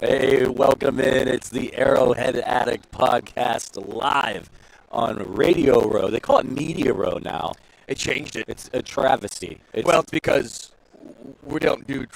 Hey, welcome in. It's the Arrowhead Addict podcast live on Radio Row. They call it Media Row now. It changed it. It's a travesty. It's because we don't do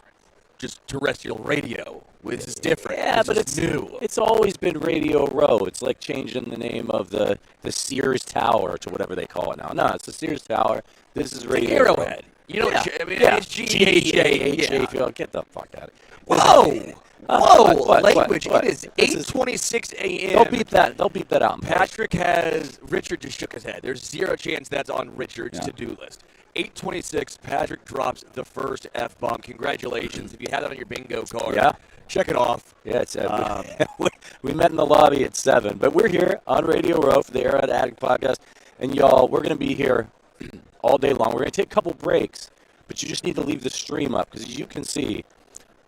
just terrestrial radio. This is different. Yeah, but it's new. It's always been Radio Row. It's like changing the name of the Sears Tower to whatever they call it now. No, it's the Sears Tower. This is Radio Arrowhead. Row. You know, yeah. it's G-H-A. Get the fuck out of here. Whoa, What? language. It is 8:26 a.m. They'll beep that out. Patrick Richard just shook his head. There's zero chance that's on Richard's to-do list. 8:26, Patrick drops the first F-bomb. Congratulations. If you have that on your bingo card, check it off. Yeah, it's we met in the lobby at 7, but we're here on Radio Row for the Arrowhead Addict podcast. And y'all, we're going to be here all day long. We're going to take a couple breaks, but you just need to leave the stream up because as you can see,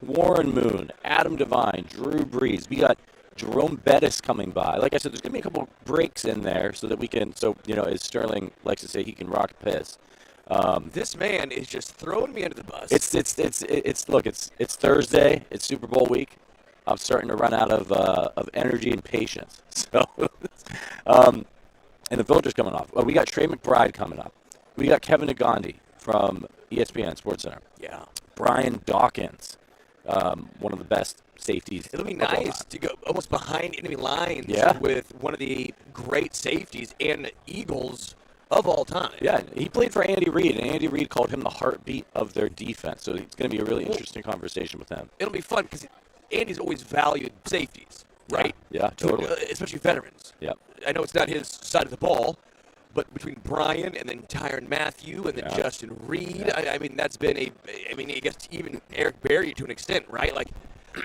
Warren Moon, Adam DeVine, Drew Brees. We got Jerome Bettis coming by. Like I said, there's going to be a couple breaks in there so that we can, as Sterling likes to say, he can rock a piss. This man is just throwing me under the bus. It's Thursday. It's Super Bowl week. I'm starting to run out of energy and patience. So, and the filter's coming off. We got Trey McBride coming up. We got Kevin Negandhi from ESPN SportsCenter. Yeah. Brian Dawkins. One of the best safeties. It'll be nice to go almost behind enemy lines with one of the great safeties and Eagles of all time. Yeah, he played for Andy Reid, and Andy Reid called him the heartbeat of their defense. So it's going to be a really interesting conversation with him. It'll be fun because Andy's always valued safeties, right? Yeah, totally. Especially veterans. Yeah. I know it's not his side of the ball, but between Brian and then Tyrann Mathieu and then Justin Reed, I mean, that's been I guess even Eric Berry to an extent, right? Like,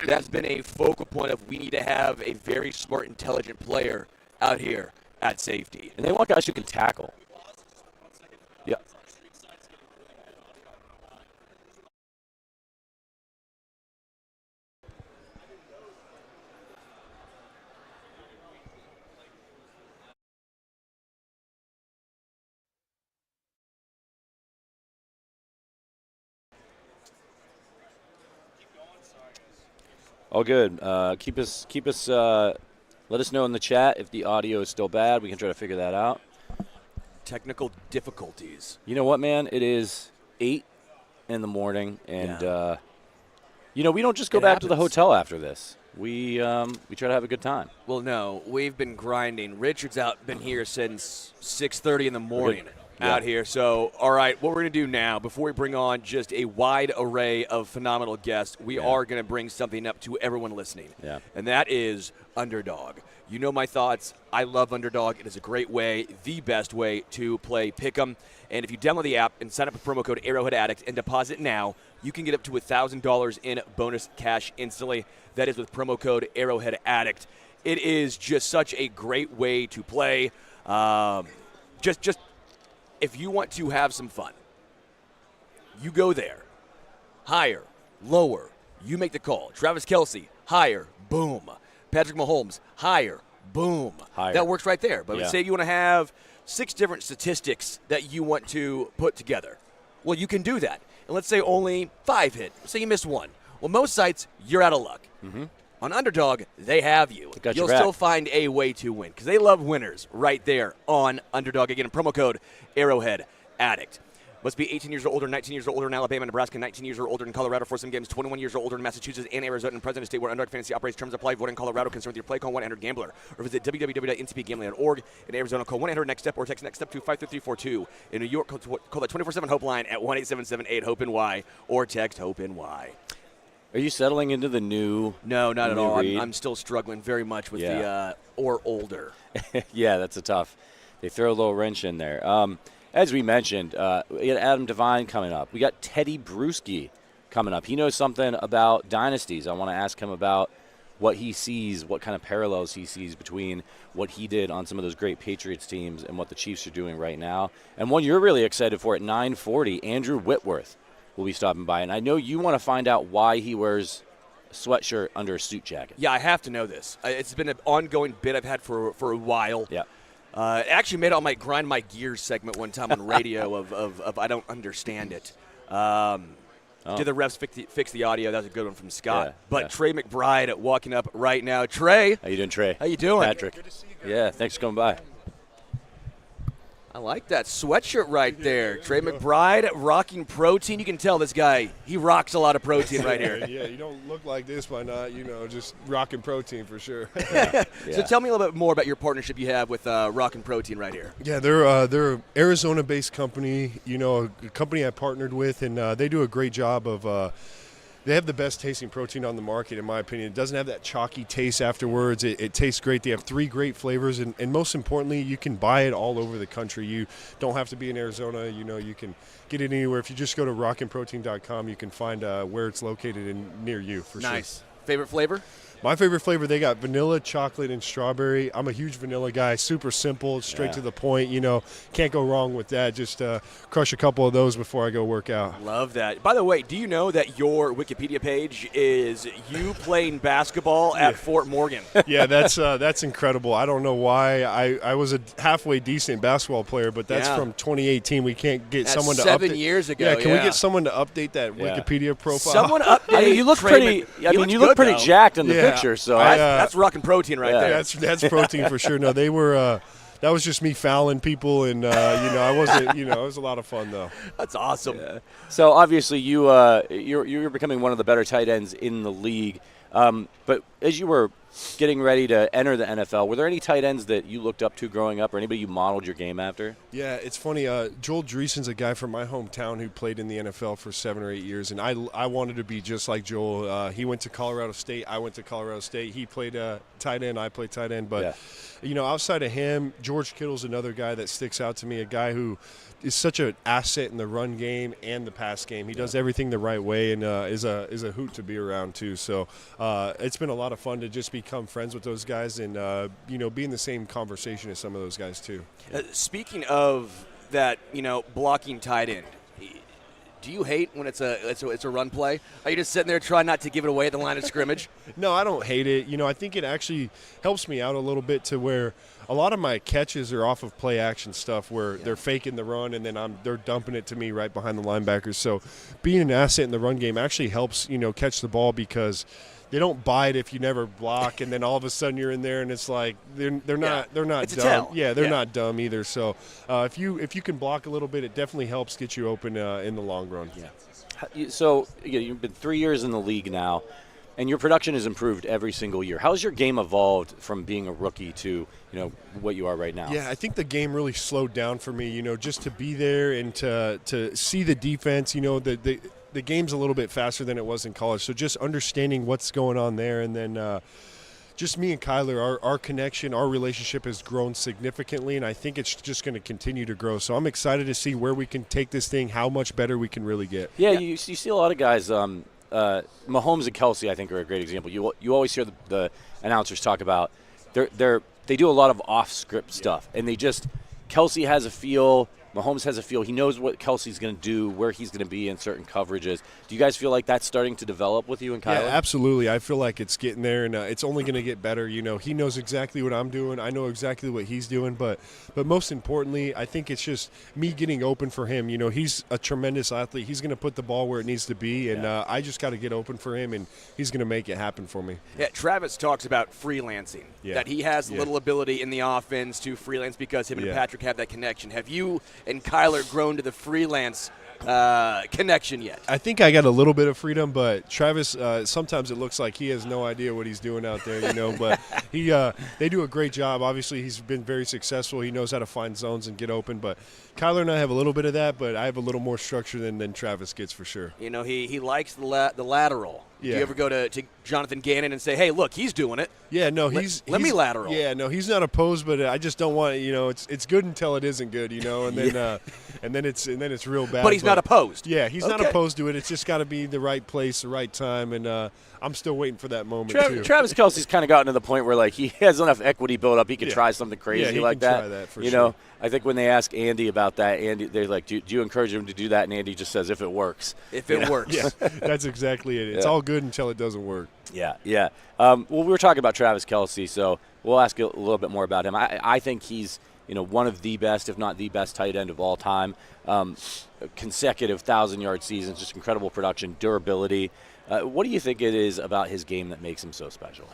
that's been a focal point of we need to have a very smart, intelligent player out here at safety. And they want guys who can tackle. Yeah. All good. Keep us. Let us know in the chat if the audio is still bad. We can try to figure that out. Technical difficulties. You know what, man? It is 8 in the morning, and we don't just go back to the hotel after this. We try to have a good time. Well, no, we've been grinding. Richard's been here since 6:30 in the morning. Out here. So, all right, what we're going to do now, before we bring on just a wide array of phenomenal guests, we are going to bring something up to everyone listening. Yeah. And that is Underdog. You know my thoughts. I love Underdog. It is a great way, the best way to play Pick'em. And if you download the app and sign up with promo code Arrowhead Addict and deposit now, you can get up to $1,000 in bonus cash instantly. That is with promo code Arrowhead Addict. It is just such a great way to play. Just if you want to have some fun, you go there. Higher, lower, you make the call. Travis Kelce, higher, boom. Patrick Mahomes, higher, boom. Higher. That works right there. But say you want to have 6 different statistics that you want to put together. Well, you can do that. And let's say only 5 hit. Say you missed 1. Well, most sites, you're out of luck. Mm-hmm. On Underdog, they have you. You'll still find a way to win because they love winners right there on Underdog. Again, promo code Arrowhead Addict. Must be 18 years or older, 19 years or older in Alabama, Nebraska, 19 years or older in Colorado for some games, 21 years or older in Massachusetts and Arizona, and President State where Underdog Fantasy operates. Terms apply. Void in Colorado. Concerned with your play, call 1-800-GAMBLER or visit www.ncpgambling.org. In Arizona, call 1-800-NEXT STEP or text NEXT STEP to 53342. In New York, call that 24/7 Hope line at 1-877-8-HOPE-NY or text HOPE-NY. Are you settling into the new? No, not at all. Read? I'm still struggling very much with the or older. Yeah, that's a tough. They throw a little wrench in there. As we mentioned, we got Adam DeVine coming up. We got Tedy Bruschi coming up. He knows something about dynasties. I want to ask him about what he sees, what kind of parallels he sees between what he did on some of those great Patriots teams and what the Chiefs are doing right now. And one you're really excited for at 9:40, Andrew Whitworth will be stopping by. And I know you want to find out why he wears a sweatshirt under a suit jacket. Yeah, I have to know this. It's been an ongoing bit I've had for a while. Yeah. It actually made it on my Grind My Gears segment one time on radio of I don't understand it. Did the refs fix the audio? That was a good one from Scott. Yeah, but yeah. Trey McBride walking up right now. Trey. How you doing, Trey? How you doing? Patrick. Good to see you guys. Yeah, thanks for coming by. I like that sweatshirt right there. Trey McBride rocking protein. You can tell this guy, he rocks a lot of protein right here. Yeah, you don't look like this by not, just rocking protein for sure. So tell me a little bit more about your partnership you have with Rockin' Protein right here. Yeah, they're an Arizona-based company, a company I partnered with, and they do a great job of they have the best tasting protein on the market, in my opinion. It doesn't have that chalky taste afterwards. It tastes great. They have 3 great flavors, and most importantly, you can buy it all over the country. You don't have to be in Arizona. You can get it anywhere. If you just go to rockinprotein.com, you can find where it's located near you, for sure. Nice. Favorite flavor? My favorite flavor, they got vanilla, chocolate, and strawberry. I'm a huge vanilla guy. Super simple, straight to the point. Can't go wrong with that. Just crush a couple of those before I go work out. Love that. By the way, do you know that your Wikipedia page is you playing basketball at Fort Morgan? Yeah, that's incredible. I don't know why. I was a halfway decent basketball player, but that's from 2018. We can't get That's someone to 7 update. years ago. Yeah, can we get someone to update that Wikipedia profile? Someone update. I mean, you look Trey pretty. You look pretty jacked in the Yeah. picture. So That's Rockin' Protein right there. That's protein for sure. No, they were. That was just me fouling people, and I wasn't. It was a lot of fun though. That's awesome. Yeah. So obviously you're becoming one of the better tight ends in the league. But as you were getting ready to enter the NFL, were there any tight ends that you looked up to growing up, or anybody you modeled your game after? Yeah, it's funny. Joel Dreesen's a guy from my hometown who played in the NFL for 7 or 8 years, and I wanted to be just like Joel. He went to Colorado State. I went to Colorado State. He played tight end. I played tight end. But, outside of him, George Kittle's another guy that sticks out to me, a guy who is such an asset in the run game and the pass game. He does everything the right way and is a hoot to be around too. So it's been a lot of fun to just become friends with those guys and be in the same conversation as some of those guys too. Speaking of that, blocking tight end. Do you hate when it's a run play? Are you just sitting there trying not to give it away at the line of scrimmage? No, I don't hate it. I think it actually helps me out a little bit to where a lot of my catches are off of play action stuff where they're faking the run and then they're dumping it to me right behind the linebackers. So being an asset in the run game actually helps, catch the ball because they don't buy it if you never block, and then all of a sudden you're in there and it's like they're not it's dumb. a tell. Yeah, they're not dumb either. So if you can block a little bit, it definitely helps get you open in the long run. Yeah. So you've been 3 years in the league now, and your production has improved every single year. How's your game evolved from being a rookie to what you are right now? Yeah, I think the game really slowed down for me. Just to be there and to see the defense. The game's a little bit faster than it was in college, so just understanding what's going on there, and then just me and Kyler, our connection, our relationship has grown significantly, and I think it's just going to continue to grow. So I'm excited to see where we can take this thing, how much better we can really get. Yeah, you see a lot of guys. Mahomes and Kelsey, I think, are a great example. You always hear the announcers talk about they do a lot of off-script stuff, and Kelsey has a feel. Mahomes has a feel. He knows what Kelsey's going to do, where he's going to be in certain coverages. Do you guys feel like that's starting to develop with you and Kyler? Yeah, absolutely. I feel like it's getting there, and it's only going to get better. He knows exactly what I'm doing. I know exactly what he's doing. But most importantly, I think it's just me getting open for him. He's a tremendous athlete. He's going to put the ball where it needs to be, and I just got to get open for him, and he's going to make it happen for me. Yeah, Travis talks about freelancing, that he has little ability in the offense to freelance because him and Patrick have that connection. Have you and Kyler grown to the freelance connection yet? I think I got a little bit of freedom, but Travis, sometimes it looks like he has no idea what he's doing out there, but they do a great job. Obviously, he's been very successful. He knows how to find zones and get open, but Kyler and I have a little bit of that, but I have a little more structure than Travis gets for sure. He likes the lateral. Yeah. Do you ever go to Jonathan Gannon and say, hey, look, he's doing it? Yeah, no, let me lateral. Yeah, no, he's not opposed, but I just don't want it's good until it isn't good, and then and then it's real bad. But he's not opposed. Yeah, he's not opposed to it. It's just got to be the right place, the right time, and I'm still waiting for that moment too. Travis Kelce's kind of gotten to the point where he has enough equity built up, he could try something crazy he like can that. Try that for sure. I think when they ask Andy about that, they're like, do you encourage him to do that? And Andy just says, if it works. If it works. Yeah, that's exactly it. It's all good until it doesn't work. Yeah. Well, we were talking about Travis Kelce, so we'll ask you a little bit more about him. I think he's one of the best, if not the best, tight end of all time. Consecutive 1,000-yard seasons, just incredible production, durability. What do you think it is about his game that makes him so special?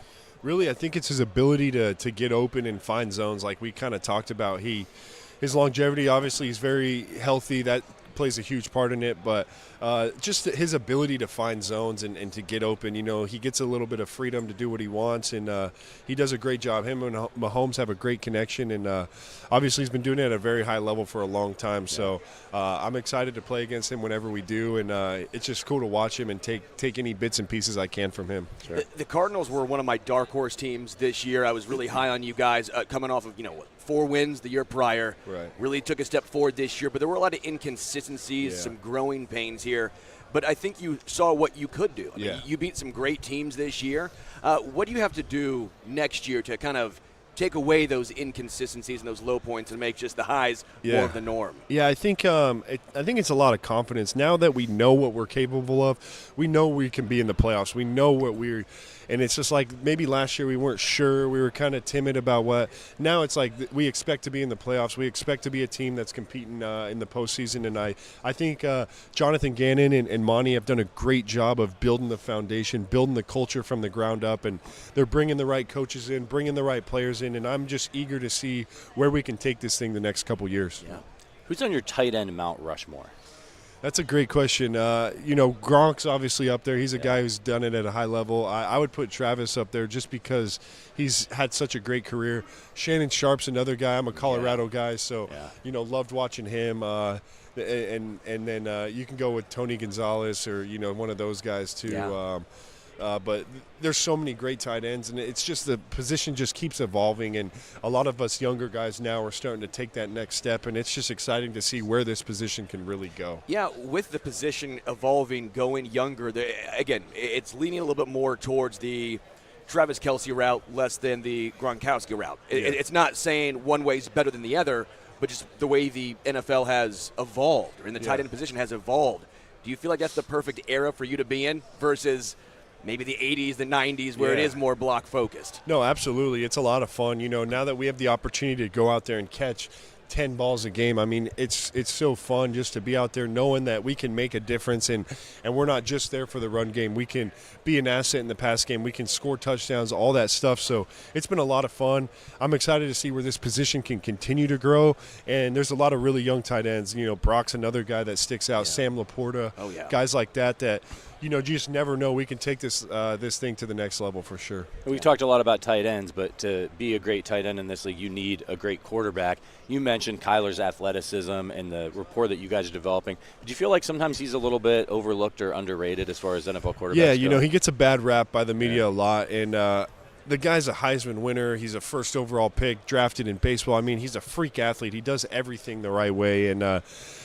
Really, I think it's his ability to get open and find zones like we kind of talked about. His longevity, obviously, he's very healthy. That plays a huge part in it, but just his ability to find zones and to get open. He gets a little bit of freedom to do what he wants, and he does a great job. Him and Mahomes have a great connection, and obviously he's been doing it at a very high level for a long time. So I'm excited to play against him whenever we do, and it's just cool to watch him and take any bits and pieces I can from him. Sure. The Cardinals were one of my dark horse teams this year. I was really high on you guys coming off of 4 wins the year prior. Right. Really took a step forward this year, but there were a lot of inconsistencies, some growing pains here. But I think you saw what you could do. I mean, you beat some great teams this year. What do you have to do next year to kind of take away those inconsistencies and those low points and make just the highs more of the norm? Yeah, I think it's a lot of confidence. Now that we know what we're capable of, we know we can be in the playoffs. We know what and it's just like maybe last year we weren't sure. We were kind of timid about what. Now it's like we expect to be in the playoffs. We expect to be a team that's competing in the postseason. And I think Jonathan Gannon and Monty have done a great job of building the foundation, building the culture from the ground up. And they're bringing the right coaches in, bringing the right players in. And I'm just eager to see where we can take this thing the next couple years. Yeah. Who's on your tight end Mount Rushmore? That's a great question. Gronk's obviously up there. He's a guy who's done it at a high level. I would put Travis up there just because he's had such a great career. Shannon Sharp's another guy. I'm a Colorado guy, so loved watching him. And then you can go with Tony Gonzalez or one of those guys too. Yeah. But there's so many great tight ends, and it's just the position just keeps evolving, and a lot of us younger guys now are starting to take that next step, and it's just exciting to see where this position can really go. Yeah, with the position evolving, going younger, again, it's leaning a little bit more towards the Travis Kelce route less than the Gronkowski route. It's not saying one way is better than the other, but just the way the NFL has evolved, or in the tight end position has evolved. Do you feel like that's the perfect era for you to be in versus maybe the 80s, the 90s, where it is more block focused? No, absolutely. It's a lot of fun. Now that we have the opportunity to go out there and catch 10 balls a game, I mean, it's so fun just to be out there knowing that we can make a difference, and we're not just there for the run game. We can be an asset in the pass game. We can score touchdowns, all that stuff. So it's been a lot of fun. I'm excited to see where this position can continue to grow, and there's a lot of really young tight ends. Brock's another guy that sticks out. Sam Laporta, guys like that you just never know. We can take this thing to the next level for sure. We've talked a lot about tight ends, but to be a great tight end in this league, you need a great quarterback. You mentioned Kyler's athleticism and the rapport that you guys are developing. Do you feel like sometimes he's a little bit overlooked or underrated as far as NFL quarterbacks go? He gets a bad rap by the media a lot, and the guy's a Heisman winner. He's a first overall pick, drafted in baseball. I mean, he's a freak athlete. He does everything the right way, and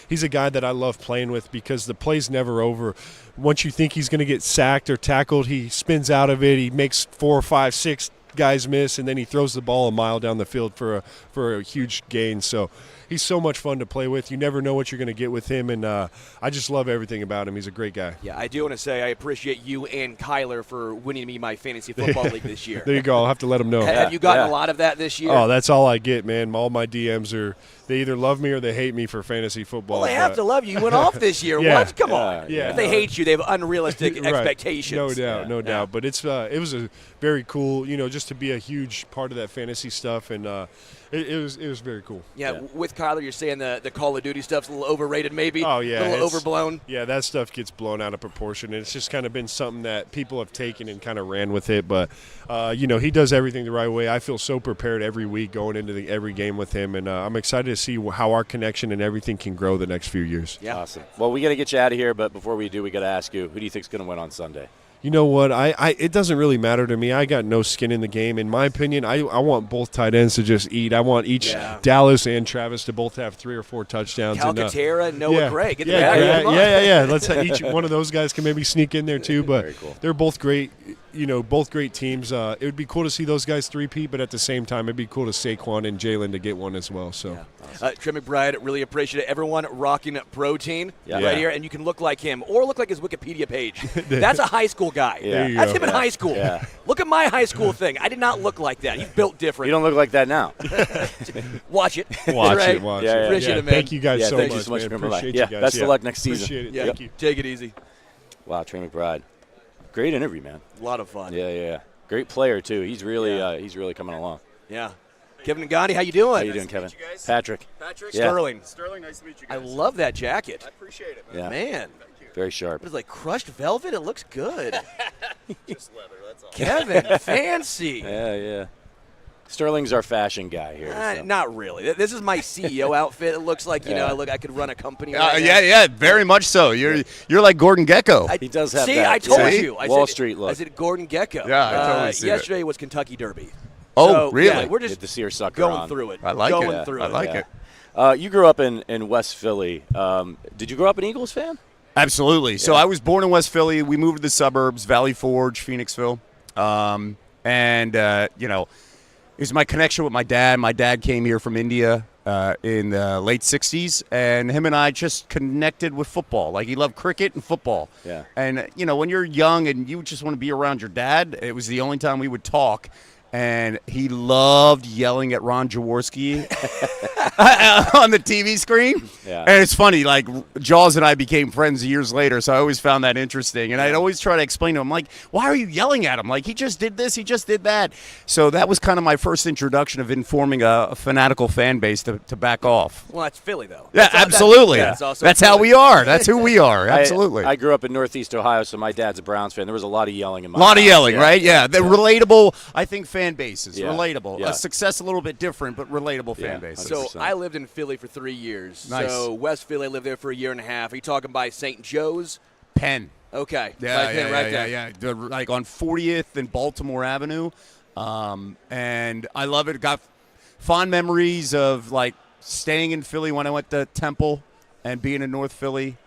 he's a guy that I love playing with because the play's never over. Once you think he's going to get sacked or tackled, he spins out of it. He makes 4, 5, 6 guys miss, and then he throws the ball a mile down the field for a huge gain. So he's so much fun to play with. You never know what you're going to get with him, and I just love everything about him. He's a great guy. Yeah, I do want to say I appreciate you and Kyler for winning me my fantasy football league this year. There you go. I'll have to let him know. Have you gotten a lot of that this year? Oh, that's all I get, man. All my DMs are – they either love me or they hate me for fantasy football. Well, they have to love you. You went off this year. What? Come on. Yeah. If they hate you, they have unrealistic expectations. No doubt. But it was a very cool, just to be a huge part of that fantasy stuff, and it was very cool. Yeah, with Kyler, you're saying the Call of Duty stuff's a little overrated maybe? Oh, yeah. A little overblown? Yeah, that stuff gets blown out of proportion, and it's just kind of been something that people have taken and kind of ran with it. But, he does everything the right way. I feel so prepared every week going into every game with him, and I'm excited to see how our connection and everything can grow the next few years. Yeah. Awesome. Well, we got to get you out of here, but before we do, we got to ask you, who do you think's going to win on Sunday? You know what? It doesn't really matter to me. I got no skin in the game. In my opinion, I want both tight ends to just eat. I want each Dallas and Travis to both have 3 or 4 touchdowns. Calcaterra, Noah Gray. Yeah. Let's each one of those guys can maybe sneak in there too. But Very cool. They're both great. both great teams. It would be cool to see those guys three-peat, but at the same time, it'd be cool to Saquon and Jalen to get one as well. So, Trey McBride, really appreciate it. Everyone rocking protein Yeah. right here, and you can look like him or look like his Wikipedia page. That's a high school guy. Yeah. That's him in high school. Yeah. Look at my high school thing. I did not look like that. He's built different. You don't look like that now. Watch it. watch Trey, it. Watch Yeah, it. yeah. Appreciate it, man. Thank you guys so thank much. you so much man. for coming by. Appreciate Yeah, you guys. best of luck next season. Appreciate it. Yeah. Thank you. Take it easy. Wow, Trey McBride. Great interview, man. A lot of fun. Yeah. Great player, too. He's really coming along. Yeah. Kevin Negandhi, how you doing? How you doing, Kevin? meet you guys. Patrick. Patrick? Yeah. Sterling, nice to meet you I guys. love that jacket. I appreciate it, man. Yeah. Man, Very sharp. what is it, like crushed velvet? It looks good. Just leather, that's all. Kevin, fancy. Yeah. Sterling's our fashion guy here. so. Not really. This is my CEO outfit. It looks like I could run a company. Right now. Yeah, very much so. You're like Gordon Gecko. He does have See, that. I told See? you. I Wall said, Street look. I said Gordon Gecko. Yeah, I totally see it. Yesterday was Kentucky Derby. Oh, So, really? Yeah, we're Get just the seersucker going on. through it. I like going it. through I it. like Yeah. it. You grew up in West Philly. Did you grow up an Eagles fan? Absolutely. So I was born in West Philly. We moved to the suburbs, Valley Forge, Phoenixville. It was my connection with my dad. My dad came here from India in the late 60s, and him and I just connected with football. Like, he loved cricket and football. Yeah. And, when you're young and you just want to be around your dad, it was the only time we would talk. And he loved yelling at Ron Jaworski on the TV screen. Yeah. And it's funny, like, Jaws and I became friends years later, so I always found that interesting. And I'd always try to explain to him, like, why are you yelling at him? Like, he just did this, he just did that. So that was kind of my first introduction of informing a fanatical fan base to back off. Well, that's Philly, though. Yeah, That's absolutely. That's also That's how Philly. we are. That's who we are. Absolutely. I grew up in Northeast Ohio, so my dad's a Browns fan. There was a lot of yelling in my A lot of house. yelling, Yeah. right? Yeah. The relatable, I think, fan bases. Yeah. Relatable. Yeah. Success a little bit different, but relatable Yeah. fan bases. So 100%. I lived in Philly for 3 years. Nice. So West Philly, I lived there for a year and a half. Are you talking by St. Joe's? Penn. Okay. Yeah, Right there, right there. yeah. Like on 40th and Baltimore Avenue. And I love it. Got fond memories of, like, staying in Philly when I went to Temple and being in North Philly.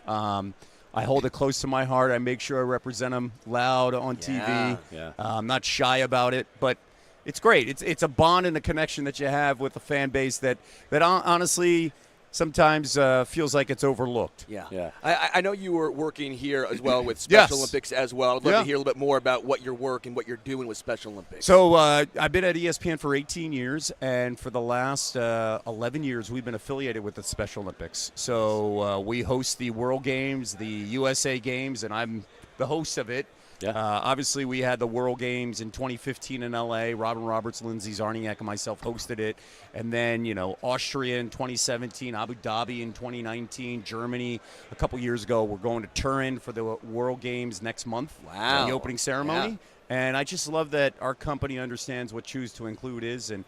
I hold it close to my heart. I make sure I represent them loud on TV. Yeah. I'm not shy about it, but it's great. It's a bond and a connection that you have with a fan base that honestly sometimes feels like it's overlooked. Yeah. Yeah. I know you were working here as well with Yes. Special Olympics as well. I'd love Yeah. to hear a little bit more about what your work and what you're doing with Special Olympics. So I've been at ESPN for 18 years, and for the last 11 years, we've been affiliated with the Special Olympics. So we host the World Games, the USA Games, and I'm the host of it. Yeah. Obviously, we had the World Games in 2015 in L.A. Robin Roberts, Lindsay Zarniak, and myself hosted it. And then, Austria in 2017, Abu Dhabi in 2019, Germany a couple years ago. We're going to Turin for the World Games next month. Wow. The opening ceremony. And I just love that our company understands what Choose to Include is, and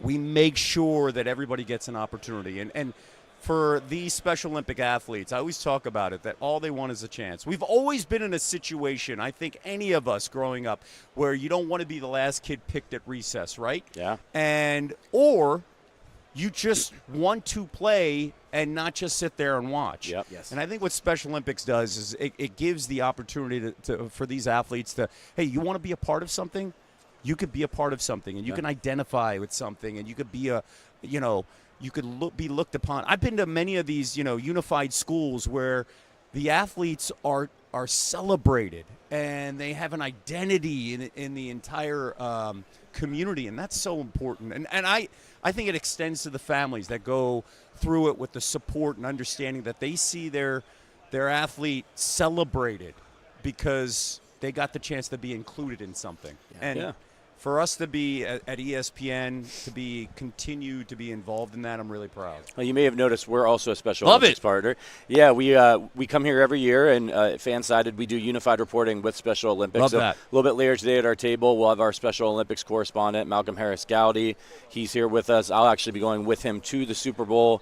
we make sure that everybody gets an opportunity. And for these Special Olympic athletes, I always talk about it, that all they want is a chance. We've always been in a situation, I think any of us growing up, where you don't want to be the last kid picked at recess, right? Yeah. Or you just want to play and not just sit there and watch. Yep. Yes. And I think what Special Olympics does is it gives the opportunity for these athletes to, hey, you want to be a part of something? You could be a part of something, and you can identify with something, and you could be you could be looked upon. I've been to many of these, unified schools where the athletes are celebrated and they have an identity in the entire community, and that's so important. And I think it extends to the families that go through it with the support and understanding that they see their athlete celebrated because they got the chance to be included in something. And Yeah. for us to be at ESPN, to continue to be involved in that, I'm really proud. Well, you may have noticed we're also a Special Love Olympics it. partner. Yeah, we come here every year, and fan-sided, we do unified reporting with Special Olympics. Love So that. A little bit later today at our table, we'll have our Special Olympics correspondent, Malcolm Harris-Gowdie. He's here with us. I'll actually be going with him to the Super Bowl.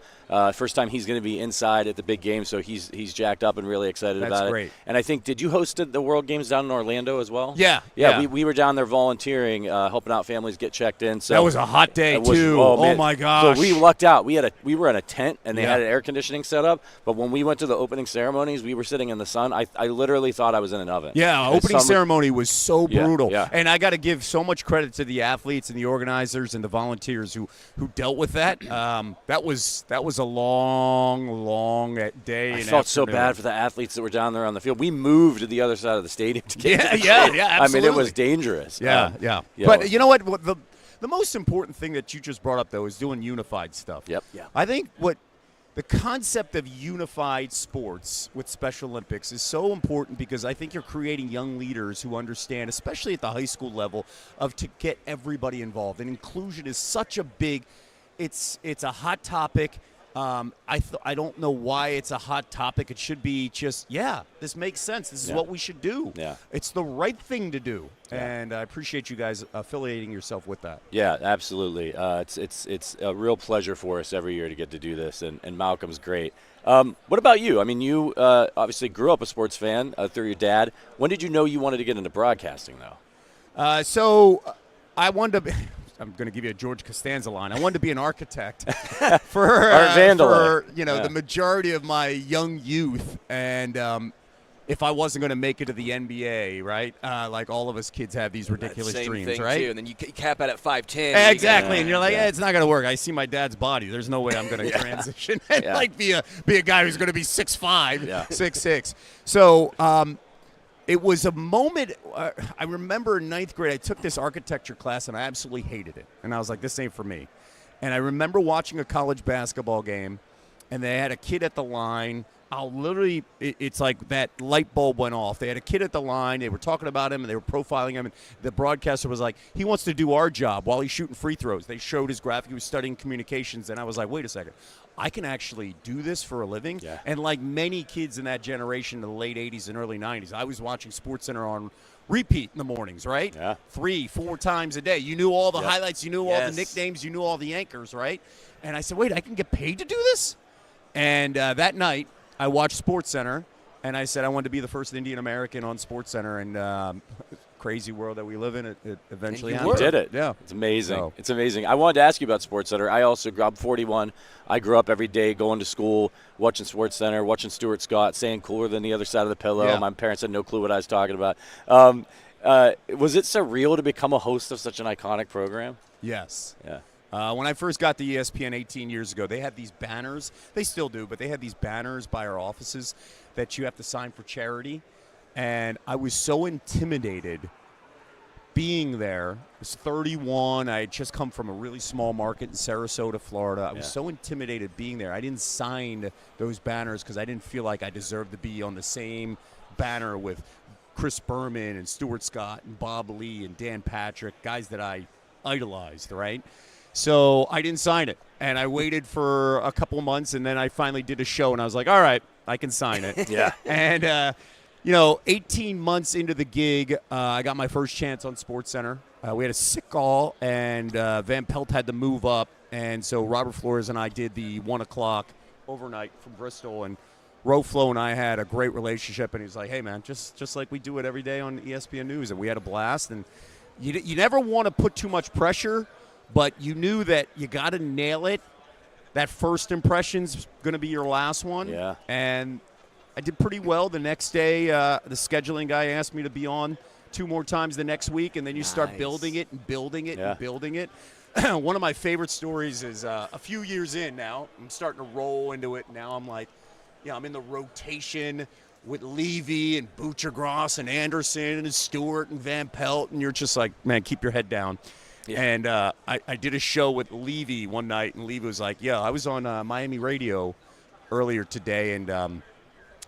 First time he's going to be inside at the big game, so he's jacked up and really excited That's about it. great. And I think, did you host the World Games down in Orlando as well? Yeah. Yeah, we were down there volunteering helping out families get checked in. So that was a hot day, it was- too. oh, man. My gosh. So we lucked out. We were in a tent, and they Yeah. had an air conditioning set up. But when we went to the opening ceremonies, we were sitting in the sun. I literally thought I was in an oven. Yeah, The opening sun was- ceremony was so Yeah, brutal. yeah. And I got to give so much credit to the athletes and the organizers and the volunteers who dealt with that. That was a long day. I and felt so afternoon. bad for the athletes that were down there on the field. We moved to the other side of the stadium to get to the Yeah, game. yeah, I mean, it absolutely. was dangerous. Yeah. yeah, But well- you know what? The most important thing that you just brought up, though, is doing unified stuff. Yep. Yeah. I think the concept of unified sports with Special Olympics is so important because I think you're creating young leaders who understand, especially at the high school level, to get everybody involved. And inclusion is such a big – it's a hot topic. I don't know why it's a hot topic. It should be just, this makes sense. This is Yeah. what we should do. Yeah. It's the right thing to do. Yeah. And I appreciate you guys affiliating yourself with that. Yeah, absolutely. It's a real pleasure for us every year to get to do this, and Malcolm's great. What about you? I mean, you obviously grew up a sports fan through your dad. When did you know you wanted to get into broadcasting, though? So I wanted to be – I'm going to give you a George Costanza line. I wanted to be an architect for Art Vandelay. the majority of my young youth. And if I wasn't going to make it to the NBA, right, like all of us kids have these ridiculous Same dreams, thing right? too. And then you cap out at 5'10". Exactly, and you're like, Yeah. it's not going to work. I see my dad's body. There's no way I'm going to transition and Yeah. like be a guy who's going to be 6'5", Yeah. 6'6". So it was a moment. I remember in ninth grade, I took this architecture class and I absolutely hated it. And I was like, this ain't for me. And I remember watching a college basketball game, and they had a kid at the line. It's like that light bulb went off. They had a kid at the line. They were talking about him, and they were profiling him. And the broadcaster was like, he wants to do our job while he's shooting free throws. They showed his graphic. He was studying communications. And I was like, wait a second. I can actually do this for a living? Yeah. And like many kids in that generation in the late 80s and early 90s, I was watching SportsCenter on repeat in the mornings, right? Yeah. 3-4 times a day. You knew all the Yep. highlights. You knew all the Yes. nicknames. You knew all the anchors, right? And I said, wait, I can get paid to do this? And that night, I watched SportsCenter, and I said I wanted to be the first Indian American on SportsCenter. And crazy world that we live in, it eventually And You happened. did it. Yeah. It's amazing. So- It's amazing. I wanted to ask you about SportsCenter. I also grew up 41. I grew up every day going to school, watching SportsCenter, watching Stuart Scott, saying cooler than the other side of the pillow. Yeah. My parents had no clue what I was talking about. Was it surreal to become a host of such an iconic program? Yes. Yeah. When I first got to ESPN 18 years ago, they had these banners. They still do, but they had these banners by our offices that you have to sign for charity. And I was so intimidated being there. I was 31. I had just come from a really small market in Sarasota, Florida. I was so intimidated being there. I didn't sign those banners because I didn't feel like I deserved to be on the same banner with Chris Berman and Stuart Scott and Bob Lee and Dan Patrick, guys that I idolized, right? So I didn't sign it. And I waited for a couple months, and then I finally did a show, and I was like, all right, I can sign it. Yeah. And, 18 months into the gig, I got my first chance on SportsCenter. We had a sick call, and Van Pelt had to move up. And so Robert Flores and I did the 1 o'clock overnight from Bristol. And Roflo and I had a great relationship. And he was like, hey, man, just like we do it every day on ESPN News. And we had a blast. And you never want to put too much pressure, but you knew that you got to nail it. That first impression's going to be your last one. Yeah. And I did pretty well. The next day, the scheduling guy asked me to be on 2 more times the next week, and then you start Nice. building it and building it Yeah. and building it. One of my favorite stories is a few years in now. I'm starting to roll into it. Now I'm like, I'm in the rotation with Levy and Butchergross and Anderson and Stewart and Van Pelt, and you're just like, man, keep your head down. Yeah. And I did a show with Levy one night, and Levy was like, I was on Miami radio earlier today, and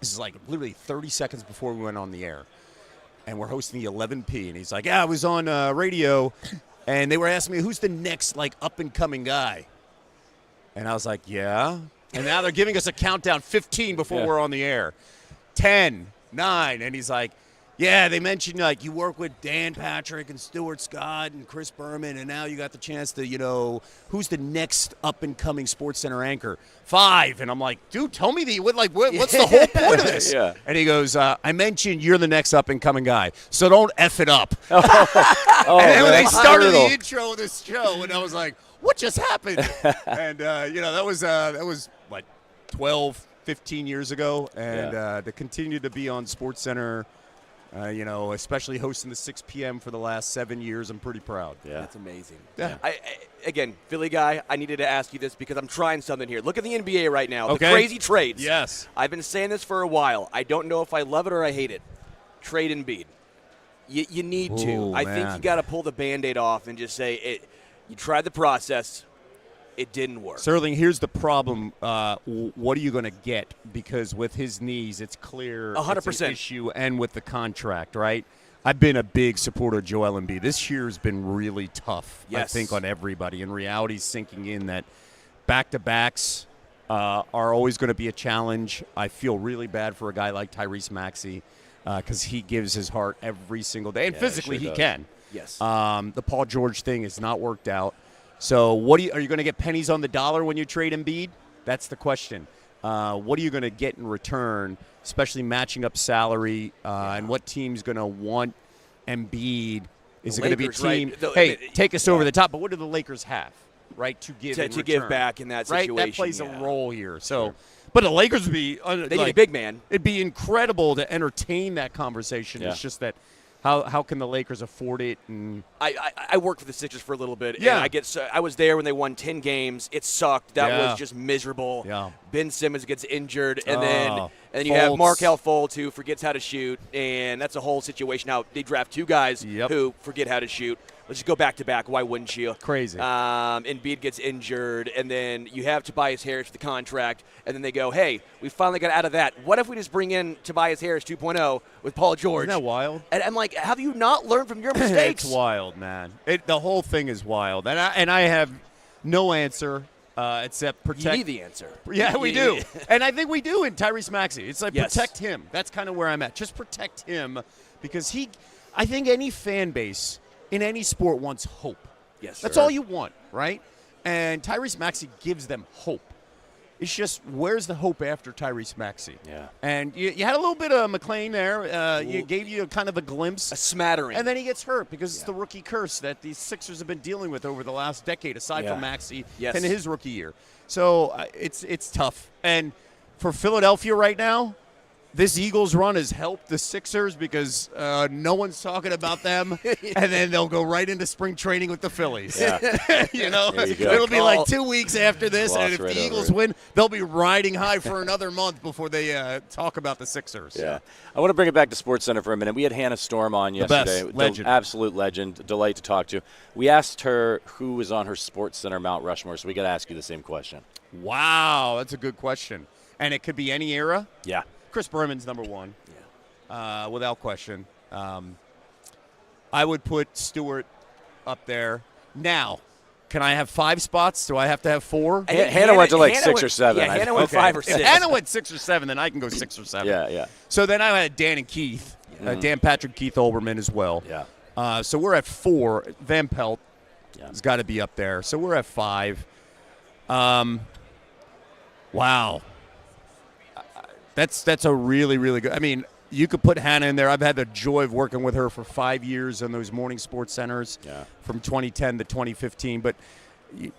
this is like literally 30 seconds before we went on the air. And we're hosting the 11P, and he's like, I was on radio, and they were asking me, who's the next, up-and-coming guy? And I was like, yeah. And now they're giving us a countdown, 15 before Yeah. we're on the air. 10, 9, and he's like, yeah, they mentioned like you work with Dan Patrick and Stuart Scott and Chris Berman, and now you got the chance to, who's the next up-and-coming SportsCenter anchor? 5. And I'm like, dude, tell me what's the whole point of this? Yeah. And he goes, I mentioned you're the next up-and-coming guy, so don't F it up. Oh, and then when they that's started brutal. the intro of this show, and I was like, what just happened? And, that was, what, 12, 15 years ago, and to continue to be on SportsCenter, especially hosting the 6 p.m. for the last 7 years, I'm pretty proud. Yeah. That's amazing. Yeah. Again, Philly guy, I needed to ask you this because I'm trying something here. Look at the NBA right now. Okay. The crazy trades. Yes. I've been saying this for a while. I don't know if I love it or I hate it. Trade Embiid. You need to. Ooh, I think man. you got to pull the Band-Aid off and just say it. You tried the process. It didn't work. Sterling, here's the problem. What are you going to get? Because with his knees, it's clear 100%. it's an issue, and with the contract, right? I've been a big supporter of Joel Embiid. This year's been really tough, I Yes. think, on everybody. And reality's sinking in that back-to-backs are always going to be a challenge. I feel really bad for a guy like Tyrese Maxey because he gives his heart every single day. And Yeah, physically, he he sure can. Yes. The Paul George thing has not worked out. So are you going to get pennies on the dollar when you trade Embiid? That's the question. What are you going to get in return, especially matching up salary, and what team's going to want Embiid? Is The it going to be a Lakers, right? team, take us over the top, but what do the Lakers have, right, to give in to give return? back in that Right, situation. that plays yeah. a role here. So, but the Lakers would be They need a big man. It'd be incredible to entertain that conversation. Yeah. It's just that how can the Lakers afford it? And I worked for the Sixers for a little bit. Yeah. And I was there when they won 10 games. It sucked. That Yeah. was just miserable. Yeah. Ben Simmons gets injured, and Oh, then you have Fultz. Markelle Fultz who forgets how to shoot, and that's a whole situation. Now they draft 2 guys Yep. who forget how to shoot. Let's just go back to back. Why wouldn't you? Crazy. Embiid gets injured, and then you have Tobias Harris for the contract, and then they go, hey, we finally got out of that. What if we just bring in Tobias Harris 2.0 with Paul George? Isn't that wild? And I'm like, have you not learned from your mistakes? It's wild, man. The whole thing is wild, and I have no answer except You protect. need the answer. Yeah, we do, and I think we do in Tyrese Maxey. It's like Yes. protect him. That's kind of where I'm at. Just protect him because I think any fan base in any sport wants hope. Yes, That's sir. all you want, right? And Tyrese Maxey gives them hope. It's just, where's the hope after Tyrese Maxey? Yeah. And you had a little bit of McLean there. You gave you kind of a glimpse. A smattering. And then he gets hurt because it's the rookie curse that these Sixers have been dealing with over the last decade, aside Yeah. from Maxey Yes. and his rookie year. So it's tough. And for Philadelphia right now, this Eagles run has helped the Sixers because no one's talking about them, and then they'll go right into spring training with the Phillies. Yeah. There you go. It'll be Call. like 2 weeks after this, Gloss and if right the over Eagles it. win, they'll be riding high for another month before they talk about the Sixers. Yeah. I want to bring it back to SportsCenter for a minute. We had Hannah Storm on yesterday. best. Legend. Absolute legend. Delight to talk to. We asked her who was on her SportsCenter Mount Rushmore, so we got to ask you the same question. Wow, that's a good question. And it could be any era. Yeah. Chris Berman's number one, without question. I would put Stewart up there. Now, can I have 5 spots? Do I have to have 4? Hannah went to like Hannah 6 went- or 7. Yeah, Hannah went 5 or 6. If Hannah went 6 or 7, then I can go 6 or 7. Yeah, yeah. So then I had Dan and Keith, Dan Patrick, Keith Olbermann as well. Yeah. So we're at 4. Van Pelt Yeah. has got to be up there. So we're at 5. Wow. That's a really, really good. I mean, you could put Hannah in there. I've had the joy of working with her for 5 years on those morning sports centers from 2010 to 2015. But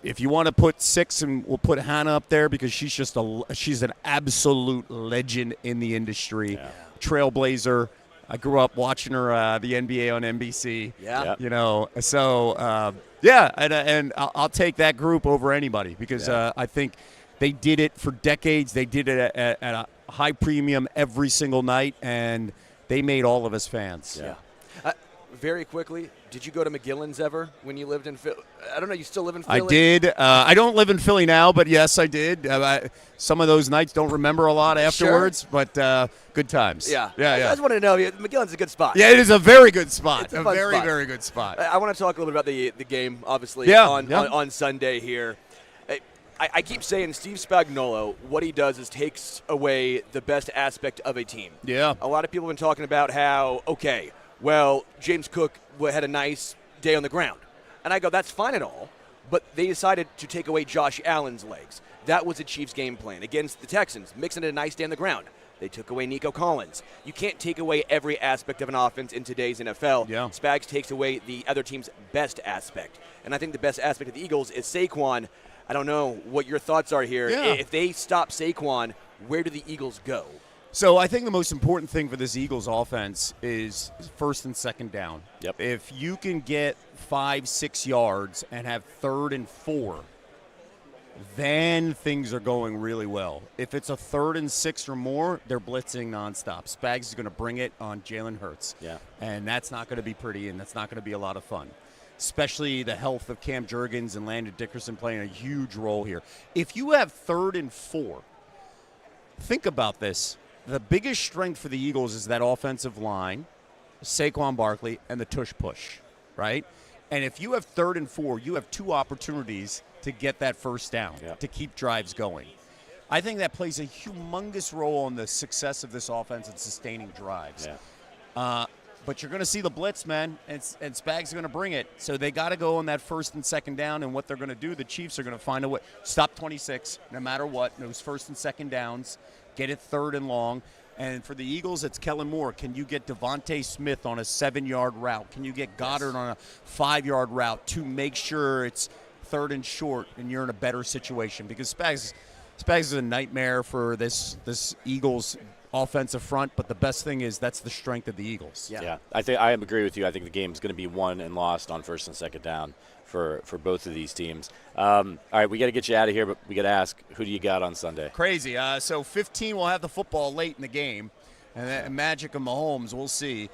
if you want to put 6, and we'll put Hannah up there because she's an absolute legend in the industry, trailblazer. I grew up watching her the NBA on NBC. Yeah. You know, so and I'll take that group over anybody because I think they did it for decades. They did it at a high premium every single night, and they made all of us fans. Yeah. Very quickly, did you go to McGillen's ever when you lived in Philly? I don't know. You still live in Philly? I did. I don't live in Philly now, but yes, I did. Some of those nights don't remember a lot afterwards, but good times. Yeah. Yeah, I yeah. just want to know. McGillen's a good spot. Yeah, it is a very good spot. It's a fun very, spot. very good spot. I want to talk a little bit about the game, obviously, Yeah, on yeah. on Sunday here. I keep saying Steve Spagnuolo, what he does is takes away the best aspect of a team. Yeah. A lot of people have been talking about how, okay, well, James Cook had a nice day on the ground. And I go, that's fine and all, but they decided to take away Josh Allen's legs. That was the Chiefs' game plan against the Texans, mixing it a nice day on the ground. They took away Nico Collins. You can't take away every aspect of an offense in today's NFL. Yeah. Spags takes away the other team's best aspect. And I think the best aspect of the Eagles is Saquon. I don't know what your thoughts are here. Yeah. If they stop Saquon, where do the Eagles go? So I think the most important thing for this Eagles offense is first and second down. Yep. If you can get 5-6 yards and have 3rd and 4, then things are going really well. If it's a 3rd and 6 or more, they're blitzing nonstop. Spags is going to bring it on Jalen Hurts. Yeah. And that's not going to be pretty, and that's not going to be a lot of fun. Especially the health of Cam Jurgens and Landon Dickerson playing a huge role here. If you have 3rd and 4, think about this. The biggest strength for the Eagles is that offensive line, Saquon Barkley, and the tush push, right? And if you have 3rd and 4, you have 2 opportunities to get that first down, to keep drives going. I think that plays a humongous role in the success of this offense and sustaining drives. Yeah. But you're going to see the blitz, man, and Spags are going to bring it. So they got to go on that 1st and 2nd down, and what they're going to do, the Chiefs are going to find a way. Stop 26, no matter what, those 1st and 2nd downs, get it 3rd and long. And for the Eagles, it's Kellen Moore. Can you get Devontae Smith on a 7-yard route? Can you get Goddard on a 5-yard route to make sure it's 3rd and short and you're in a better situation? Because Spags is a nightmare for this Eagles offensive front, but the best thing is that's the strength of the Eagles. Yeah. I agree with you. I think the game is going to be won and lost on 1st and 2nd down for both of these teams. All right, we got to get you out of here, but we got to ask, who do you got on Sunday? Crazy. So 15 will have the football late in the game, and then magic of Mahomes, we'll see.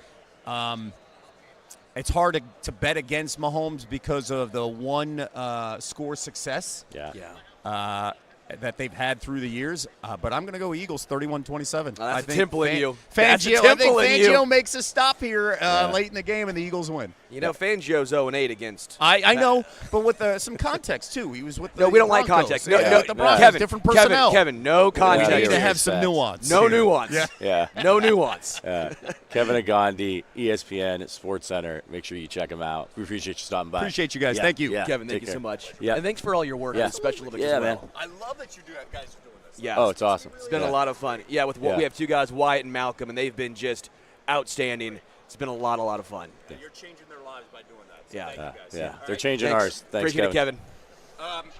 It's hard to bet against Mahomes because of the one score success. Yeah. That they've had through the years, but I'm going to go Eagles 31-27. That's a temple in you. I think Fangio makes a stop here late in the game, and the Eagles win. You know, Fangio's 0-8 against. I know, but with some context too. He was with the No, we don't like Broncos. context. Yeah, No, the Broncos, Kevin, different personnel. Kevin, no context. We need to Yeah, have some facts. nuance. No here. nuance. Yeah. No nuance. Kevin Negandhi, ESPN Sports Center. Make sure you check him out. We appreciate you stopping by. Appreciate you guys. Yeah. Thank you. Yeah. Kevin, thank Take you so care. much. Yeah. And thanks for all your work on the Special Olympics as well. man. I love that you guys are doing this. Yeah. Oh, it's awesome. It's been a lot of fun. Yeah, with what we have 2 guys, Wyatt and Malcom, and they've been just outstanding. It's been a lot of fun. You're changing their lives by doing that. So Yeah. thank you guys. Yeah. All They're right. changing Thanks. ours. Thanks, Appreciate Kevin. it, Kevin.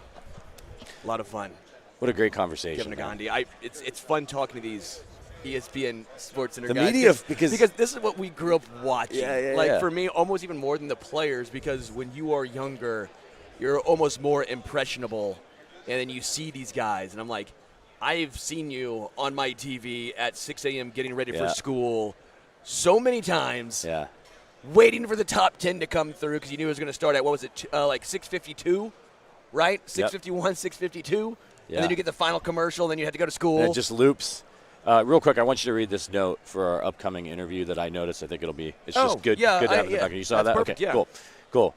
A lot of fun. What a great conversation. Kevin man. Negandhi. It's fun talking to these ESPN Sports Center The guys. media, because this is what we grew up watching. Yeah. For me, almost even more than the players, because when you are younger, you're almost more impressionable, and then you see these guys, and I'm like, I've seen you on my TV at 6 a.m. getting ready for school so many times, waiting for the top 10 to come through because you knew it was going to start at, what was it, like 6:52, right? 6:51, 6:52, and then you get the final commercial, and then you had to go to school. And it just loops. Real quick, I want you to read this note for our upcoming interview that I noticed. I think it'll be. It's just good. Yeah, good to have in the background. You saw that's that? perfect, Okay, cool.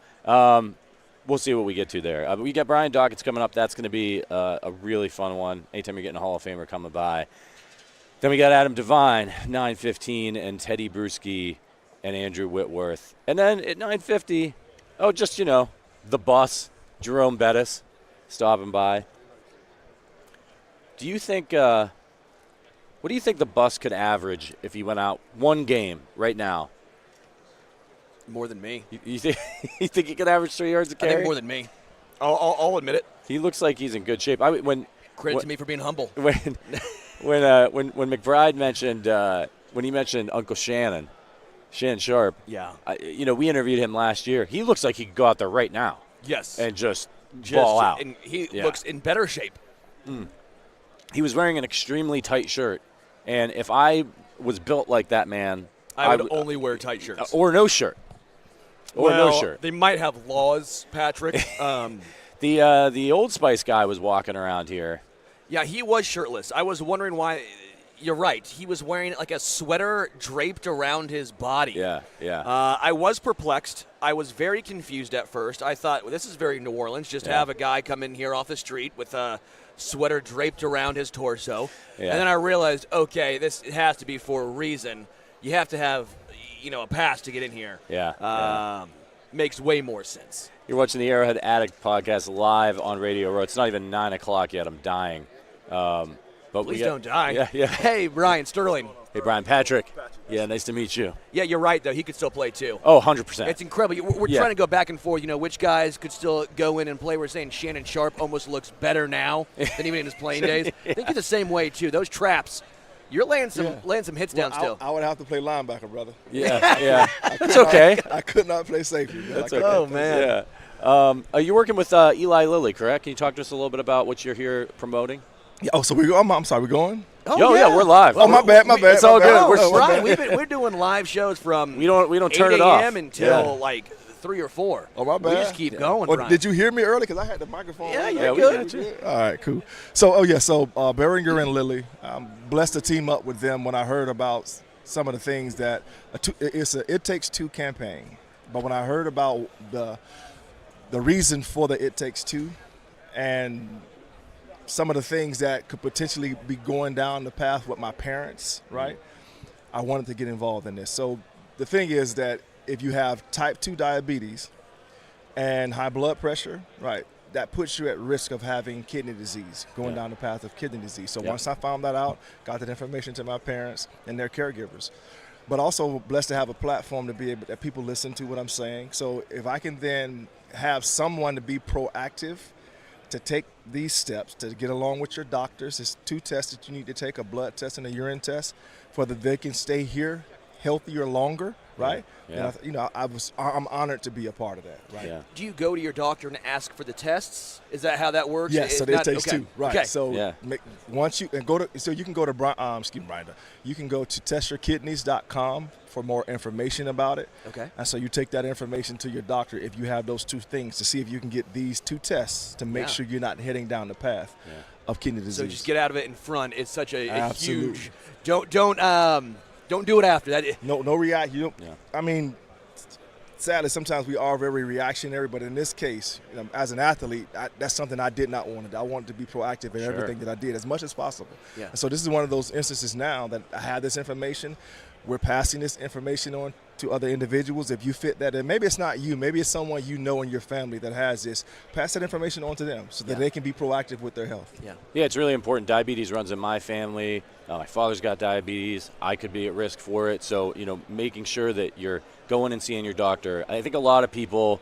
We'll see what we get to there. We got Brian Dawkins coming up. That's going to be a really fun one. Anytime you're getting a Hall of Famer coming by. Then we got Adam DeVine, 9:15, and Tedy Bruschi and Andrew Whitworth. And then at 9:50, the bus, Jerome Bettis, stopping by. Do you think? What do you think the bus could average if he went out one game right now? More than me. You think you think he could average 3 yards a carry? I think more than me. I'll admit it. He looks like he's in good shape. Credit to me for being humble. When McBride mentioned when he mentioned Uncle Shannon Sharp. Yeah. We interviewed him last year. He looks like he could go out there right now. Yes. And just ball out. And he looks in better shape. He was wearing an extremely tight shirt, and if I was built like that man, I would only wear tight shirts or no shirt. No shirt. They might have laws, Patrick. The Old Spice guy was walking around here. Yeah, he was shirtless. I was wondering why. you're right. He was wearing like a sweater draped around his body. Yeah, yeah. I was perplexed. I was very confused at first. I thought, well, this is very New Orleans. Just have a guy come in here off the street with a sweater draped around his torso. Yeah. And then I realized, okay, this has to be for a reason. You have to have, a pass to get in here. Yeah. Makes way more sense. You're watching the Arrowhead Addict podcast live on Radio Row. It's not even 9 o'clock yet. I'm dying. But Please don't die. Yeah. Hey, Brian Sterling. Hey, Brian Patrick. Yeah, nice to meet you. Yeah, you're right, though. He could still play, too. Oh, 100%. It's incredible. We're trying to go back and forth, which guys could still go in and play. We're saying Shannon Sharp almost looks better now than even in his playing days. I think he's the same way, too. Those traps, you're laying some hits down still. I would have to play linebacker, brother. Yeah. That's okay. I could not play safety. Man. That's okay. Oh, man. Yeah. You're working with Eli Lilly, correct? Can you talk to us a little bit about what you're here promoting? Yeah, so I'm sorry, we're going? Oh, yeah, we're live. Oh, my bad. It's all good. Brian, we're doing live shows from We don't turn 8 it off a.m. until like 3 or 4. Oh, my bad. We just keep going, Well, Brian. did you hear me early? Because I had the microphone. Yeah, on. you're we good. got you. All right, cool. So, Beringer and Lilly, I'm blessed to team up with them when I heard about some of the things that it's a It Takes Two campaign. But when I heard about the reason for the It Takes Two and some of the things that could potentially be going down the path with my parents, right? I wanted to get involved in this. So the thing is that if you have type 2 diabetes and high blood pressure, right, that puts you at risk of having kidney disease, going down the path of kidney disease. So once I found that out, got that information to my parents and their caregivers. But also blessed to have a platform to be able that people listen to what I'm saying. So if I can then have someone to be proactive, to take these steps, to get along with your doctors. There's 2 tests that you need to take, a blood test and a urine test, for that they can stay here healthier longer, right? Yeah. And I'm honored to be a part of that, right? Yeah. Do you go to your doctor and ask for the tests? Is that how that works? Yes, so it takes 2, right? Okay. So once you and you can go to Brian, you can go to testyourkidneys.com for more information about it. Okay. And so you take that information to your doctor if you have those 2 things to see if you can get these 2 tests to make sure you're not heading down the path of kidney disease. So just get out of it in front. It's such a Absolutely. huge. Don't do it after that. No react. You don't. Yeah. I mean, sadly, sometimes we are very reactionary, but in this case, as an athlete, that's something I did not want to do. I wanted to be proactive in everything that I did as much as possible. Yeah. And so this is one of those instances now that I have this information. We're passing this information on to other individuals. If you fit that in, maybe it's not you, maybe it's someone you know in your family that has this. Pass that information on to them so that they can be proactive with their health. Yeah, it's really important. Diabetes runs in my family. My father's got diabetes. I could be at risk for it. So, making sure that you're going and seeing your doctor. I think a lot of people,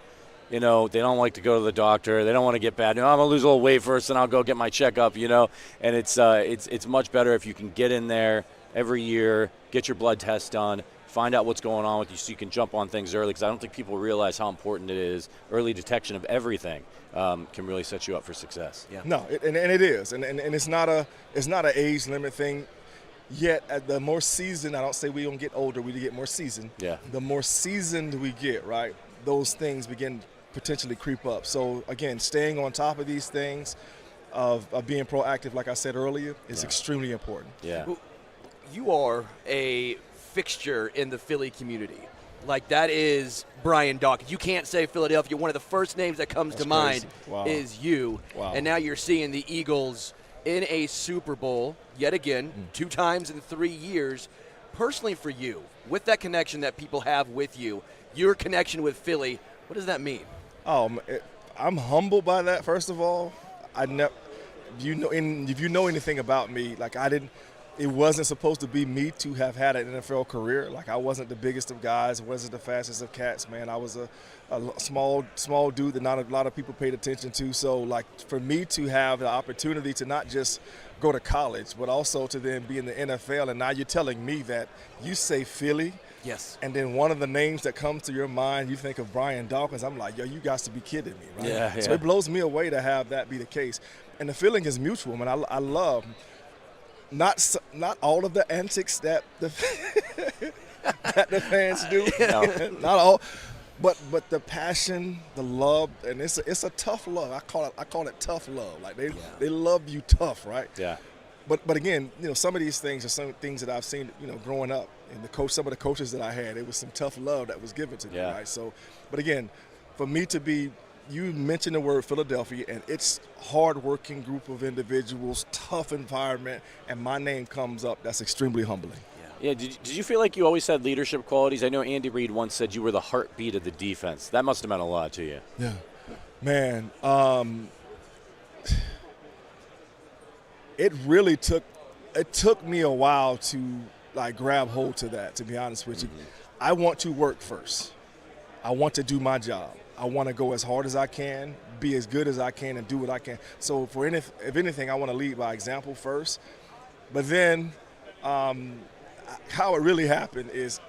they don't like to go to the doctor. They don't want to get bad. I'm going to lose a little weight first, and I'll go get my checkup, And it's much better if you can get in there every year, get your blood test done, find out what's going on with you so you can jump on things early, because I don't think people realize how important it is. Early detection of everything can really set you up for success. Yeah. No, and it is. And it's not an age limit thing. Yet, at the more seasoned, I don't say we don't get older, we get more seasoned. Yeah. The more seasoned we get, right, those things begin to potentially creep up. So, again, staying on top of these things, of being proactive, like I said earlier, is extremely important. Yeah. You are a fixture in the Philly community. Like, that is Brian Dawkins. You can't say Philadelphia. One of the first names that comes to mind is you. Wow. And now you're seeing the Eagles in a Super Bowl yet again, 2 times in 3 years. Personally for you, with that connection that people have with you, your connection with Philly, what does that mean? I'm humbled by that, first of all. If you know anything about me, it wasn't supposed to be me to have had an NFL career. Like, I wasn't the biggest of guys, wasn't the fastest of cats, man. I was a small dude that not a lot of people paid attention to. So, for me to have the opportunity to not just go to college, but also to then be in the NFL, and now you're telling me that you say Philly. Yes. And then one of the names that comes to your mind, you think of Brian Dawkins. I'm like, yo, you got to be kidding me, right? Yeah. So it blows me away to have that be the case. And the feeling is mutual, man. I love not all of the antics that the fans do. Not all. But the passion, the love, and it's a tough love. I call it tough love. Like they love you tough, right? Yeah. but again, some of these things are some things that I've seen, growing up, and some of the coaches that I had, it was some tough love that was given to me, right? So, but again, for me to be, you mentioned the word Philadelphia, and it's hard-working group of individuals, tough environment, and my name comes up. That's extremely humbling. Yeah, did you feel like you always had leadership qualities? I know Andy Reid once said you were the heartbeat of the defense. That must have meant a lot to you. Yeah. Man, it really took me a while to, grab hold to that, to be honest with you. I want to work first. I want to do my job. I want to go as hard as I can, be as good as I can, and do what I can. So if anything, I want to lead by example first. But then how it really happened is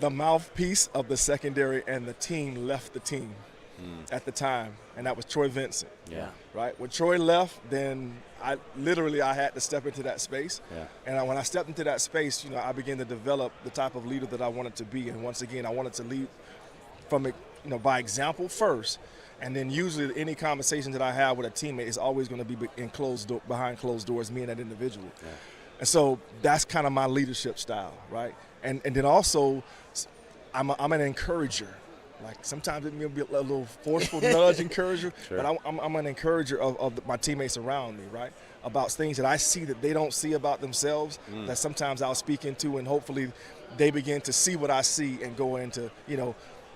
the mouthpiece of the secondary and the team left the team at the time, and that was Troy Vincent. Yeah. Right? When Troy left, then I had to step into that space. Yeah. And when I stepped into that space, I began to develop the type of leader that I wanted to be. And once again, I wanted to lead from by example first. And then usually any conversation that I have with a teammate is always going to be behind closed doors, me and that individual. Yeah. And so that's kind of my leadership style, right? And then also, I'm an encourager. Like sometimes it may be a little forceful nudge encourager, Sure. but I'm an encourager of my teammates around me, right? About things that I see that they don't see about themselves, that sometimes I'll speak into, and hopefully they begin to see what I see and go into,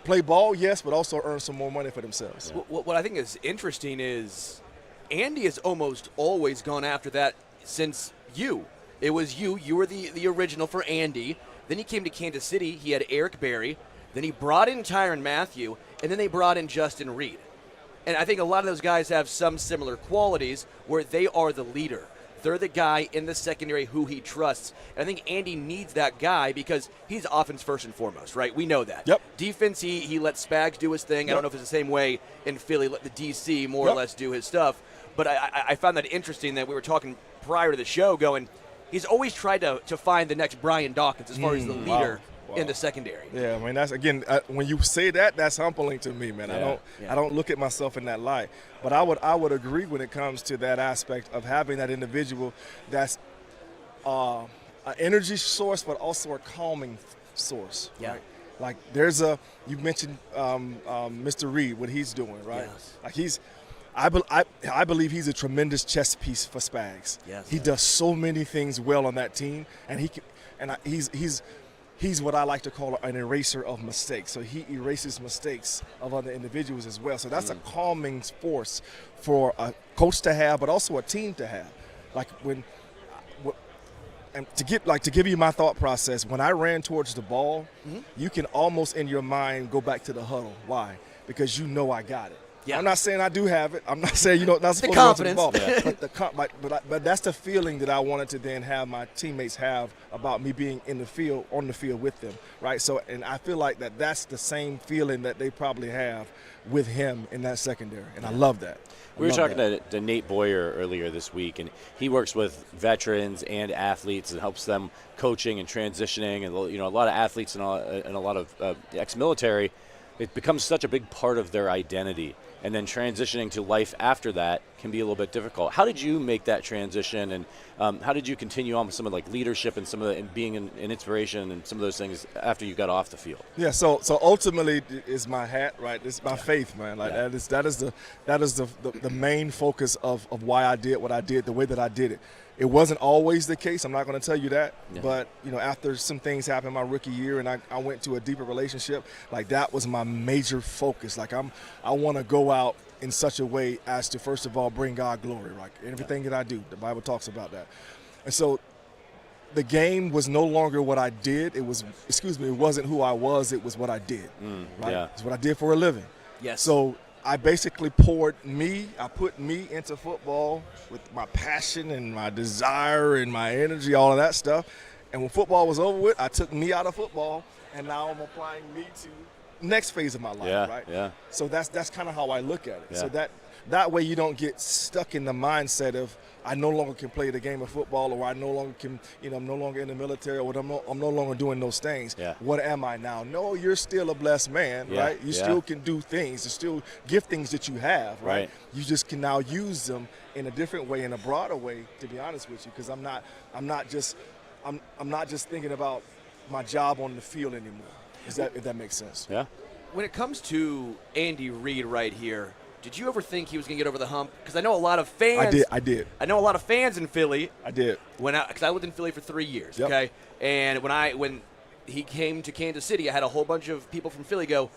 play ball, yes, but also earn some more money for themselves. Yeah. What I think is interesting is Andy has almost always gone after that since you. It was you. You were the original for Andy. Then he came to Kansas City. He had Eric Berry. Then he brought in Tyrann Mathieu. And then they brought in Justin Reed. And I think a lot of those guys have some similar qualities where they are the leader. They're the guy in the secondary who he trusts. And I think Andy needs that guy because he's offense first and foremost, right? We know that. Yep. Defense, he let Spags do his thing. Yep. I don't know if it's the same way in Philly, let the DC more or less do his stuff. But I found that interesting that we were talking prior to the show going, he's always tried to find the next Brian Dawkins as far as the leader in the secondary. Yeah, I mean, that's, again, when you say that, that's humbling to me, man. I don't look at myself in that light. But I would agree when it comes to that aspect of having that individual that's an energy source, but also a calming source. Yeah. Right? Like you mentioned Mr. Reed, what he's doing, right? Yes. Like I believe he's a tremendous chess piece for Spags. Yes. He does so many things well on that team, and he's what I like to call an eraser of mistakes. So he erases mistakes of other individuals as well. So that's a calming force for a coach to have, but also a team to have. To give you my thought process, when I ran towards the ball, you can almost in your mind go back to the huddle. Why? Because I got it. Yeah. I'm not saying I do have it. I'm not saying not supposed to run to the ball. But that's the feeling that I wanted to then have my teammates have about me being on the field with them, right? So, and I feel like that's the same feeling that they probably have with him in that secondary, and I love that. We were talking to Nate Boyer earlier this week, and he works with veterans and athletes and helps them coaching and transitioning, and a lot of athletes and a lot of ex-military. It becomes such a big part of their identity, and then transitioning to life after that can be a little bit difficult. How did you make that transition, and how did you continue on with some of leadership and some of and being an inspiration and some of those things after you got off the field? Yeah, so ultimately is my hat, right? It's my faith, man. That is the main focus of why I did what I did, the way that I did it. It wasn't always the case. I'm not going to tell you that. Yeah. But, after some things happened my rookie year and I went to a deeper relationship, that was my major focus. I want to go out in such a way as to, first of all, bring God glory. Right? Everything that I do, the Bible talks about that. And so the game was no longer what I did. It wasn't who I was. It was what I did. Right? Yeah. It's what I did for a living. Yes. So I basically put me into football with my passion and my desire and my energy, all of that stuff. And when football was over with, I took me out of football, and now I'm applying me to the next phase of my life, right? Yeah. So that's kind of how I look at it. Yeah. So that way you don't get stuck in the mindset of I no longer can play the game of football, or I no longer can, I'm no longer in the military, or I'm no longer doing those things. Yeah. What am I now? No, you're still a blessed man, right? You still can do things. You still giftings that you have, right? You just can now use them in a different way, in a broader way, to be honest with you, because I'm not just thinking about my job on the field anymore. If that makes sense. Yeah. When it comes to Andy Reid right here, did you ever think he was going to get over the hump? Because I know a lot of fans. I did. I know a lot of fans in Philly. I did. Because I lived in Philly for 3 years. Yep. Okay, and when he came to Kansas City, I had a whole bunch of people from Philly go,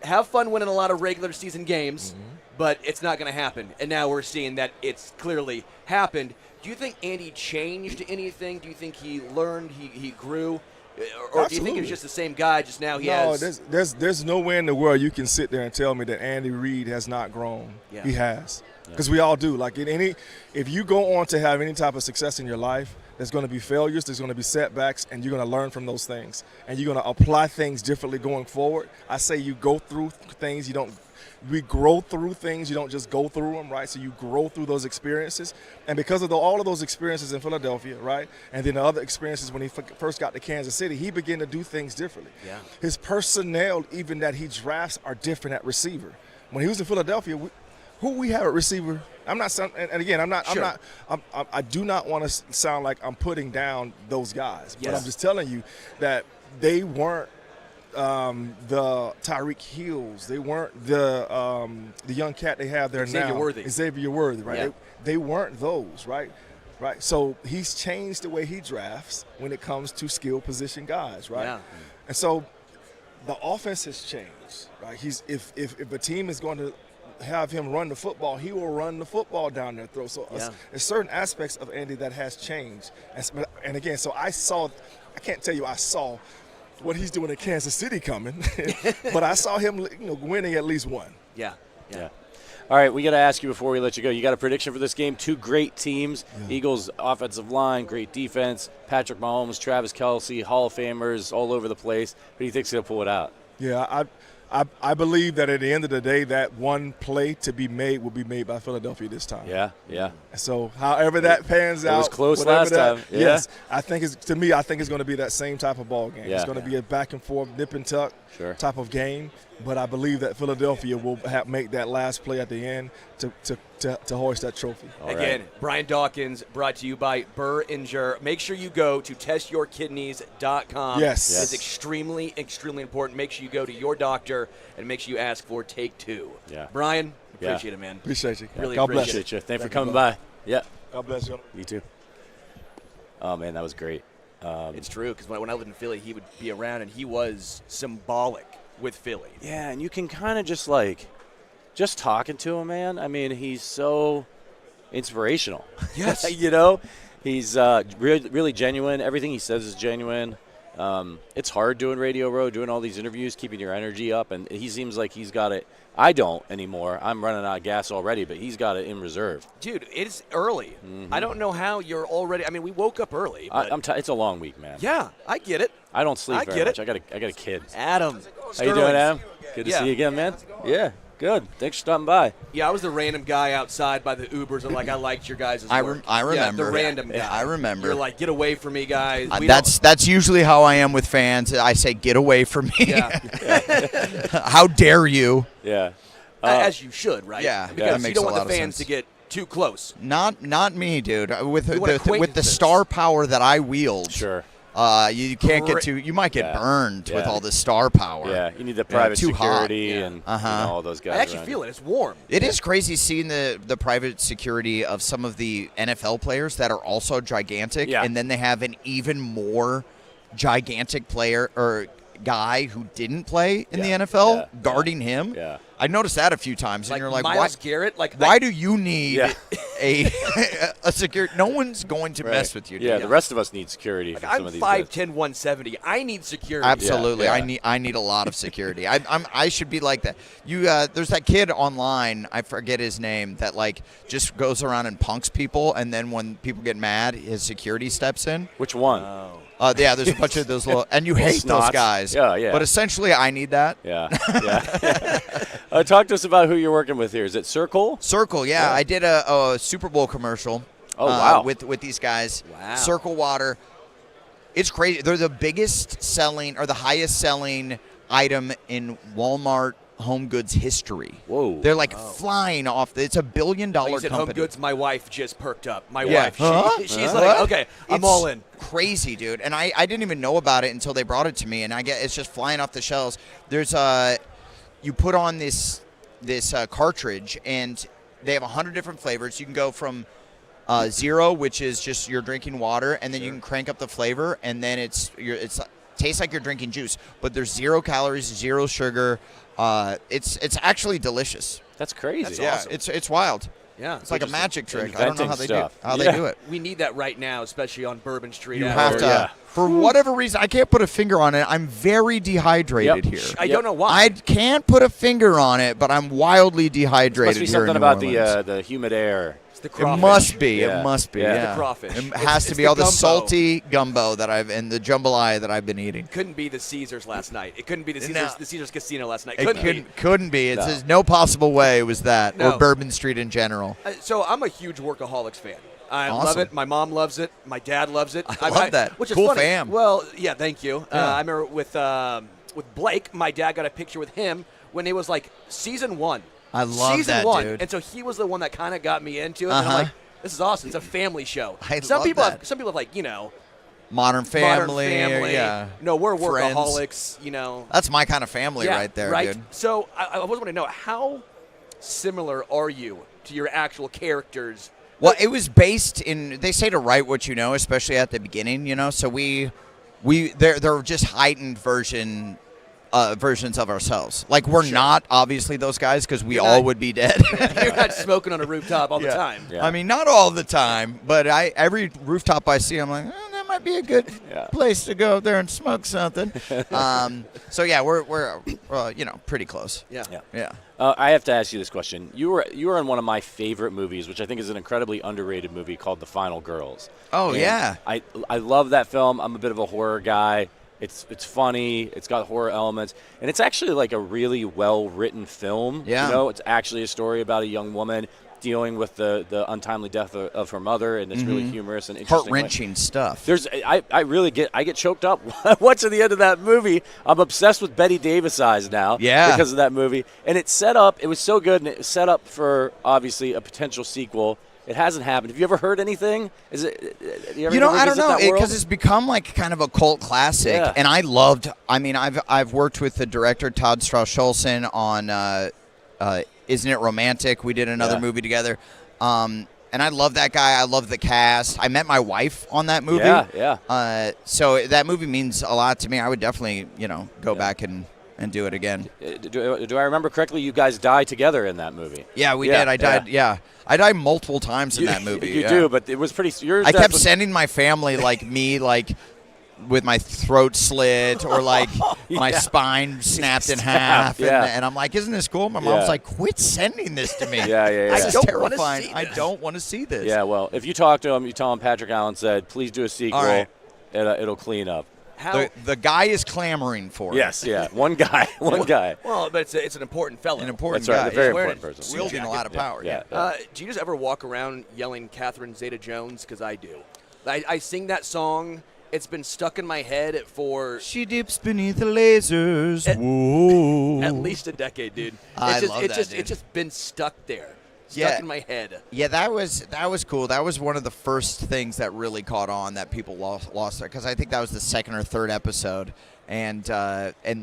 "Have fun winning a lot of regular season games, but it's not going to happen." And now we're seeing that it's clearly happened. Do you think Andy changed anything? Do you think he learned? He grew? Or do you think he was just the same guy, just now he has? No, there's nowhere in the world you can sit there and tell me that Andy Reid has not grown. Yeah. He has. Because we all do. Like if you go on to have any type of success in your life, there's going to be failures, there's going to be setbacks, and you're going to learn from those things. And you're going to apply things differently going forward. I say you go through things, we grow through things. You don't just go through them, right? So you grow through those experiences. And because of all of those experiences in Philadelphia, right, and then the other experiences when he first got to Kansas City, he began to do things differently. Yeah. His personnel, even that he drafts, are different at receiver. When he was in Philadelphia, who we have at receiver, I'm not, and again, I do not want to sound like I'm putting down those guys. Yes. But I'm just telling you that they weren't the Tyreek Hills. They weren't the young cat they have there now. Xavier Worthy, right? Yeah. They weren't those, right? Right. So he's changed the way he drafts when it comes to skill position guys, right? Yeah. And so the offense has changed, right? If a team is going to have him run the football, he will run the football down their throat. So there's certain aspects of Andy that has changed. And again, so I can't tell you I saw what he's doing in Kansas City coming, but I saw him winning at least one. Yeah. All right, we got to ask you before we let you go. You got a prediction for this game? Two great teams. Yeah. Eagles offensive line, great defense. Patrick Mahomes, Travis Kelce, Hall of Famers all over the place. Who do you think's going to pull it out? Yeah, I believe that at the end of the day, that one play to be made will be made by Philadelphia this time. Yeah. So however that pans out. It was close last time. Yeah. Yes. I think it's going to be that same type of ball game. Yeah. It's going to be a back and forth, nip and tuck type of game. But I believe that Philadelphia will make that last play at the end to hoist that trophy. Again, Brian Dawkins, brought to you by Burr Injure. Make sure you go to testyourkidneys.com. Yes. It's extremely, extremely important. Make sure you go to your doctor and make sure you ask for Take Two. Yeah. Brian, appreciate it, man. Appreciate you. Really God bless appreciate you. Thanks for coming by. Yeah. God bless you. You too. Oh, man, that was great. It's true, because when I lived in Philly, he would be around, and he was symbolic with Philly. Yeah, and you can kind of just talking to him, man. I mean, he's so inspirational. Yes. He's really genuine. Everything he says is genuine. It's hard doing Radio Row, doing all these interviews, keeping your energy up, and he seems like he's got it. I don't anymore. I'm running out of gas already, but he's got it in reserve. Dude, it's early. Mm-hmm. I don't know how you're already. I mean, we woke up early. It's a long week, man. Yeah, I get it. I don't sleep very much. I got a kid. Adam. How you doing, Adam? Good to see you again, man. Yeah, good. Thanks for stopping by. Yeah, I was the random guy outside by the Ubers. I'm like, I liked your guys' work. I remember. Yeah, the random guy. Yeah, I remember. You're like, get away from me, guys. That's usually how I am with fans. I say, get away from me. Yeah. How dare you? Yeah. As you should, right? Yeah. Because you don't want the fans to get too close. Not me, dude. With the star power that I wield. Sure. You can't get too. You might get burned with all this star power. Yeah, you need the private security and all those guys. I actually feel it. It's warm. It is crazy seeing the private security of some of the NFL players that are also gigantic, and then they have an even more gigantic player or guy who didn't play in the NFL guarding him. Yeah. I noticed that a few times, and you're like, Myles Garrett. Why do you need a security? No one's going to mess with you. Yeah, the rest of us need security. From some of these I'm 5'10", 170. I need security. Absolutely, I need a lot of security. I should be like that. There's that kid online. I forget his name. That just goes around and punks people, and then when people get mad, his security steps in. Which one? There's a bunch of those little, and you hate those guys. Yeah. But essentially, I need that. Yeah. Talk to us about who you're working with here. Is it Circle? Circle, yeah. I did a Super Bowl commercial Oh, wow. With these guys. Wow. Circle Water. It's crazy. They're the biggest selling or the highest selling item in Walmart home goods history. Whoa. They're like flying off. It's $1 billion Like you said, company. Home Goods, my wife just perked up. My Yeah. wife. Huh? She's Huh? like, okay, I'm It's all in. Crazy, dude. And I didn't even know about it until they brought it to me, and it's just flying off the shelves. There's you put on this cartridge, and they have 100 different flavors. You can go from zero, which is just you're drinking water, and then you can crank up the flavor, and then it's tastes like you're drinking juice. But there's 0 calories, 0 sugar. It's actually delicious. That's crazy. That's Yeah, awesome. it's wild. Yeah. It's like a magic trick. I don't know inventing how they stuff. they do it. We need that right now, especially on Bourbon Street. You out have there. to, for whatever reason, I can't put a finger on it. I'm very dehydrated Yep. here. I don't know why. I can't put a finger on it, but I'm wildly dehydrated Must be here something in New about Orleans. the humid air. It's the It crawfish. must be. Yeah. It must be. Yeah. Yeah. The crawfish. It It's- has to it's be the all the gumbo. salty gumbo and the jambalaya that I've been eating. Couldn't be the Caesars last night. It couldn't be the No. Caesars Casino last night. It Couldn't be. couldn't be. It's No. There's no possible way it was that No. or Bourbon Street in general. So I'm a huge Workaholics fan. I love Awesome. it. My mom loves it. My dad loves it. I love that. Which is Cool funny. fam. Well, yeah, thank you. Yeah. I remember with Blake, my dad got a picture with him when it was like season 1. I love season that, 1. dude. And so he was the one that kind of got me into it. And I'm Uh-huh. like, this is awesome. It's a family show. I some love people that. have some people have like, Modern Family. Modern Family. Yeah. No, we're Friends. workaholics, That's my kind of family Yeah, right there, right? dude. So I was wanting to know, how similar are you to your actual characters? Well, it was based in. They say to write what you know, especially at the beginning. So they're just heightened versions of ourselves. Like we're not obviously those guys because we You're all not- would be dead. You're not smoking on a rooftop all the time. Yeah. I mean, not all the time, but every rooftop I see, I'm like, that might be a good place to go up there and smoke something. So yeah, we're pretty close. Yeah. I have to ask you this question. You were in one of my favorite movies, which I think is an incredibly underrated movie called The Final Girls. Oh, And yeah. I love that film. I'm a bit of a horror guy. It's funny. It's got horror elements, and it's actually like a really well written film. Yeah. It's actually a story about a young woman dealing with the untimely death of her mother, and it's really humorous and interesting. Heart-wrenching stuff. I really get choked up watching the end of that movie. I'm obsessed with Betty Davis eyes now. Yeah. Because of that movie, and it was so good, and it set up for obviously a potential sequel. It hasn't happened. Have you ever heard anything? Is it? You ever I don't revisit know that world? because it's become like kind of a cult classic, Yeah. and I've worked with the director Todd Strauss-Scholson on Isn't It Romantic? We did another movie together, and I love that guy. I love the cast. I met my wife on that movie. Yeah. So that movie means a lot to me. I would definitely go back and do it again. Do I remember correctly? You guys died together in that movie. Yeah, we did. I died. Yeah. I died multiple times in that movie. You yeah. do, but it was pretty. Yours I kept definitely- sending my family me with my throat slit or my spine snapped in half, and I'm like, "Isn't this cool?" My mom's like, "Quit sending this to me." Yeah. This is don't wanna terrifying. see I this. don't want to see this. Yeah, well, if you talk to him, you tell him Patrick Allen said, "Please do a sequel. All right. It'll clean up." How? The guy is clamoring for it. Yes, yeah, one guy. Well, but it's an important fellow. An important That's right, guy. a very Wearing- important person. wielding a lot of power. Yeah. Do you just ever walk around yelling Catherine Zeta-Jones? Because I do. I sing that song. It's been stuck in my head for She dips beneath the lasers. at least a decade, dude. I love that, dude. It's just been stuck there. Stuck Yeah. in my head. Yeah, that was cool. That was one of the first things that really caught on that people lost there because I think that was the second or third episode, and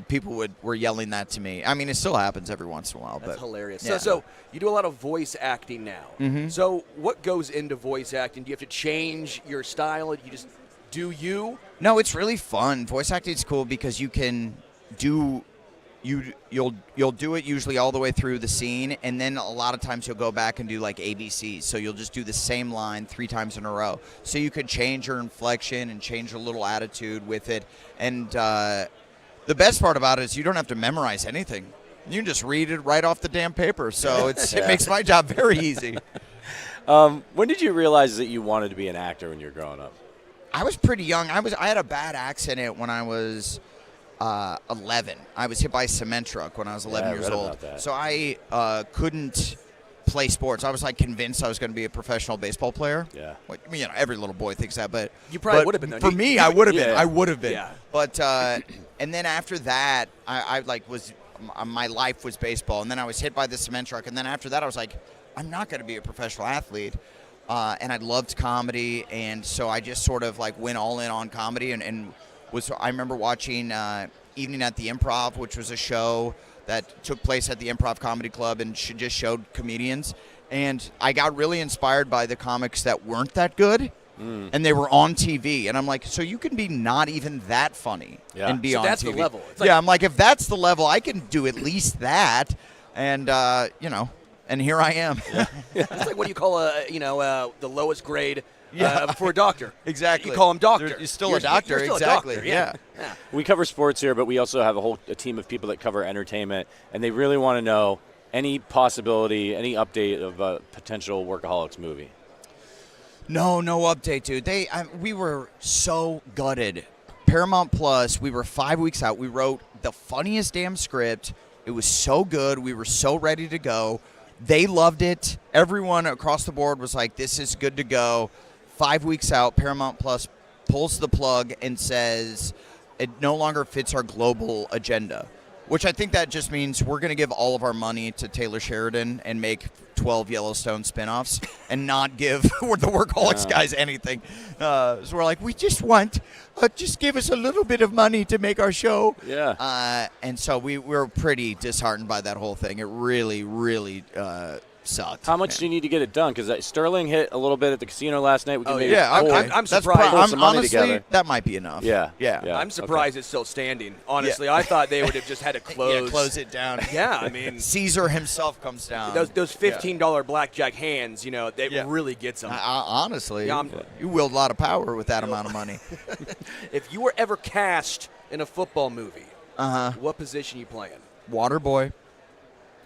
people were yelling that to me. I mean, it still happens every once in a while, That's but hilarious. yeah. So you do a lot of voice acting now. Mm-hmm. So what goes into voice acting? Do you have to change your style? You just do you? No, it's really fun. Voice acting's cool because you can do you'll do it usually all the way through the scene, and then a lot of times you'll go back and do like ABCs. So you'll just do the same line 3 times in a row. So you could change your inflection and change your little attitude with it. And the best part about it is you don't have to memorize anything. You can just read it right off the damn paper. So it makes my job very easy. When did you realize that you wanted to be an actor when you were growing up? I was pretty young. I had a bad accident when I was 11. I was hit by a cement truck when I was 11 Yeah, I years read old. about that. So I couldn't play sports. I was like convinced I was going to be a professional baseball player. Yeah. Like, every little boy thinks that, but You probably but would have been, though. For me, I would have been. Yeah. I would have been. Yeah. But and then after that, I like was my life was baseball, and then I was hit by the cement truck, and then after that, I was like, I'm not going to be a professional athlete. And I loved comedy, and so I just sort of like went all in on comedy, and I remember watching Evening at the Improv, which was a show that took place at the Improv Comedy Club and just showed comedians. And I got really inspired by the comics that weren't that good, and they were on TV. And I'm like, so you can be not even that funny and be So on that's TV. the level. It's I'm like, if that's the level, I can do at least that. And, and here I am. It's like, what do you call the lowest grade for a doctor? Exactly. You call him doctor. You're still a doctor. You're still exactly. a doctor, yeah. We cover sports here, but we also have a team of people that cover entertainment, and they really want to know any possibility, any update of a potential Workaholics movie. No update, dude. We were so gutted. Paramount Plus, we were 5 weeks out. We wrote the funniest damn script. It was so good. We were so ready to go. They loved it. Everyone across the board was like, this is good to go. 5 weeks out, Paramount Plus pulls the plug and says it no longer fits our global agenda, which I think that just means we're going to give all of our money to Taylor Sheridan and make 12 Yellowstone spinoffs and not give the Workaholics guys anything. So we're like, we just want, just give us a little bit of money to make our show. Yeah. And so we were pretty disheartened by that whole thing. It really, really sucked. How much do you need to get it done? Because Sterling hit a little bit at the casino last night. We can maybe yeah, pull- I'm surprised. Pull some money honestly, together. that might be enough. Yeah. I'm surprised it's still standing. Honestly, I thought they would have just had to close. Close it down. Yeah, I mean, Caesar himself comes down. those $15 blackjack hands, that really gets them. Honestly, Yeah, you wield a lot of power with that amount of money. If you were ever cast in a football movie, what position you playing? Water boy.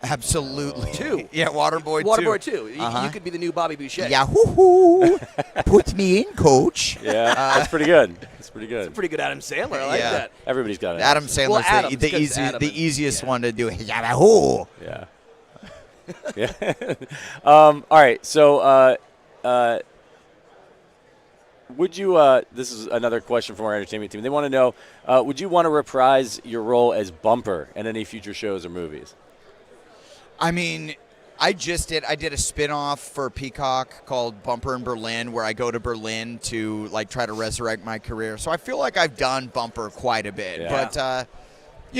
Absolutely. Two. Yeah, Waterboy 2. Waterboy 2. You could be the new Bobby Boucher. Yeah, hoo-hoo. Put me in, coach. Yeah, that's pretty good. That's pretty good. Pretty good Adam Sandler. I like Yeah. that. Everybody's got it. Adam Sandler's Well, Adams, the 'cause Adam and- easiest one to do. Yahoo! Yeah. Yeah. All right. So, would you? This is another question from our entertainment team. They want to know: would you want to reprise your role as Bumper in any future shows or movies? I mean, I did a spin-off for Peacock called Bumper in Berlin, where I go to Berlin to like try to resurrect my career. So I feel like I've done Bumper quite a bit. Yeah. But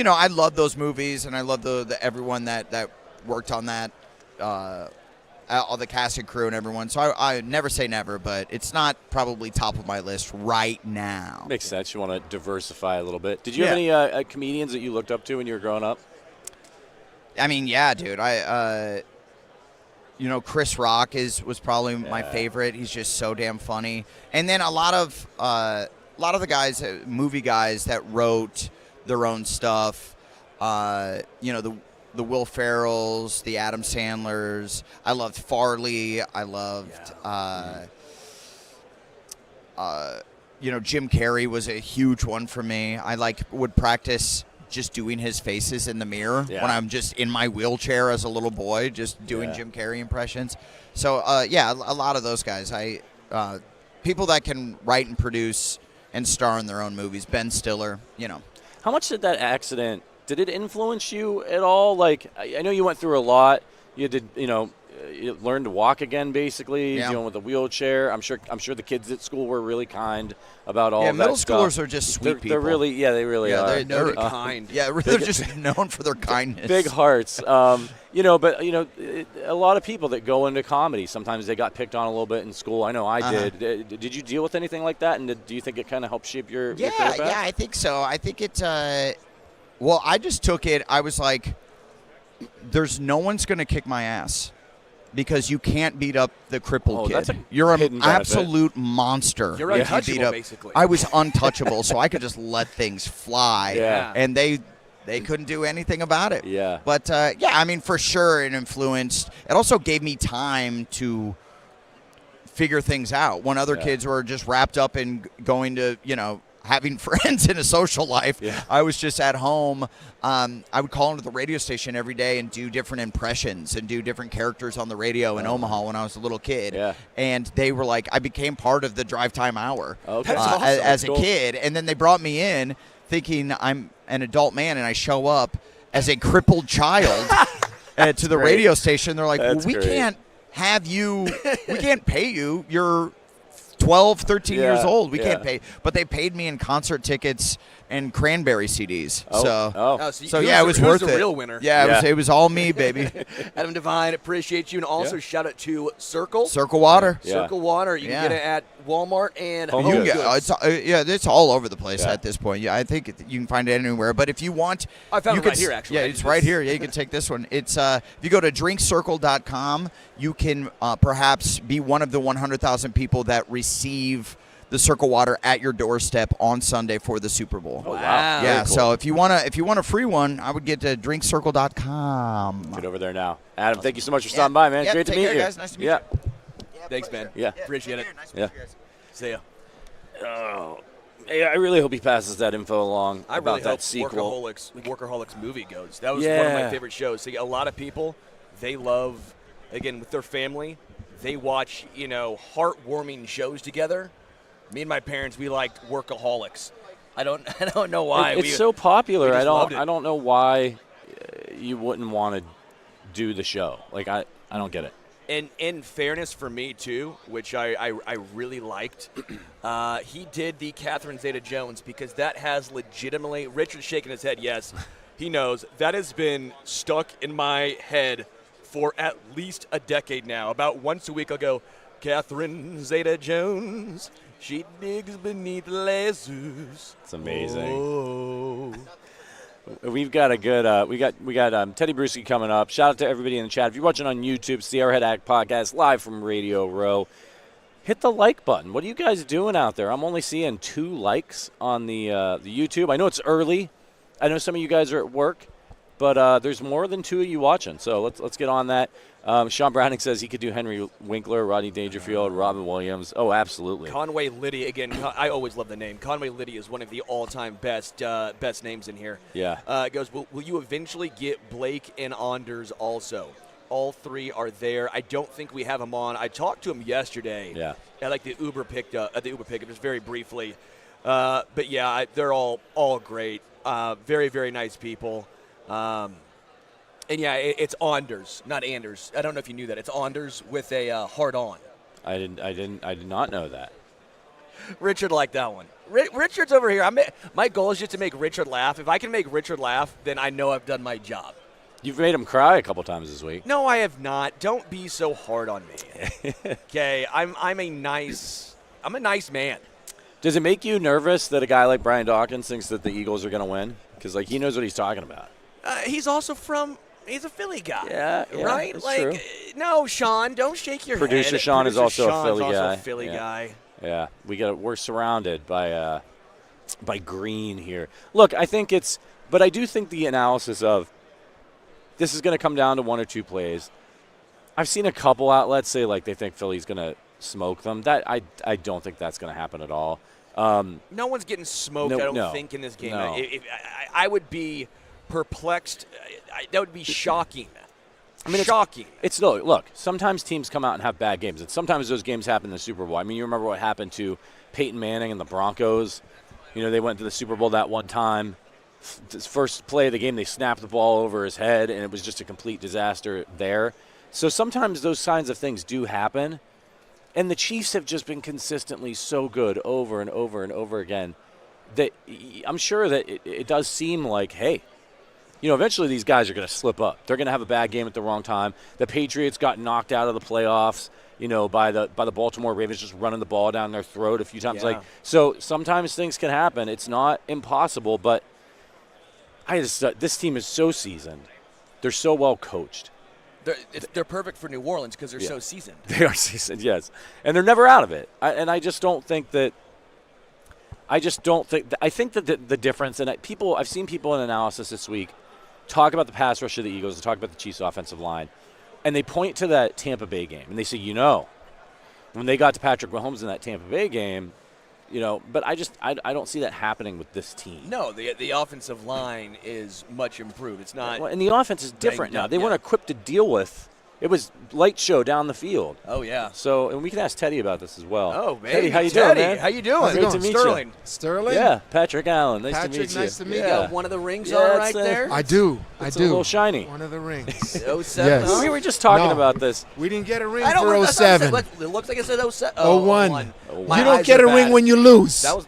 I love those movies, and I love the everyone that worked on that, all the cast and crew and everyone. So I never say never, but it's not probably top of my list right now. Makes sense. You want to diversify a little bit. Did you have any comedians that you looked up to when you were growing up? I mean, yeah, dude. Chris Rock was probably my favorite. He's just so damn funny. And then a lot of the guys, movie guys that wrote their own stuff. The Will Ferrells, the Adam Sandlers. I loved Farley. I loved, Jim Carrey was a huge one for me. I would practice just doing his faces in the mirror when I'm just in my wheelchair as a little boy, just doing Jim Carrey impressions. So, a lot of those guys. People that can write and produce and star in their own movies. Ben Stiller, How much did that accident? Did it influence you at all? Like, I know you went through a lot. You did, you learned to walk again, basically, dealing with a wheelchair. I'm sure the kids at school were really kind about all of that middle stuff. schollers are just sweet people. They're really, they really are. They're kind. Yeah, they're just known for their kindness. Big hearts. But a lot of people that go into comedy, sometimes they got picked on a little bit in school. I know I did. Did you deal with anything like that? And do you think it kind of helped shape your career path? Yeah, I think so. I think it's well, I just took it. I was like, there's no one's going to kick my ass because you can't beat up the crippled that's kid. a You're an hidden benefit. absolute monster. You're if you untouchable, beat up. basically. I was untouchable, so I could just let things fly. Yeah. And they couldn't do anything about it. Yeah. But, for sure it influenced. It also gave me time to figure things out when other kids were just wrapped up in going to, having friends in a social life. Yeah. I was just at home. I would call into the radio station every day and do different impressions and do different characters on the radio in Omaha when I was a little kid. Yeah. And they were like, I became part of the Drive Time Hour awesome. as a kid. And then they brought me in thinking I'm an adult man, and I show up as a crippled child to the radio station. They're like, well, we can't have you, we can't pay you. You're 12, 13 years old. We can't pay. But they paid me in concert tickets and Cranberry CDs. So yeah, it was worth it. The real winner. Yeah, it was all me, baby. Adam DeVine, appreciate you. And also shout out to Circle Water. Circle Water. You can get it at Walmart and Home Goods. It's all over the place at this point. Yeah, I think you can find it anywhere. But if you want, I found it right here, actually. Yeah, it's right here. Yeah, you can take this one. It's if you go to drinkcircle.com, you can perhaps be one of the 100,000 people that receive the Circle Water at your doorstep on Sunday for the Super Bowl. Oh, wow. Yeah, cool. So if you want a free one, I would get to drinkcircle.com. Get over there now. Adam, thank you so much for stopping by, man. Yep, Great to meet you. Guys. Nice to meet you. Thanks, man. Yeah. Appreciate it. Nice to meet you guys. See ya. Oh, I really hope he passes that info along I about really that hope sequel. Workaholics movie goes. That was one of my favorite shows. See, a lot of people, they love, again, with their family, they watch, heartwarming shows together. Me and my parents, we liked Workaholics. I don't know why. It's so popular. I loved it. don't know why you wouldn't want to do the show. Like I don't get it. And in fairness for me too, which I really liked, he did the Catherine Zeta-Jones because that has legitimately. Richard's shaking his head. Yes, he knows that has been stuck in my head for at least a decade now. About once a week I'll go, Catherine Zeta-Jones. She digs beneath lasers. It's amazing. Oh. We've got a good. We got Tedy Bruschi coming up. Shout out to everybody in the chat. If you're watching on YouTube, it's the Arrowhead Act podcast live from Radio Row. Hit the like button. What are you guys doing out there? I'm only seeing 2 likes on the YouTube. I know it's early. I know some of you guys are at work, but there's more than 2 of you watching. So let's get on that. Sean Browning says he could do Henry Winkler, Rodney Dangerfield, Robin Williams. Oh, absolutely. Conway Liddy, again, I always love the name. Conway Liddy is one of the all-time best names in here. Yeah. It goes, will you eventually get Blake and Anders also? All 3 are there. I don't think we have them on. I talked to him yesterday. Yeah. At like the Uber pickup, just very briefly. But yeah, they're all great. Very, very nice people. And yeah, it's Anders, not Anders. I don't know if you knew that. It's Anders with a hard on. I did not know that. Richard liked that one. Richard's over here. My goal is just to make Richard laugh. If I can make Richard laugh, then I know I've done my job. You've made him cry a couple times this week. No, I have not. Don't be so hard on me. Okay, I'm a nice man. Does it make you nervous that a guy like Brian Dawkins thinks that the Eagles are going to win? Because he knows what he's talking about. He's also he's a Philly guy. Yeah, right? That's like, true. No, Sean, don't shake your Producer head. Sean is also a Philly guy. A Philly guy. Yeah, we're surrounded by green here. Look, I do think the analysis of this is going to come down to 1 or 2 plays. I've seen a couple outlets say like they think Philly's going to smoke them. That I don't think that's going to happen at all. No one's getting smoked. I don't think in this game. No. I would be perplexed. That would be shocking. I mean, shocking. Look, sometimes teams come out and have bad games, and sometimes those games happen in the Super Bowl. I mean, you remember what happened to Peyton Manning and the Broncos. They went to the Super Bowl that one time. First play of the game, they snapped the ball over his head, and it was just a complete disaster there. So sometimes those kinds of things do happen, and the Chiefs have just been consistently so good over and over and over again that I'm sure that it does seem like, hey, eventually these guys are going to slip up. They're going to have a bad game at the wrong time. The Patriots got knocked out of the playoffs, by the Baltimore Ravens just running the ball down their throat a few times. Yeah. So sometimes things can happen. It's not impossible, but this team is so seasoned. They're so well coached. They're perfect for New Orleans because they're so seasoned. They are seasoned, yes, and they're never out of it. I think that the difference, and I've seen people in analysis this week talk about the pass rush of the Eagles and talk about the Chiefs' offensive line, and they point to that Tampa Bay game, and they say, when they got to Patrick Mahomes in that Tampa Bay game, but I don't see that happening with this team. No, the offensive line is much improved. It's not. Well, and the offense is different now. They weren't equipped to deal with. It was light show down the field. Oh yeah. So, and we can ask Tedy about this as well. Oh man, Tedy, how you doing, man? How you doing? How's it Great going? to meet Sterling. you. Sterling? Yeah, Patrick Allen. Nice to meet you. Nice to meet you. Yeah. One of the rings Yeah, on right it's, there. I do. It's a little shiny. One of the rings. 07. Yes. We were just talking No. about this. We didn't get a ring I don't. for that's what I said. 07. It looks like it said 07. 01. My You don't eyes get are a ring bad. when you lose. That was.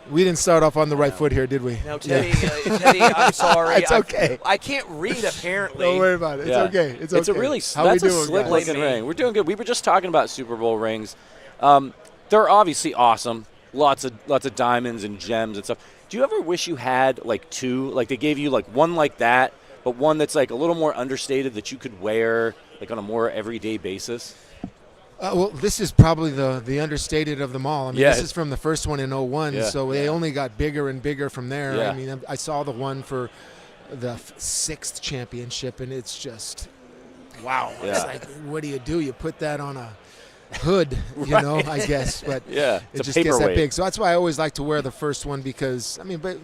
We didn't start off on the right foot here, did we? No, Tedy, I'm sorry. It's okay. I can't read, apparently. Don't worry about it. It's Yeah. okay. It's okay. It's a really How we that's a doing, slick guys? looking ring. We're doing good. We were just talking about Super Bowl rings. They're obviously awesome. Lots of diamonds and gems and stuff. Do you ever wish you had like two? Like they gave you like one like that, but one that's like a little more understated that you could wear like on a more everyday basis? Well, this is probably the understated of them all. I mean, Yeah. this is from the first one in 01, Yeah. so they only got bigger and bigger from there. Yeah. I mean, I saw the one for the 6th championship, and it's just, wow. Yeah. It's like, what do? You put that on a hood, I guess. But Yeah, it it's a just gets that paperweight. big. So that's why I always like to wear the first one because, but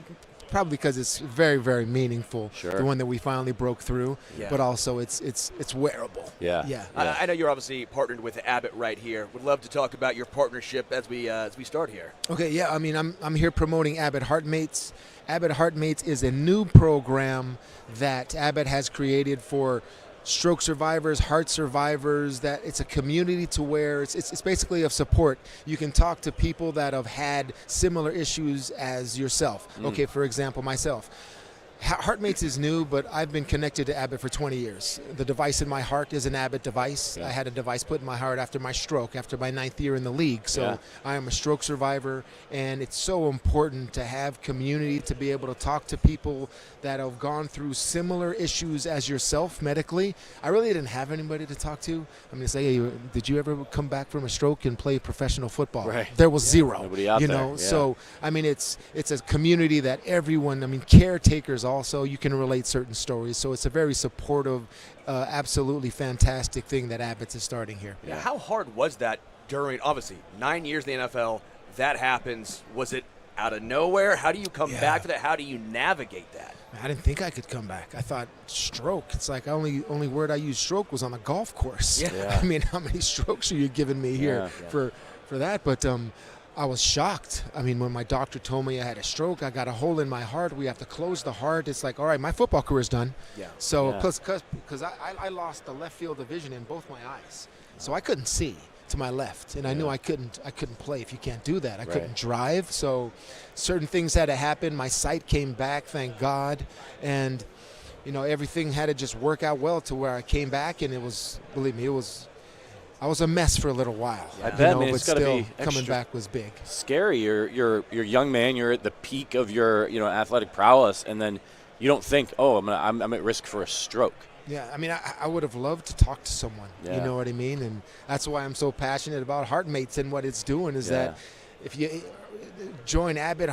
probably because it's very, very meaningful. Sure. The one that we finally broke through, Yeah. but also it's wearable. Yeah. Yeah. I know you're obviously partnered with Abbott right here. Would love to talk about your partnership as we start here. Okay, yeah. I mean, I'm here promoting Abbott Heartmates. Abbott Heartmates is a new program that Abbott has created for stroke survivors, heart survivors. That it's a community to where it's basically of support. You can talk to people that have had similar issues as yourself. Okay, for example, myself. Heartmates is new, but I've been connected to Abbott for 20 years. The device in my heart is an Abbott device. Yeah. I had a device put in my heart after my stroke, after my 9th year in the league. So Yeah. I am a stroke survivor, and it's so important to have community, to be able to talk to people that have gone through similar issues as yourself medically. I really didn't have anybody to talk to. I'm going to say, hey, did you ever come back from a stroke and play professional football? Right. There was zero. Nobody out there. Yeah. So, I mean, it's a community that everyone, caretakers also, you can relate certain stories. So it's a very supportive, absolutely fantastic thing that Abbott's is starting here. Yeah. How hard was that during, obviously, 9 years in the NFL, that happens. Was it out of nowhere? How do you come back to that? How do you navigate that? I didn't think I could come back. I thought stroke. It's like only word I used stroke was on the golf course. Yeah. I mean, how many strokes are you giving me here Yeah. for that? But I was shocked. I mean, when my doctor told me I had a stroke, I got a hole in my heart. We have to close the heart. It's like, all right, my football career is done. Yeah. So Yeah. plus because I lost the left field of vision in both my eyes, so I couldn't see to my left, and I knew I couldn't play if you can't do that. I couldn't drive, so certain things had to happen. My sight came back, thank God, and everything had to just work out well to where I came back, and it was, believe me, I was a mess for a little while. I bet, man, but it's gotta still be coming extra back was big. Scary. You're a young man. You're at the peak of your athletic prowess, and then you don't think, oh, I'm at risk for a stroke. Yeah, I mean, I would have loved to talk to someone. Yeah. You know what I mean? And that's why I'm so passionate about Heartmates and what it's doing is that if you join Abbott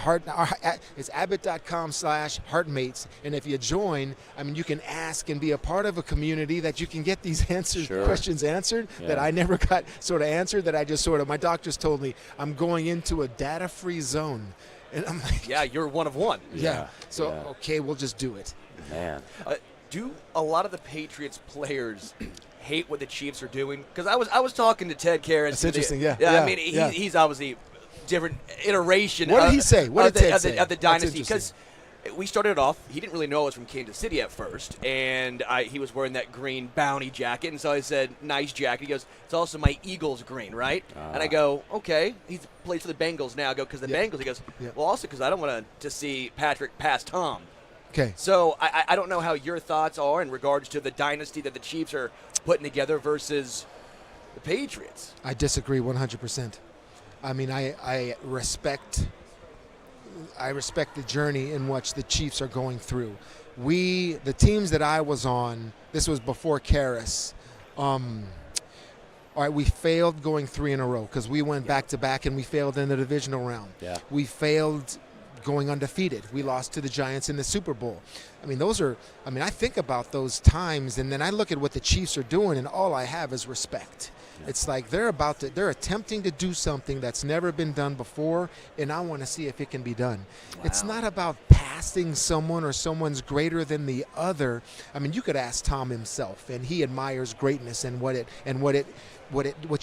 it's abbott.com/Heartmates, and if you join, I mean, you can ask and be a part of a community that you can get these answers, Sure. questions answered that I never got sort of answered, that I just my doctors told me I'm going into a data-free zone. And I'm like, Yeah, you're one of one. yeah. So, Yeah. okay, we'll just do it. Man. Do a lot of the Patriots players hate what the Chiefs are doing? Because I was talking to Ted Karras. That's interesting, yeah. I mean, he's obviously different iteration. What did he say? What did Ted say? Of the That's dynasty? interesting. Because we started off, he didn't really know I was from Kansas City at first, and he was wearing that green bounty jacket, and so I said, nice jacket. He goes, it's also my Eagles green, right? And I go, okay. He plays for the Bengals now. I go, because the Bengals. He goes, well, also because I don't want to see Patrick pass Tom. Okay. So I don't know how your thoughts are in regards to the dynasty that the Chiefs are putting together versus the Patriots. I disagree 100%. I mean, I respect the journey in which the Chiefs are going through. The teams that I was on, this was before Karras. All right, we failed going 3 in a row because we went back to back and we failed in the divisional round. Yeah. We failed going undefeated. We lost to the Giants in the Super Bowl. I mean, I think about those times, and then I look at what the Chiefs are doing, and all I have is respect. It's like they're attempting to do something that's never been done before, and I want to see if it can be done. Wow. It's not about passing someone or someone's greater than the other. I mean, you could ask Tom himself, and he admires greatness and what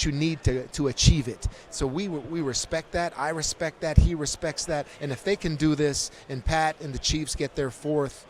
you need to achieve it. So we respect that. I respect that. He respects that. And if they can do this, and Pat and the Chiefs get their fourth,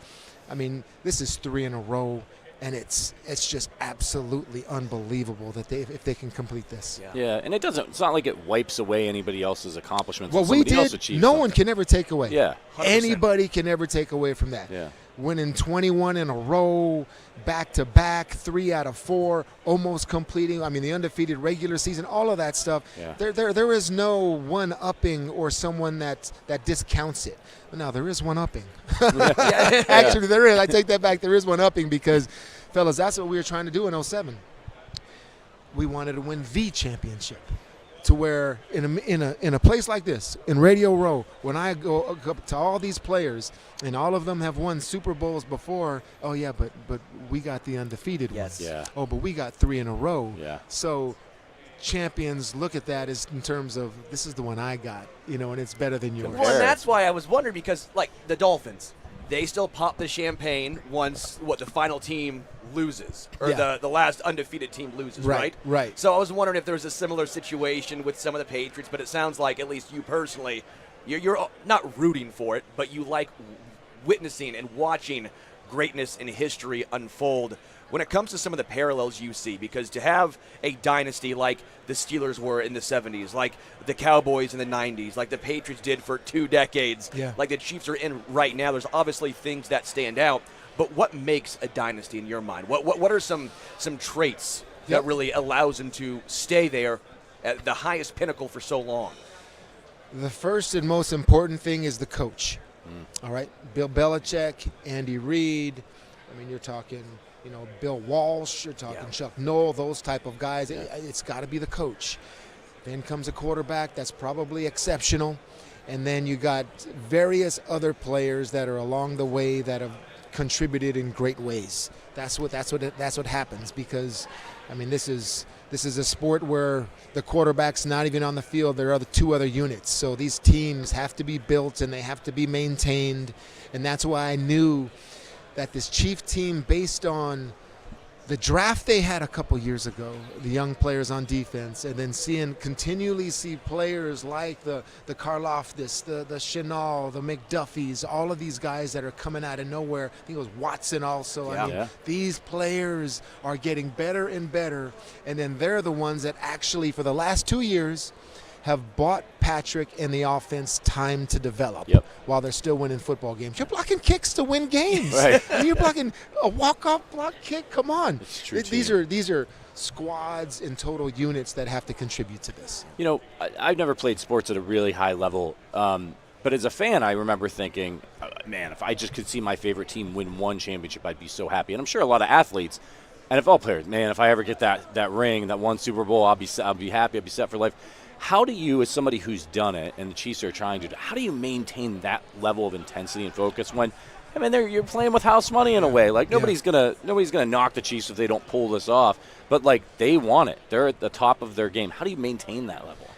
I mean, this is 3 in a row. And it's just absolutely unbelievable that if they can complete this. Yeah, and it's not like it wipes away anybody else's accomplishments. What we did, no one can ever take away. Yeah, 100%. Anybody can ever take away from that. Yeah. Winning 21 in a row, back-to-back, 3 out of 4, almost completing. I mean, the undefeated regular season, all of that stuff. Yeah. There is no one-upping or someone that discounts it. No, there is one-upping. Actually, there is. I take that back. There is one-upping because, fellas, that's what we were trying to do in 2007. We wanted to win the championship. To where in a place like this, in Radio Row, when I go up to all these players and all of them have won Super Bowls before, oh yeah, but we got the undefeated ones. Yeah. Oh, but we got 3 in a row. Yeah. So champions look at that as in terms of this is the one I got, and it's better than yours. Well, and that's why I was wondering because like the Dolphins, they still pop the champagne once the final team loses or the last undefeated team loses, right? Right. So I was wondering if there was a similar situation with some of the Patriots, but it sounds like at least you personally, you're not rooting for it, but you like witnessing and watching greatness in history unfold. When it comes to some of the parallels you see, because to have a dynasty like the Steelers were in the 70s, like the Cowboys in the 90s, like the Patriots did for 2 decades, like the Chiefs are in right now, there's obviously things that stand out. But what makes a dynasty in your mind? What are some traits that really allows them to stay there at the highest pinnacle for so long? The first and most important thing is the coach. All right? Bill Belichick, Andy Reid. I mean, you're talking, Bill Walsh. You're talking Chuck Noll, those type of guys. It's got to be the coach. Then comes a quarterback that's probably exceptional. And then you got various other players that are along the way that have contributed in great ways. That's what happens because, I mean, this is a sport where the quarterback's not even on the field. There are 2 other units. So these teams have to be built and they have to be maintained. And that's why I knew that this Chief team, based on the draft they had a couple years ago, the young players on defense, and then continually see players like the Karlaftis, the Chenal, the McDuffies, all of these guys that are coming out of nowhere. I think it was Watson also. I mean, these players are getting better and better, and then they're the ones that actually, for the last 2 years, have bought Patrick and the offense time to develop while they're still winning football games. You're blocking kicks to win games. Right. You're blocking a walk-off block kick. Come on. These are squads and total units that have to contribute to this. I've never played sports at a really high level, but as a fan, I remember thinking, man, if I just could see my favorite team win one championship, I'd be so happy. And I'm sure a lot of athletes, NFL players, man, if I ever get that ring, that one Super Bowl, I'll be happy. I'll be set for life. How do you, as somebody who's done it, and the Chiefs are trying to, how do you maintain that level of intensity and focus when, I mean, you're playing with house money in a way. Like nobody's gonna knock the Chiefs if they don't pull this off. But like they want it. They're at the top of their game. How do you maintain that level?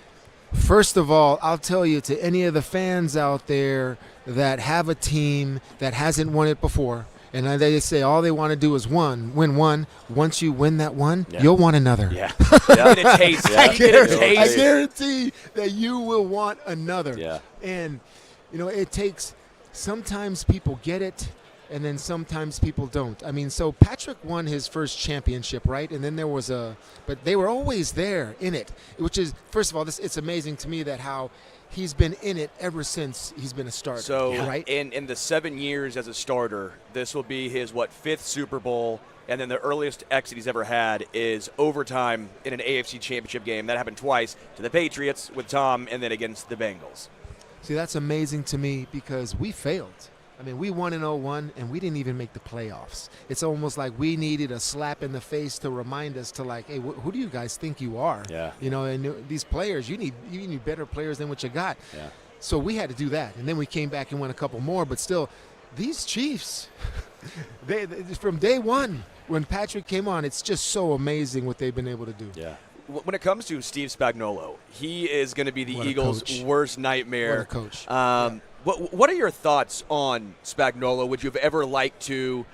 First of all, I'll tell you, to any of the fans out there that have a team that hasn't won it before, and they say all they want to do is win one. Once you win that one, you'll want another. I guarantee that you will want another. Yeah. And, it takes – sometimes people get it, and then sometimes people don't. I mean, so Patrick won his first championship, right? And then there was but they were always there in it, which is, first of all, it's amazing to me that how – he's been in it ever since he's been a starter. So right? in the 7 years as a starter, this will be his, 5th Super Bowl, and then the earliest exit he's ever had is overtime in an AFC championship game. That happened twice to the Patriots with Tom and then against the Bengals. See, that's amazing to me because we failed. I mean, we won in 2001, and we didn't even make the playoffs. It's almost like we needed a slap in the face to remind us to, like, hey, who do you guys think you are? Yeah. And these players, you need better players than what you got. Yeah. So we had to do that, and then we came back and won a couple more. But still, these Chiefs, they from day one when Patrick came on, it's just so amazing what they've been able to do. Yeah. When it comes to Steve Spagnuolo, he is going to be the What a Eagles' coach. worst nightmare. What a coach. What are your thoughts on Spagnuolo? Would you have ever liked to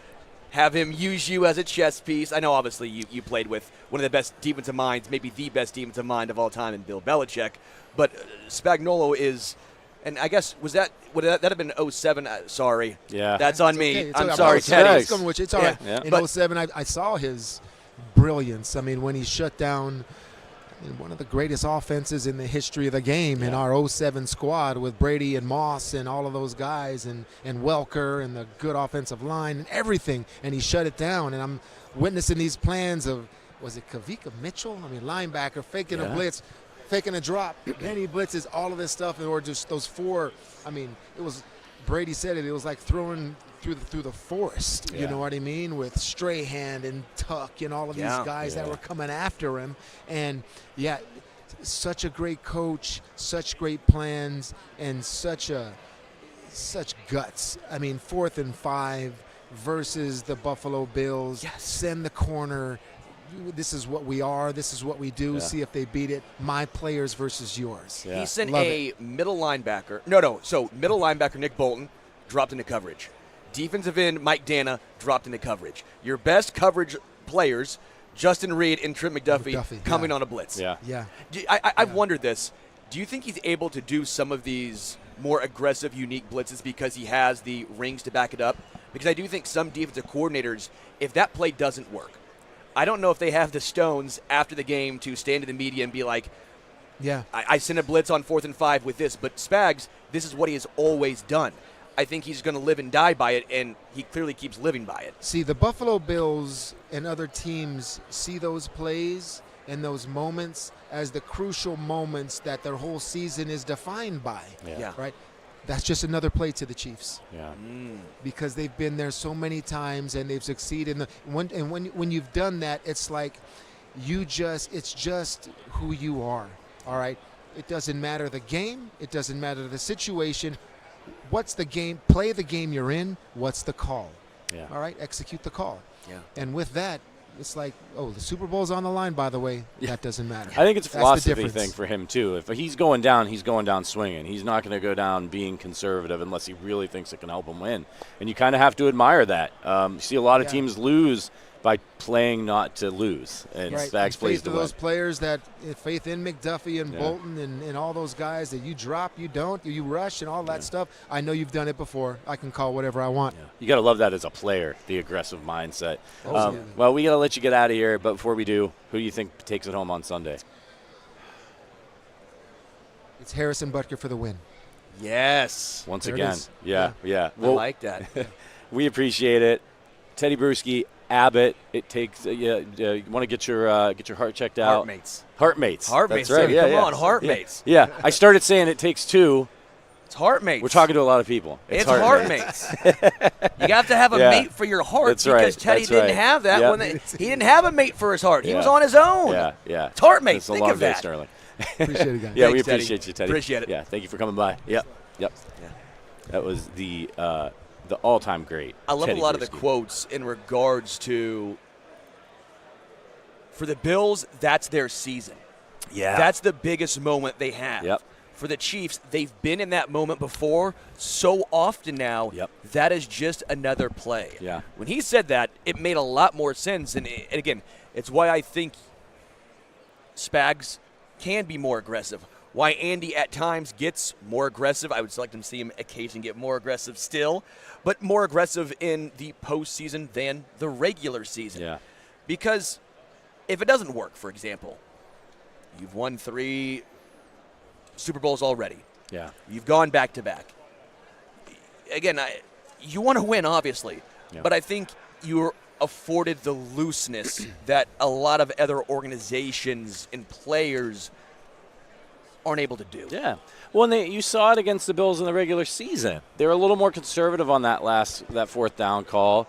have him use you as a chess piece? I know, obviously, you played with one of the best defensive minds, maybe the best defensive mind of all time in Bill Belichick. But Spagnuolo is, and I guess, would that have been 07? Sorry. Yeah. That's on me. Okay, I'm okay. sorry, Teddy. Teddy. It's all right. Yeah. In But- 07, I saw his brilliance. I mean, when he shut down one of the greatest offenses in the history of the game in our 07 squad with Brady and Moss and all of those guys and Welker and the good offensive line and everything, and he shut it down. And I'm witnessing these plans of, was it Kavika Mitchell? I mean, linebacker faking a blitz, faking a drop, then he blitzes, all of this stuff, or just those four. I mean, it was, Brady said it was like throwing through the forest, you know what I mean, with Strahan and Tuck and all of these guys that were coming after him. And such a great coach, such great plans, and such guts. I mean, 4th and 5 versus the Buffalo Bills. Send the corner. This is what we are. This is what we do. See if they beat it. My players versus yours. He sent Love a middle linebacker. So middle linebacker Nick Bolton dropped into coverage. Defensive end Mike Dana dropped into coverage. Your best coverage players, Justin Reed and Trent McDuffie coming on a blitz. Yeah. I've wondered this. Do you think he's able to do some of these more aggressive, unique blitzes because he has the rings to back it up? Because I do think some defensive coordinators, if that play doesn't work, I don't know if they have the stones after the game to stand to the media and be like, I sent a blitz on 4th and 5 with this. But Spags, this is what he has always done. I think he's going to live and die by it, and he clearly keeps living by it. See, the Buffalo Bills and other teams see those plays and those moments as the crucial moments that their whole season is defined by. Right? That's just another play to the Chiefs. Because they've been there so many times and they've succeeded. When you've done that, it's like it's just who you are. All right? It doesn't matter the game. It doesn't matter the situation. What's the game? Play the game you're in. What's the call? All right? Execute the call. And with that, it's like, the Super Bowl's on the line, by the way. That doesn't matter. I think it's a That's philosophy thing for him, too. If he's going down swinging. He's not going to go down being conservative unless he really thinks it can help him win. And you kind of have to admire that. You see a lot of teams lose by playing not to lose. And Spags plays to win. Those players that faith in McDuffie and Bolton and all those guys that you drop, you don't, you rush and all that stuff. I know you've done it before. I can call whatever I want. You got to love that as a player, the aggressive mindset. Well, we got to let you get out of here, but before we do, who do you think takes it home on Sunday? It's Harrison Butker for the win. Yes. Once There it again. is. Yeah. Well, I like that. We appreciate it. Tedy Bruschi, Abbott. It takes. You want to get your heart checked out. Heartmates. Heartmates. That's right. Come on, Heartmates. Yeah. I started saying it takes two. It's Heartmates. We're talking to a lot of people. It's Heartmates. You have to have a mate for your heart. That's because right. Teddy That's didn't right. have that Yep. when he didn't have a mate for his heart. He was on his own. Yeah. It's Heartmates. It's a Think long of day, that. Sterling. Appreciate it, guys. Yeah, Thanks, we Teddy. appreciate you, Teddy. Appreciate it. Yeah, thank you for coming by. Yep. That was the all-time great. I love Tedy a lot of the Bruschi. quotes in regards to, for the Bills, that's their season. Yeah. That's the biggest moment they have. Yep. For the Chiefs, they've been in that moment before so often now. Yep. That is just another play. Yeah. When he said that, it made a lot more sense. And again, it's why I think Spags can be more aggressive. Why Andy at times gets more aggressive. I would like to see him occasionally get more aggressive still, but more aggressive in the postseason than the regular season. Yeah. Because if it doesn't work, for example, you've won 3 Super Bowls already. Yeah. You've gone back-to-back. Again, you want to win, obviously, but I think you're afforded the looseness that a lot of other organizations and players aren't able to do. Yeah. Well, and you saw it against the Bills in the regular season. They were a little more conservative on that 4th down call,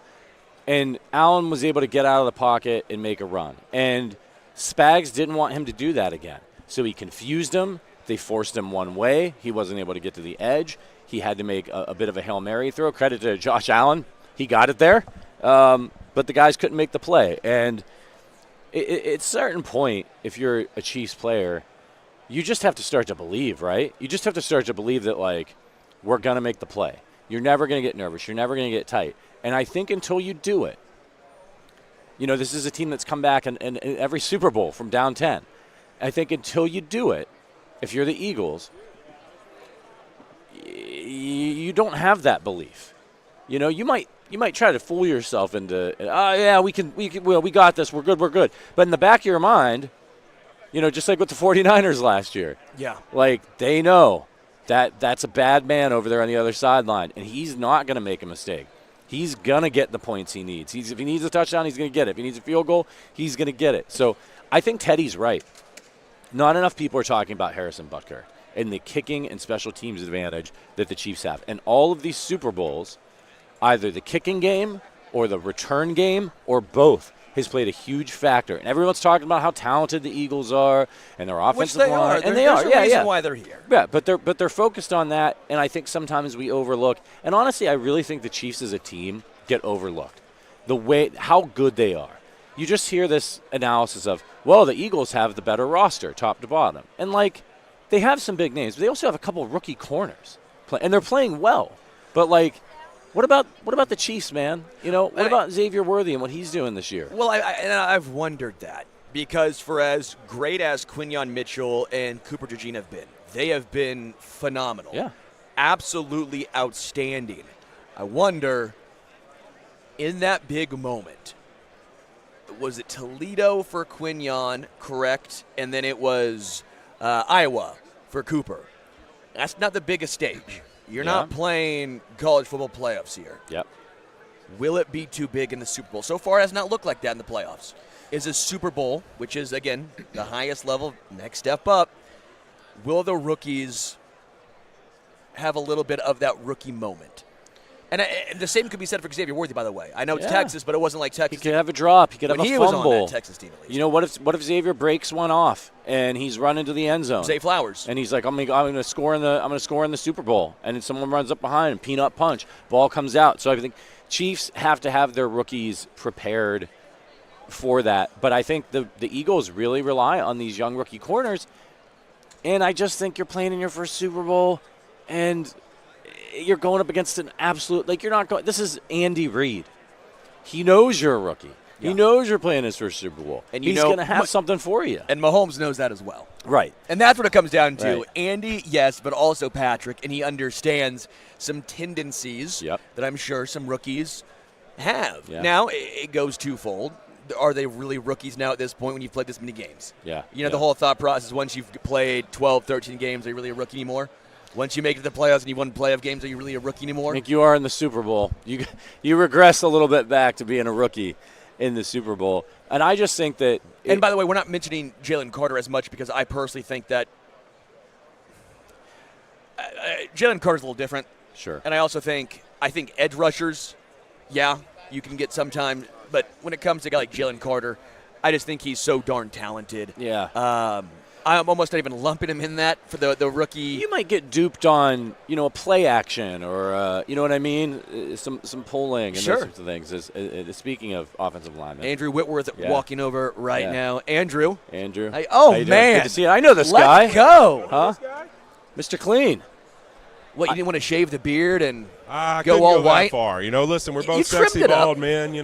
and Allen was able to get out of the pocket and make a run. And Spags didn't want him to do that again, so he confused him. They forced him one way. He wasn't able to get to the edge. He had to make a bit of a Hail Mary throw. Credit to Josh Allen. He got it there. But the guys couldn't make the play. And at a certain point, if you're a Chiefs player, you just have to start to believe, right? You just have to start to believe that, like, we're going to make the play. You're never going to get nervous. You're never going to get tight. And I think until you do it, this is a team that's come back in every Super Bowl from down 10. I think until you do it, if you're the Eagles, you don't have that belief. You might try to fool yourself into, we got this, we're good. But in the back of your mind, just like with the 49ers last year. Yeah. Like, they know that's a bad man over there on the other sideline, and he's not going to make a mistake. He's going to get the points he needs. If he needs a touchdown, he's going to get it. If he needs a field goal, he's going to get it. So I think Tedy's right. Not enough people are talking about Harrison Butker and the kicking and special teams advantage that the Chiefs have. And all of these Super Bowls, either the kicking game or the return game or both, has played a huge factor. And everyone's talking about how talented the Eagles are and their offensive line. And they are. There's a reason why they're here. Yeah, but they're focused on that, and I think sometimes we overlook. And honestly, I really think the Chiefs as a team get overlooked. How good they are. You just hear this analysis of, well, the Eagles have the better roster, top to bottom. And, like, they have some big names, but they also have a couple of rookie corners. And they're playing well. But, like, what about the Chiefs, man? What about Xavier Worthy and what he's doing this year? Well, I've wondered that because for as great as Quinyon Mitchell and Cooper DeJean have been, they have been phenomenal. Yeah. Absolutely outstanding. I wonder, in that big moment, was it Toledo for Quinyon, correct? And then it was Iowa for Cooper. That's not the biggest stage. You're not playing college football playoffs here. Yep. Will it be too big in the Super Bowl? So far, it has not looked like that in the playoffs. Is a Super Bowl, which is, again, the highest level, next step up, will the rookies have a little bit of that rookie moment? And the same could be said for Xavier Worthy, by the way. I know it's Texas, but it wasn't like Texas. He could have a drop. He could have a fumble. When he was on that Texas team, at least. What if Xavier breaks one off and he's running to the end zone? Zay Flowers. And he's like, I'm gonna score in the Super Bowl, and then someone runs up behind him, peanut punch, ball comes out. So I think Chiefs have to have their rookies prepared for that. But I think the Eagles really rely on these young rookie corners, and I just think you're playing in your first Super Bowl, and you're going up against an absolute, like, you're not going, this is Andy Reid. He knows you're a rookie. Yeah. He knows you're playing his first Super Bowl. And he's going to have something for you. And Mahomes knows that as well. Right. And that's what it comes down to. Right. Andy, yes, but also Patrick, and he understands some tendencies that I'm sure some rookies have. Yeah. Now, it goes twofold. Are they really rookies now at this point when you've played this many games? Yeah. The whole thought process, once you've played 12, 13 games, are you really a rookie anymore? Once you make it to the playoffs and you won playoff games, are you really a rookie anymore? I think you are in the Super Bowl. You regress a little bit back to being a rookie in the Super Bowl. And I just think that – and by the way, we're not mentioning Jalen Carter as much because I personally think that Jalen Carter's a little different. Sure. And I also think edge rushers, you can get sometimes. But when it comes to a guy like Jalen Carter, I just think he's so darn talented. Yeah. I'm almost not even lumping him in that for the rookie. You might get duped on, a play action or, you know what I mean? Some pulling and those sorts of things. Speaking of offensive linemen. Andrew Whitworth walking over now. Andrew. Man. Good to see you. I know this guy. Let's go. Huh? Mr. Clean. What, you didn't want to shave the beard and go all that white? far. Listen, we're both sexy bald men,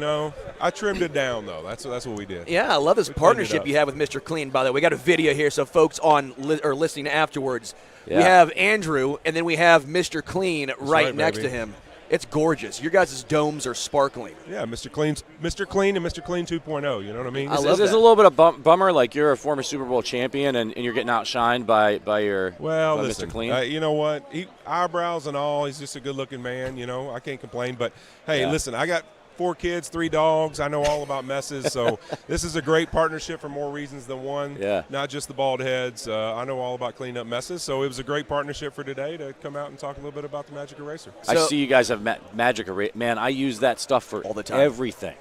I trimmed it down, though. That's what we did. Yeah, I love this partnership you have with Mr. Clean, by the way. We got a video here, so folks on or listening afterwards, we have Andrew, and then we have Mr. Clean right next to him. It's gorgeous. Your guys' domes are sparkling. Yeah, Mr. Clean and Mr. Clean 2.0. You know what I mean? I love There's a little bit of bummer, like you're a former Super Bowl champion and you're getting outshined by listen, Mr. Clean. You know what? Eyebrows and all, he's just a good-looking man. I can't complain. But, hey, listen, I got 4 kids, 3 dogs. I know all about messes. So this is a great partnership for more reasons than one. Yeah. Not just the bald heads. I know all about cleaning up messes. So it was a great partnership for today to come out and talk a little bit about the Magic Eraser. I see you guys have Magic Eraser. Man, I use that stuff for all the time. Everything.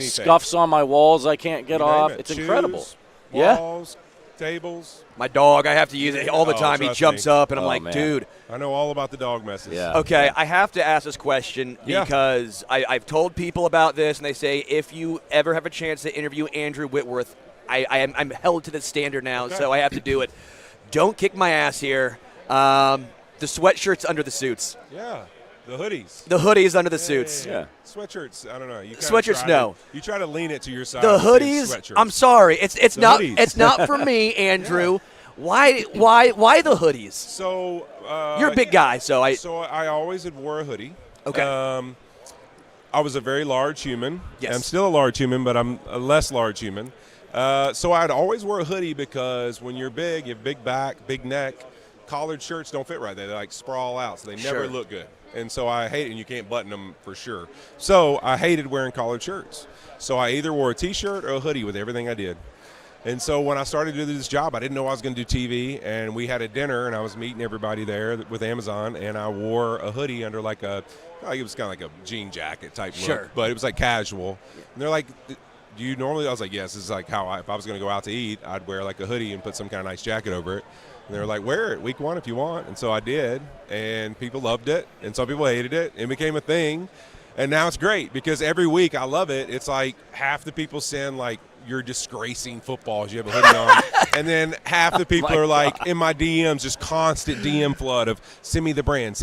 Scuffs on my walls I can't get off. It's Shoes, incredible. Walls, tables. My dog, I have to use it all the time. He trust jumps me. up, and I'm Oh, like, man. dude. I know all about the dog messes. Yeah. Okay, I have to ask this question because I've told people about this, and they say if you ever have a chance to interview Andrew Whitworth, I'm held to the standard now, so I have to do it. Don't kick my ass here. The sweatshirts under the suits. Yeah. The hoodies. The hoodies under the suits. Yeah. Sweatshirts, I don't know. You kinda Sweatshirts, try no. You try to lean it to your side. The with hoodies. sweatshirts. I'm sorry, it's The not hoodies. it's not for me, Andrew. Why the hoodies? So You're a big guy, so I. So I always had wore a hoodie. Okay. I was a very large human. Yes. I'm still a large human, but I'm a less large human. So I'd always wear a hoodie because when you're big, you have big back, big neck. Collared shirts don't fit right. They like sprawl out, so they never Sure. look good. And so I hate it, and you can't button them for sure. So I hated wearing collared shirts. So I either wore a T-shirt or a hoodie with everything I did. And so when I started to do this job, I didn't know I was going to do TV, and we had a dinner, and I was meeting everybody there with Amazon, and I wore a hoodie under like it was kind of like a jean jacket type Sure. look, but it was like casual. And they're like, do you normally? I was like, yes, this is like how if I was going to go out to eat, I'd wear like a hoodie and put some kind of nice jacket over it. And they were like, wear it week 1 if you want. And so I did, and people loved it, and some people hated it. It became a thing, and now it's great because every week I love it. It's like half the people send like, you're disgracing football as you have a hoodie on. And then half the people are like in my DMs, just constant DM flood of send me the brand.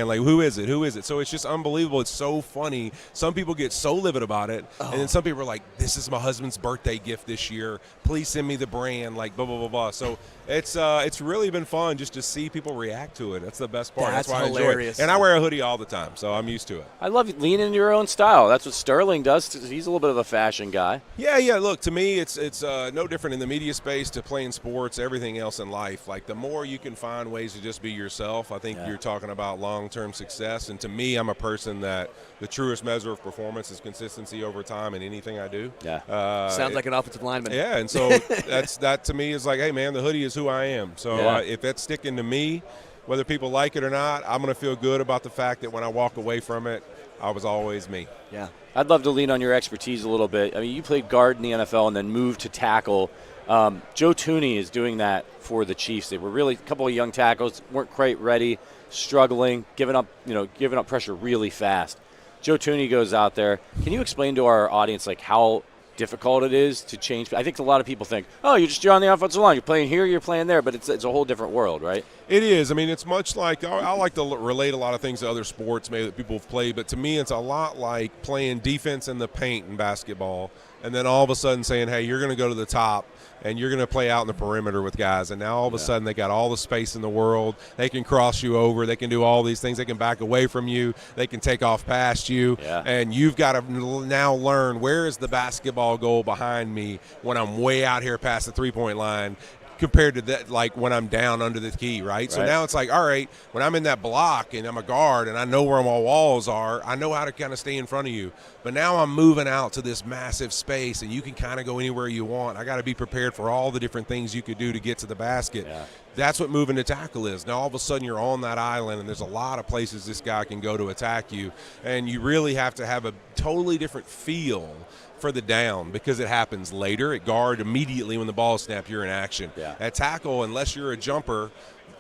Like, who is it? So it's just unbelievable. It's so funny. Some people get so livid about it. And then some people are like, this is my husband's birthday gift this year. Please send me the brand, like blah, blah, blah, blah. So it's really been fun just to see people react to it. That's the best part. That's why I enjoy hilarious. it. And I wear a hoodie all the time, so I'm used to it. I love leaning into your own style. That's what Sterling does. He's a little bit of a fashion guy. Yeah. Look, to me, it's no different in the media space to playing sports, everything else in life. Like, the more you can find ways to just be yourself, I think you're talking about long-term success. And to me, I'm a person that the truest measure of performance is consistency over time in anything I do. Yeah. Sounds like an offensive lineman. Yeah, and so that to me is like, hey, man, the hoodie is who I am. So if that's sticking to me, whether people like it or not, I'm going to feel good about the fact that when I walk away from it, I was always me. Yeah. I'd love to lean on your expertise a little bit. I mean, you played guard in the NFL and then moved to tackle. Joe Thuney is doing that for the Chiefs. They were really a couple of young tackles, weren't quite ready, struggling, giving up pressure really fast. Joe Thuney goes out there. Can you explain to our audience like how difficult it is to change? I think a lot of people think, oh, you're on the offensive line, you're playing here, you're playing there, but it's a whole different world, right? It is. I mean, it's much like I like to relate a lot of things to other sports maybe that people have played, but to me it's a lot like playing defense in the paint in basketball and then all of a sudden saying, hey, you're going to go to the top and you're going to play out in the perimeter with guys, and now all of a sudden they got all the space in the world. They can cross you over. They can do all these things. They can back away from you. They can take off past you, and you've got to now learn where is the basketball goal behind me when I'm way out here past the three-point line compared to that, like when I'm down under the key, right? So now it's like, all right, when I'm in that block and I'm a guard and I know where my walls are, I know how to kind of stay in front of you. But now I'm moving out to this massive space and you can kind of go anywhere you want. I got to be prepared for all the different things you could do to get to the basket. Yeah. That's what moving to tackle is. Now all of a sudden you're on that island and there's a lot of places this guy can go to attack you, and you really have to have a totally different feel for the down because it happens later. At guard, immediately when the ball is snapped, you're in action. Yeah. At tackle, unless you're a jumper,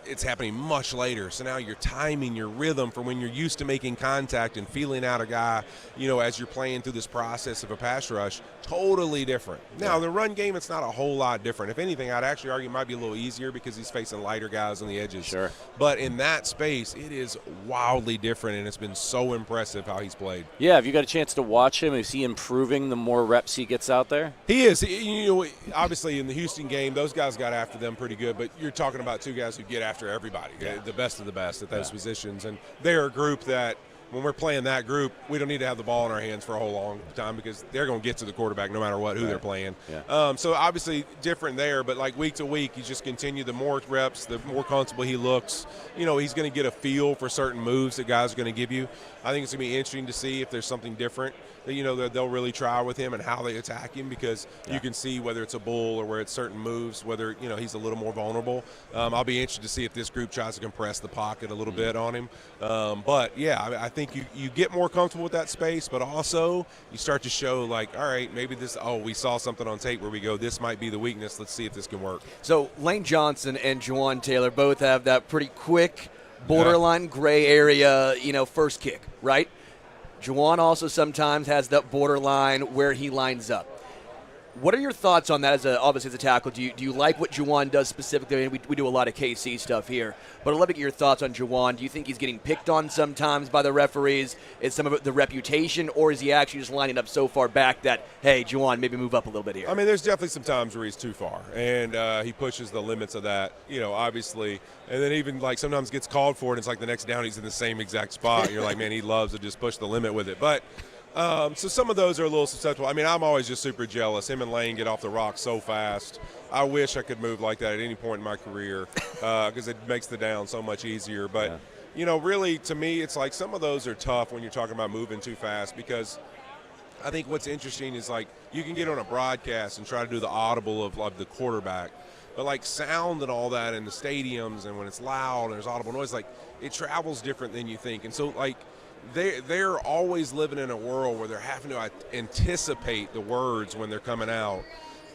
it's happening much later. So now your timing, your rhythm for when you're used to making contact and feeling out a guy, as you're playing through this process of a pass rush, totally different. Now, the run game, it's not a whole lot different. If anything, I'd actually argue it might be a little easier because he's facing lighter guys on the edges. Sure. But in that space, it is wildly different, and it's been so impressive how he's played. Yeah, have you got a chance to watch him? Is he improving the more reps he gets out there? He is. Obviously in the Houston game, those guys got after them pretty good, but you're talking about two guys who get after everybody, the best of the best at those positions. And they're a group that when we're playing that group, we don't need to have the ball in our hands for a whole long time because they're going to get to the quarterback no matter what, who they're playing. Yeah. So obviously different there, but like week to week, you just continue. The more reps, the more comfortable he looks. He's going to get a feel for certain moves that guys are going to give you. I think it's going to be interesting to see if there's something different that they'll really try with him and how they attack him, because you can see whether it's a bull or where it's certain moves, whether he's a little more vulnerable. I'll be interested to see if this group tries to compress the pocket a little bit on him. But yeah, I think think you get more comfortable with that space, but also you start to show like, all right, maybe we saw something on tape where we go, this might be the weakness. Let's see if this can work. So Lane Johnson and Juwan Taylor both have that pretty quick, borderline gray area, first kick, right? Juwan also sometimes has that borderline where he lines up. What are your thoughts on that obviously as a tackle? Do you like what Juwan does specifically? I mean, we do a lot of KC stuff here, but I'd love to get your thoughts on Juwan. Do you think he's getting picked on sometimes by the referees? Is some of it the reputation, or is he actually just lining up so far back that, hey, Juwan, maybe move up a little bit here? I mean, there's definitely some times where he's too far, and he pushes the limits of that, obviously. And then even, like, sometimes gets called for it, and it's like the next down he's in the same exact spot. And you're like, man, he loves to just push the limit with it. But so some of those are a little susceptible. I mean, I'm always just super jealous. Him and Lane get off the rock so fast. I wish I could move like that at any point in my career because it makes the down so much easier. But, really, to me, it's like some of those are tough when you're talking about moving too fast because I think what's interesting is, like, you can get on a broadcast and try to do the audible of the quarterback. But, like, sound and all that in the stadiums and when it's loud and there's audible noise, like, it travels different than you think. And so, like, they're always living in a world where they're having to anticipate the words when they're coming out.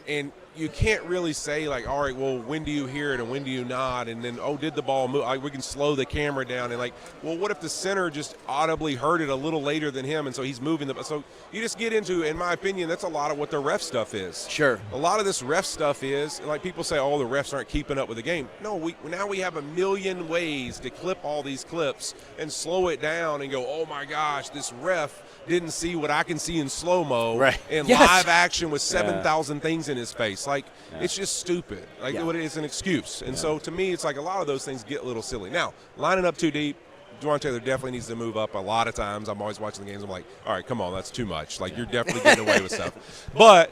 And you can't really say, like, all right, well, when do you hear it and when do you not? And then, did the ball move? Like, we can slow the camera down. And, like, well, what if the center just audibly heard it a little later than him, and so he's moving so you just get into, in my opinion, that's a lot of what the ref stuff is. Sure. A lot of this ref stuff is, like, people say, the refs aren't keeping up with the game. No, now we have a million ways to clip all these clips and slow it down and go, oh, my gosh, this ref didn't see what I can see in slow-mo and live action with 7,000 things in his face. Like, it's just stupid. Like, it's an excuse. And so, to me, it's like a lot of those things get a little silly. Now, lining up too deep, Juwan Taylor definitely needs to move up a lot of times. I'm always watching the games. I'm like, all right, come on, that's too much. Like, you're definitely getting away with stuff. But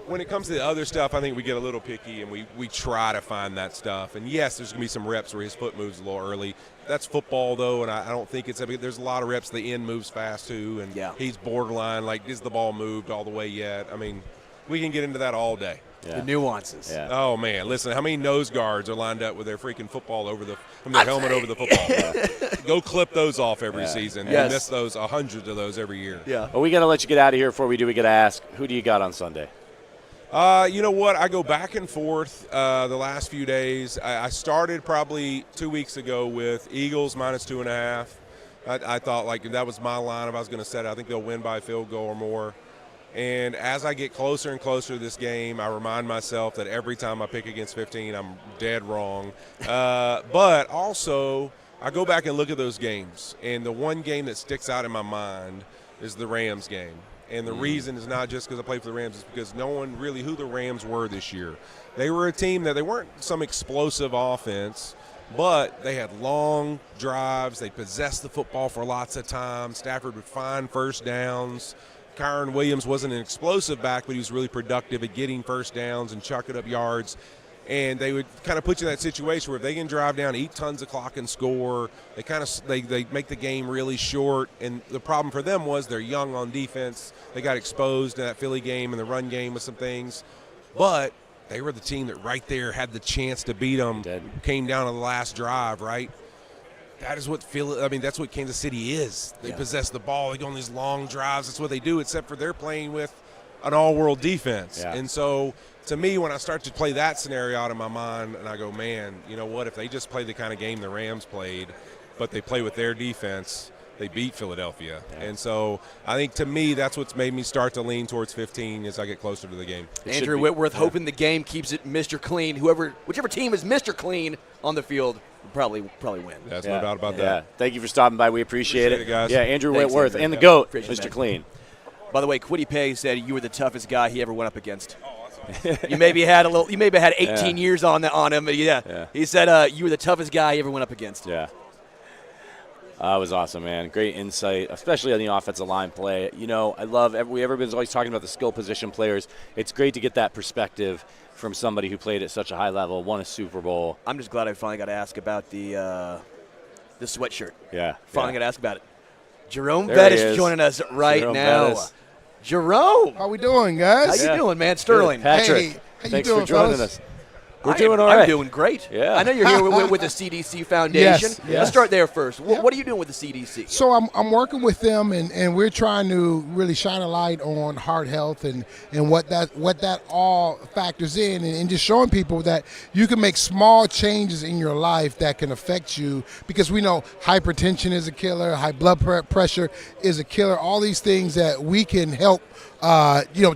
when it comes to the other stuff, I think we get a little picky and we try to find that stuff. And, yes, there's going to be some reps where his foot moves a little early. That's football, though, and I don't think there's a lot of reps. The end moves fast, too, and he's borderline. Like, is the ball moved all the way yet? I mean, we can get into that all day. The nuances. Yeah. Oh, man, listen, how many nose guards are lined up with their freaking football their helmet over the football? Go clip those off every season. You miss those, hundreds of those every year. Yeah. Well, we got to let you get out of here. Before we do, we got to ask, who do you got on Sunday? You know what? I go back and forth the last few days. I started probably 2 weeks ago with Eagles -2.5. I thought, like, that was my line if I was going to set it. I think they'll win by a field goal or more. And as I get closer and closer to this game, I remind myself that every time I pick against 15, I'm dead wrong. But also, I go back and look at those games. And the one game that sticks out in my mind is the Rams game. And the reason is not just because I played for the Rams. It's because no one really who the Rams were this year. They were a team that they weren't some explosive offense, but they had long drives. They possessed the football for lots of time. Stafford would find first downs. Kyron Williams wasn't an explosive back, but he was really productive at getting first downs and chucking up yards. And they would kind of put you in that situation where if they can drive down, eat tons of clock and score, they make the game really short. And the problem for them was they're young on defense. They got exposed in that Philly game and the run game with some things. But they were the team that right there had the chance to beat them. Came down to the last drive, right? That is what that's what Kansas City is. They possess the ball. They go on these long drives. That's what they do, except for they're playing with an all-world defense. Yeah. And so, to me, when I start to play that scenario out of my mind, and I go, man, you know what? If they just play the kind of game the Rams played, but they play with their defense, they beat Philadelphia. Yeah. And so I think, to me, that's what's made me start to lean towards 15 as I get closer to the game. Andrew Whitworth hoping the game keeps it Mr. Clean. Whichever team is Mr. Clean on the field will probably win. There's no doubt about that. Thank you for stopping by. We appreciate it, guys. Yeah, Andrew Whitworth and the GOAT, Mr. Clean. By the way, Quiddy Pay said you were the toughest guy he ever went up against. You maybe had 18 years on him. Yeah. He said you were the toughest guy he ever went up against. Yeah. It was awesome, man. Great insight, especially on the offensive line play. You know, I love everybody's always talking about the skill position players. It's great to get that perspective from somebody who played at such a high level, won a Super Bowl. I'm just glad I finally got to ask about the sweatshirt. Yeah. Finally got to ask about it. Jerome Bettis joining us Jerome now. Bettis. Jerome. How we doing, guys? How you doing, man? Sterling. Good. Patrick. Hey, how you thanks doing, for joining fellas? us. We're doing all right. I'm doing great. Yeah. I know you're here with the CDC Foundation. Yes. Let's start there first. What are you doing with the CDC? So I'm working with them, and we're trying to really shine a light on heart health and what that all factors in, and just showing people that you can make small changes in your life that can affect you, because we know hypertension is a killer, high blood pressure is a killer, all these things that we can help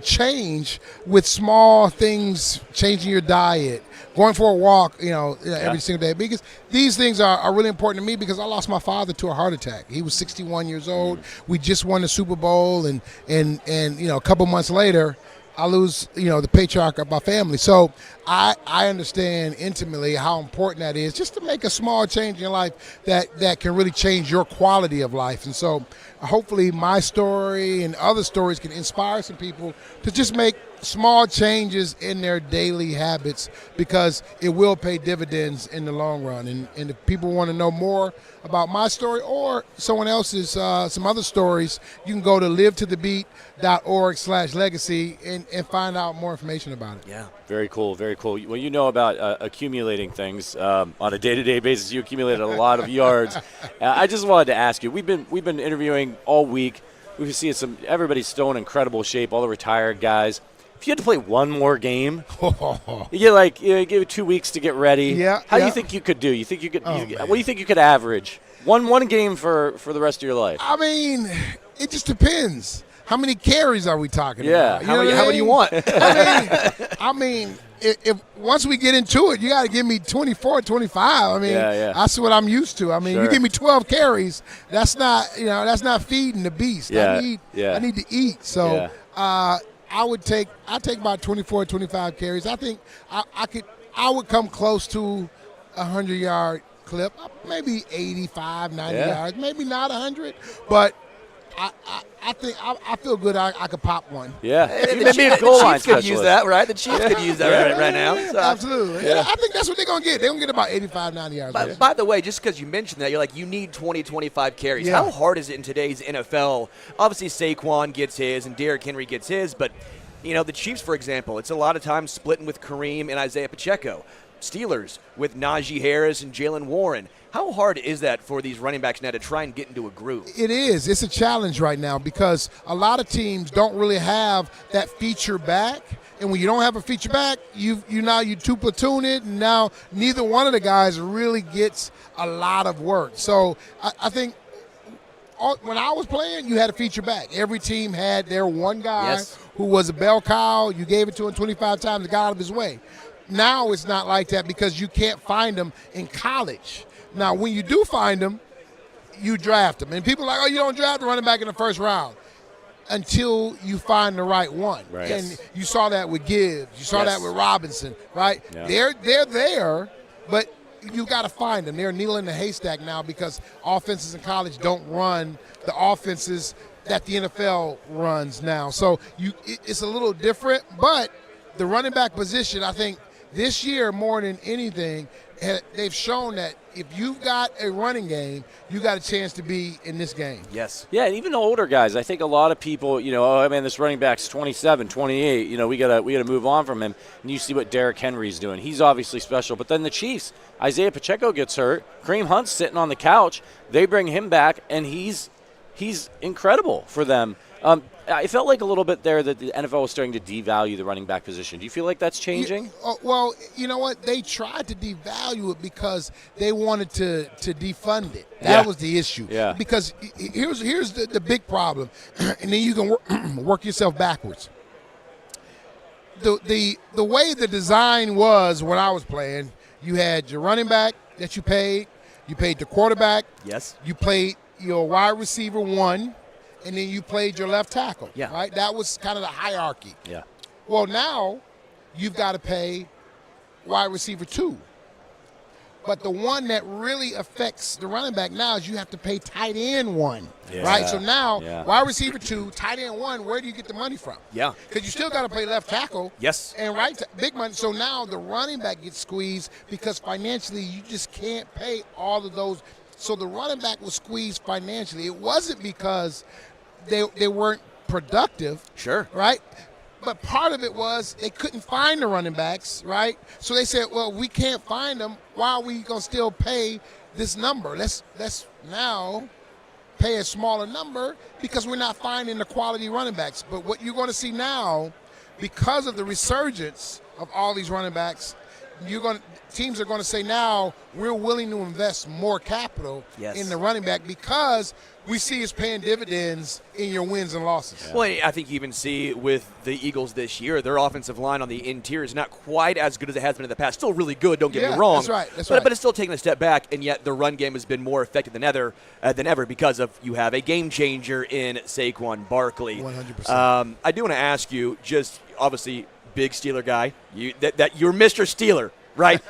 change with small things, changing your diet, going for a walk, every single day. Because these things are really important to me, because I lost my father to a heart attack. He was 61 years old. We just won the Super Bowl, and a couple months later, I lose, the patriarch of my family. So I understand intimately how important that is, just to make a small change in your life that can really change your quality of life. And so hopefully my story and other stories can inspire some people to just make small changes in their daily habits, because it will pay dividends in the long run. And if people want to know more about my story or someone else's, some other stories, you can go to livetothebeat.org/legacy and find out more information about it. Yeah. Very cool, very cool. Well, you know about accumulating things on a day-to-day basis. You accumulated a lot of yards. I just wanted to ask you. We've been interviewing all week. We've seen everybody's still in incredible shape. All the retired guys. If you had to play one more game, you give it 2 weeks to get ready. Yeah. How do you think you could do? You think you could? What do you think you could average? One game for the rest of your life. I mean, it just depends. How many carries are we talking about? How many do you want? I mean, if once we get into it, you got to give me 24, 25. I mean, that's what I'm used to. I mean, you give me 12 carries, that's not feeding the beast. Yeah. I need to eat. So I take about 24, 25 carries. I think I would come close to a 100-yard clip, maybe 85, 90 yards, maybe not 100, but I think I feel good. I could pop one. Yeah, the Chiefs could use that, right? The Chiefs could use that right now. So. Absolutely. Yeah. I think that's what they're going to get. They're going to get about 85, 90 yards. By the way, just because you mentioned that, you're like, you need 20, 25 carries. Yeah. How hard is it in today's NFL? Obviously, Saquon gets his and Derrick Henry gets his, but the Chiefs, for example, it's a lot of times splitting with Kareem and Isaiah Pacheco. Steelers with Najee Harris and Jalen Warren. How hard is that for these running backs now to try and get into a groove? It is. It's a challenge right now, because a lot of teams don't really have that feature back. And when you don't have a feature back, you two platoon it, and now neither one of the guys really gets a lot of work. So I think when I was playing, you had a feature back. Every team had their one guy who was a bell cow. You gave it to him 25 times, and got out of his way. Now it's not like that, because you can't find them in college. Now, when you do find them, you draft them. And people are like, you don't draft a running back in the first round until you find the right one. Right. And you saw that with Gibbs. You saw that with Robinson, right? Yeah. They're there, but you got to find them. They're a needle in the haystack now, because offenses in college don't run the offenses that the NFL runs now. So it's a little different, but the running back position, I think, this year, more than anything, they've shown that if you've got a running game, you got a chance to be in this game. Yes. Yeah, and even the older guys, I think a lot of people, this running back's 27, 28, we gotta move on from him. And you see what Derrick Henry's doing. He's obviously special. But then the Chiefs, Isaiah Pacheco gets hurt. Kareem Hunt's sitting on the couch. They bring him back, and he's incredible for them. I felt like a little bit there that the NFL was starting to devalue the running back position. Do you feel like that's changing? Well, you know what? They tried to devalue it because they wanted to defund it. That was the issue. Yeah. Because here's the big problem, and then you can work yourself backwards. The way the design was when I was playing, you had your running back that you paid the quarterback. Yes. You played your wide receiver one, and then you played your left tackle. Yeah. Right? That was kind of the hierarchy. Yeah. Well, now you've got to pay wide receiver two. But the one that really affects the running back now is you have to pay tight end one. Yeah. Right? So now, Yeah. wide receiver two, tight end one, where do you get the money from? Yeah. Because you still got to pay left tackle. Yes. And big money. So now the running back gets squeezed because financially you just can't pay all of those. So the running back was squeezed financially. It wasn't because they weren't productive. Sure. Right? But part of it was they couldn't find the running backs, right? So they said, well, we can't find them. Why are we going to still pay this number? Let's now pay a smaller number because we're not finding the quality running backs. But what you're going to see now, because of the resurgence of all these running backs, teams are going to say now we're willing to invest more capital in the running back because we see it's paying dividends in your wins and losses. Yeah. Well, I think you even see with the Eagles this year, their offensive line on the interior is not quite as good as it has been in the past. Still really good, don't get me wrong. That's right. But it's still taking a step back, and yet the run game has been more effective than ever because of you have a game changer in Saquon Barkley. 100%. I do want to ask you, just obviously big Steeler guy, that you're Mr. Steeler, right?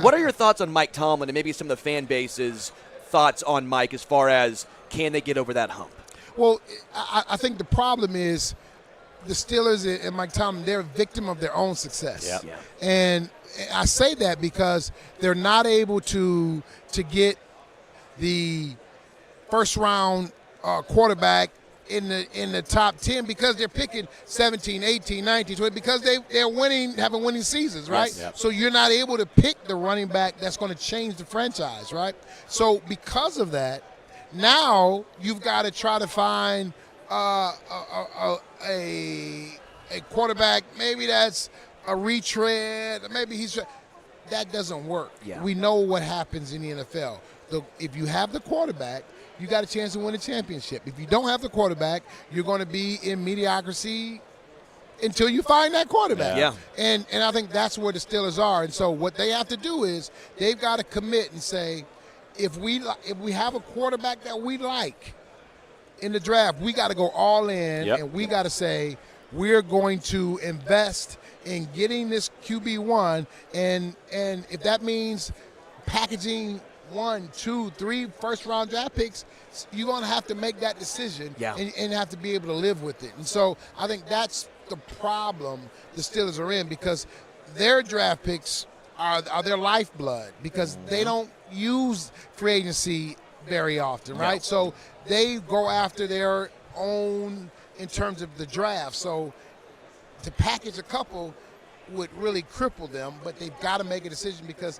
What are your thoughts on Mike Tomlin and maybe some of the fan base's thoughts on Mike as far as can they get over that hump? Well, I think the problem is the Steelers and Mike Tomlin, they're a victim of their own success. Yeah. And I say that because they're not able to get the first-round quarterback in the top 10 because they're picking 17, 18, 19, 20 because they're having winning seasons, right? Yes. Yep. So you're not able to pick the running back that's going to change the franchise, right? So because of that, now you've got to try to find a quarterback. Maybe that's a retread. Maybe that doesn't work. Yeah. We know what happens in the NFL. If you have the quarterback, you got a chance to win a championship. If you don't have the quarterback, you're going to be in mediocrity until you find that quarterback. Yeah. And I think that's where the Steelers are. And so what they have to do is they've got to commit and say, if we have a quarterback that we like in the draft, we got to go all in, and we got to say we're going to invest in getting this QB1, and if that means packaging 1, 2, 3 first-round draft picks, you're going to have to make that decision and have to be able to live with it. And so I think that's the problem the Steelers are in because their draft picks are their lifeblood because they don't use free agency very often, right? So they go after their own in terms of the draft. So to package a couple would really cripple them, but they've got to make a decision because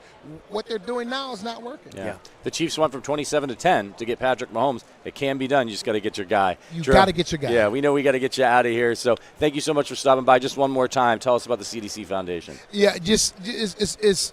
what they're doing now is not working. Yeah. The Chiefs went from 27-10 to get Patrick Mahomes. It can be done. You just got to get your guy. You got to get your guy. Yeah, we know we got to get you out of here. So thank you so much for stopping by. Just one more time, tell us about the CDC Foundation. Yeah, it's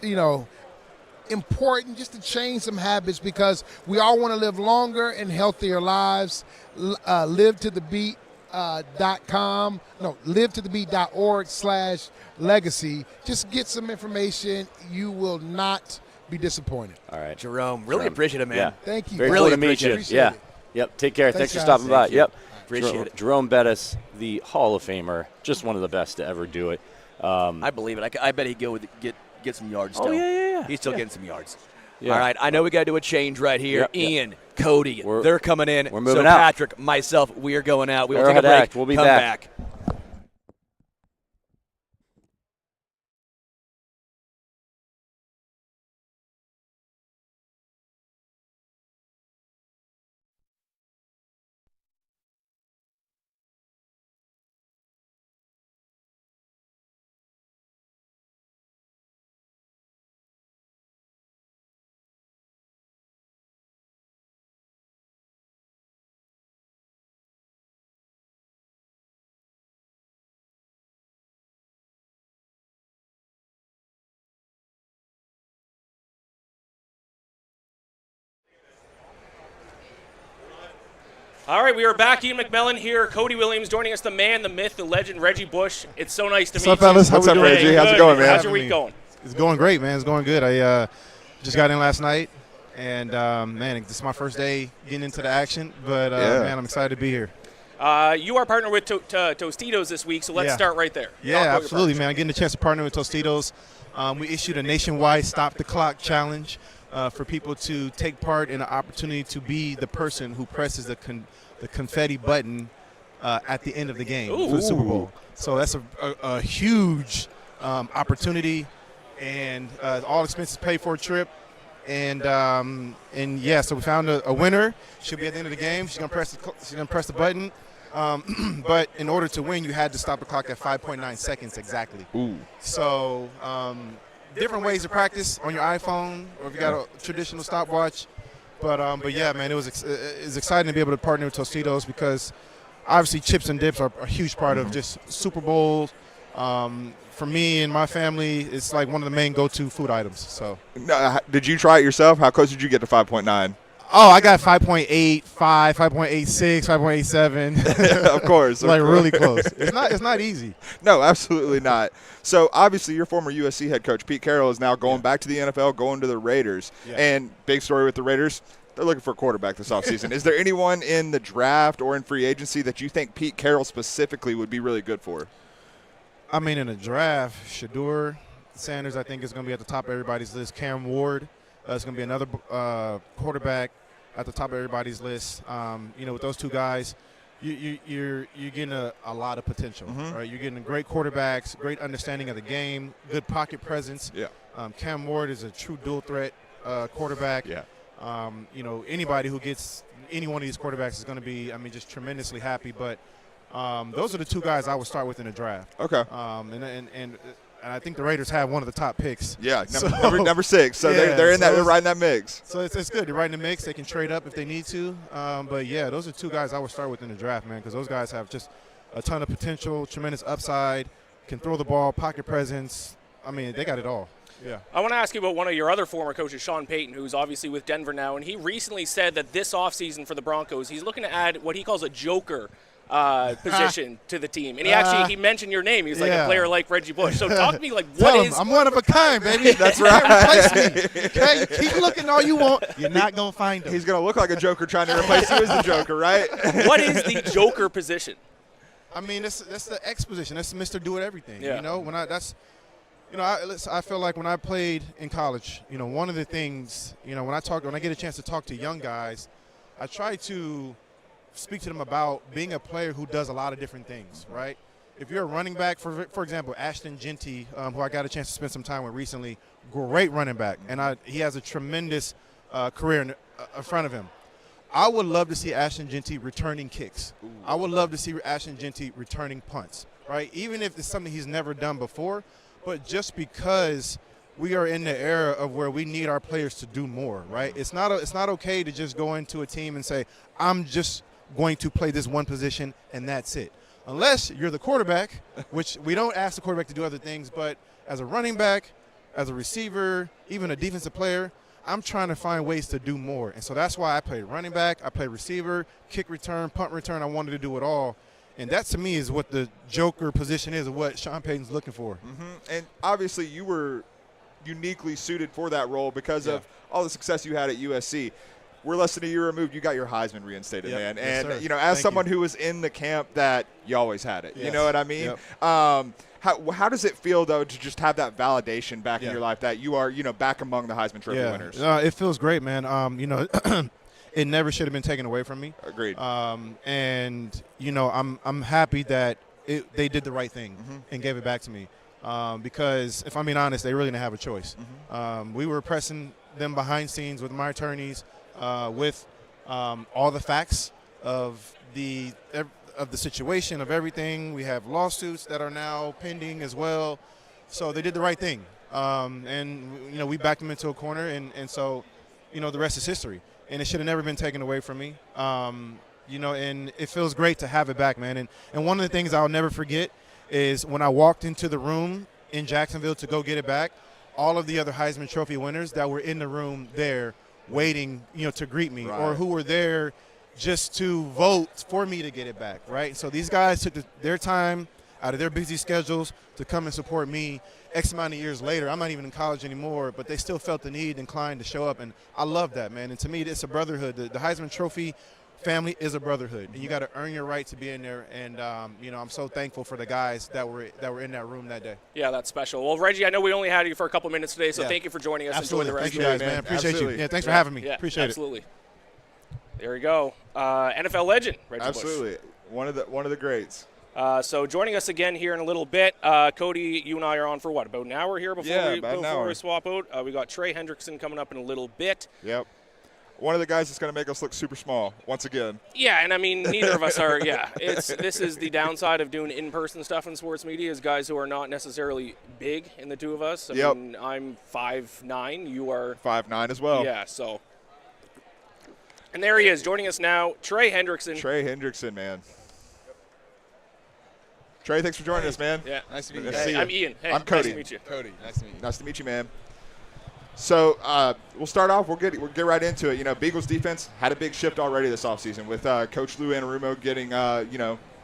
important just to change some habits because we all want to live longer and healthier lives. LiveToTheBeat.org/legacy. Just get some information. You will not be disappointed. All right. Jerome, really appreciate it, man. Yeah. Thank you. Very really cool to meet you. Appreciate Yeah. it. Yep. Take care. Thanks for guys. stopping by. Thank you. Yep. Appreciate it. Jerome Bettis, the Hall of Famer, just one of the best to ever do it. I believe it. I bet he'd go get some yards still. Oh, yeah. He's still getting some yards. Yeah. All right, I know we got to do a change right here. Yep. Iain, Cody, they're coming in. We're moving so out. Patrick, myself, we are going out. We will take a Arrowhead break. Act. We'll be Come back. All right, we are back. Iain MacMillan here. Cody Williams joining us, the man, the myth, the legend, Reggie Bush. It's so nice to meet you. What's up, fellas? What's up, Reggie? How's it going, man? How's your week going? It's going great, man. It's going good. I just got in last night, and, man, this is my first day getting into the action. But, man, I'm excited to be here. You are partnered with Tostitos this week, so let's start right there. Yeah, absolutely, man. I'm getting the chance to partner with Tostitos. We issued a nationwide Stop the Clock challenge for people to take part in an opportunity to be the person who presses the confetti button at the end of the game for the Super Bowl. So that's a huge opportunity, and all expenses paid for a trip. And yeah, so we found a winner. She'll be at the end of the game. She's gonna press the button. But in order to win, you had to stop the clock at 5.9 seconds exactly. Ooh. So different ways to practice on your iPhone, or if you got a traditional stopwatch. But yeah, man, it's exciting to be able to partner with Tostitos because obviously chips and dips are a huge part of just Super Bowl. For me and my family, it's like one of the main go-to food items. So, Did you try it yourself? How close did you get to 5.9? Oh, I got 5.85, 5.86, 5.87. Of course. Like really close. It's not easy. No, absolutely not. So obviously your former USC head coach Pete Carroll is now going back to the NFL, going to the Raiders. Yeah. And big story with the Raiders, they're looking for a quarterback this offseason. Is there anyone in the draft or in free agency that you think Pete Carroll specifically would be really good for? I mean, in the draft, Shedeur Sanders I think is going to be at the top of everybody's list. Cam Ward is going to be another quarterback at the top of everybody's list. With those two guys, you're getting a lot of potential. Right? You're getting great quarterbacks, great understanding of the game, good pocket presence. Yeah. Cam Ward is a true dual threat quarterback. Yeah. Anybody who gets any one of these quarterbacks is going to be, just tremendously happy. But those are the two guys I would start with in the draft. Okay. And I think the Raiders have one of the top picks. Yeah, number 6. So they're right in that mix. So it's good. They're right in the mix. They can trade up if they need to. But yeah, those are two guys I would start with in the draft, man, because those guys have just a ton of potential, tremendous upside, can throw the ball, pocket presence. They got it all. Yeah. I want to ask you about one of your other former coaches, Sean Payton, who's obviously with Denver now, and he recently said that this offseason for the Broncos, he's looking to add what he calls a joker position to the team. And he mentioned your name. He's like a player like Reggie Bush. So talk to me, like, what is... I'm one of a kind, baby. That's right. Replace me. Okay? Keep looking all you want. You're not going to find him. He's going to look like a joker trying to replace you as the joker, right? What is the joker position? That's the X position. That's Mr. Do-It-Everything. Yeah. I feel like when I played in college, one of the things, when I get a chance to talk to young guys, I try to speak to them about being a player who does a lot of different things, right? If you're a running back, for example, Ashton Genty, who I got a chance to spend some time with recently, great running back, and he has a tremendous career in front of him. I would love to see Ashton Genty returning kicks. Ooh. I would love to see Ashton Genty returning punts, right? Even if it's something he's never done before, but just because we are in the era of where we need our players to do more, right? It's not okay to just go into a team and say, I'm just going to play this one position and that's it. Unless you're the quarterback, which we don't ask the quarterback to do other things, but as a running back, as a receiver, even a defensive player, I'm trying to find ways to do more. And so that's why I played running back, I played receiver, kick return, punt return. I wanted to do it all. And that, to me, is what the joker position is of what Sean Payton's looking for. And obviously you were uniquely suited for that role because of all the success you had at USC. We're less than a year removed. You got your Heisman reinstated, man. And, yes, as someone who was in the camp that you always had it. Yes. You know what I mean? Yep. How does it feel, though, to just have that validation back in your life that you are, back among the Heisman Trophy winners? It feels great, man. It never should have been taken away from me. Agreed. And I'm happy that they did the right thing and gave it back to me. Because if I'm being honest, they really didn't have a choice. We were pressing them behind scenes with my attorneys, with all the facts of the situation, of everything. We have lawsuits that are now pending as well. So they did the right thing. And we backed them into a corner. And so, the rest is history. And it should have never been taken away from me. And it feels great to have it back, man. And one of the things I'll never forget is when I walked into the room in Jacksonville to go get it back, all of the other Heisman Trophy winners that were in the room there waiting, to greet me, or who were there just to vote for me to get it back, right? So these guys took their time out of their busy schedules to come and support me. X amount of years later, I'm not even in college anymore, but they still felt the need, inclined to show up, and I love that, man. And to me, it's a brotherhood. The Heisman Trophy family is a brotherhood, and you got to earn your right to be in there. And I'm so thankful for the guys that were in that room that day. Yeah, that's special. Well, Reggie, I know we only had you for a couple minutes today, so thank you for joining us. Absolutely. Enjoy the rest Thank you guys, man. Appreciate you. Yeah, thanks for having me. Yeah, appreciate absolutely. There we go. NFL legend, Reggie Bush. One of the greats. So joining us again here in a little bit, Cody, you and I are on for what, about an hour here before we swap out? We got Trey Hendrickson coming up in a little bit. Yep. one of the guys that's going to make us look super small once again. Yeah, and I mean, neither of us are. Yeah, this is the downside of doing in-person stuff in sports media is guys who are not necessarily big in the two of us. I mean, I'm 5'9", you are 5'9" as well. Yeah, so. And there he is, joining us now, Trey Hendrickson. Trey Hendrickson, man. Trey, thanks for joining us, man. Yeah, nice to meet you. I'm Ian. Hey, I'm Cody. Nice to meet you. Cody, nice to meet you. Nice to meet you, man. So we'll start off. We'll get right into it. You know, Beagles defense had a big shift already this offseason with Coach Lou Anarumo getting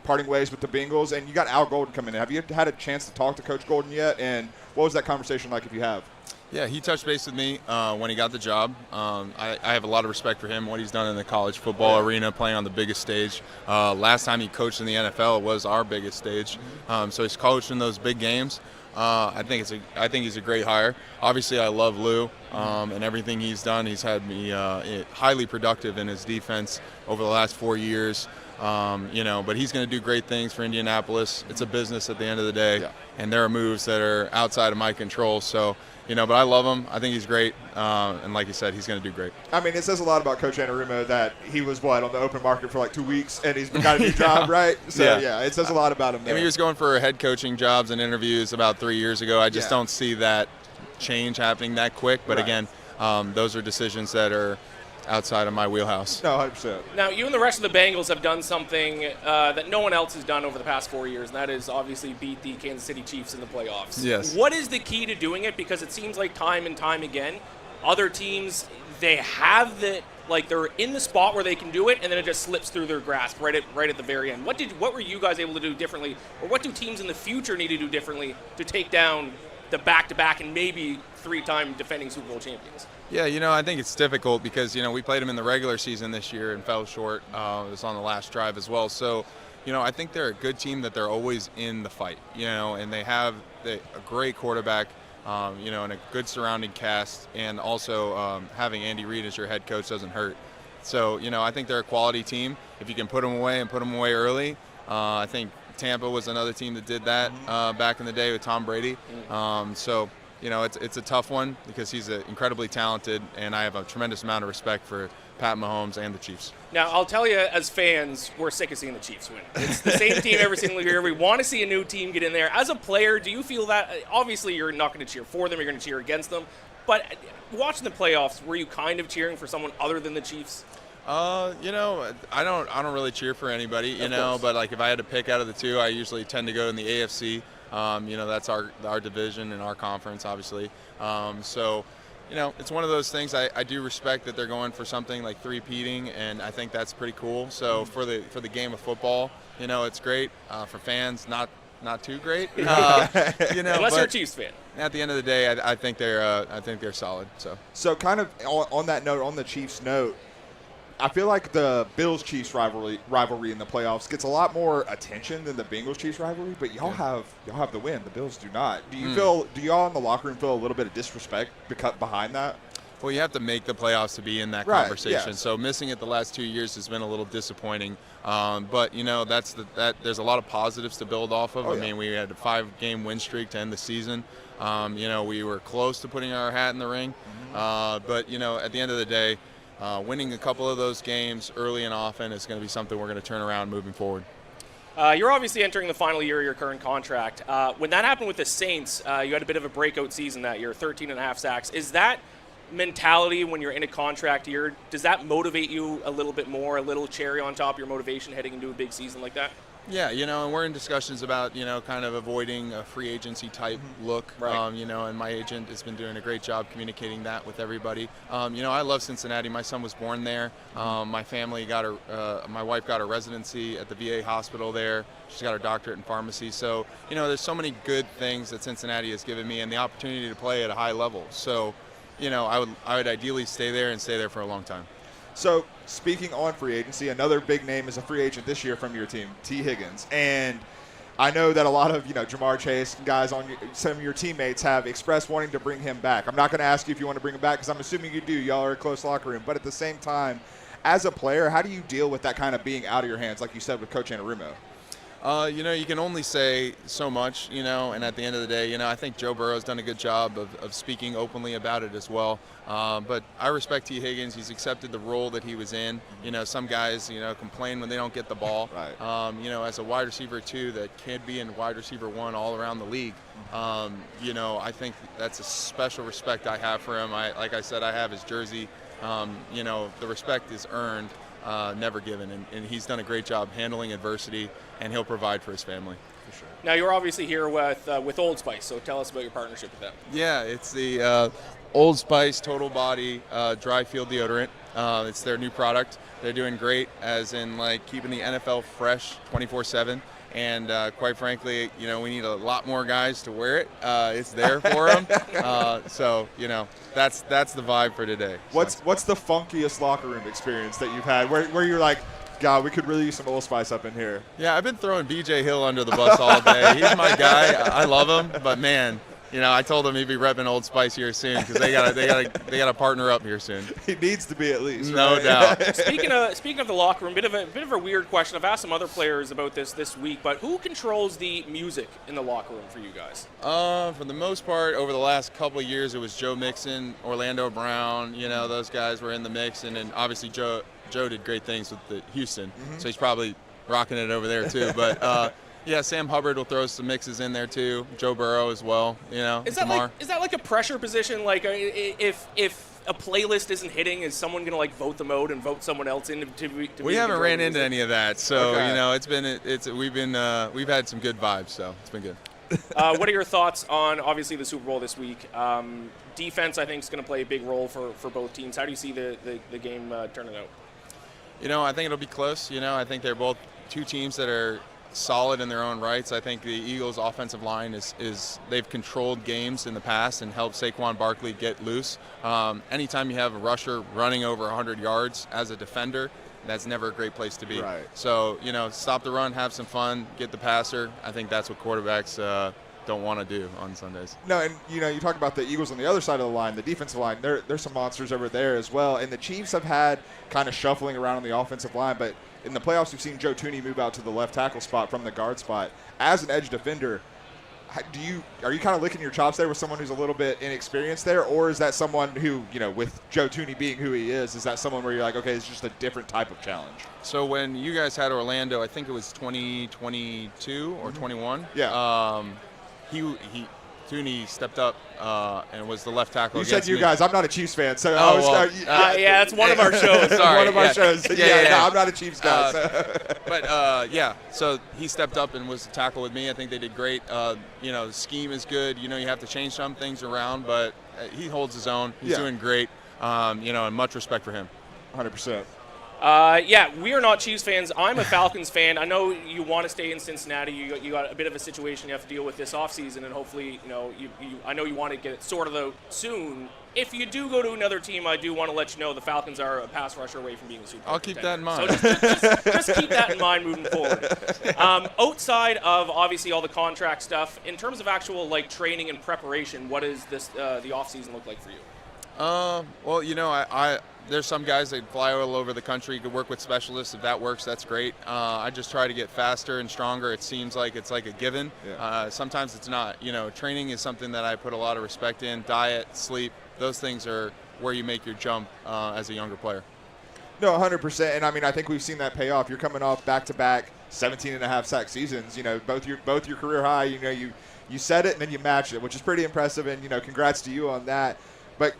parting ways with the Bengals, and you got Al Golden coming in. Have you had a chance to talk to Coach Golden yet? And what was that conversation like, if you have? Yeah, he touched base with me when he got the job. I have a lot of respect for him, what he's done in the college football arena, playing on the biggest stage. Last time he coached in the NFL was our biggest stage. So he's coached in those big games. I think he's a great hire. Obviously, I love Lou and everything he's done. He's had me highly productive in his defense over the last 4 years. But he's going to do great things for Indianapolis. It's a business at the end of the day, and there are moves that are outside of my control. So, but I love him. I think he's great, and like you said, he's going to do great. I mean, it says a lot about Coach Anarumo that he was on the open market for like 2 weeks, and he's got a new job, right? So it says a lot about him there. I mean, he was going for head coaching jobs and interviews about 3 years ago. I just don't see that change happening that quick. But again, those are decisions that are outside of my wheelhouse. No, 100%. Now, you and the rest of the Bengals have done something that no one else has done over the past 4 years, and that is obviously beat the Kansas City Chiefs in the playoffs. Yes. What is the key to doing it? Because it seems like time and time again, other teams, they have they're in the spot where they can do it, and then it just slips through their grasp right at the very end. What were you guys able to do differently, or what do teams in the future need to do differently to take down the back-to-back and maybe 3-time defending Super Bowl champions? Yeah, I think it's difficult because, we played them in the regular season this year and fell short. It was on the last drive as well. So, I think they're a good team that they're always in the fight, and they have a great quarterback, and a good surrounding cast, and also having Andy Reid as your head coach doesn't hurt. So, I think they're a quality team. If you can put them away and put them away early, I think Tampa was another team that did that back in the day with Tom Brady. It's a tough one because he's incredibly talented, and I have a tremendous amount of respect for Pat Mahomes and the Chiefs. Now, I'll tell you, as fans, we're sick of seeing the Chiefs win. It's the same team every single year. We want to see a new team get in there. As a player, do you feel that? Obviously, you're not going to cheer for them. You're going to cheer against them. But watching the playoffs, were you kind of cheering for someone other than the Chiefs? I don't really cheer for anybody, but like if I had to pick out of the two, I usually tend to go in the AFC. That's our division and our conference, obviously. It's one of those things. I do respect that they're going for something like three-peating, and I think that's pretty cool. So for the game of football, it's great. For fans, not too great. Unless you're a Chiefs fan. At the end of the day, I think they're solid. So kind of on that note, on the Chiefs note, I feel like the Bills-Chiefs rivalry in the playoffs gets a lot more attention than the Bengals-Chiefs rivalry, but y'all have the win. The Bills do not. Do y'all in the locker room feel a little bit of disrespect behind that? Well, you have to make the playoffs to be in that conversation. Yes. So missing it the last 2 years has been a little disappointing. But there's a lot of positives to build off of. I mean, we had a 5-game win streak to end the season. We were close to putting our hat in the ring. But at the end of the day, winning a couple of those games early and often is going to be something we're going to turn around moving forward. You're obviously entering the final year of your current contract. When that happened with the Saints, you had a bit of a breakout season that year, 13.5 sacks. Is that mentality when you're in a contract year, does that motivate you a little bit more, a little cherry on top of your motivation heading into a big season like that? Yeah, and we're in discussions about, kind of avoiding a free agency type look, right. And my agent has been doing a great job communicating that with everybody. I love Cincinnati. My son was born there. My family my wife got a residency at the VA hospital there. She's got her doctorate in pharmacy. So, there's so many good things that Cincinnati has given me and the opportunity to play at a high level. So, I would ideally stay there and stay there for a long time. So, speaking on free agency, another big name is a free agent this year from your team, T. Higgins. And I know that a lot of, Jamar Chase and guys some of your teammates have expressed wanting to bring him back. I'm not going to ask you if you want to bring him back because I'm assuming you do. Y'all are a close locker room. But at the same time, as a player, how do you deal with that kind of being out of your hands, like you said with Coach Anarumo? You can only say so much, and at the end of the day, I think Joe Burrow's done a good job of speaking openly about it as well. But I respect T. Higgins. He's accepted the role that he was in. Some guys, complain when they don't get the ball. Right. As a wide receiver, too, that can be in wide receiver 1 all around the league. I think that's a special respect I have for him. Like I said, I have his jersey. The respect is earned. Never given, and he's done a great job handling adversity, and he'll provide for his family. For sure. Now, you're obviously here with Old Spice, so tell us about your partnership with them. Yeah, it's the Old Spice Total Body Dry Field Deodorant. It's their new product. They're doing great, as in keeping the NFL fresh 24/7. And quite frankly, we need a lot more guys to wear it. It's there for them. So that's the vibe for today. What's the funkiest locker room experience that you've had where you're like, God, we could really use some Old Spice up in here? Yeah, I've been throwing BJ Hill under the bus all day. He's my guy. I love him, but man, I told him he'd be repping Old Spice here soon, because they gotta partner up here soon. He needs to be, at least. No right? doubt. Speaking of the locker room, bit of a weird question. I've asked some other players about this week, but who controls the music in the locker room for you guys? For the most part, over the last couple of years, it was Joe Mixon, Orlando Brown. Those guys were in the mix, and then obviously Joe did great things with the Houston, so he's probably rocking it over there too. But yeah, Sam Hubbard will throw some mixes in there too. Joe Burrow as well. Is that like a pressure position? Like if a playlist isn't hitting, is someone going to vote them out and vote someone else in to we haven't ran into any of that, so we've had some good vibes, so it's been good. What are your thoughts on obviously the Super Bowl this week? Defense, I think, is going to play a big role for both teams. How do you see the game turning out? I think it'll be close. I think they're both two teams that are solid in their own rights. I think the Eagles' offensive line is they've controlled games in the past and helped Saquon Barkley get loose. Anytime you have a rusher running over 100 yards as a defender, that's never a great place to be. Right. So, stop the run, have some fun, get the passer. I think that's what quarterbacks don't want to do on Sundays. No, and you talk about the Eagles on the other side of the line, the defensive line. There's some monsters over there as well. And the Chiefs have had kind of shuffling around on the offensive line, but in the playoffs, we've seen Joe Thuney move out to the left tackle spot from the guard spot. As an edge defender, are you kind of licking your chops there with someone who's a little bit inexperienced there, or is that someone who, with Joe Thuney being who he is that someone where you're like, okay, it's just a different type of challenge? So when you guys had Orlando, I think it was 2022 or 21. Yeah. Thuney stepped up and was the left tackle. You said you me. guys. I'm not a Chiefs fan, so yeah, it's one of our shows. Sorry, one of our shows. Yeah. No, I'm not a Chiefs guy. But so he stepped up and was the tackle with me. I think they did great. The scheme is good. You have to change some things around, but he holds his own. He's doing great. And much respect for him. 100%. We are not Chiefs fans. I'm a Falcons fan. I know you want to stay in Cincinnati. You got a bit of a situation you have to deal with this offseason, and hopefully, I know you want to get it sorted out soon. If you do go to another team, I do want to let you know the Falcons are a pass rusher away from being a Super Bowl I'll keep that in mind. So just keep that in mind moving forward. Outside of obviously all the contract stuff, in terms of actual training and preparation, what does the offseason look like for you? There's some guys that fly all over the country, could work with specialists. If that works, that's great. I just try to get faster and stronger. It seems like it's like a given. Yeah. Sometimes it's not. Training is something that I put a lot of respect in. Diet, sleep, those things are where you make your jump as a younger player. No, 100%. And I think we've seen that pay off. You're coming off back-to-back 17.5 sack seasons. Both your career high. You set it and then you matched it, which is pretty impressive. And congrats to you on that. But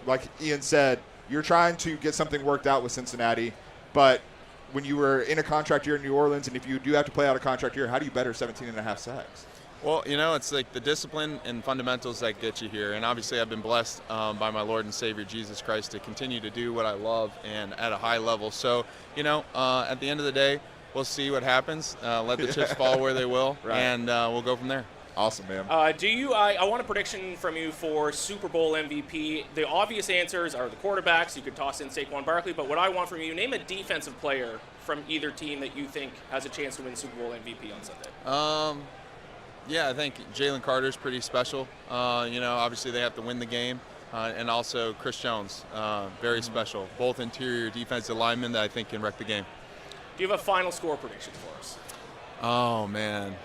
like Iain said, you're trying to get something worked out with Cincinnati, but when you were in a contract year in New Orleans, and if you do have to play out a contract year, how do you better 17.5 sacks? Well, it's like the discipline and fundamentals that get you here. And obviously I've been blessed by my Lord and Savior Jesus Christ to continue to do what I love and at a high level. So, at the end of the day, we'll see what happens. Let the chips fall where they will, right. And we'll go from there. Awesome, man. I want a prediction from you for Super Bowl MVP. The obvious answers are the quarterbacks. You could toss in Saquon Barkley, but what I want from you, name a defensive player from either team that you think has a chance to win Super Bowl MVP on Sunday. I think Jalen Carter's pretty special. Obviously they have to win the game. And also Chris Jones, very special. Both interior defensive linemen that I think can wreck the game. Do you have a final score prediction for us? Oh, man.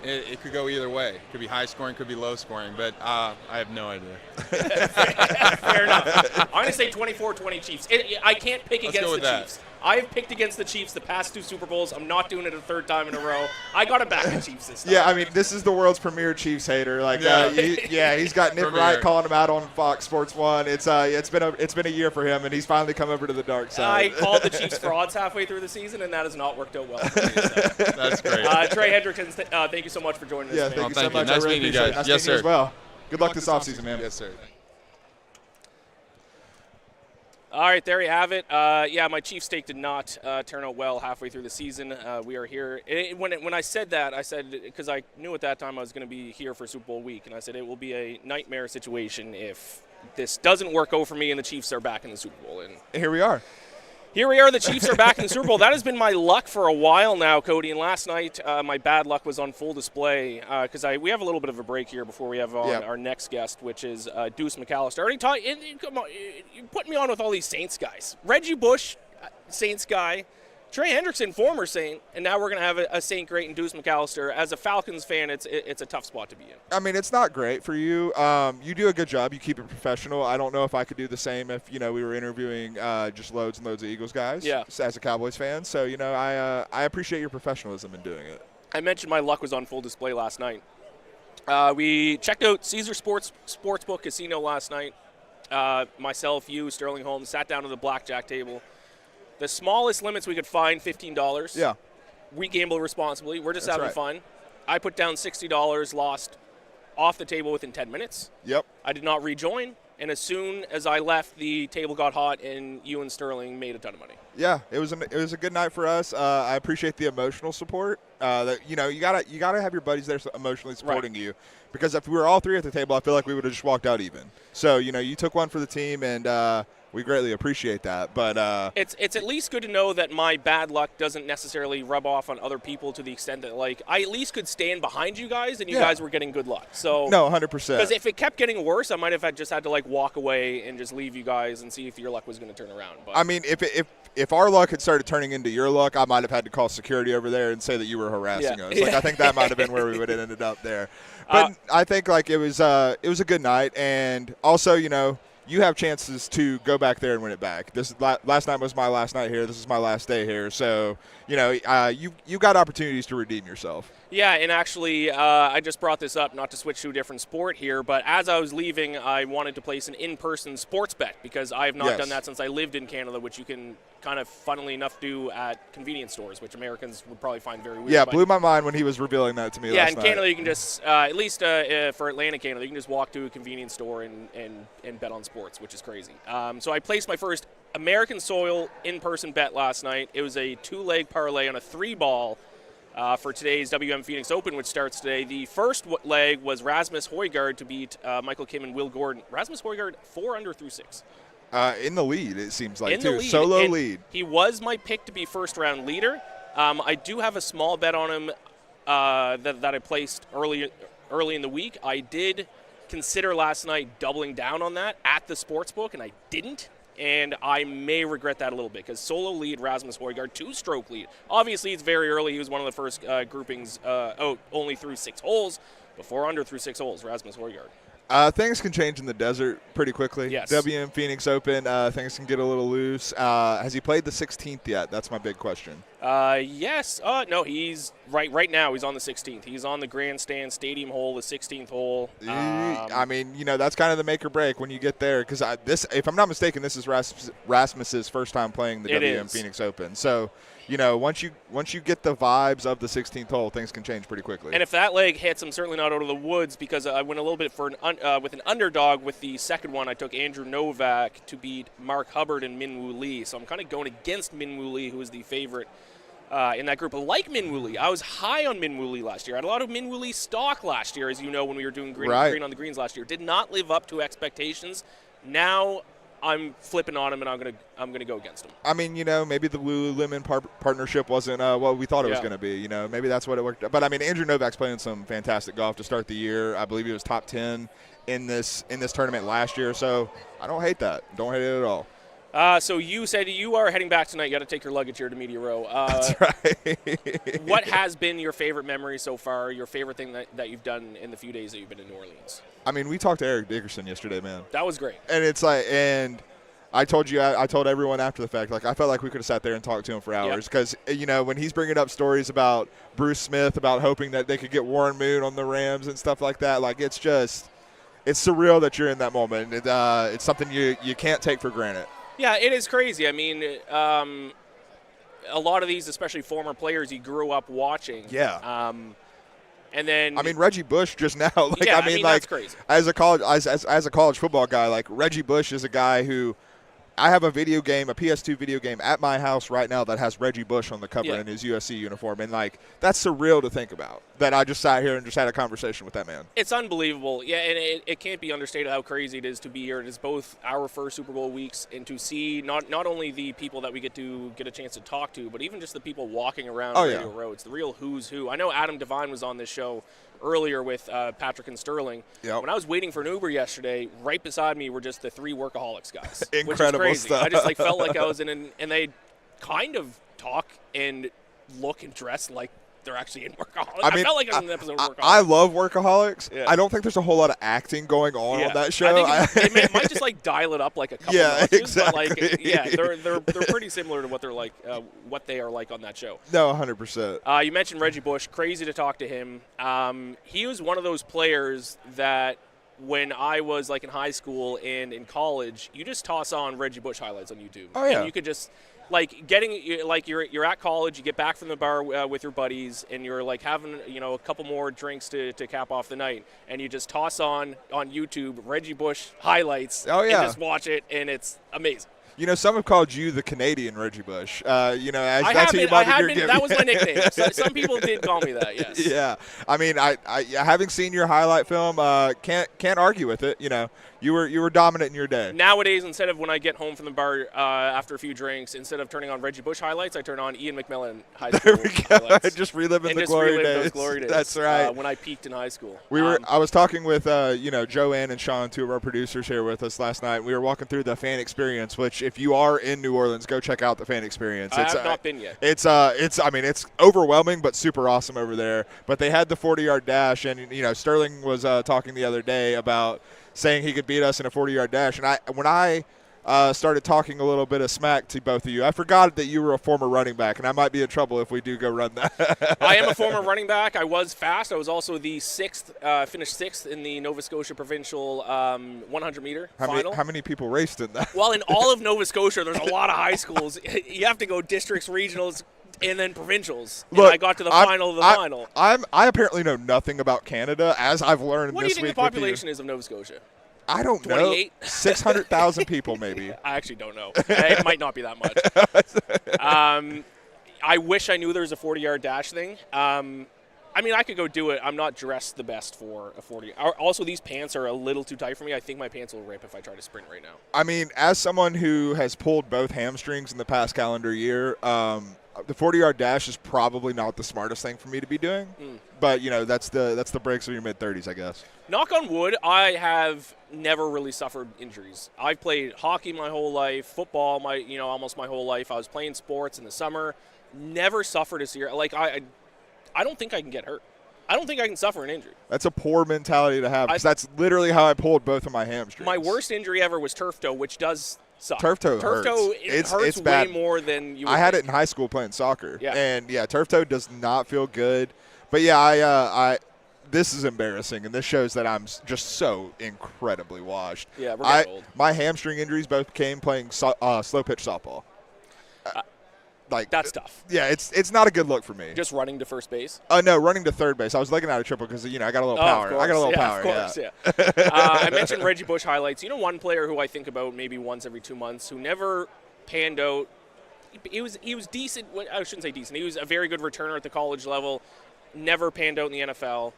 It could go either way. It could be high scoring, could be low scoring, but I have no idea. Fair enough. I'm going to say 24-20 Chiefs. I can't pick Let's against go the with Chiefs. I've picked against the Chiefs the past 2 Super Bowls. I'm not doing it a third time in a row. I got to back the Chiefs this time. Yeah, I mean, this is the world's premier Chiefs hater. Like, he's got Nick Wright calling him out on Fox Sports 1. It's been a year for him, and he's finally come over to the dark side. I called the Chiefs frauds halfway through the season, and that has not worked out well for me. So. That's great. Trey Hendrickson, thank you so much for joining us. Yeah, man. thank you so much. Nice I really meeting you appreciate it. guys. Nice Yes, meeting you sir. as well. Good luck this offseason, man. Yes, sir. All right, there you have it. My Chiefs stake did not turn out well halfway through the season. We are here. When I said that, I said because I knew at that time I was going to be here for Super Bowl week, and I said it will be a nightmare situation if this doesn't work out for me and the Chiefs are back in the Super Bowl. And here we are. Here we are. The Chiefs are back in the Super Bowl. That has been my luck for a while now, Cody. And last night, my bad luck was on full display because we have a little bit of a break here before we have on our next guest, which is Deuce Mcallister. I already talked. Come on, you put me on with all these Saints guys. Reggie Bush, Saints guy. Trey Hendrickson, former Saint, and now we're going to have a Saint great and Deuce Mcallister. As a Falcons fan, it's a tough spot to be in. I mean, it's not great for you. You do a good job. You keep it professional. I don't know if I could do the same if, we were interviewing just loads and loads of Eagles guys as a Cowboys fan. So, I appreciate your professionalism in doing it. I mentioned my luck was on full display last night. We checked out Caesar Sportsbook Casino last night. Myself, you, Sterling Holmes, sat down at the blackjack table. The smallest limits we could find, $15. Yeah. We gamble responsibly. We're just having fun. I put down $60, lost off the table within 10 minutes. Yep. I did not rejoin, and as soon as I left, the table got hot, and you and Sterling made a ton of money. Yeah, it was a good night for us. I appreciate the emotional support. You gotta have your buddies there emotionally supporting you, because if we were all three at the table, I feel like we would have just walked out even. So you took one for the team, and we greatly appreciate that. But it's at least good to know that my bad luck doesn't necessarily rub off on other people to the extent that I at least could stand behind you guys, and you guys were getting good luck. So no, 100%. Because if it kept getting worse, I might have just had to walk away and just leave you guys and see if your luck was going to turn around. But I mean, if our luck had started turning into your luck, I might have had to call security over there and say that you were harassing us. I think that might have been where we would have ended up there. But I think it was a good night, and also you have chances to go back there and win it back. Last night was my last night here. This is my last day here. So you got opportunities to redeem yourself. Yeah, and actually, I just brought this up, not to switch to a different sport here, but as I was leaving, I wanted to place an in-person sports bet because I have not done that since I lived in Canada, which you can kind of, funnily enough, do at convenience stores, which Americans would probably find very weird. Yeah, blew my mind when he was revealing that to me last night. Yeah, in Canada, you can just, at least for Atlantic Canada, you can just walk to a convenience store and bet on sports, which is crazy. So I placed my first American soil in-person bet last night. It was a 2-leg parlay on a 3-ball. For today's WM Phoenix Open, which starts today. The first leg was Rasmus Højgaard to beat Michael Kim and Will Gordon. Rasmus Højgaard 4 under through 6. In the lead, it seems like, in too. The lead. Solo and lead. He was my pick to be first-round leader. I do have a small bet on him that I placed early in the week. I did consider last night doubling down on that at the sportsbook, and I didn't. And I may regret that a little bit because solo lead Rasmus Højgaard, 2-stroke lead. Obviously, it's very early. He was one of the first groupings only through 6 holes. But 4 under through 6 holes, Rasmus Højgaard. Things can change in the desert pretty quickly. Yes. WM Phoenix Open, things can get a little loose. Has he played the 16th yet? That's my big question. Yes. No, he's right now. He's on the 16th. He's on the Grandstand Stadium hole, the 16th hole. I mean, that's kind of the make or break when you get there. Because if I'm not mistaken, this is Rasmus's first time playing the WM Phoenix Open. So, once you get the vibes of the 16th hole, things can change pretty quickly. And if that leg hits, I'm certainly not out of the woods because I went a little bit for with an underdog with the second one. I took Andrew Novak to beat Mark Hubbard and Min Woo Lee. So I'm kind of going against Min Woo Lee, who is the favorite in that group. I like Min Woo Lee. I was high on Min Woo Lee last year. I had a lot of Min Woo Lee stock last year, as you know, when we were doing green on the greens last year. Did not live up to expectations. Now I'm flipping on him, and I'm gonna go against him. I mean, maybe the Lululemon partnership wasn't what we thought it was going to be. Maybe that's what it worked. But I mean, Andrew Novak's playing some fantastic golf to start the year. I believe he was top 10 in this tournament last year. So I don't hate that. Don't hate it at all. So you said you are heading back tonight. You got to take your luggage here to Media Row. That's right. What has been your favorite memory so far? Your favorite thing that you've done in the few days that you've been in New Orleans? I mean, we talked to Eric Dickerson yesterday, man. That was great. And it's like, and I told you, I told everyone after the fact, like, I felt like we could have sat there and talked to him for hours because, you know, when he's bringing up stories about Bruce Smith, about hoping that they could get Warren Moon on the Rams and stuff like that, like, it's just, it's surreal that you're in that moment. It's something you can't take for granted. Yeah, it is crazy. I mean, a lot of these, especially former players, you grew up watching. Yeah. And then I mean, Reggie Bush just now. Like, yeah, I mean, like, that's crazy. as a college football guy, like Reggie Bush is a guy who I have a video game, a PS2 video game at my house right now that has Reggie Bush on the cover in his USC uniform, and like that's surreal to think about. That I just sat here and just had a conversation with that man. It's unbelievable. Yeah, and it can't be understated how crazy it is to be here. It is both our first Super Bowl weeks and to see not only the people that we get a chance to talk to, but even just the people walking around Radio Row. It's the real who's who. I know Adam DeVine was on this show earlier with Patrick and Sterling. Yep. When I was waiting for an Uber yesterday, right beside me were just the three workaholics guys. Incredible which is crazy. stuff. I just felt like I was and they kind of talk and look and dress like they're actually in Workaholics. I felt like I was in an episode of Workaholics. I love Workaholics. Yeah. I don't think there's a whole lot of acting going on that show. I think it might just like dial it up like a couple notches, exactly. But like, they're pretty similar to what they're like, what they are like on that show. No, 100%. You mentioned Reggie Bush. Crazy to talk to him. He was one of those players that when I was like in high school and in college, you just toss on Reggie Bush highlights on YouTube. Oh yeah. And you could just like you're at college, you get back from the bar with your buddies, and you're like having a couple more drinks to cap off the night, and you just toss on YouTube Reggie Bush highlights. Oh yeah. And just watch it, and it's amazing. You know, some have called you the Canadian Reggie Bush. As I that's have who you been, might I have be been, that was my nickname. So, some people did call me that. Yes. Yeah, I mean, I having seen your highlight film, can't argue with it. You know, you were dominant in your day. Nowadays, instead of when I get home from the bar after a few drinks, instead of turning on Reggie Bush highlights, I turn on Iain MacMillan high school highlights. Just reliving those glory days. That's right. When I peaked in high school. I was talking with Joanne and Shaun, two of our producers here with us last night. We were walking through the fan experience, which if you are in New Orleans, go check out the fan experience. I have not been yet. It's overwhelming but super awesome over there. But they had the 40-yard dash, and Sterling was talking the other day about saying he could beat us in a 40-yard dash. And when I started talking a little bit of smack to both of you, I forgot that you were a former running back, and I might be in trouble if we do go run that. I am a former running back. I was fast. I was also the finished sixth in the Nova Scotia provincial 100-meter final. How many people raced in that? Well, in all of Nova Scotia, there's a lot of high schools. You have to go districts, regionals, and then provincials. Look, and I got to the final of the final. I apparently know nothing about Canada, as I've learned what this week. What do you think the population is of Nova Scotia? I don't 28? know. 600,000 people, maybe. I actually don't know. It might not be that much. I wish I knew there was a 40-yard dash thing. I mean, I could go do it. I'm not dressed the best for a 40. Also, these pants are a little too tight for me. I think my pants will rip if I try to sprint right now. I mean, as someone who has pulled both hamstrings in the past calendar year, the 40-yard dash is probably not the smartest thing for me to be doing. But, that's the breaks of your mid-30s, I guess. Knock on wood, I have never really suffered injuries. I've played hockey my whole life, football almost my whole life. I was playing sports in the summer. Never suffered a serious. Like, I don't think I can get hurt. I don't think I can suffer an injury. That's a poor mentality to have, because that's literally how I pulled both of my hamstrings. My worst injury ever was turf toe, which does suck. Turf toe hurts. It hurts way more than you would I had think. it in high school playing soccer. Yeah. And, turf toe does not feel good. But, yeah, this is embarrassing, and this shows that I'm just so incredibly washed. Yeah, we're getting old. My hamstring injuries both came playing slow pitch softball. That's tough. Yeah, it's not a good look for me. Just running to first base? No, running to third base. I was looking at a triple because, I got a little power. Of course. I got a little power. Of course, yeah. I mentioned Reggie Bush highlights. One player who I think about maybe once every 2 months who never panned out. He was decent. I shouldn't say decent. He was a very good returner at the college level. Never panned out in the NFL.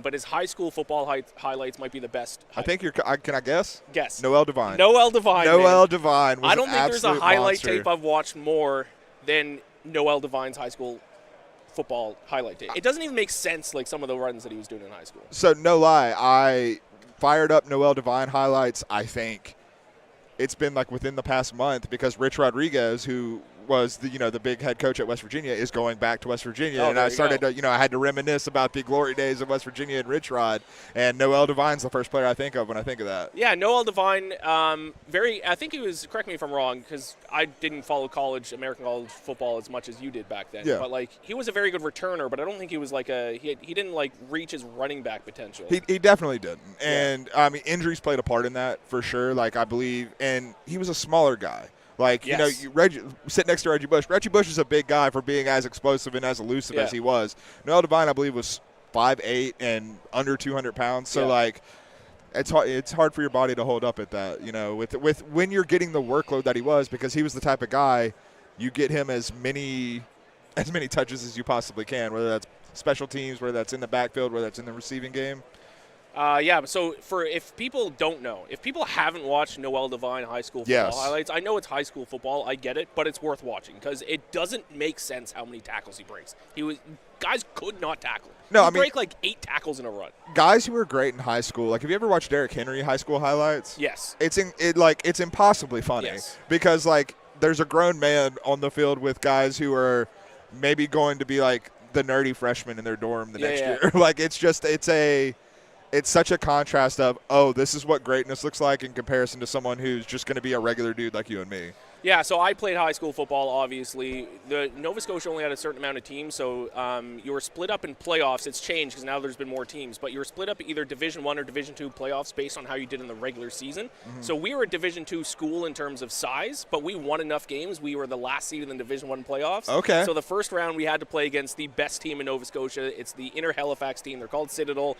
But his high school football highlights might be the best. I think can I guess? Guess. Noel DeVine. Noel DeVine was I don't an think there's a absolute highlight monster. tape I've watched more than Noel DeVine's high school football highlight tape. It doesn't even make sense, like some of the runs that he was doing in high school. So, no lie, I fired up Noel DeVine highlights, I think, it's been like within the past month because Rich Rodriguez, who was the big head coach at West Virginia, is going back to West Virginia. And I started to, I had to reminisce about the glory days of West Virginia and Rich Rod. And Noel Devine's the first player I think of when I think of that. Yeah, Noel Devine, I think he was, correct me if I'm wrong, because I didn't follow American college football as much as you did back then. Yeah. But, like, he was a very good returner, but I don't think he was like he didn't, like, reach his running back potential. He definitely didn't. And, I mean, injuries played a part in that for sure, like, I believe. And he was a smaller guy. Like, yes. Reggie, sit next to Reggie Bush. Reggie Bush is a big guy for being as explosive and as elusive as he was. Noel Devine, I believe, was 5'8" and under 200 pounds. So, like, it's hard for your body to hold up at that, with when you're getting the workload that he was, because he was the type of guy you get him as many touches as you possibly can, whether that's special teams, whether that's in the backfield, whether that's in the receiving game. So if people don't know, if people haven't watched Noel Devine high school football highlights, I know it's high school football, I get it, but it's worth watching because it doesn't make sense how many tackles he breaks. Guys could not tackle. No, He'd break like 8 tackles in a run. Guys who were great in high school, like have you ever watched Derrick Henry high school highlights? Yes. It's impossibly funny because like there's a grown man on the field with guys who are maybe going to be like the nerdy freshmen in their dorm the next year. Like it's such a contrast of, this is what greatness looks like in comparison to someone who's just going to be a regular dude like you and me. Yeah, so I played high school football, obviously. The Nova Scotia only had a certain amount of teams, so you were split up in playoffs. It's changed because now there's been more teams, but you were split up either Division I or Division II playoffs based on how you did in the regular season. Mm-hmm. So we were a Division II school in terms of size, but we won enough games. We were the last seed in the Division I playoffs. Okay. So the first round we had to play against the best team in Nova Scotia. It's the Inner Halifax team. They're called Citadel.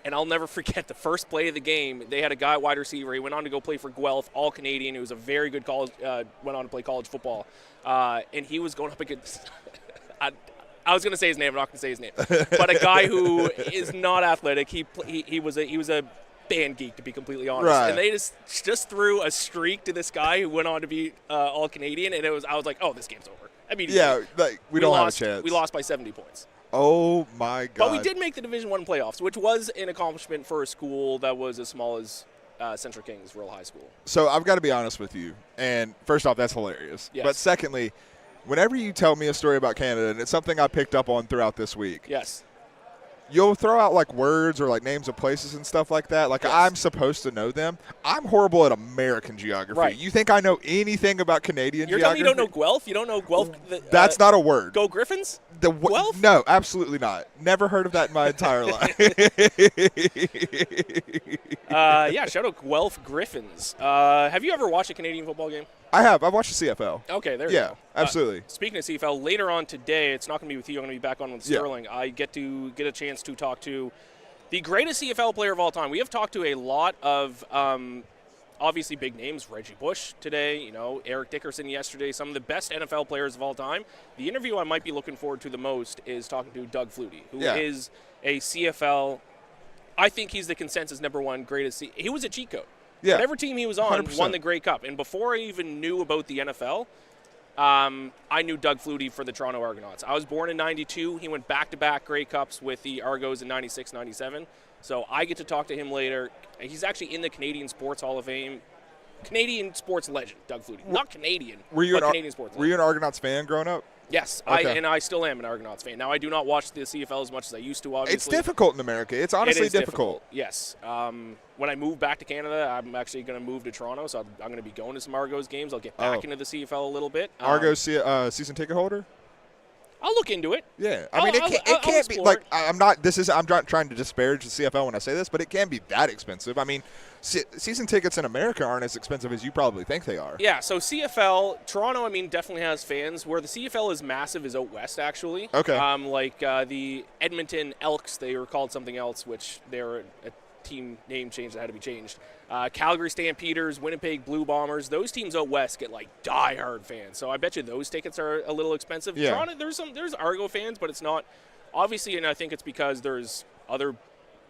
And I'll never forget the first play of the game. They had a guy wide receiver. He went on to go play for Guelph, all Canadian. He was a very good college. Went on to play college football, and he was going up against. I was going to say his name. I'm not going to say his name. But a guy who is not athletic. He was a band geek, to be completely honest. Right. And they just threw a streak to this guy who went on to be all Canadian, and I was like, oh, this game's over. I mean, we don't have a chance. We lost by 70 points. Oh, my God. But we did make the Division I playoffs, which was an accomplishment for a school that was as small as Central Kings Rural High School. So I've got to be honest with you. And first off, that's hilarious. Yes. But secondly, whenever you tell me a story about Canada, and it's something I picked up on throughout this week. Yes. You'll throw out like words or like names of places and stuff like that. Like I'm supposed to know them. I'm horrible at American geography. Right. You think I know anything about Canadian geography? You're telling me you don't know Guelph? You don't know Guelph? That's not a word. Go Griffins? Guelph? No, absolutely not. Never heard of that in my entire life. Shout out Guelph Griffins. Have you ever watched a Canadian football game? I have. I've watched the CFL. Okay, there you go. Yeah, absolutely. Speaking of CFL, later on today, it's not going to be with you. I'm going to be back on with Sterling. I get a chance to talk to the greatest CFL player of all time. We have talked to a lot of obviously big names. Reggie Bush today, Eric Dickerson yesterday, some of the best NFL players of all time. The interview I might be looking forward to the most is talking to Doug Flutie, who is a CFL. I think he's the consensus #1 greatest. He was a cheat code. Yeah. Whatever team he was on 100%. won the Grey Cup. And before I even knew about the NFL, I knew Doug Flutie for the Toronto Argonauts. I was born in 92. He went back-to-back Grey Cups with the Argos in 96, 97. So I get to talk to him later. He's actually in the Canadian Sports Hall of Fame. Canadian sports legend, Doug Flutie. Not Canadian, but Canadian sports legend. Were you an Argonauts fan growing up? Yes, Okay. I still am an Argonauts fan. Now, I do not watch the CFL as much as I used to, obviously. It's difficult in America. It's honestly difficult. Yes. When I move back to Canada, I'm actually going to move to Toronto, so I'm going to be going to some Argos games. I'll get back into the CFL a little bit. Argos season ticket holder? I'll look into it. Yeah, I mean, it can't be like I'm not trying to disparage the CFL when I say this, but it can be that expensive. I mean, season tickets in America aren't as expensive as you probably think they are. Yeah, so CFL, Toronto, I mean, definitely has fans. Where the CFL is massive is out west, actually. Okay. The Edmonton Elks, they were called something else, which they're a team name change that had to be changed. Calgary Stampeders, Winnipeg Blue Bombers, those teams out west get like die-hard fans. So I bet you those tickets are a little expensive. Yeah. Toronto, there's Argo fans, but it's not obviously, and I think it's because there's other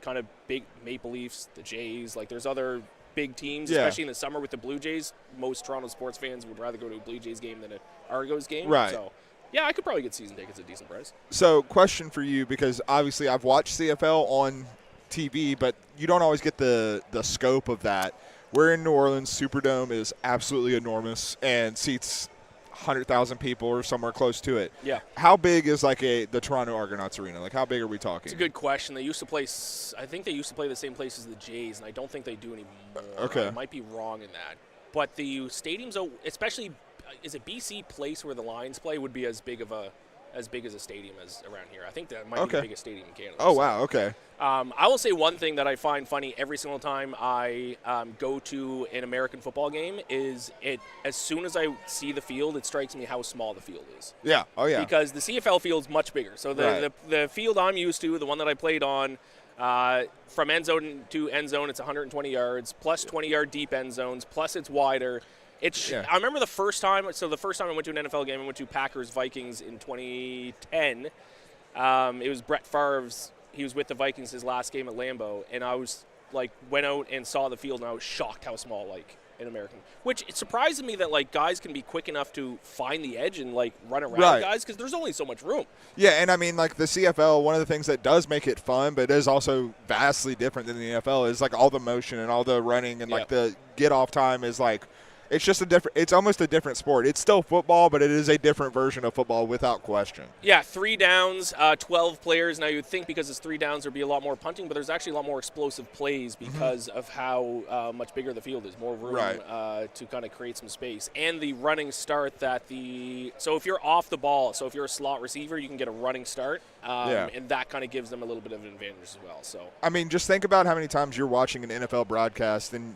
kind of big Maple Leafs, the Jays, like there's other big teams, especially in the summer with the Blue Jays. Most Toronto sports fans would rather go to a Blue Jays game than an Argos game. Right. So yeah, I could probably get season tickets at a decent price. So question for you, because obviously I've watched CFL on TV, but you don't always get the scope of that. we're in New Orleans. Superdome is absolutely enormous and seats 100,000 people or somewhere close to it. Yeah. How big is like the Toronto Argonauts Arena? Like, how big are we talking? It's a good question. They used to play. I think they used to play the same place as the Jays, and I don't think they do anymore. Okay. I might be wrong in that. But the stadiums, especially, is it BC Place where the Lions play, would be as big as a stadium as around here. I think that might be the biggest stadium in Canada. Oh, wow. Okay. I will say one thing that I find funny every single time I go to an American football game is as soon as I see the field, it strikes me how small the field is. Yeah. Oh, yeah. Because the CFL field's much bigger. So the field I'm used to, the one that I played on, from end zone to end zone, it's 120 yards, plus 20-yard deep end zones, plus it's wider. I remember the first time I went to an NFL game, I went to Packers-Vikings in 2010. It was Brett Favre's. He was with the Vikings his last game at Lambeau, and I was went out and saw the field, and I was shocked how small an American. Which it surprises me that guys can be quick enough to find the edge and run around guys, because there's only so much room. Yeah, and I mean the CFL. One of the things that does make it fun, but is also vastly different than the NFL, is all the motion and all the running and the get off time is It's just it's almost a different sport. It's still football, but it is a different version of football without question. Yeah, 3 downs, 12 players. Now you'd think because it's 3 downs there'd be a lot more punting, but there's actually a lot more explosive plays because of how much bigger the field is, more room to kind of create some space. And the running start so if you're off the ball, so if you're a slot receiver, you can get a running start, and that kind of gives them a little bit of an advantage as well. So I mean, just think about how many times you're watching an NFL broadcast and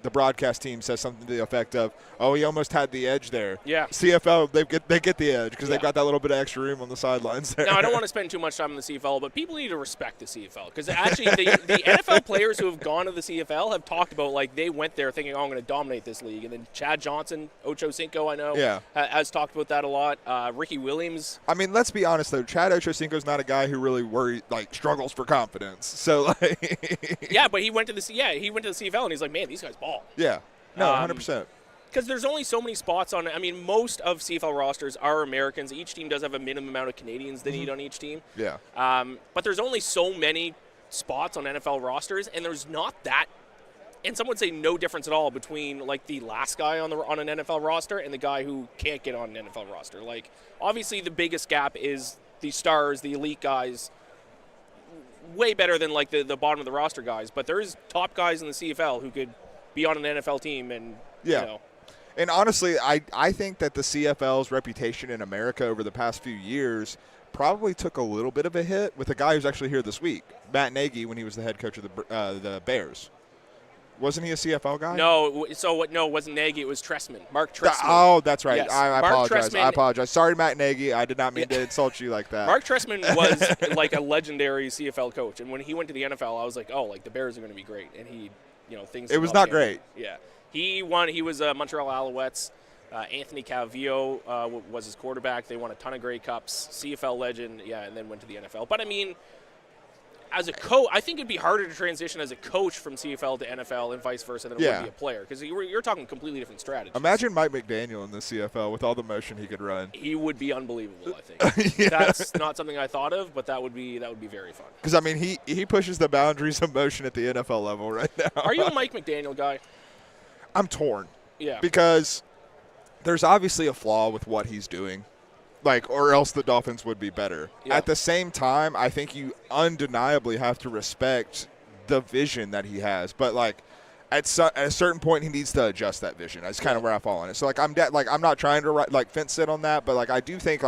the broadcast team says something to the effect of, "Oh, he almost had the edge there." Yeah. CFL, they get the edge because they've got that little bit of extra room on the sidelines there. Now, I don't want to spend too much time on the CFL, but people need to respect the CFL because actually the NFL players who have gone to the CFL have talked about they went there thinking, "Oh, I'm going to dominate this league," and then Chad Johnson, Ocho Cinco, I know, has talked about that a lot. Ricky Williams. I mean, let's be honest though, Chad Ochocinco's not a guy who really struggles for confidence. So yeah, but he went to the CFL and he's like, "Man, these guys ball." Yeah. No, 100%. Because there's only so many spots on it. I mean, most of CFL rosters are Americans. Each team does have a minimum amount of Canadians they need on each team. Yeah. But there's only so many spots on NFL rosters, and there's not that. And some would say no difference at all between the last guy on an NFL roster and the guy who can't get on an NFL roster. Obviously, the biggest gap is the stars, the elite guys. Way better than the bottom of the roster guys, but there's top guys in the CFL who could be on an NFL team and And honestly, I think that the CFL's reputation in America over the past few years probably took a little bit of a hit with a guy who's actually here this week, Matt Nagy, when he was the head coach of the Bears. Wasn't he a CFL guy? No. So no, it wasn't Nagy. It was Trestman, Mark Trestman. Oh, that's right. Yes. I apologize. I apologize. Sorry, Matt Nagy. I did not mean to insult you like that. Mark Trestman was a legendary CFL coach, and when he went to the NFL, I was like, oh, the Bears are going to be great, and he. Things. It was not great. Yeah, he won. He was Montreal Alouettes. Anthony Calvillo was his quarterback. They won a ton of Grey Cups. CFL legend. Yeah, and then went to the NFL. But I mean, as a coach, I think it'd be harder to transition as a coach from CFL to NFL and vice versa than it would be a player because you're talking completely different strategies. Imagine Mike McDaniel in the CFL with all the motion he could run. He would be unbelievable. I think that's not something I thought of, but that would be very fun. Because I mean, he pushes the boundaries of motion at the NFL level right now. Are you a Mike McDaniel guy? I'm torn. Yeah. Because there's obviously a flaw with what he's doing. Or else the Dolphins would be better. Yeah. At the same time, I think you undeniably have to respect the vision that he has. But at a certain point, he needs to adjust that vision. That's kind of where I fall on it. So I'm not trying to fence sit on that, but I do think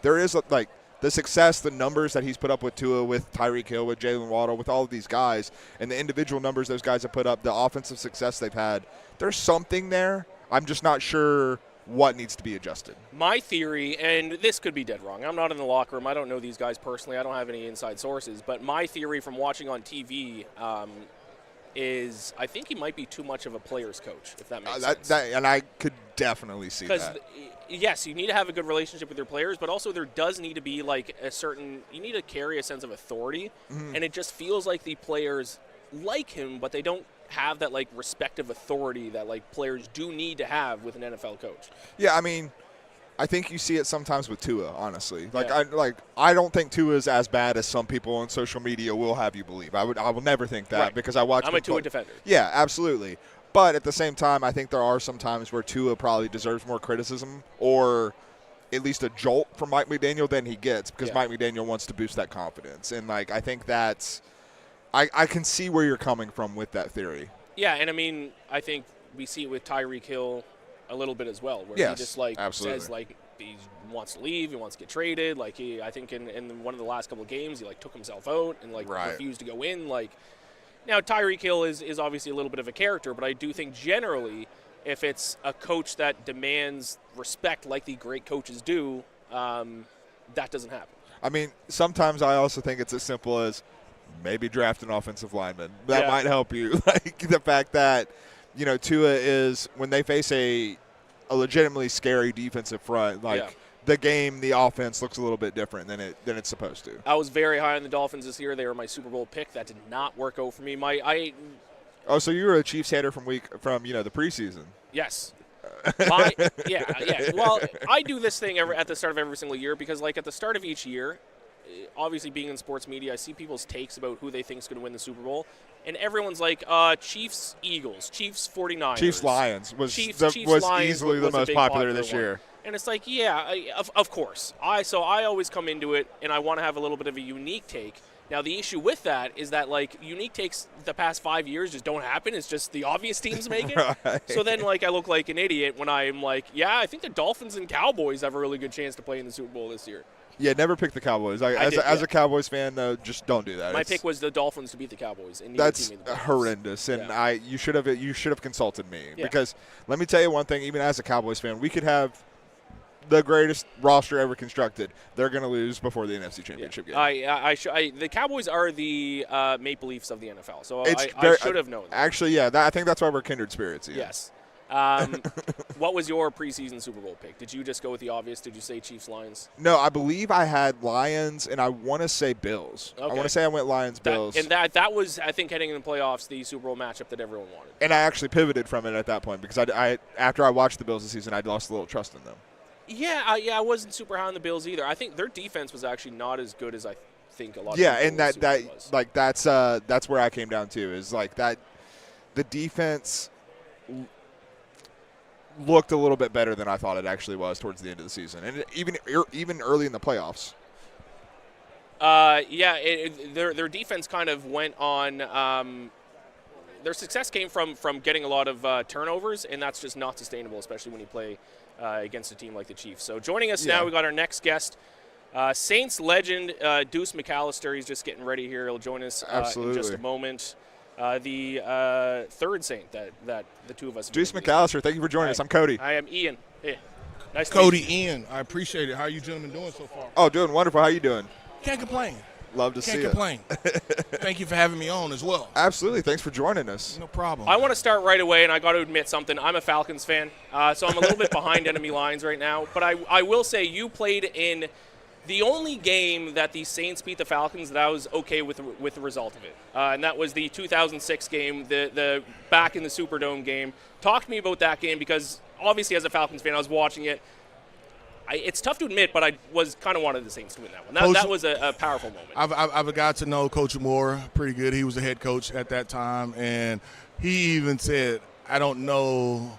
there is the success, the numbers that he's put up with Tua, with Tyreek Hill, with Jalen Waddle, with all of these guys, and the individual numbers those guys have put up, the offensive success they've had. There's something there. I'm just not sure what needs to be adjusted. My theory, and this could be dead wrong, I'm not in the locker room, I don't know these guys personally, I don't have any inside sources, but my theory from watching on TV is I think he might be too much of a player's coach, if that makes sense. And I could definitely see that. Yes, you need to have a good relationship with your players, but also there does need to be you need to carry a sense of authority, and it just feels like the players like him, but they don't have that respective authority that players do need to have with an NFL coach. Yeah, I mean, I think you see it sometimes with Tua, honestly. I don't think Tua is as bad as some people on social media will have you believe. I will never think that because I watch. I'm a Tua defender. Yeah, absolutely. But at the same time, I think there are some times where Tua probably deserves more criticism or at least a jolt from Mike McDaniel than he gets because Mike McDaniel wants to boost that confidence. And, I think that's – I can see where you're coming from with that theory. Yeah, and, I think we see it with Tyreek Hill a little bit as well where he just, absolutely. says, he wants to leave, he wants to get traded. I think in one of the last couple of games, he, took himself out and, refused to go in. Now, Tyreek Hill is obviously a little bit of a character, but I do think generally if it's a coach that demands respect like the great coaches do, that doesn't happen. Sometimes I also think it's as simple as maybe draft an offensive lineman. That might help you. The fact that, Tua is, when they face a legitimately scary defensive front, the offense looks a little bit different than it's supposed to. I was very high on the Dolphins this year. They were my Super Bowl pick. That did not work out for me. So you were a Chiefs hater from the preseason? Yes. Well, I do this thing at the start of every single year because, at the start of each year, obviously being in sports media, I see people's takes about who they think is going to win the Super Bowl. And everyone's like, Chiefs, Eagles, Chiefs, 49ers. Chiefs, Lions was Lions easily the most popular this year. And it's of course. I always come into it, and I want to have a little bit of a unique take. Now, the issue with that is that, unique takes the past 5 years just don't happen. It's just the obvious teams make it. Right. So then, I look like an idiot when I'm I think the Dolphins and Cowboys have a really good chance to play in the Super Bowl this year. Yeah, never pick the Cowboys. As a Cowboys fan, though, just don't do that. My pick was the Dolphins to beat the Cowboys. And that's horrendous, and you should have consulted me because let me tell you one thing. Even as a Cowboys fan, we could have the greatest roster ever constructed. They're going to lose before the NFC Championship game. The Cowboys are the Maple Leafs of the NFL, so I should have known that. Actually, I think that's why we're kindred spirits. Yeah. Yes. What was your preseason Super Bowl pick? Did you just go with the obvious? Did you say Chiefs, Lions? No, I believe I had Lions, and I want to say Bills. Okay. I want to say I went Lions, Bills. And that was, I think, heading in the playoffs, the Super Bowl matchup that everyone wanted. And I actually pivoted from it at that point because after I watched the Bills this season, I'd lost a little trust in them. Yeah, I wasn't super high on the Bills either. I think their defense was actually not as good as I think a lot of people and that's where I came down to is that the defense looked a little bit better than I thought it actually was towards the end of the season, and even early in the playoffs. Their defense kind of went on. Their success came from getting a lot of turnovers, and that's just not sustainable, especially when you play against a team like the Chiefs. So joining us now, we got our next guest, Saints legend Deuce Mcallister. He's just getting ready here. He'll join us in just a moment. The third Saint that the two of us. Deuce Mcallister, thank you for joining us. I'm Cody. I am Iain. Hey, nice to Cody, meet you. Iain. I appreciate it. How you gentlemen doing so far? Oh, doing wonderful. How you doing? Can't complain. Love to see it. Can't complain. Thank you for having me on as well. Absolutely. Thanks for joining us. No problem. I want to start right away, and I got to admit something. I'm a Falcons fan, so I'm a little bit behind enemy lines right now. But I will say you played in the only game that the Saints beat the Falcons that I was okay with the result of it, and that was the 2006 game, the back in the Superdome game. Talk to me about that game because obviously as a Falcons fan, I was watching it. It's tough to admit, but I was kind of wanted the Saints to win that one. That was a powerful moment. I've got to know Coach Moore pretty good. He was the head coach at that time, and he even said, I don't know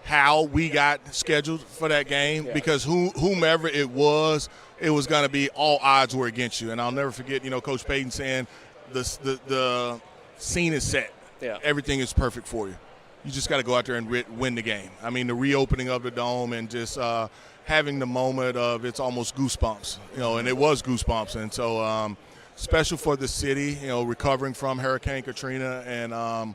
how we got scheduled for that game because whomever it was going to be all odds were against you. And I'll never forget, Coach Payton saying the scene is set. Yeah. Everything is perfect for you. You just got to go out there and win the game. I mean, the reopening of the dome and just having the moment of it's almost goosebumps, and it was goosebumps. And so special for the city, recovering from Hurricane Katrina and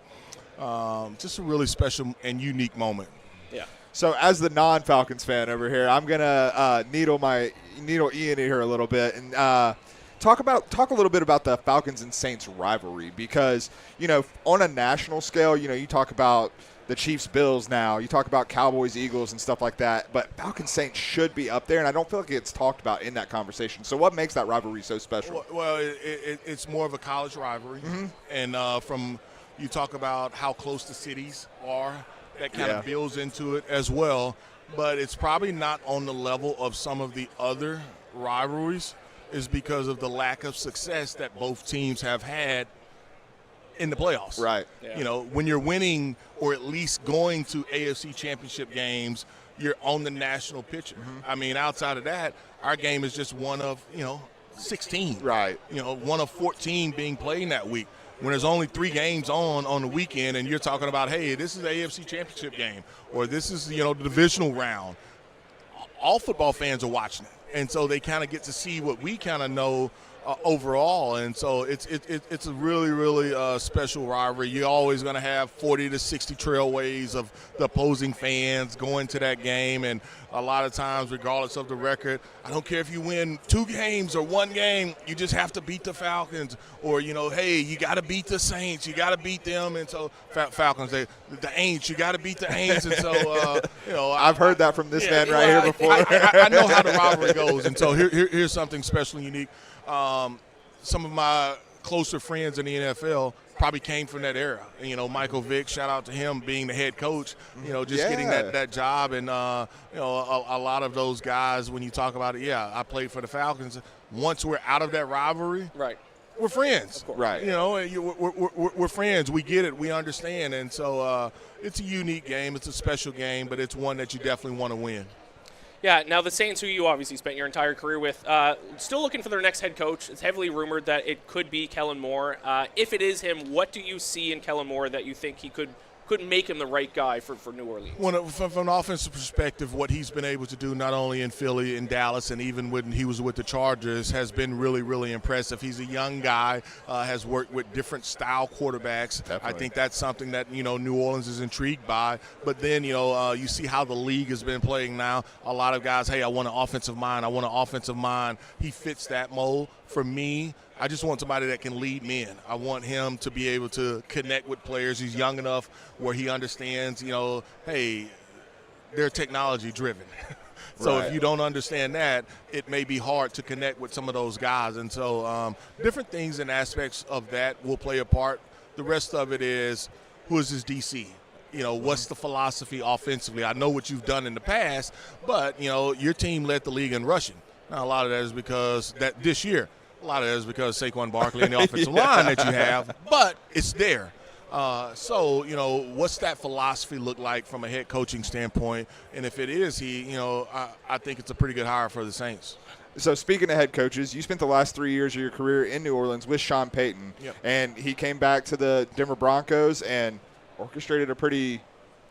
just a really special and unique moment. Yeah. So as the non-Falcons fan over here, I'm going to needle Iain here a little bit and talk a little bit about the Falcons and Saints rivalry because, on a national scale, you talk about the Chiefs-Bills now. You talk about Cowboys-Eagles and stuff like that, but Falcons-Saints should be up there, and I don't feel like it's talked about in that conversation. So what makes that rivalry so special? Well, it's more of a college rivalry, and you talk about how close the cities are. That kind of builds into it as well. but it's probably not on the level of some of the other rivalries, is because of the lack of success that both teams have had in the playoffs. Right. You know, when you're winning or at least going to AFC championship games, you're on the national picture. I mean, outside of that, our game is just one of, 16. Right. One of 14 being played that week. When there's only 3 games on the weekend, and you're talking about, hey, this is the AFC championship game, or this is, the divisional round. All football fans are watching it. And so they kind of get to see what we kind of know overall, and so it's a really, really special rivalry. You're always going to have 40 to 60 trailways of the opposing fans going to that game, and a lot of times, regardless of the record, I don't care if you win 2 games or 1 game, you just have to beat the Falcons, or hey, you got to beat the Saints, you got to beat them, and so Falcons, the Aints, you got to beat the Aints, and so I've heard that from this man right here before. I know how the rivalry goes, and so here's something special and unique. Some of my closer friends in the NFL probably came from that era. Michael Vick, shout out to him being the head coach, getting that job. And, a lot of those guys, when you talk about it, I played for the Falcons. Once we're out of that rivalry, right, we're friends. Right. We're friends. We get it. We understand. And so it's a unique game. It's a special game, but it's one that you definitely want to win. Yeah, now the Saints, who you obviously spent your entire career with, still looking for their next head coach. It's heavily rumored that it could be Kellen Moore. If it is him, what do you see in Kellen Moore that you think he could make him the right guy for New Orleans? Well, from an offensive perspective, what he's been able to do not only in Philly, in Dallas, and even when he was with the Chargers has been really, really impressive. He's a young guy, has worked with different style quarterbacks. Definitely. I think that's something that, New Orleans is intrigued by. But then, you see how the league has been playing now. A lot of guys, hey, I want an offensive mind. I want an offensive mind. He fits that mold. For me, I just want somebody that can lead men. I want him to be able to connect with players. He's young enough where he understands, hey, they're technology driven. So if you don't understand that, it may be hard to connect with some of those guys. And so different things and aspects of that will play a part. The rest of it is, who is his DC? What's the philosophy offensively? I know what you've done in the past, but, your team led the league in rushing. Now, a lot of that is because this year, a lot of that is because Saquon Barkley and the offensive line that you have, but it's there. So, what's that philosophy look like from a head coaching standpoint? And if it is I think it's a pretty good hire for the Saints. So speaking of head coaches, you spent the last 3 years of your career in New Orleans with Sean Payton, and he came back to the Denver Broncos and orchestrated a pretty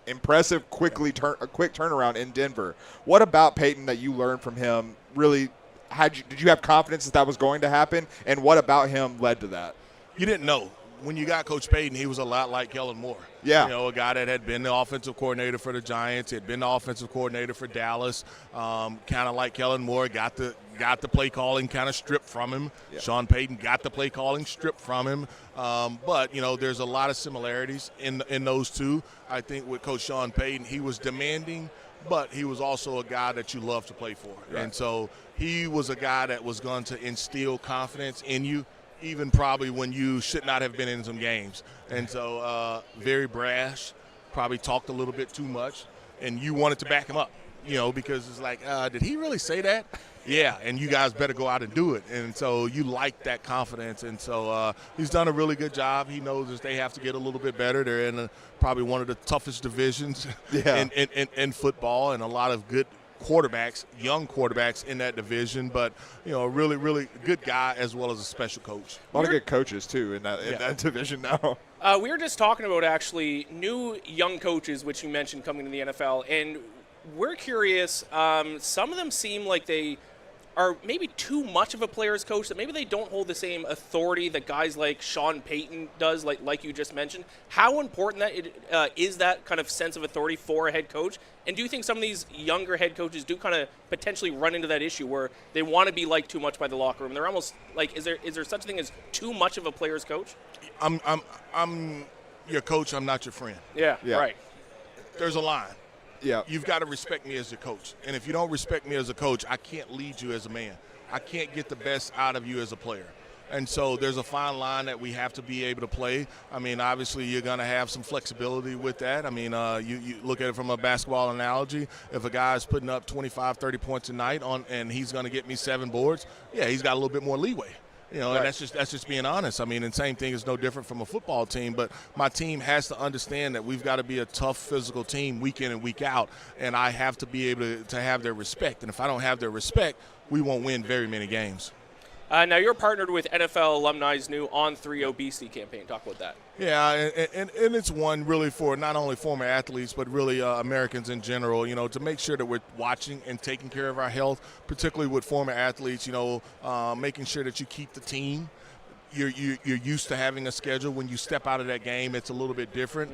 impressive, quick turnaround in Denver. What about Payton that you learned from him really did you have confidence that was going to happen, and what about him led to that? You didn't know. When you got Coach Payton, he was a lot like Kellen Moore. Yeah. A guy that had been the offensive coordinator for the Giants, had been the offensive coordinator for Dallas, kind of like Kellen Moore, got the play calling kind of stripped from him. Yeah. Sean Payton got the play calling stripped from him. But, there's a lot of similarities in those two. I think with Coach Sean Payton, he was demanding, but he was also a guy that you love to play for. Right. And so he was a guy that was going to instill confidence in you, even probably when you should not have been in some games. And so very brash, probably talked a little bit too much, and you wanted to back him up, because it's like, did he really say that? Yeah, and you guys better go out and do it. And so you like that confidence. And so he's done a really good job. He knows that they have to get a little bit better. They're in probably one of the toughest divisions in football, and a lot of good quarterbacks, young quarterbacks in that division, but a really, really good guy as well as a special coach. A lot of good coaches too in that division now. We were just talking about actually new young coaches, which you mentioned coming to the NFL, and we're curious. Some of them seem like they are maybe too much of a player's coach, that maybe they don't hold the same authority that guys like Sean Payton does, like you just mentioned. How important is that kind of sense of authority for a head coach? And do you think some of these younger head coaches do kind of potentially run into that issue where they want to be liked too much by the locker room? They're almost like, is there such a thing as too much of a player's coach? I'm your coach. I'm not your friend. Yeah. Right. There's a line. Yeah. You've got to respect me as your coach. And if you don't respect me as a coach, I can't lead you as a man. I can't get the best out of you as a player. And so there's a fine line that we have to be able to play. I mean, obviously you're going to have some flexibility with that. I mean, you look at it from a basketball analogy. If a guy's putting up 25, 30 points a night and he's going to get me 7 boards, yeah, he's got a little bit more leeway. You know, right. And that's just being honest. I mean, and same thing is no different from a football team, but my team has to understand that we've got to be a tough physical team week in and week out, and I have to be able to have their respect. And if I don't have their respect, we won't win very many games. Now you're partnered with NFL Alumni's new On3 Obesity campaign. Talk about that. Yeah, and it's one really for not only former athletes but really Americans in general, you know, to make sure that we're watching and taking care of our health, particularly with former athletes, you know, making sure that you keep the team. You're used to having a schedule. When you step out of that game, it's a little bit different.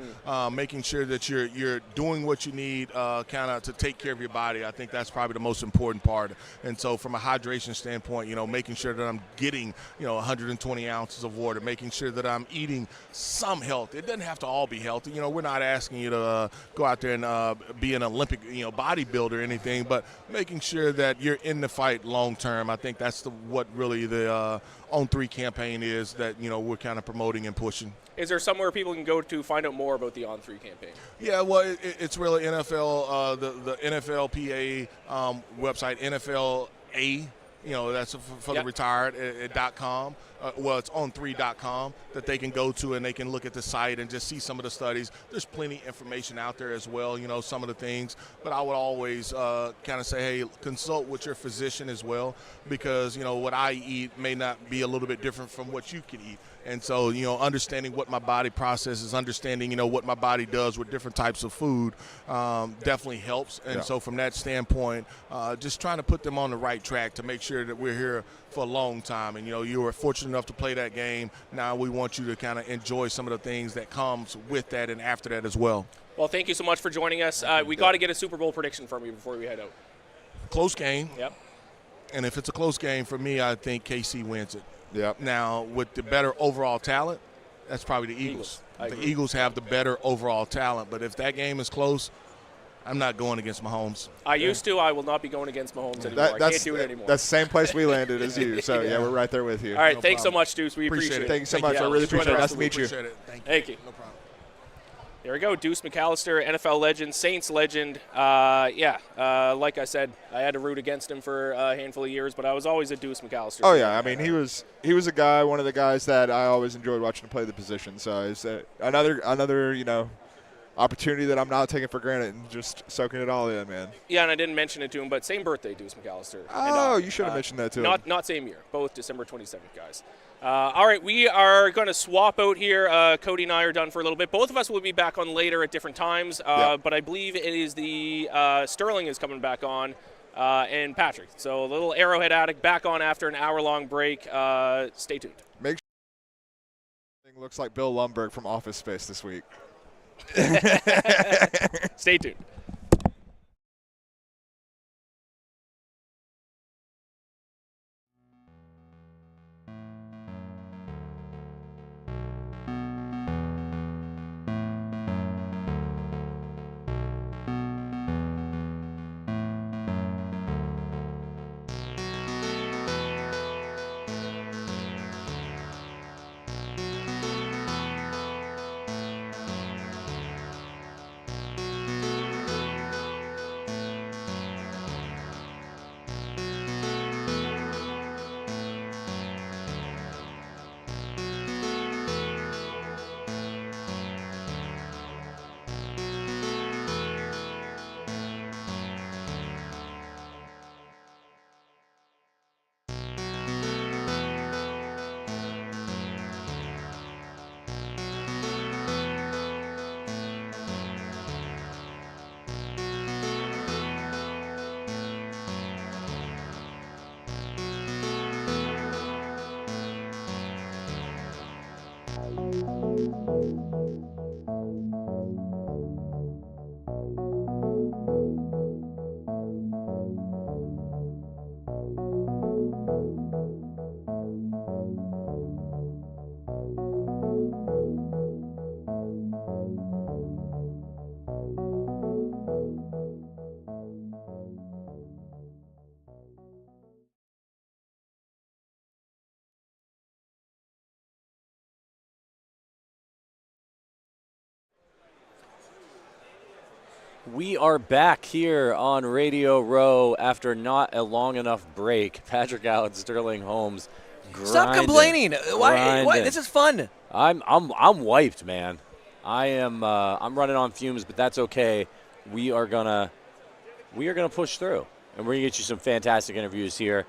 Making sure that you're doing what you need kind of to take care of your body. I think that's probably the most important part. And so from a hydration standpoint, you know, making sure that I'm getting, you know, 120 ounces of water, making sure that I'm eating some health. It doesn't have to all be healthy. You know, we're not asking you to go out there and be an Olympic, you know, bodybuilder or anything, but making sure that you're in the fight long term. I think that's what really the On3 campaign is that, you know, we're kind of promoting and pushing. Is there somewhere people can go to find out more about the On3 campaign? Yeah, well, it's really NFL, the NFLPA website, NFLA, you know, that's for the retired .com. Well, it's on3.com that they can go to, and they can look at the site and just see some of the studies. There's plenty of information out there as well, you know, some of the things. But I would always kind of say, hey, consult with your physician as well, because, you know, what I eat may not be a little bit different from what you can eat. And so, you know, understanding what my body processes, understanding, you know, what my body does with different types of food definitely helps. And so from that standpoint, just trying to put them on the right track to make sure that we're here for a long time. And, you know, you were fortunate enough to play that game. Now we want you to kind of enjoy some of the things that comes with that and after that as well. Well, thank you so much for joining us. We got to get a Super Bowl prediction from you before we head out. Close game. Yep. And if it's a close game for me, I think KC wins it. Yep. Now, with the better overall talent, that's probably the Eagles. The Eagles have the better overall talent, but if that game is close, I'm not going against Mahomes. I used to. I will not be going against Mahomes anymore. I can't do it anymore. That's the same place we landed as you. So, yeah, we're right there with you. All right, thanks so much, Deuce. We appreciate it. Thank you so much. I really appreciate it. Nice to meet you. Thank you. No problem. There we go. Deuce Mcallister, NFL legend, Saints legend. Like I said, I had to root against him for a handful of years, but I was always a Deuce Mcallister. Oh, yeah. I mean, he was a guy, one of the guys that I always enjoyed watching him play the position. So it's another, you know, opportunity that I'm not taking for granted and just soaking it all in, man. Yeah, and I didn't mention it to him, but same birthday, Deuce Mcallister. Oh, you should have mentioned that to him. Not same year. Both December 27th, guys. All right, we are going to swap out here. Cody and I are done for a little bit. Both of us will be back on later at different times, but I believe it is the Sterling is coming back on and Patrick. So a little Arrowhead Addict back on after an hour-long break. Stay tuned. Make sure looks like Bill Lumberg from Office Space this week. Stay tuned. We are back here on Radio Row after not a long enough break. Patrick Allen, Sterling Holmes, Stop complaining. Why? This is fun. I'm wiped, man. I'm running on fumes, but that's okay. We are gonna push through, and we're gonna get you some fantastic interviews here.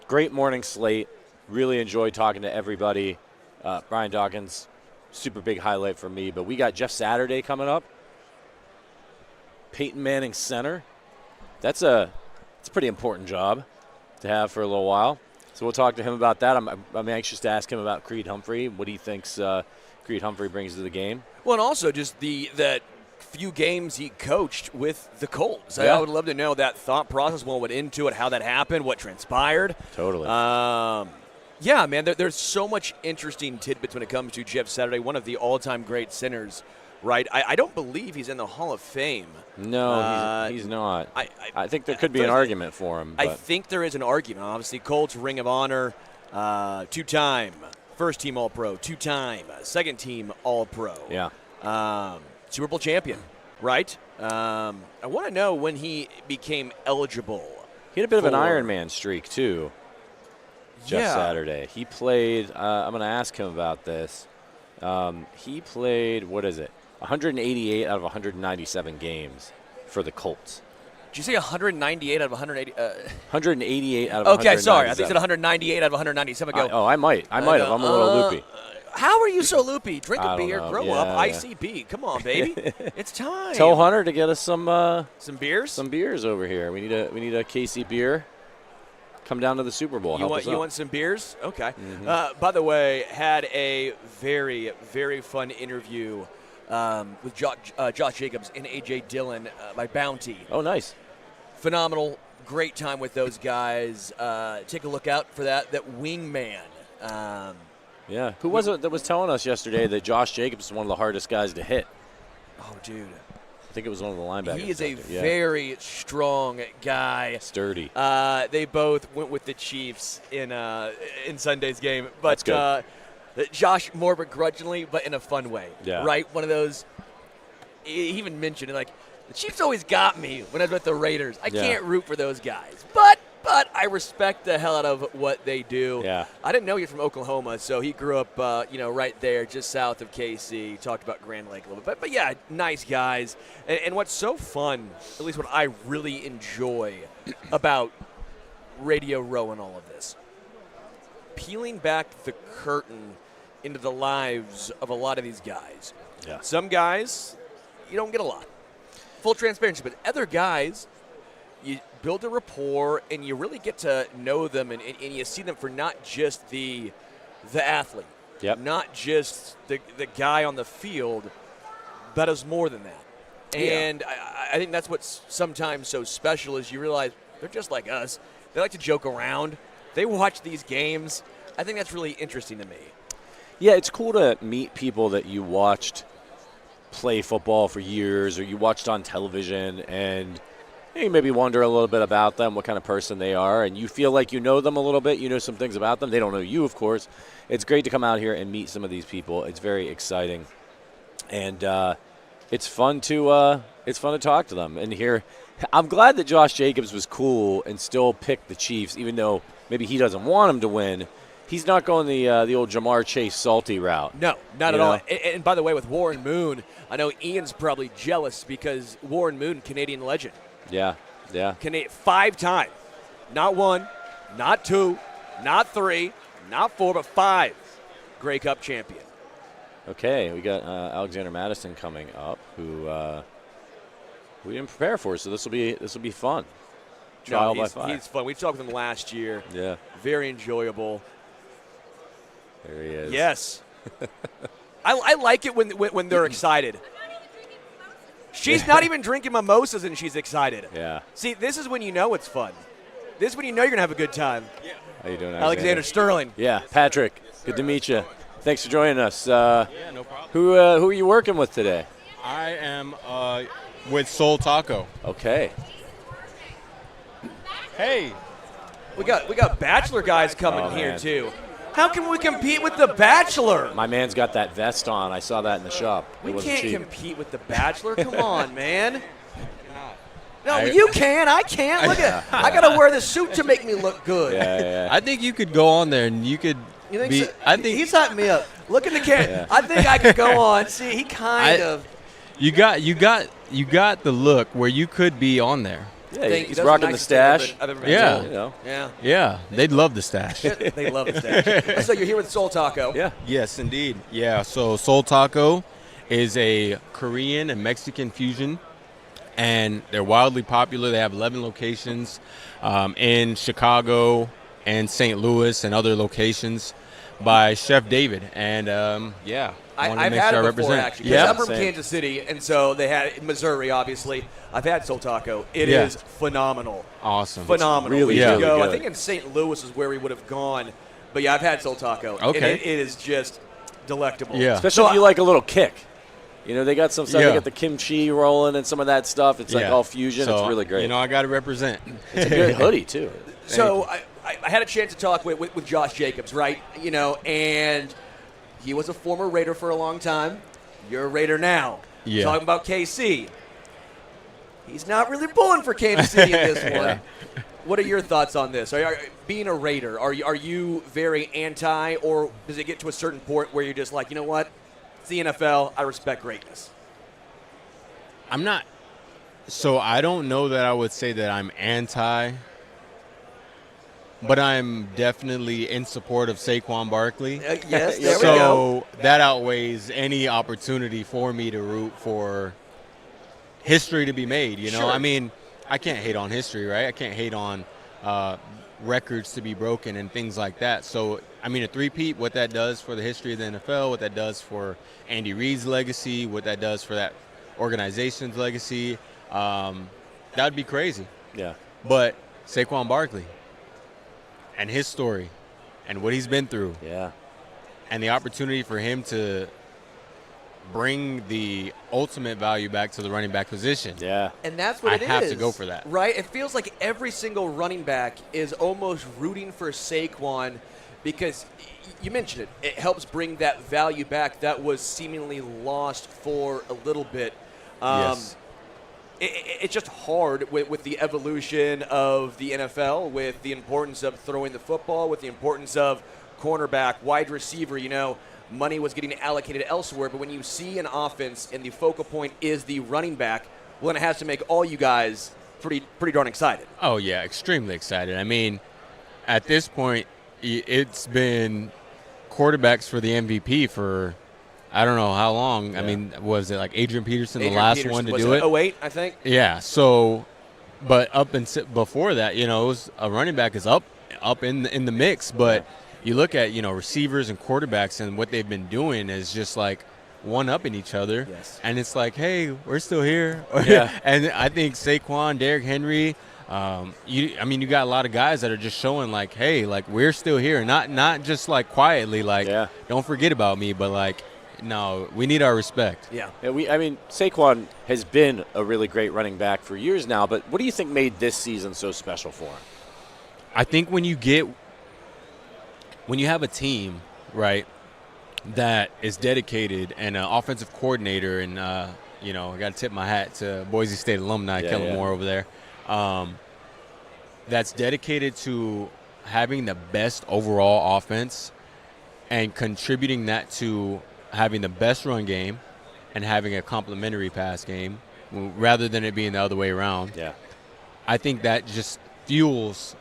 Great morning slate. Really enjoyed talking to everybody. Brian Dawkins, super big highlight for me. But we got Jeff Saturday coming up. Peyton Manning center. It's a pretty important job to have for a little while. So we'll talk to him about that. I'm anxious to ask him about Creed Humphrey, what he thinks Creed Humphrey brings to the game. Well, and also just the few games he coached with the Colts. Yeah. I would love to know that thought process, what went into it, how that happened, what transpired. Totally. Yeah, man, there's so much interesting tidbits when it comes to Jeff Saturday, one of the all-time great centers, right? I don't believe he's in the Hall of Fame. No, he's not. I think there could be an argument for him. I think there is an argument. Obviously, Colts Ring of Honor, two-time first-team All-Pro, two-time second-team All-Pro. Yeah. Super Bowl champion, right? I want to know when he became eligible. He had a bit of an Iron Man streak, too. Jeff Yeah. Saturday. He played, I'm going to ask him about this. He played, 188 out of 197 games for the Colts. Did you say 198 out of 180? 188 out of 197. Okay, sorry. I think you said 198 out of 197. I might have. I'm a little loopy. How are you so loopy? Drink a beer, know. grow up. ICB. Come on, baby. It's time. Tell Hunter to get us some beers? Some beers over here. We need a KC beer. Come down to the Super Bowl. You want some beers? Okay. Mm-hmm. By the way, had a very, very fun interview with Josh Jacobs and A.J. Dillon by Bounty. Oh, nice. Phenomenal. Great time with those guys. Take a look out for that wingman. Yeah. Who was it that was telling us yesterday that Josh Jacobs is one of the hardest guys to hit? Oh, dude. I think it was one of the linebackers. He is a very strong guy. Sturdy. They both went with the Chiefs in Sunday's game. But That's good. Josh more begrudgingly, but in a fun way. Yeah. Right? One of those, he even mentioned it, like, the Chiefs always got me when I was with the Raiders. I can't root for those guys. But I respect the hell out of what they do. Yeah. I didn't know he was from Oklahoma, so he grew up, right there, just south of KC. Talked about Grand Lake a little bit. But yeah, nice guys. And what's so fun, at least what I really enjoy about Radio Row and all of this, peeling back the curtain into the lives of a lot of these guys. Yeah. Some guys, you don't get a lot. Full transparency. But other guys, you build a rapport and you really get to know them and you see them for not just the athlete, not just the guy on the field, but as more than that. And I think that's what's sometimes so special is you realize they're just like us. They like to joke around. They watch these games. I think that's really interesting to me. Yeah, it's cool to meet people that you watched play football for years or you watched on television and you maybe wonder a little bit about them, what kind of person they are, and you feel like you know them a little bit. You know some things about them. They don't know you, of course. It's great to come out here and meet some of these people. It's very exciting, and it's fun to talk to them and hear. I'm glad that Josh Jacobs was cool and still picked the Chiefs, even though maybe he doesn't want them to win. He's not going the old Jamar Chase salty route. No, not at all. And by the way, with Warren Moon, I know Ian's probably jealous because Warren Moon, Canadian legend. Yeah. 5 times. Not 1, not 2, not 3, not 4, but 5 Grey Cup champion. Okay, we got Alexander Mattinson coming up, who we didn't prepare for, so this will be fun. Trial by fire. He's fun. We talked with him last year. Yeah. Very enjoyable. There he is. Yes. I like it when they're excited. She's not even drinking mimosas and she's excited. Yeah. See, this is when you know it's fun. This is when you know you're going to have a good time. Yeah. How you doing, Alexander Sterling. Yeah, Patrick. Good to meet you. Thanks for joining us. Yeah, no problem. Who are you working with today? I am with Soul Taco. Okay. Hey. We got Bachelor guys coming here too. How can we compete with The Bachelor? My man's got that vest on. I saw that in the shop. We can't compete with The Bachelor. Come on, man. No, you can. I can't. Look at I got to wear the suit to make me look good. Yeah. I think you could go on there and you could You think be. so? I think he's hyping me up. Look at the camera. I think I could go on. See, he kind of. you got the look where you could be on there. Yeah, he's rocking the stash. I've ever been Yeah. to. Yeah. Yeah, they'd love the stash. They love the stash. So you're here with Soul Taco. Yeah. Yes, indeed. Yeah, so Soul Taco is a Korean and Mexican fusion, and they're wildly popular. They have 11 locations in Chicago and St. Louis and other locations by Chef David. And, I've had it before, actually. Yeah, I'm from Kansas City, and so they had it in Missouri, obviously. I've had Soul Taco. It is phenomenal. Awesome. Phenomenal. It's really, really go. good. I think in St. Louis is where we would have gone. But, yeah, I've had Soul Taco. Okay. And it is just delectable. Yeah. Especially if you like a little kick. You know, they got some stuff. They got the kimchi rolling and some of that stuff. It's like all fusion. So, it's really great. You know, I got to represent. It's a good hoodie, too. So I had a chance to talk with Josh Jacobs, right? You know, and he was a former Raider for a long time. You're a Raider now. Yeah. Talking about KC. He's not really pulling for Kansas City in this one. What are your thoughts on this? Being a Raider, are you very anti, or does it get to a certain point where you're just like, you know what? It's the NFL. I respect greatness. I'm not. So I don't know that I would say that I'm anti, but I'm definitely in support of Saquon Barkley. Yes, there we go. So that outweighs any opportunity for me to root for history to be made. You know, Sure. I mean, I can't hate on history, right? I can't hate on records to be broken and things like that. So, I mean, a three-peat, what that does for the history of the NFL, what that does for Andy Reid's legacy, what that does for that organization's legacy, that would be crazy. Yeah. But Saquon Barkley and his story and what he's been through. Yeah. And the opportunity for him to bring the ultimate value back to the running back position. Yeah. And that's what it is. I have to go for that. Right? It feels like every single running back is almost rooting for Saquon because you mentioned it. It helps bring that value back that was seemingly lost for a little bit. Yes. It's just hard with the evolution of the NFL, with the importance of throwing the football, with the importance of cornerback, wide receiver. You know, money was getting allocated elsewhere, but when you see an offense and the focal point is the running back, well, then it has to make all you guys pretty darn excited. Oh, yeah, extremely excited. I mean, at this point, it's been quarterbacks for the MVP for I don't know how long. Yeah. I mean, was it like Adrian Peterson, the last one to do it? 08, I think. Yeah. So, but up and before that, you know, it was a running back is up in the mix. But you look at, you know, receivers and quarterbacks and what they've been doing is just like one-upping each other. Yes. And it's like, hey, we're still here. Yeah. And I think Saquon, Derrick Henry, you got a lot of guys that are just showing like, hey, like we're still here. Not just like quietly, like, don't forget about me, but like, no, we need our respect. Yeah. Saquon has been a really great running back for years now, but what do you think made this season so special for him? I think when you have a team, right, that is dedicated and an offensive coordinator and, you know, I got to tip my hat to Boise State alumni, Kellen Moore over there, that's dedicated to having the best overall offense and contributing that to having the best run game and having a complementary pass game rather than it being the other way around. Yeah. I think that just fuels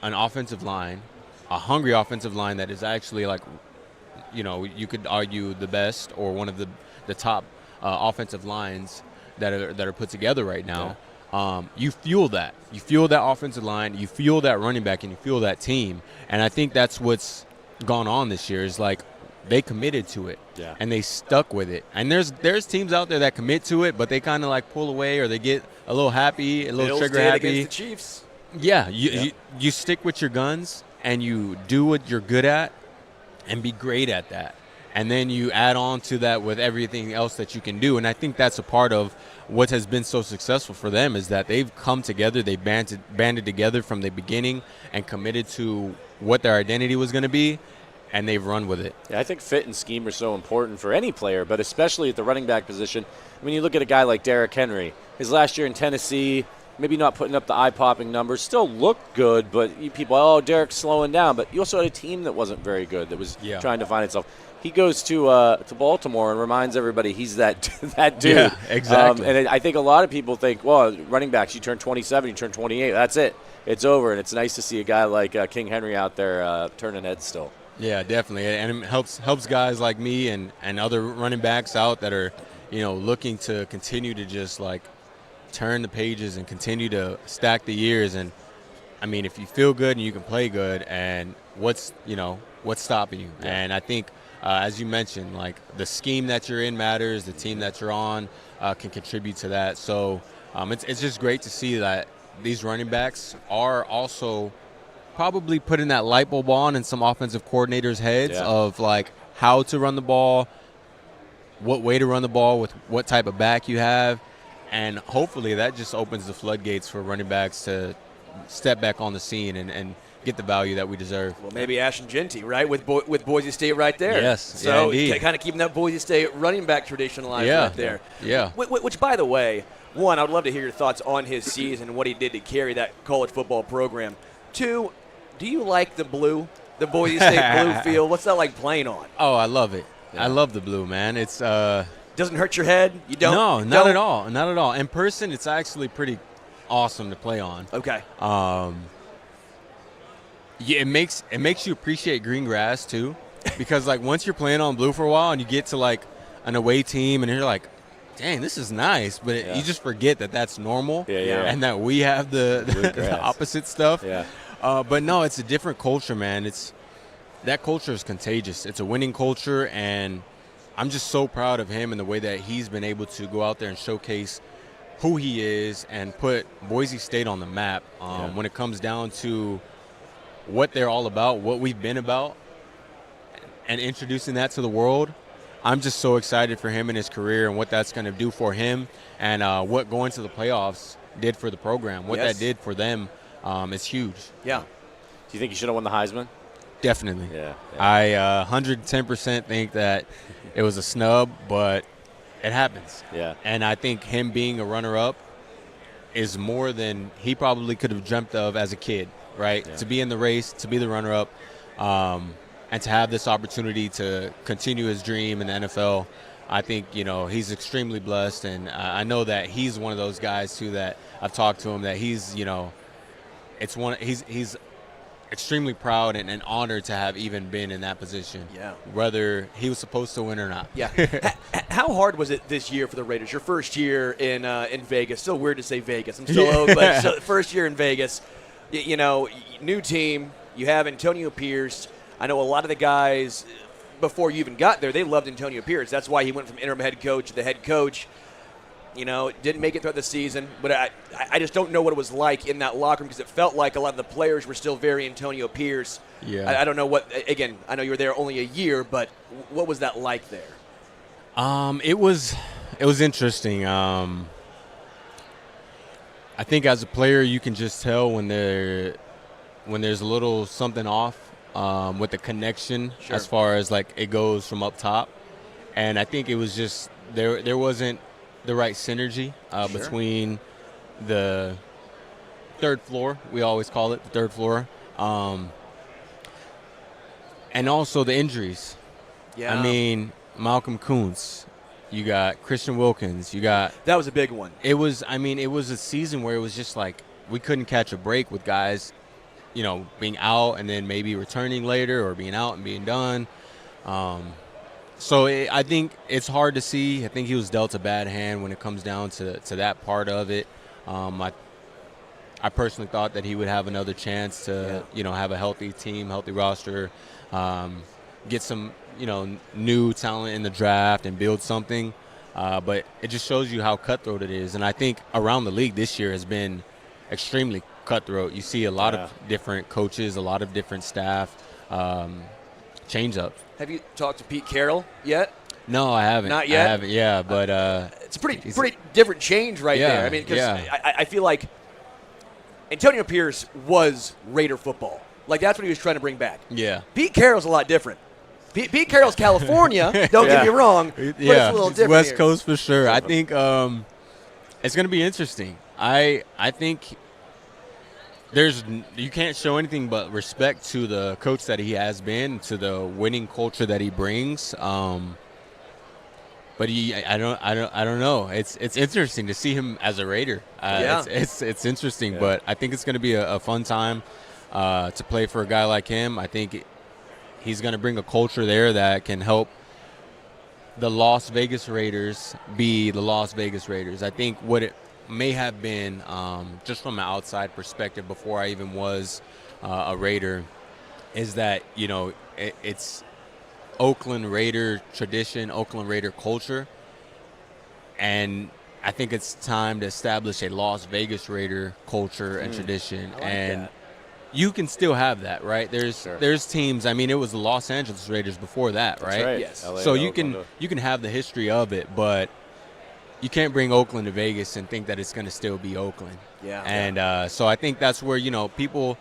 an offensive line, a hungry offensive line that is actually like, you know, you could argue the best or one of the top offensive lines that are put together right now. Yeah. You fuel that. You fuel that offensive line, you fuel that running back, and you fuel that team. And I think that's what's gone on this year is like, they committed to it, and they stuck with it. And there's teams out there that commit to it, but they kind of like pull away or they get a little happy, a little trigger happy. Against the Chiefs. Yeah, you stick with your guns and you do what you're good at and be great at that. And then you add on to that with everything else that you can do. And I think that's a part of what has been so successful for them is that they've come together, they banded together from the beginning and committed to what their identity was going to be. And they've run with it. Yeah, I think fit and scheme are so important for any player, but especially at the running back position. When you look at a guy like Derrick Henry, his last year in Tennessee, maybe not putting up the eye-popping numbers, still looked good, but people, Derek's slowing down. But you also had a team that wasn't very good, that was trying to find itself. He goes to Baltimore and reminds everybody he's that dude. Yeah, exactly. And I think a lot of people think, well, running backs, you turn 27, you turn 28, that's it. It's over. And it's nice to see a guy like King Henry out there turning heads still. Yeah, definitely. And it helps guys like me and other running backs out that are, looking to continue to just, turn the pages and continue to stack the years. And, I mean, if you feel good and you can play good, and what's stopping you? Yeah. And I think, as you mentioned, the scheme that you're in matters, the team that you're on can contribute to that. So it's just great to see that these running backs are also probably putting that light bulb on in some offensive coordinators' heads of, how to run the ball, what way to run the ball with what type of back you have. And hopefully that just opens the floodgates for running backs to step back on the scene and get the value that we deserve. Well, maybe Ashton Genty, right, with Boise State right there. Yes, so yeah, kind of keeping that Boise State running back tradition alive right there. Yeah. Which, by the way, one, I would love to hear your thoughts on his season and what he did to carry that college football program. Two, do you like the Boise State blue field? What's that like playing on? Oh, I love it. Yeah. I love the blue, man. It's doesn't hurt your head? You don't? No, not at all. Not at all. In person, it's actually pretty awesome to play on. Okay. Yeah, it makes you appreciate green grass too, because once you're playing on blue for a while and you get to an away team and you're like, dang, this is nice, but you just forget that that's normal. And that we have the opposite stuff. Yeah. But no, it's a different culture, man. That culture is contagious. It's a winning culture, and I'm just so proud of him and the way that he's been able to go out there and showcase who he is and put Boise State on the map when it comes down to what they're all about, what we've been about, and introducing that to the world. I'm just so excited for him and his career and what that's going to do for him and what going to the playoffs did for the program. What that did for them is huge. Yeah. Do you think he should have won the Heisman? Definitely. Yeah. I 110% think that it was a snub, but it happens. Yeah. And I think him being a runner-up is more than he probably could have dreamt of as a kid, right? Yeah. To be in the race, to be the runner-up, and to have this opportunity to continue his dream in the NFL, I think, he's extremely blessed. And I know that he's one of those guys, too, that I've talked to him, that he's, he's extremely proud and honored to have even been in that position. Yeah. Whether he was supposed to win or not. Yeah. How hard was it this year for the Raiders? Your first year in Vegas. Still weird to say Vegas. I'm still old, but still, first year in Vegas. New team. You have Antonio Pierce. I know a lot of the guys before you even got there, they loved Antonio Pierce. That's why he went from interim head coach to the head coach. Didn't make it throughout the season, but I just don't know what it was like in that locker room because it felt like a lot of the players were still very Antonio Pierce. Yeah. I don't know again, I know you were there only a year, but what was that like there? It was interesting. I think as a player, you can just tell when there's a little something off with the connection as far as it goes from up top. And I think it was just there wasn't the right synergy between the third floor, we always call it the third floor, and also the injuries. Yeah. I mean, Malcolm Kuntz, you got Christian Wilkins, that was a big one. It was a season where it was just we couldn't catch a break with guys, being out and then maybe returning later or being out and being done. So I think it's hard to see. I think he was dealt a bad hand when it comes down to that part of it. I personally thought that he would have another chance to, have a healthy team, healthy roster, get some, new talent in the draft and build something. But it just shows you how cutthroat it is. And I think around the league this year has been extremely cutthroat. You see a lot of different coaches, a lot of different staff, change-ups. Have you talked to Pete Carroll yet? No, I haven't. Not yet? I haven't, yeah, but it's a pretty different change there. I mean, because I feel like Antonio Pierce was Raider football. That's what he was trying to bring back. Yeah. Pete Carroll's a lot different. Pete Carroll's California, don't get me wrong, but it's a little different West here. Coast for sure. I think it's going to be interesting. I think you can't show anything but respect to the coach that he has been, to the winning culture that he brings. But I don't know. It's interesting to see him as a Raider. It's interesting, but I think it's going to be a fun time to play for a guy like him. I think he's going to bring a culture there that can help the Las Vegas Raiders be the Las Vegas Raiders. I think what it may have been, just from an outside perspective before I even was a Raider, is that, it's Oakland Raider tradition, Oakland Raider culture, and I think it's time to establish a Las Vegas Raider culture and tradition. And you can still have that, right? There's teams. I mean, it was the Los Angeles Raiders before that, right? That's right. Yes. So you can have the history of it, but you can't bring Oakland to Vegas and think that it's going to still be Oakland. Yeah. And so I think that's where people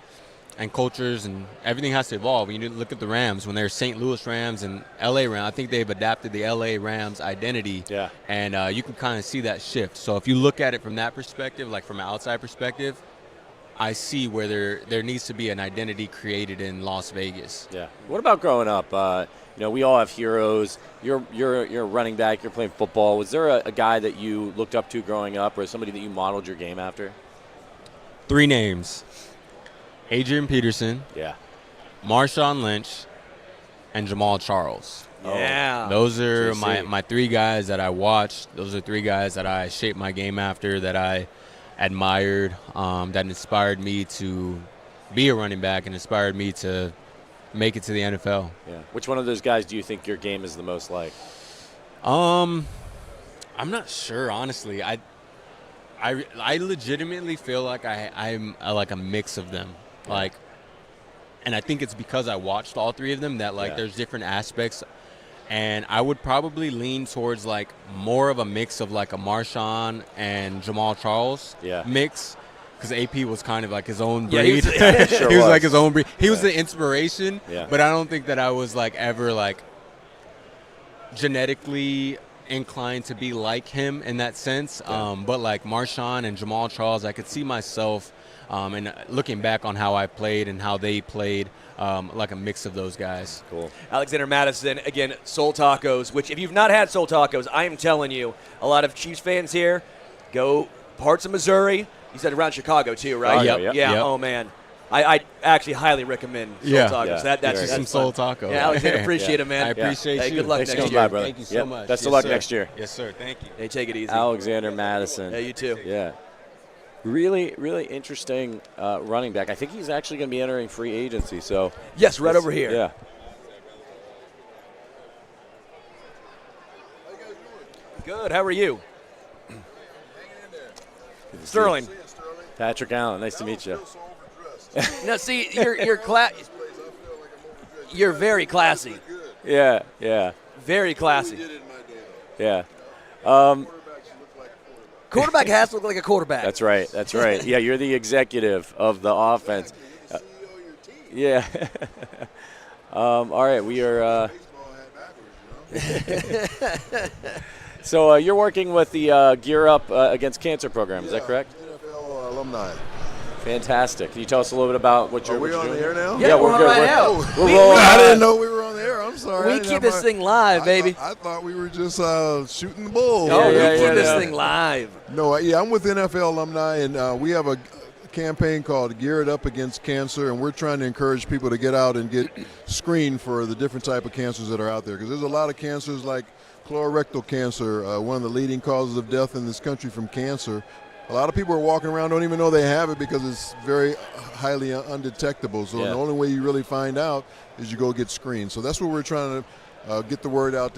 and cultures and everything has to evolve. You look at the Rams when they're St. Louis Rams and L.A. Rams. I think they've adapted the L.A. Rams identity. Yeah. And you can kind of see that shift. So if you look at it from that perspective, like from an outside perspective, I see where there needs to be an identity created in Las Vegas. Yeah. What about growing up? We all have heroes. You're a running back. You're playing football. Was there a guy that you looked up to growing up, or somebody that you modeled your game after? 3 names: Adrian Peterson, Marshawn Lynch, and Jamal Charles. Yeah. Those are my 3 guys that I watched. Those are 3 guys that I shaped my game after, that I admired, that inspired me to be a running back and inspired me to make it to the NFL. Yeah. Which one of those guys do you think your game is the most like? I'm not sure, honestly. I legitimately feel like I'm like a mix of them. Like, and I think it's because I watched all 3 of them that there's different aspects. And I would probably lean towards like more of a mix of like a Marshawn and Jamal Charles mix, because AP was kind of like his own breed. He was like his own breed. He was the inspiration, Yeah. but I don't think that I was like ever like genetically inclined to be like him in that sense. But like Marshawn and Jamal Charles, I could see myself, and looking back on how I played and how they played, like a mix of those guys. Cool. Alexander Mattinson, again, Soul Tacos, which if you've not had Soul Tacos, I am telling you, a lot of Chiefs fans here, go parts of Missouri. You said around Chicago too, right? Yep. Oh, man. I actually highly recommend Soul Tacos. Yeah. That's some Soul Tacos. Yeah, Alexander, appreciate it, man. I appreciate Hey, you. good luck Thanks next for year. coming by, brother. Thank you so much. Best of Yes, luck sir. next year. Yes, sir. Thank you. Hey, take it easy. Alexander Madison. Yeah, you too. Yeah. Really, really interesting running back. I think he's actually going to be entering free agency. So yes, right over here. Yeah. Good. How are you? Sterling. Patrick Allen. Nice to meet you. Now, see, you're very classy. Yeah. Very classy. Yeah. Quarterback has to look like a quarterback. That's right. Yeah, you're the executive of the offense. Yeah. All right, we are. So you're working with the Gear Up Against Cancer program, is that correct? NFL alumni. Fantastic. Can you tell us a little bit about what you're doing? Are we on the air now? Yeah, we're good. right now. I didn't know we were on the air. I'm sorry. We keep this thing live, baby. I thought we were just shooting the bull. We keep this thing live. No, I'm with NFL alumni, and we have a campaign called Gear It Up Against Cancer, and we're trying to encourage people to get out and get screened for the different type of cancers that are out there, because there's a lot of cancers like colorectal cancer, one of the leading causes of death in this country from cancer. A lot of people are walking around, don't even know they have it because it's very highly undetectable. So the only way you really find out is you go get screened. So that's what we're trying to get the word out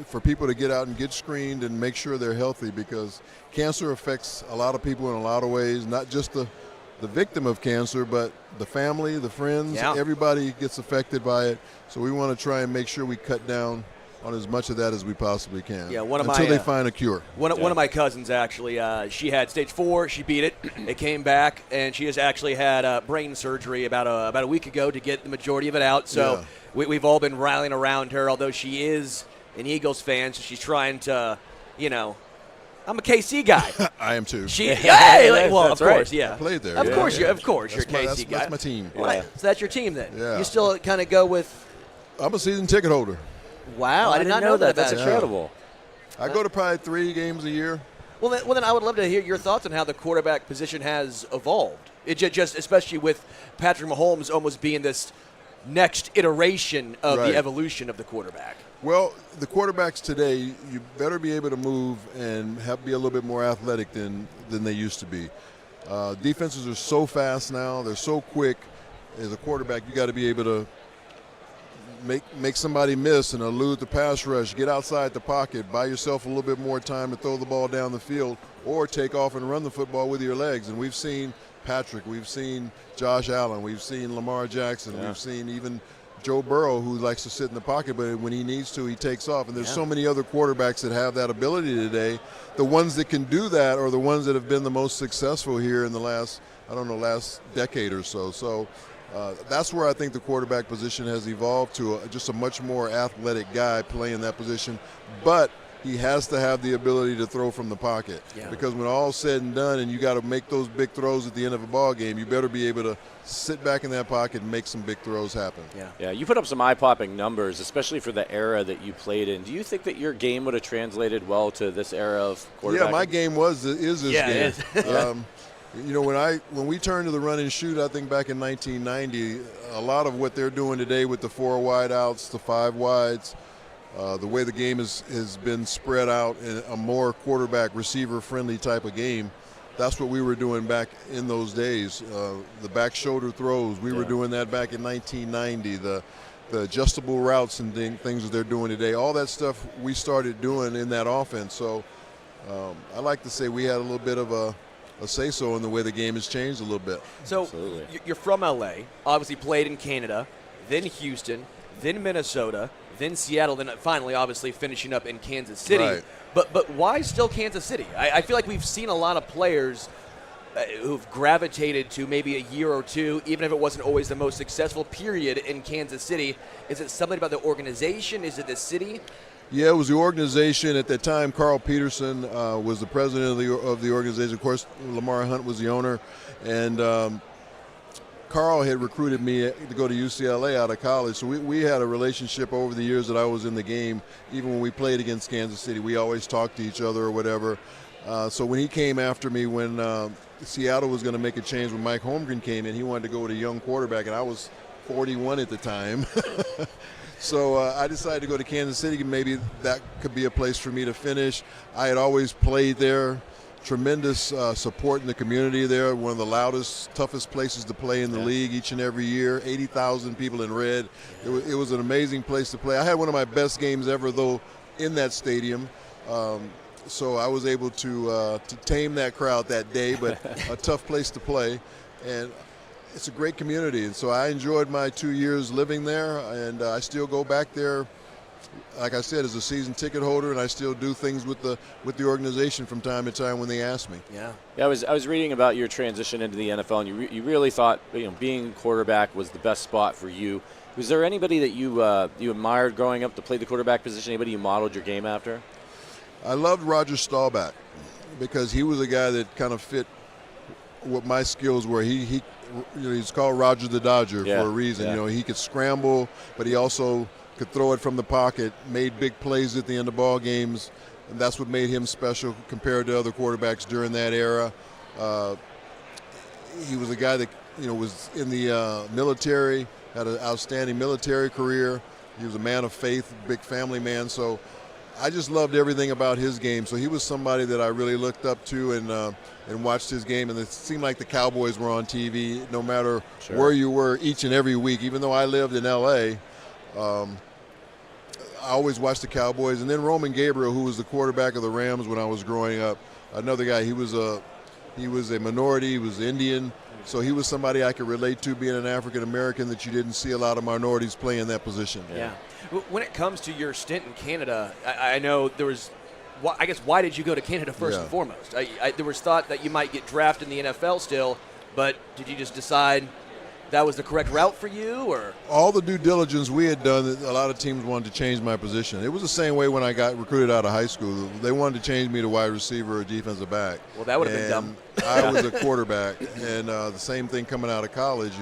for people to get out and get screened and make sure they're healthy, because cancer affects a lot of people in a lot of ways, not just the victim of cancer, but the family, the friends, everybody gets affected by it. So we want to try and make sure we cut down on as much of that as we possibly can. Yeah, until they find a cure. One of my cousins actually, she had stage 4. She beat it. It came back, and she has actually had brain surgery about a week ago to get the majority of it out. So we've all been rallying around her, although she is an Eagles fan, so she's trying to, I'm a KC guy. I am too. Of course, yeah. I played there. Of course, you're a KC guy. That's my team. Right. So that's your team then. Yeah. You still kind of go with. I'm a season ticket holder. Wow, I did not know that. That's incredible. I go to probably 3 games a year. Well, then I would love to hear your thoughts on how the quarterback position has evolved. It just especially with Patrick Mahomes almost being this next iteration of the evolution of the quarterback. Well, the quarterbacks today, you better be able to move and be a little bit more athletic than they used to be. Defenses are so fast now; they're so quick. As a quarterback, you got to be able to make somebody miss and elude the pass rush, get outside the pocket, buy yourself a little bit more time to throw the ball down the field, or take off and run the football with your legs. And we've seen Patrick, we've seen Josh Allen, we've seen Lamar Jackson, we've seen even Joe Burrow, who likes to sit in the pocket, but when he needs to, he takes off. And there's so many other quarterbacks that have that ability today. The ones that can do that are the ones that have been the most successful here in the last decade or so. So that's where I think the quarterback position has evolved to just a much more athletic guy playing that position. But he has to have the ability to throw from the pocket. Because when all's said and done and you got to make those big throws at the end of a ball game, you better be able to sit back in that pocket and make some big throws happen. Yeah, you put up some eye-popping numbers, especially for the era that you played in. Do you think that your game would have translated well to this era of quarterback? Yeah, my game is this game. When we turned to the run and shoot, I think back in 1990, a lot of what they're doing today with the 4 wide outs, the 5 wides, the way the game has been spread out in a more quarterback receiver-friendly type of game, that's what we were doing back in those days. The back shoulder throws, we were doing that back in 1990. The adjustable routes and things that they're doing today, all that stuff we started doing in that offense. So I like to say we had a little bit of a say-so in the way the game has changed a little bit. So you're from L.A., obviously played in Canada, then Houston, then Minnesota, then Seattle, then finally obviously finishing up in Kansas City. Right. But why still Kansas City? I feel like we've seen a lot of players who've gravitated to maybe a year or two, even if it wasn't always the most successful period in Kansas City. Is it something about the organization? Is it the city? Yeah, it was the organization. At that time, Carl Peterson was the president of the organization. Of course, Lamar Hunt was the owner. And Carl had recruited me to go to UCLA out of college. So we had a relationship over the years that I was in the game. Even when we played against Kansas City, we always talked to each other or whatever. So when he came after me, when Seattle was going to make a change, when Mike Holmgren came in, he wanted to go with a young quarterback, and I was 41 at the time. So I decided to go to Kansas City. Maybe that could be a place for me to finish. I had always played there. Tremendous support in the community there. One of the loudest, toughest places to play in the league each and every year. 80,000 people in red. It was an amazing place to play. I had one of my best games ever, though, in that stadium. So I was able to tame that crowd that day, but a tough place to play. And it's a great community, and so I enjoyed my 2 years living there, and I still go back there, like I said, as a season ticket holder, and I still do things with the organization from time to time when they ask me. Yeah, I was reading about your transition into the NFL, and you really thought being quarterback was the best spot for you. Was there anybody that you admired growing up to play the quarterback position? Anybody you modeled your game after? I loved Roger Staubach because he was a guy that kind of fit what my skills were. He's called Roger the Dodger for a reason. Yeah. He could scramble, but he also could throw it from the pocket, made big plays at the end of ball games, and that's what made him special compared to other quarterbacks during that era. He was a guy that was in the military, had an outstanding military career. He was a man of faith, big family man. So I just loved everything about his game. So he was somebody that I really looked up to and watched his game. And it seemed like the Cowboys were on TV no matter where you were each and every week. Even though I lived in L.A., I always watched the Cowboys. And then Roman Gabriel, who was the quarterback of the Rams when I was growing up, another guy. He was a minority. He was Indian. So he was somebody I could relate to, being an African-American, that you didn't see a lot of minorities play in that position. Yeah. When it comes to your stint in Canada, I know there was, I guess, why did you go to Canada first and foremost? There was thought that you might get drafted in the NFL still, but did you just decide, that was the correct route for you, or? All the due diligence we had done, a lot of teams wanted to change my position. It was the same way when I got recruited out of high school. They wanted to change me to wide receiver or defensive back. Well, that would have been dumb. I was a quarterback, and the same thing coming out of college,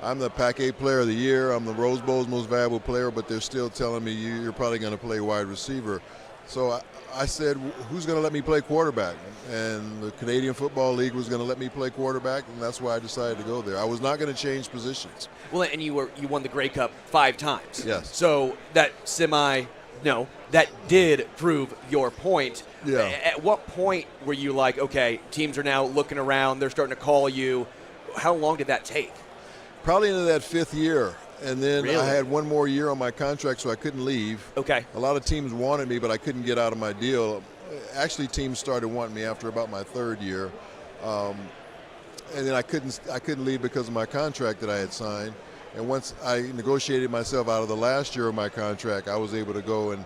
I'm the Pac-8 player of the year. I'm the Rose Bowl's most valuable player, but they're still telling me you're probably going to play wide receiver. So I said, who's going to let me play quarterback? And the Canadian Football League was going to let me play quarterback, and that's why I decided to go there. I was not going to change positions. Well, and you won the Grey Cup 5 times. Yes. So that that did prove your point. Yeah. At what point were you like, okay, teams are now looking around, they're starting to call you? How long did that take? Probably into that 5th year. And then Really? I had one more year on my contract, so I couldn't leave. Okay. A lot of teams wanted me, but I couldn't get out of my deal. Actually, teams started wanting me after about my 3rd year. And then I couldn't leave because of my contract that I had signed. And once I negotiated myself out of the last year of my contract, I was able to go and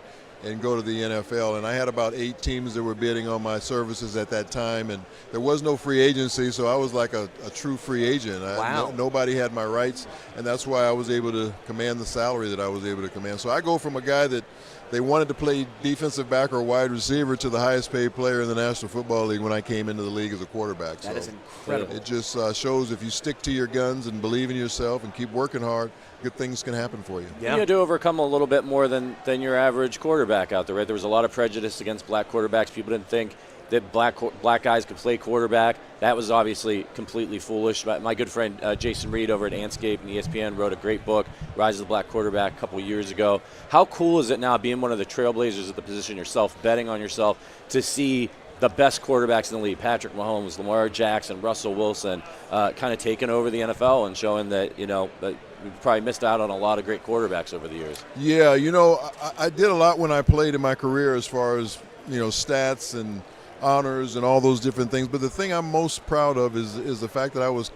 go to the NFL. And I had about 8 teams that were bidding on my services at that time. And there was no free agency, so I was like a true free agent. Wow. Nobody had my rights, and that's why I was able to command the salary that I was able to command. So I go from a guy that they wanted to play defensive back or wide receiver to the highest paid player in the National Football League when I came into the league as a quarterback. That is incredible. It just shows if you stick to your guns and believe in yourself and keep working hard, good things can happen for you. Yeah. You had to overcome a little bit more than your average quarterback out there, right? There was a lot of prejudice against black quarterbacks. People didn't think that black guys could play quarterback. That was obviously completely foolish. My good friend Jason Reed over at Anscape and ESPN wrote a great book, Rise of the Black Quarterback, a couple years ago. How cool is it now, being one of the trailblazers at the position yourself, betting on yourself, to see the best quarterbacks in the league, Patrick Mahomes, Lamar Jackson, Russell Wilson, kind of taking over the NFL and showing that, that we've probably missed out on a lot of great quarterbacks over the years. Yeah, I did a lot when I played in my career as far as, stats and honors and all those different things. But the thing I'm most proud of is the fact that I was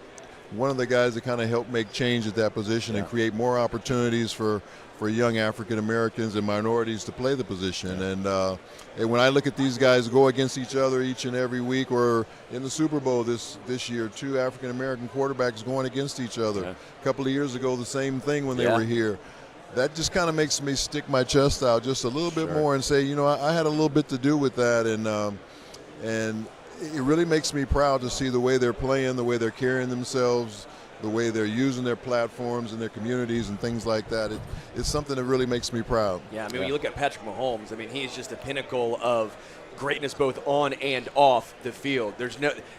one of the guys that kind of helped make change at that position and create more opportunities for young African Americans and minorities to play the position. And when I look at these guys go against each other each and every week, or in the Super Bowl this year, 2 African American quarterbacks going against each other. Yeah. A couple of years ago, the same thing when they were here. That just kind of makes me stick my chest out just a little bit more and say, I had a little bit to do with that. And it really makes me proud to see the way they're playing, the way they're carrying themselves, the way they're using their platforms and their communities and things like that. It's something that really makes me proud. Yeah, when you look at Patrick Mahomes, he's just the pinnacle of greatness both on and off the field. There's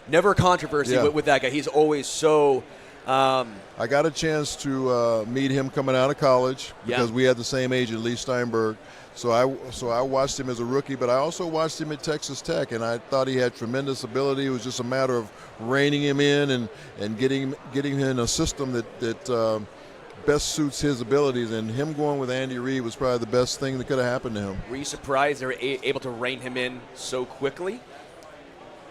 never controversy with that guy. He's always so... I got a chance to meet him coming out of college because we had the same agent, Lee Steinberg. So I watched him as a rookie, but I also watched him at Texas Tech, and I thought he had tremendous ability. It was just a matter of reining him in and getting him in a system that best suits his abilities. And him going with Andy Reid was probably the best thing that could have happened to him. Were you surprised they were able to rein him in so quickly?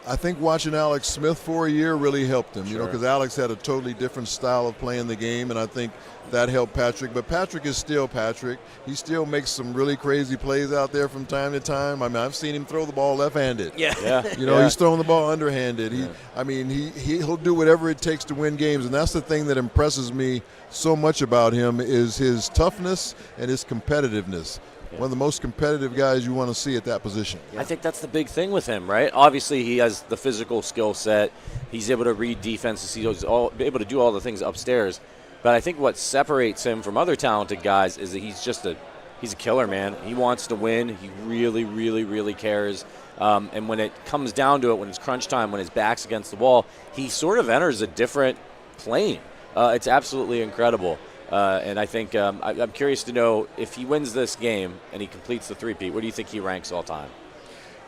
I think watching Alex Smith for a year really helped him, because Alex had a totally different style of playing the game, and I think that helped Patrick. But Patrick is still Patrick. He still makes some really crazy plays out there from time to time. I've seen him throw the ball left-handed. He's throwing the ball underhanded. He'll do whatever it takes to win games, and that's the thing that impresses me so much about him is his toughness and his competitiveness. One of the most competitive guys you want to see at that position. I think that's the big thing with him, right? Obviously, he has the physical skill set. He's able to read defenses. He's able to do all the things upstairs. But I think what separates him from other talented guys is that he's a killer, man. He wants to win. He really, really, really cares. And when it comes down to it, when it's crunch time, when his back's against the wall, he sort of enters a different plane. It's absolutely incredible. And I think I'm curious to know if he wins this game and he completes the three-peat, where do you think he ranks all time?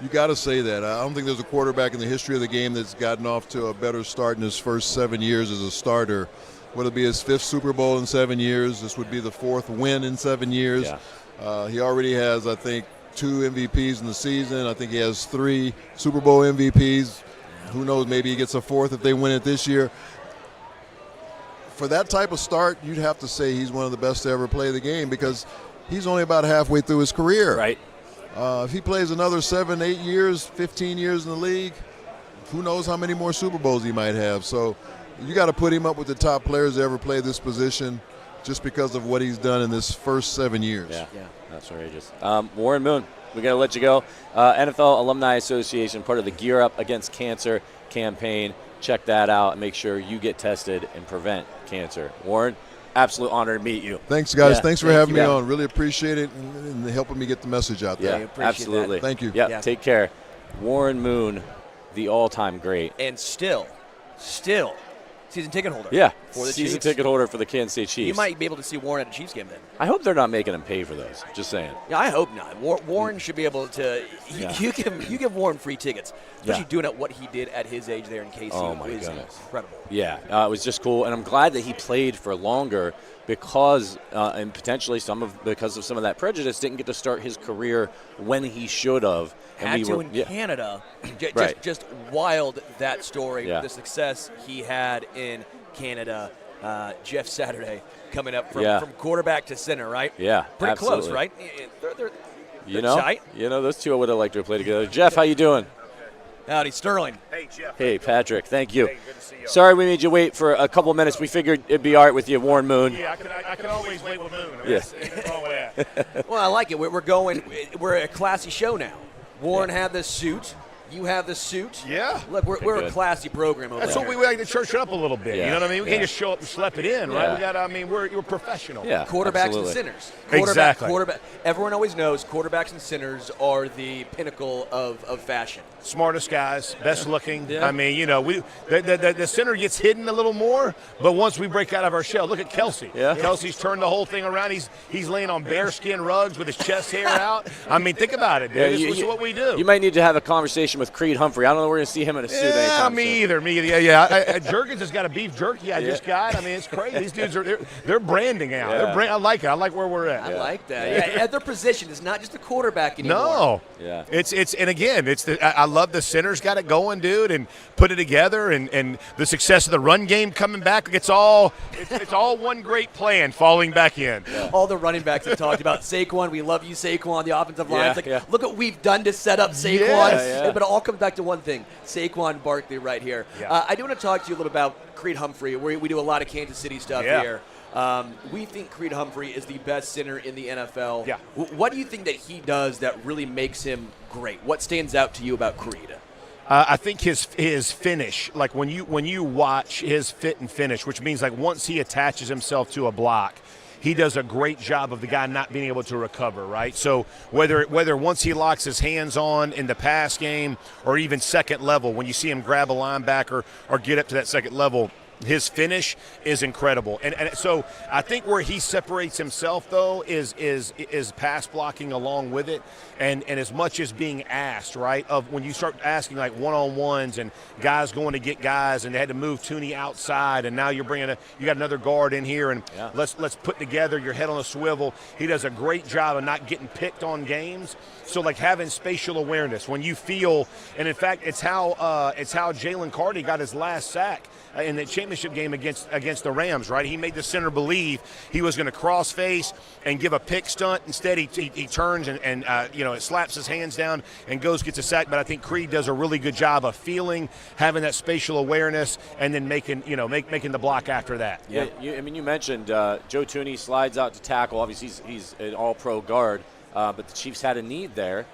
You got to say that. I don't think there's a quarterback in the history of the game that's gotten off to a better start in his first 7 years as a starter. Would it be his 5th Super Bowl in 7 years? This would be the 4th win in 7 years. Yeah. He already has, I think, 2 MVPs in the season. I think he has 3 Super Bowl MVPs. Who knows, maybe he gets a 4th if they win it this year. For that type of start, you'd have to say he's one of the best to ever play the game because he's only about halfway through his career. Right. If he plays another 7, 8 years, 15 years in the league, who knows how many more Super Bowls he might have. So you got to put him up with the top players that ever played this position just because of what he's done in this first 7 years. Yeah. That's outrageous. Warren Moon, we got to let you go. NFL Alumni Association, part of the Gear Up Against Cancer campaign. Check that out and make sure you get tested and prevent cancer. Warren, absolute honor to meet you. Thanks, guys. Thanks for having me on. Really appreciate it and helping me get the message out there. Yeah, absolutely. Thank you. Yeah, take care. Warren Moon, the all-time great. And still season ticket holder. Yeah, for the season Chiefs. ticket holder for the Kansas City Chiefs. You might be able to see Warren at a Chiefs game then. I hope they're not making him pay for those. Just saying. Yeah, I hope not. Warren should be able to. You give Warren free tickets, especially doing it what he did at his age there in KC. Oh my is goodness, incredible. Yeah, it was just cool, and I'm glad that he played for longer because, and potentially because of some of that prejudice, didn't get to start his career when he should have. Had to in Canada. Just wild that story. The success he had in Canada. Jeff Saturday coming up from quarterback to center, right? Yeah, pretty absolutely. close, right? They're tight. Those two I would have liked to have played together. Jeff, how you doing? Howdy, Sterling. Hey, Jeff. Hey, Patrick. Thank you. Hey, good to see you. Sorry we made you wait for a couple minutes. We figured it'd be all right with you, Warren Moon. Yeah, I can always wait with Moon. Yes. Well, I like it. We're a classy show now. Warren had the suit. You have the suit. Yeah. Look, we're a classy program over That's there. what we like to church it up a little bit. You know what I mean? We can't just show up and slap it in, right? We got. We're professional. Yeah. Quarterbacks absolutely. and centers. Exactly. Everyone always knows quarterbacks and centers are the pinnacle of fashion. Smartest guys, best looking. Yeah. I mean, the center gets hidden a little more, but once we break out of our shell, look at Kelsey. Yeah. Kelsey's turned the whole thing around. He's laying on bearskin rugs with his chest hair out. I mean, think about it, dude. This is what we do. You might need to have a conversation with Creed Humphrey. I don't know we're going to see him in a suit anytime soon. Me either. Yeah. Jergens has got a beef jerky I just got. I mean, it's crazy. These dudes they're branding out. Yeah. I like it. I like where we're at. I like that. Yeah. At their position, it's not just a quarterback anymore. No. Yeah. I love the center's got it going, dude, and put it together, and the success of the run game coming back. It's all one great plan falling back in. Yeah. All the running backs have talked about Saquon. We love you, Saquon. The offensive line. It's like, look what we've done to set up Saquon. Yeah. But it all comes back to one thing: Saquon Barkley right here. Yeah. I do want to talk to you a little about Creed Humphrey. We do a lot of Kansas City stuff here. We think Creed Humphrey is the best center in the NFL. Yeah. What do you think that he does that really makes him great? What stands out to you about Creed? I think his finish, like when you watch his fit and finish, which means like once he attaches himself to a block, he does a great job of the guy not being able to recover, right? So whether once he locks his hands on in the pass game or even second level, when you see him grab a linebacker or get up to that second level, his finish is incredible. And so I think where he separates himself, though, is pass blocking along with it. And as much as being asked, right, of when you start asking like one-on-ones and guys going to get guys and they had to move Tooney outside and now you got another guard in here and let's put together your head on a swivel. He does a great job of not getting picked on games. So like having spatial awareness when you feel, and in fact it's how Jalen Carty got his last sack in the championship game against the Rams, right? He made the center believe he was going to cross face and give a pick stunt. Instead, he turns and it slaps his hands down and gets a sack. But I think Creed does a really good job of feeling, having that spatial awareness, and then making the block after that. Yeah, you mentioned Joe Tooney slides out to tackle. Obviously, he's an all-pro guard, but the Chiefs had a need there.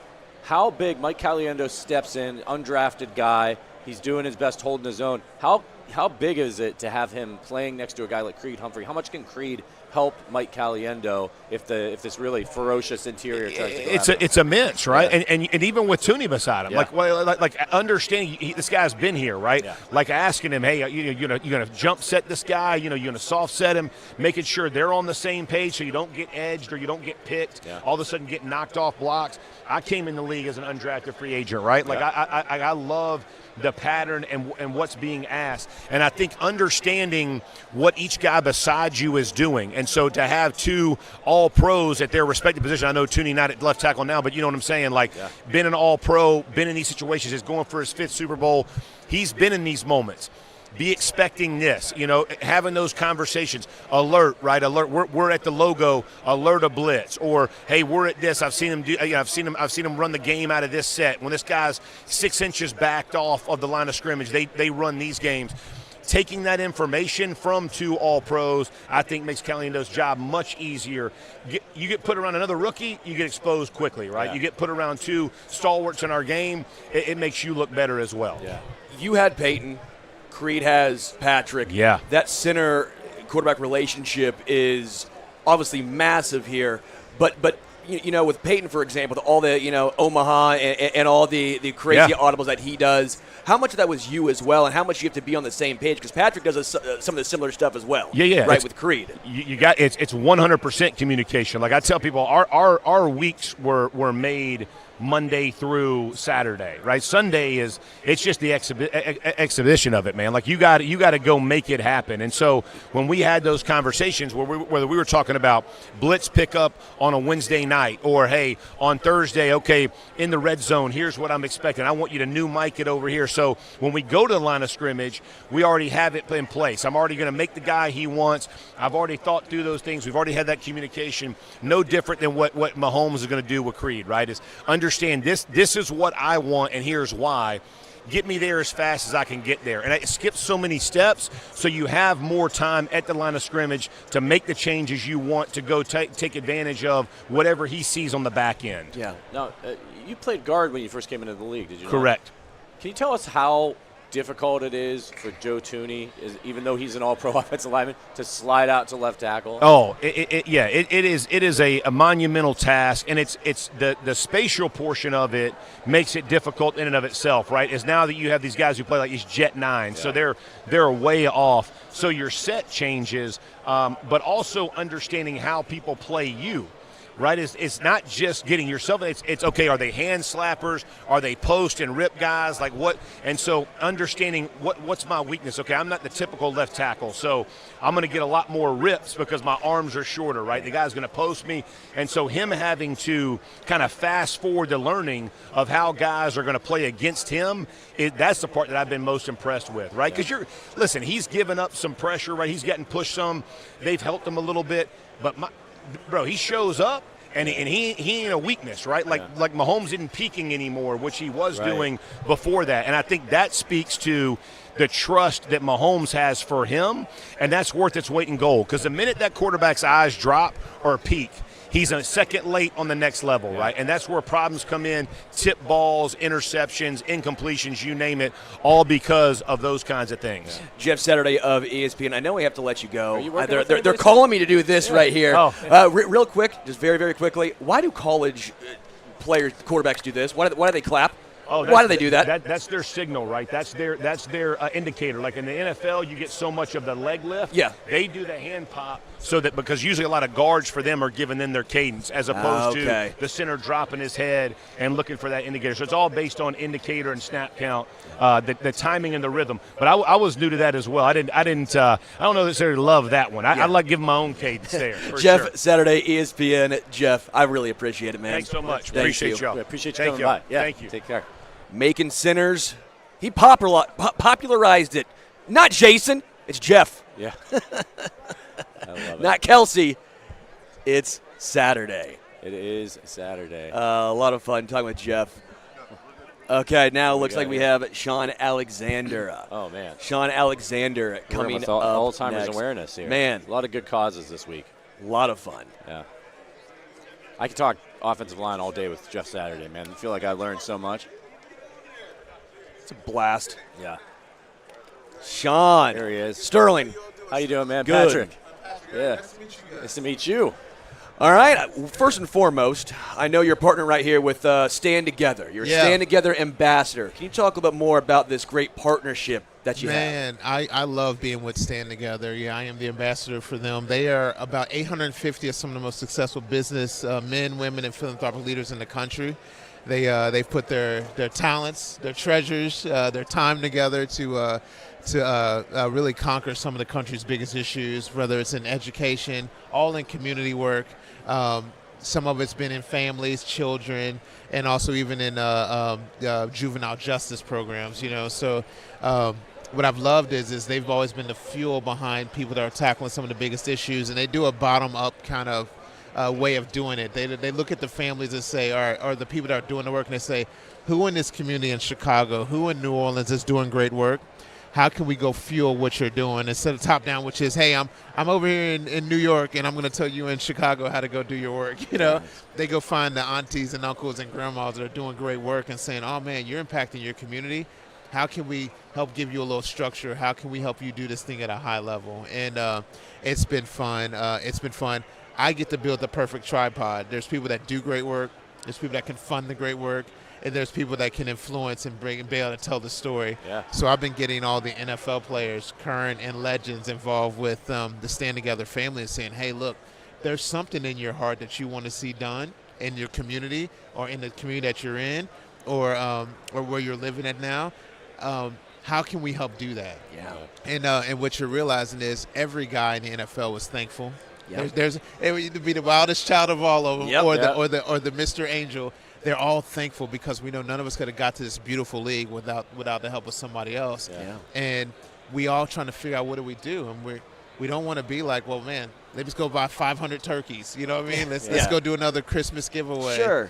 How big Mike Caliendo steps in, undrafted guy. He's doing his best holding his own. How big is it to have him playing next to a guy like Creed Humphrey? How much can Creed help Mike Caliendo if this really ferocious interior tries to go It's immense, right? Yeah. And even with Tooney beside him, Yeah. like understanding this guy's been here, right? Yeah. Like asking him, hey, you're gonna jump set this guy, you're gonna soft set him, making sure they're on the same page so you don't get edged or you don't get picked. Yeah. All of a sudden getting knocked off blocks. I came in the league as an undrafted free agent, right? Like I love the pattern and what's being asked. And I think understanding what each guy beside you is doing. And so to have two all-pros at their respective position, I know Tooney not at left tackle now, but you know what I'm saying? Like, been an all-pro, been in these situations, is going for his 5th Super Bowl. He's been in these moments. Be expecting this, having those conversations. Alert, right? Alert. We're at the logo. Alert a blitz, or hey, we're at this. I've seen him do. I've seen him run the game out of this set. When this guy's 6 inches backed off of the line of scrimmage, they run these games. taking that information from 2 All-Pros, I think makes Caliendo's job much easier. You get put around another rookie, you get exposed quickly, right? Yeah. You get put around 2 stalwarts in our game, it makes you look better as well. Yeah. You had Peyton. Creed has Patrick. Yeah. That center-quarterback relationship is obviously massive here. But with Peyton, for example, all the, Omaha and all the crazy audibles that he does, how much of that was you as well, and how much you have to be on the same page? Because Patrick does some of the similar stuff as well. Yeah. Right, with Creed. You got it's 100% communication. Like I tell people, our weeks were made Monday through Saturday, right? Sunday it's just the exhibition of it, man. Like you got to go make it happen. And so when we had those conversations whether we were talking about blitz pickup on a Wednesday night, or hey, on Thursday, okay, in the red zone, here's what I'm expecting. I want you to new mic it over here. So when we go to the line of scrimmage, we already have it in place. I'm already going to make the guy he wants. I've already thought through those things. We've already had that communication. No different than what Mahomes is going to do with Creed, right? Is understand this is what I want, and here's why. Get me there as fast as I can get there. And it skips so many steps, so you have more time at the line of scrimmage to make the changes you want to go take advantage of whatever he sees on the back end. Yeah. Now, you played guard when you first came into the league, did you not? Correct. Can you tell us how difficult it is for Joe Thuney, even though he's an all-pro offensive lineman, to slide out to left tackle? Oh, it is a monumental task, and it's the spatial portion of it makes it difficult in and of itself, right? Is now that you have these guys who play like these Jet 9, so they're way off. So your set changes, but also understanding how people play you. Right, it's not just getting yourself. It's okay. Are they hand slappers? Are they post and rip guys? Like what? And so understanding what's my weakness. Okay, I'm not the typical left tackle, so I'm going to get a lot more rips because my arms are shorter. Right, the guy's going to post me, and so him having to kind of fast forward the learning of how guys are going to play against him. That's the part that I've been most impressed with. Right, because listen, he's given up some pressure. Right, he's getting pushed some. They've helped him a little bit, but bro, he shows up, and he ain't a weakness, right? Like Mahomes isn't peaking anymore, which he was doing before that. And I think that speaks to the trust that Mahomes has for him, and that's worth its weight in gold. Because the minute that quarterback's eyes drop or peak, he's a second late on the next level, right? And that's where problems come in, tip balls, interceptions, incompletions, you name it, all because of those kinds of things. Jeff Saturday of ESPN. I know we have to let you go. They're calling me to do this right here. Real quick, just very, very quickly, why do college quarterbacks do this? Why do they clap? Why do they do that? That's their signal, right? That's their indicator. Like in the NFL, you get so much of the leg lift. Yeah. They do the hand pop because usually a lot of guards for them are giving them their cadence as opposed to the center dropping his head and looking for that indicator. So it's all based on indicator and snap count, the timing and the rhythm. But I was new to that as well. I don't know necessarily love that one. I like giving my own cadence there. Jeff Saturday, ESPN. Jeff, I really appreciate it, man. Thanks so much. Appreciate y'all. Appreciate you coming by. Yeah. Thank you. Take care. Making sinners. He popularized it. Not Jason. It's Jeff. Yeah. I love it. Not Kelsey. It's Saturday. It is Saturday. A lot of fun talking with Jeff. Okay, now it looks like we have Shaun Alexander. Oh, man. Shaun Alexander coming with up Alzheimer's next. awareness here. Man. A lot of good causes this week. A lot of fun. Yeah. I could talk offensive line all day with Jeff Saturday, man. I feel like I learned so much. It's a blast. Yeah. Shaun. There he is. Sterling. How you doing, man? Good. Patrick. Yeah. Nice to meet you. All right. First and foremost, I know you're partnering right here with Stand Together. You're a Stand Together ambassador. Can you talk a little bit more about this great partnership that you have? Man, I love being with Stand Together. Yeah, I am the ambassador for them. They are about 850 of some of the most successful business men, women, and philanthropic leaders in the country. They've put their talents, their treasures, their time together to really conquer some of the country's biggest issues, whether it's in education, all in community work. Some of it's been in families, children, and also even in juvenile justice programs. So what I've loved is they've always been the fuel behind people that are tackling some of the biggest issues, and they do a bottom-up kind of way of doing it. They look at the families and say, or the people that are doing the work, and they say, who in this community in Chicago, who in New Orleans is doing great work? how can we go fuel what you're doing instead of top down, which is, hey, I'm over here in New York and I'm going to tell you in Chicago how to go do your work. They go find the aunties and uncles and grandmas that are doing great work and saying, oh man, you're impacting your community. How can we help give you a little structure? How can we help you do this thing at a high level? And it's been fun. I get to build the perfect tripod. There's people that do great work. There's people that can fund the great work. And there's people that can influence and be able to tell the story. Yeah. So I've been getting all the NFL players, current and legends, involved with the Stand Together family and saying, hey, look, there's something in your heart that you want to see done in your community or in the community that you're in or where you're living at now. How can we help do that? Yeah. And what you're realizing is every guy in the NFL was thankful. Yep. There's it would be the wildest child of all of them, Yep. or the Mr. Angel. They're all thankful because we know none of us could have got to this beautiful league without the help of somebody else. Yeah. And we all trying to figure out what do we do, and we don't want to be like, well, man, let's go buy 500 turkeys. You know what I mean? Let's go do another Christmas giveaway. Sure.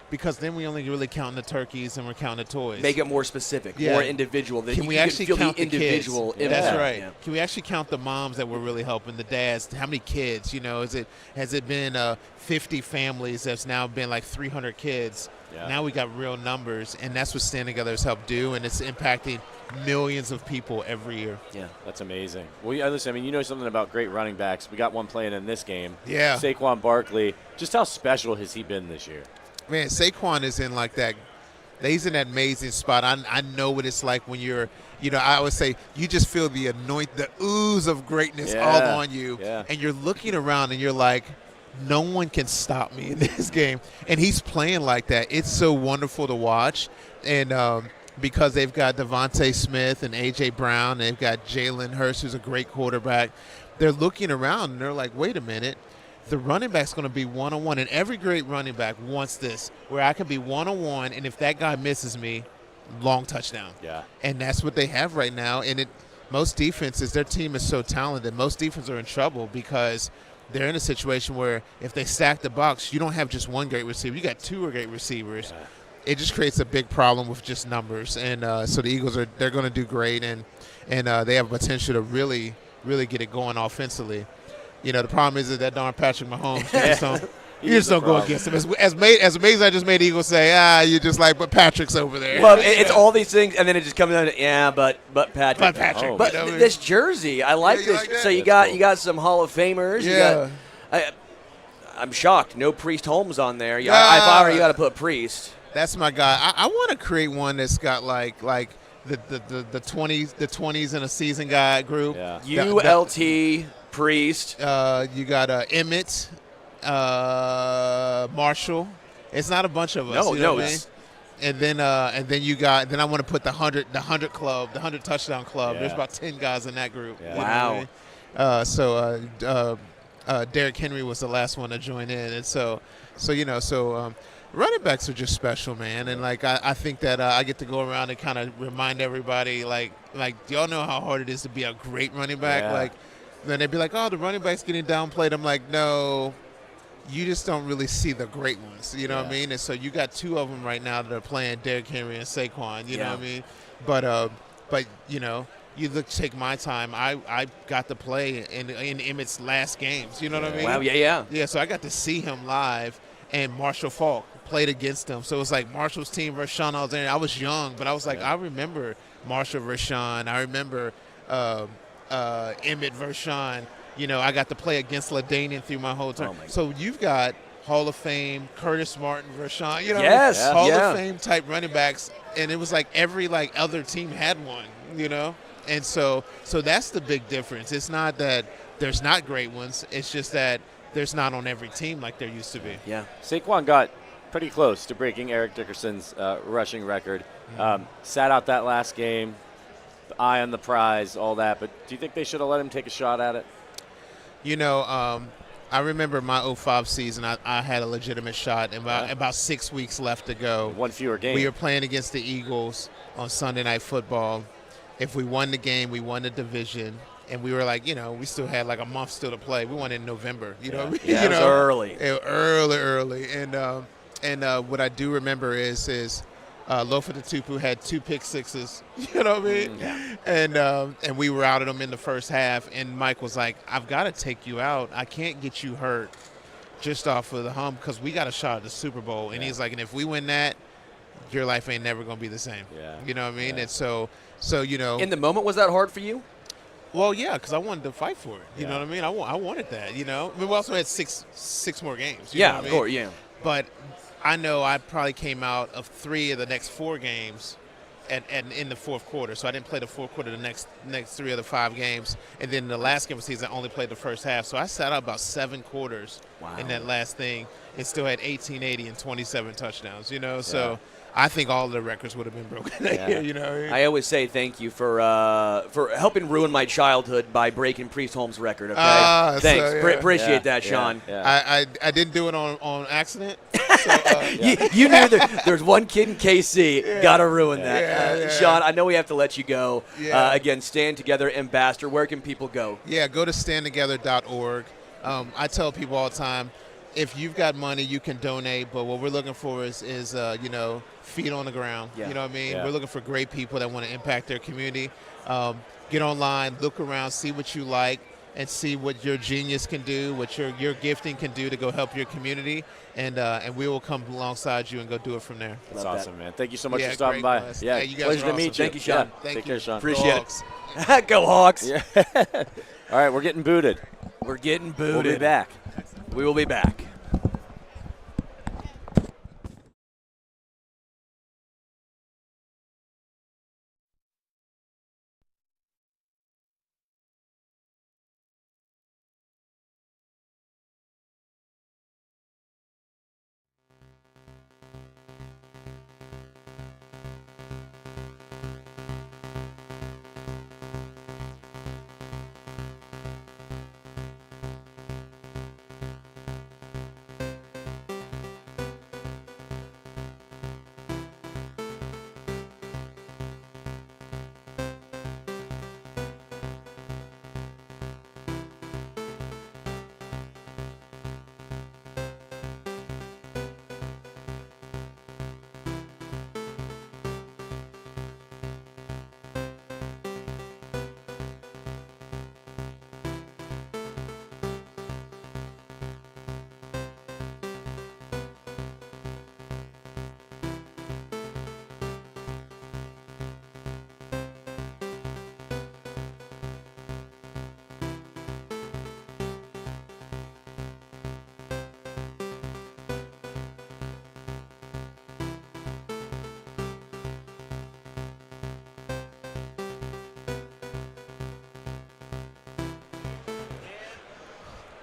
Because then we only really counting the turkeys and we're counting the toys. Make it more specific, more individual. That Can we actually feel count the individual kids? impact? That's right. Yeah. Can we actually count the moms that we're really helping, the dads? How many kids? Has it been 50 families that's now been like 300 kids? Yeah. Now we got real numbers, and that's what Stand Together has helped do, and it's impacting millions of people every year. Yeah, that's amazing. Well, listen, you know something about great running backs. We got one playing in this game. Yeah. Saquon Barkley. Just how special has he been this year? Man, Saquon is in like that. He's in that amazing spot. I know what it's like when you're, I would say you just feel the ooze of greatness all on you, and you're looking around and you're like, no one can stop me in this game. And he's playing like that. It's so wonderful to watch, and because they've got Devontae Smith and A.J. Brown, and they've got Jalen Hurts, who's a great quarterback. They're looking around and they're like, wait a minute. The running back's going to be one-on-one, and every great running back wants this, where I can be one-on-one, and if that guy misses me, long touchdown. Yeah. And that's what they have right now. And most defenses, their team is so talented, most defenses are in trouble because they're in a situation where if they stack the box, you don't have just one great receiver. You got two great receivers. Yeah. It just creates a big problem with just numbers. And so the Eagles, they're going to do great, and they have potential to really, really get it going offensively. The problem is that darn Patrick Mahomes, you just don't go against him. As amazing I just made Eagles say, you're just like, but Patrick's over there. Well, it's all these things, and then it just comes down to, but Patrick. But Patrick. Oh, but this jersey, I like this. Like so you got some Hall of Famers. Yeah. I'm shocked. No Priest Holmes on there. If I were you, got to put Priest. That's my guy. I want to create one that's got like the 20s in a season guy group. Yeah. ULT. Priest. You got Emmett, Marshall. It's not a bunch of us. No. And then you got. Then I want to put the 100 club, the 100 touchdown club. Yeah. There's about 10 guys in that group. Yeah. Wow. So Derrick Henry was the last one to join in, and so running backs are just special, man. And I think that I get to go around and kind of remind everybody, like do y'all know how hard it is to be a great running back? Yeah. Then they'd be like, oh, the running back's getting downplayed. I'm like, no, you just don't really see the great ones. You know what I mean? And so you got two of them right now that are playing, Derrick Henry and Saquon. You know what I mean? But you take my time. I got to play in Emmett's last games. You know what I mean? Wow, yeah. Yeah, so I got to see him live, and Marshall Faulk played against him. So it was like Marshall's team versus Shaun Alexander. I was young, but I was like, I remember Marshall versus Shaun. I remember Emmett versus Shaun. I got to play against LaDainian through my whole time. So you've got Hall of Fame, Curtis Martin versus Shaun. Yes, Hall of Fame type running backs, and it was like every other team had one. And so that's the big difference. It's not that there's not great ones. It's just that there's not on every team like there used to be. Yeah. Saquon got pretty close to breaking Eric Dickerson's rushing record. Sat out that last game, eye on the prize, all that. But do you think they should have let him take a shot at it? I remember my 2005 season. I had a legitimate shot, and about 6 weeks left to go. One fewer game. We were playing against the Eagles on Sunday Night Football. If we won the game, we won the division. And we were like, we still had like a month still to play. We won in November. You know what I mean? Yeah, it was early. Early. And what I do remember is Lofa Tatupu had 2 pick sixes. You know what I mean? Yeah. And we were out of them in the first half. And Mike was like, "I've got to take you out. I can't get you hurt just off of the hump because we got a shot at the Super Bowl." And he's like, "And if we win that, your life ain't never gonna be the same." Yeah. You know what I mean? Yeah. And so you know. In the moment, was that hard for you? Well, yeah, because I wanted to fight for it. You know what I mean? I wanted that. You know, I mean, we also had six more games. You know what I mean? Of course, yeah. But I know I probably came out of 3 of the next 4 games, and in the fourth quarter. So I didn't play the fourth quarter the next 3 of the 5 games, and then the last game of the season I only played the first half. So I sat out about 7 quarters in that last thing, and still had 1880 and 27 touchdowns. You know, so. I think all the records would have been broken that year, you know what I mean? I always say thank you for helping ruin my childhood by breaking Priest Holmes' record, okay? Thanks. So, yeah. Appreciate that, Shaun. I didn't do it on accident. So, you knew there's one kid in KC, got to ruin that. Shaun, I know we have to let you go. Again, Stand Together Ambassador, where can people go? Yeah, go to standtogether.org. I tell people all the time, if you've got money, you can donate, but what we're looking for is you know, feet on the ground. Yeah. You know what I mean? Yeah. We're looking for great people that want to impact their community. Get online, look around, see what you like, and see what your genius can do, what your gifting can do to go help your community, and we will come alongside you and go do it from there. That's awesome, man. Thank you so much for great stopping by. class. Yeah, you guys pleasure are to meet awesome. you. Thank you, Shaun. Take care, Shaun. Appreciate it. Go Hawks. Yeah. All right, we're getting booted. We're getting booted. We'll be back. We will be back.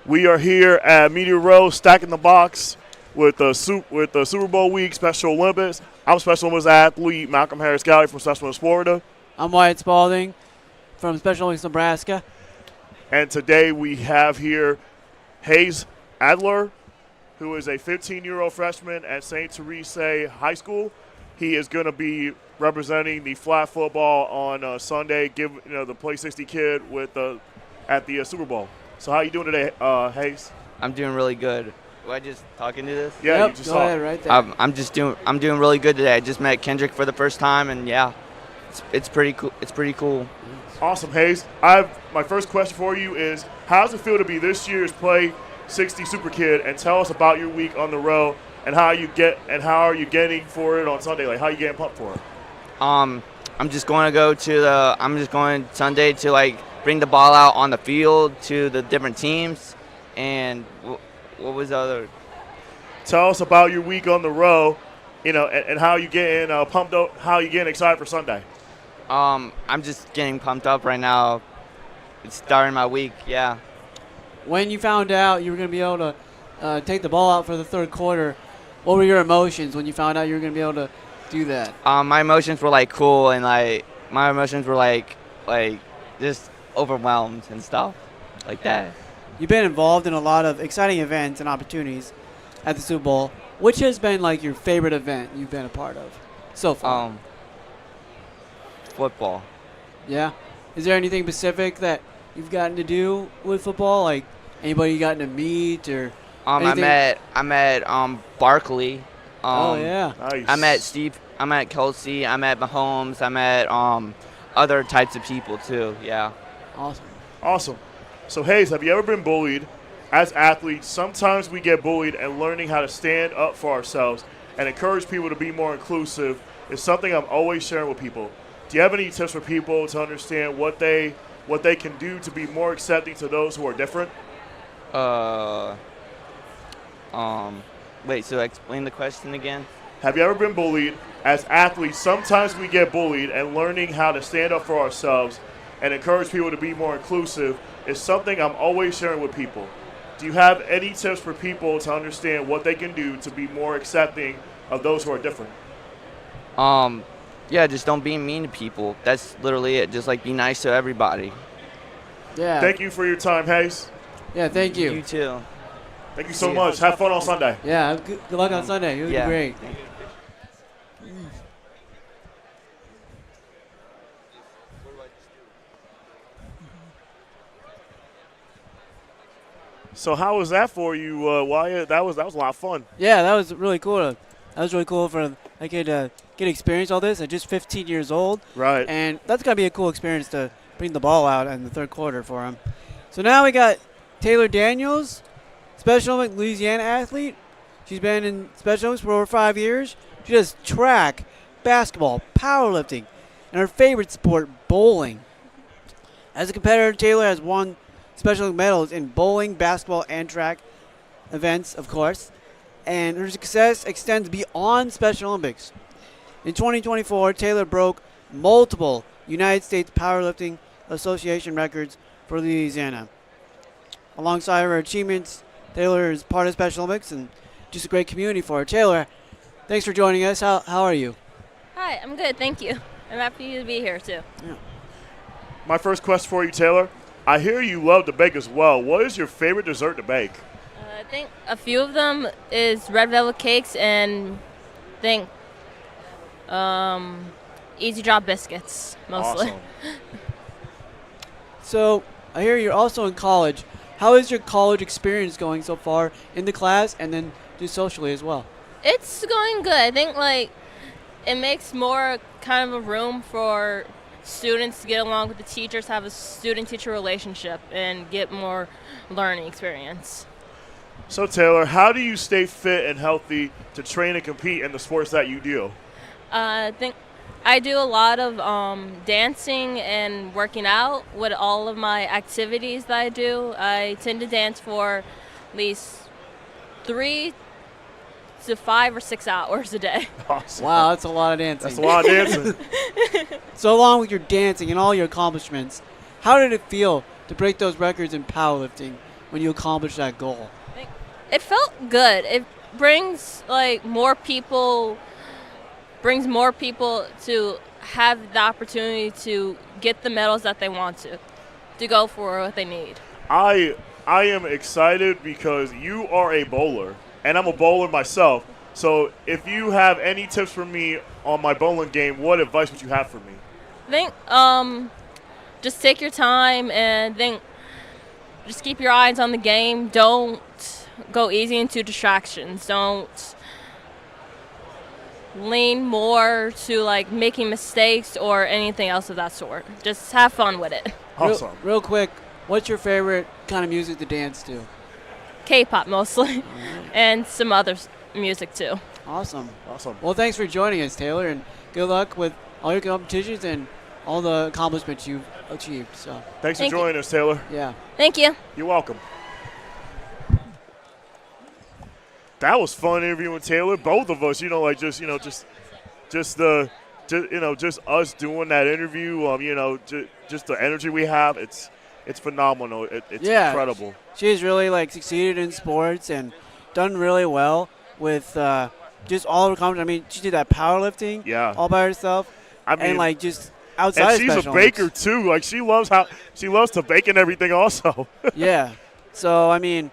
We are here at Media Row, stacking the box with the Super Bowl week, Special Olympics. I'm Special Olympics athlete Malcom Harris-Gowdie from Special Olympics Florida. I'm Wyatt Spalding from Special Olympics Nebraska. And today we have here Hayes Adler, who is a 15-year-old freshman at St. Teresa High School. He is going to be representing the flag football on Sunday, give the Play 60 kid at the Super Bowl. So how you doing today, Hayes? I'm doing really good. Do I just talk into this? Yeah, you just go ahead right there. I'm doing really good today. I just met Kendrick for the first time, and yeah, it's pretty cool. It's pretty cool. Awesome, Hayes. My first question for you is, how does it feel to be this year's Play 60 Super Kid? And tell us about your week on the road and how are you getting for it on Sunday? Like, how are you getting pumped for it? I'm just going Sunday to bring the ball out on the field to the different teams. And what was the other? Tell us about your week on the road, and how you getting pumped up, how you getting excited for Sunday. I'm just getting pumped up right now. It's starting my week, yeah. When you found out you were going to be able to take the ball out for the third quarter, what were your emotions when you found out you were going to be able to do that? My emotions were cool, and my emotions were just overwhelmed and stuff like that. You've been involved in a lot of exciting events and opportunities at the Super Bowl. Which has been your favorite event you've been a part of so far? Football. Yeah. Is there anything specific that you've gotten to do with football? Like anybody you gotten to meet or? I met Barkley. Oh yeah. Nice. I'm at Kelsey, I'm at Mahomes, I'm at other types of people too. Yeah. Awesome. Awesome. So Hayes, have you ever been bullied? As athletes, sometimes we get bullied, and learning how to stand up for ourselves and encourage people to be more inclusive is something I'm always sharing with people. Do you have any tips for people to understand what they can do to be more accepting to those who are different? Wait, so explain the question again. Have you ever been bullied? As athletes, sometimes we get bullied, and learning how to stand up for ourselves and encourage people to be more inclusive is something I'm always sharing with people. Do you have any tips for people to understand what they can do to be more accepting of those who are different? Yeah, just don't be mean to people. That's literally it. Just like be nice to everybody. Yeah. Thank you for your time, Hayes. Yeah, thank you. You too. Thank you so much. Have fun on Sunday. Yeah, good luck on Sunday. It was great. So how was that for you, Wyatt? That was a lot of fun. Yeah, that was really cool. That was really cool for I could get to experience all this at just 15 years old. Right. And that's gonna be a cool experience to bring the ball out in the third quarter for him. So now we got Taylor Daniels, Special Olympic Louisiana athlete. She's been in Special Olympics for over 5 years. She does track, basketball, powerlifting, and her favorite sport, bowling. As a competitor, Taylor has won Special Olympic medals in bowling, basketball, and track events, of course. And her success extends beyond Special Olympics. In 2024, Taylor broke multiple United States Powerlifting Association records for Louisiana. Alongside her achievements, Taylor is part of Special Olympics and just a great community for her. Taylor, thanks for joining us. How are you? Hi, I'm good, thank you. I'm happy to be here too. Yeah. My first question for you, Taylor. I hear you love to bake as well. What is your favorite dessert to bake? I think a few of them is red velvet cakes and I think Easy Drop biscuits mostly. Awesome. So I hear you're also in college. How is your college experience going so far in the class and then just socially as well? It's going good. I think like it makes more kind of a room for students to get along with the teachers, have a student-teacher relationship, and get more learning experience. So Taylor, how do you stay fit and healthy to train and compete in the sports that you do? I think I do a lot of dancing and working out with all of my activities that I do. I tend to dance for at least 3 to 5 or 6 hours a day. Awesome. Wow, that's a lot of dancing. That's a lot of dancing. So along with your dancing and all your accomplishments, how did it feel to break those records in powerlifting when you accomplished that goal? It felt good. It brings more people to have the opportunity to get the medals that they want to go for what they need. I am excited because you are a bowler, and I'm a bowler myself. So if you have any tips for me on my bowling game, what advice would you have for me? I think just take your time and think just keep your eyes on the game. Don't go easy into distractions. Don't lean more to making mistakes or anything else of that sort. Just have fun with it. Awesome. Real quick, what's your favorite kind of music to dance to? K-pop mostly, and some other music too. Awesome. Awesome. Well, thanks for joining us, Taylor, and good luck with all your competitions and all the accomplishments you've achieved. So. Thanks for joining us, Taylor. Yeah. Thank you. You're welcome. That was fun interviewing Taylor. Both of us, just us doing that interview. Just the energy we have. It's phenomenal. It's incredible. She's really succeeded in sports and done really well with just all of her competition. I mean, she did that powerlifting all by herself. I mean, and just outside. And she's a baker too. She loves to bake and everything also. Yeah. So I mean,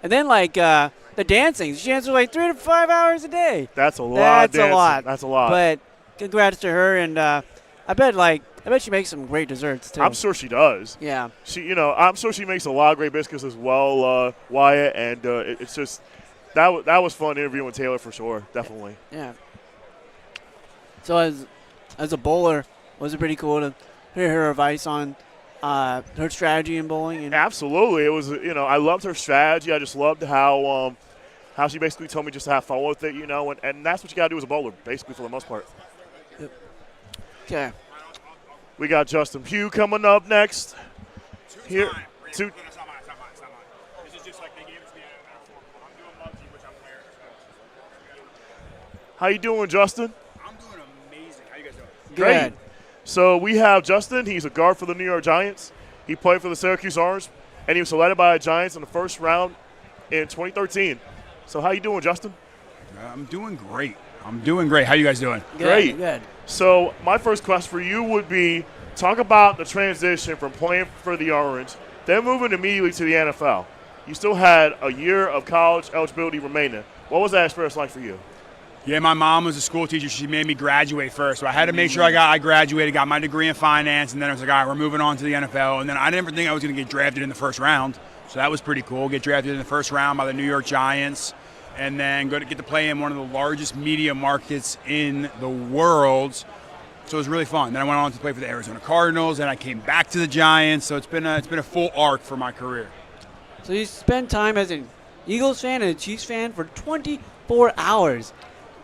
and then the dancing. She dances 3 to 5 hours a day. That's a lot. That's a lot. But congrats to her, and I bet she makes some great desserts too. I'm sure she does. Yeah. I'm sure she makes a lot of great biscuits as well, Wyatt. And it's just that was fun interviewing Taylor for sure, definitely. Yeah. So as a bowler, was it pretty cool to hear her advice on her strategy in bowling? And Absolutely. It was, I loved her strategy. I just loved how she basically told me just to have fun with it, and that's what you got to do as a bowler, basically, for the most part. Okay. We got Justin Pugh coming up next. Here. How you doing, Justin? I'm doing amazing. How you guys doing? Great. So we have Justin. He's a guard for the New York Giants. He played for the Syracuse Orange, and he was selected by the Giants in the first round in 2013. So how you doing, Justin? I'm doing great. How you guys doing? Great. Good. So my first question for you would be, talk about the transition from playing for the Orange, then moving immediately to the NFL. You still had a year of college eligibility remaining. What was that experience like for you? Yeah, my mom was a school teacher. She made me graduate first. So I had to make sure I graduated, got my degree in finance, and then I was like, all right, we're moving on to the NFL. And then I didn't think I was going to get drafted in the first round. So that was pretty cool. Get drafted in the first round by the New York Giants, and then get to play in one of the largest media markets in the world. So it was really fun. Then I went on to play for the Arizona Cardinals, and I came back to the Giants. So it's been a full arc for my career. So you spent time as an Eagles fan and a Chiefs fan for 24 hours.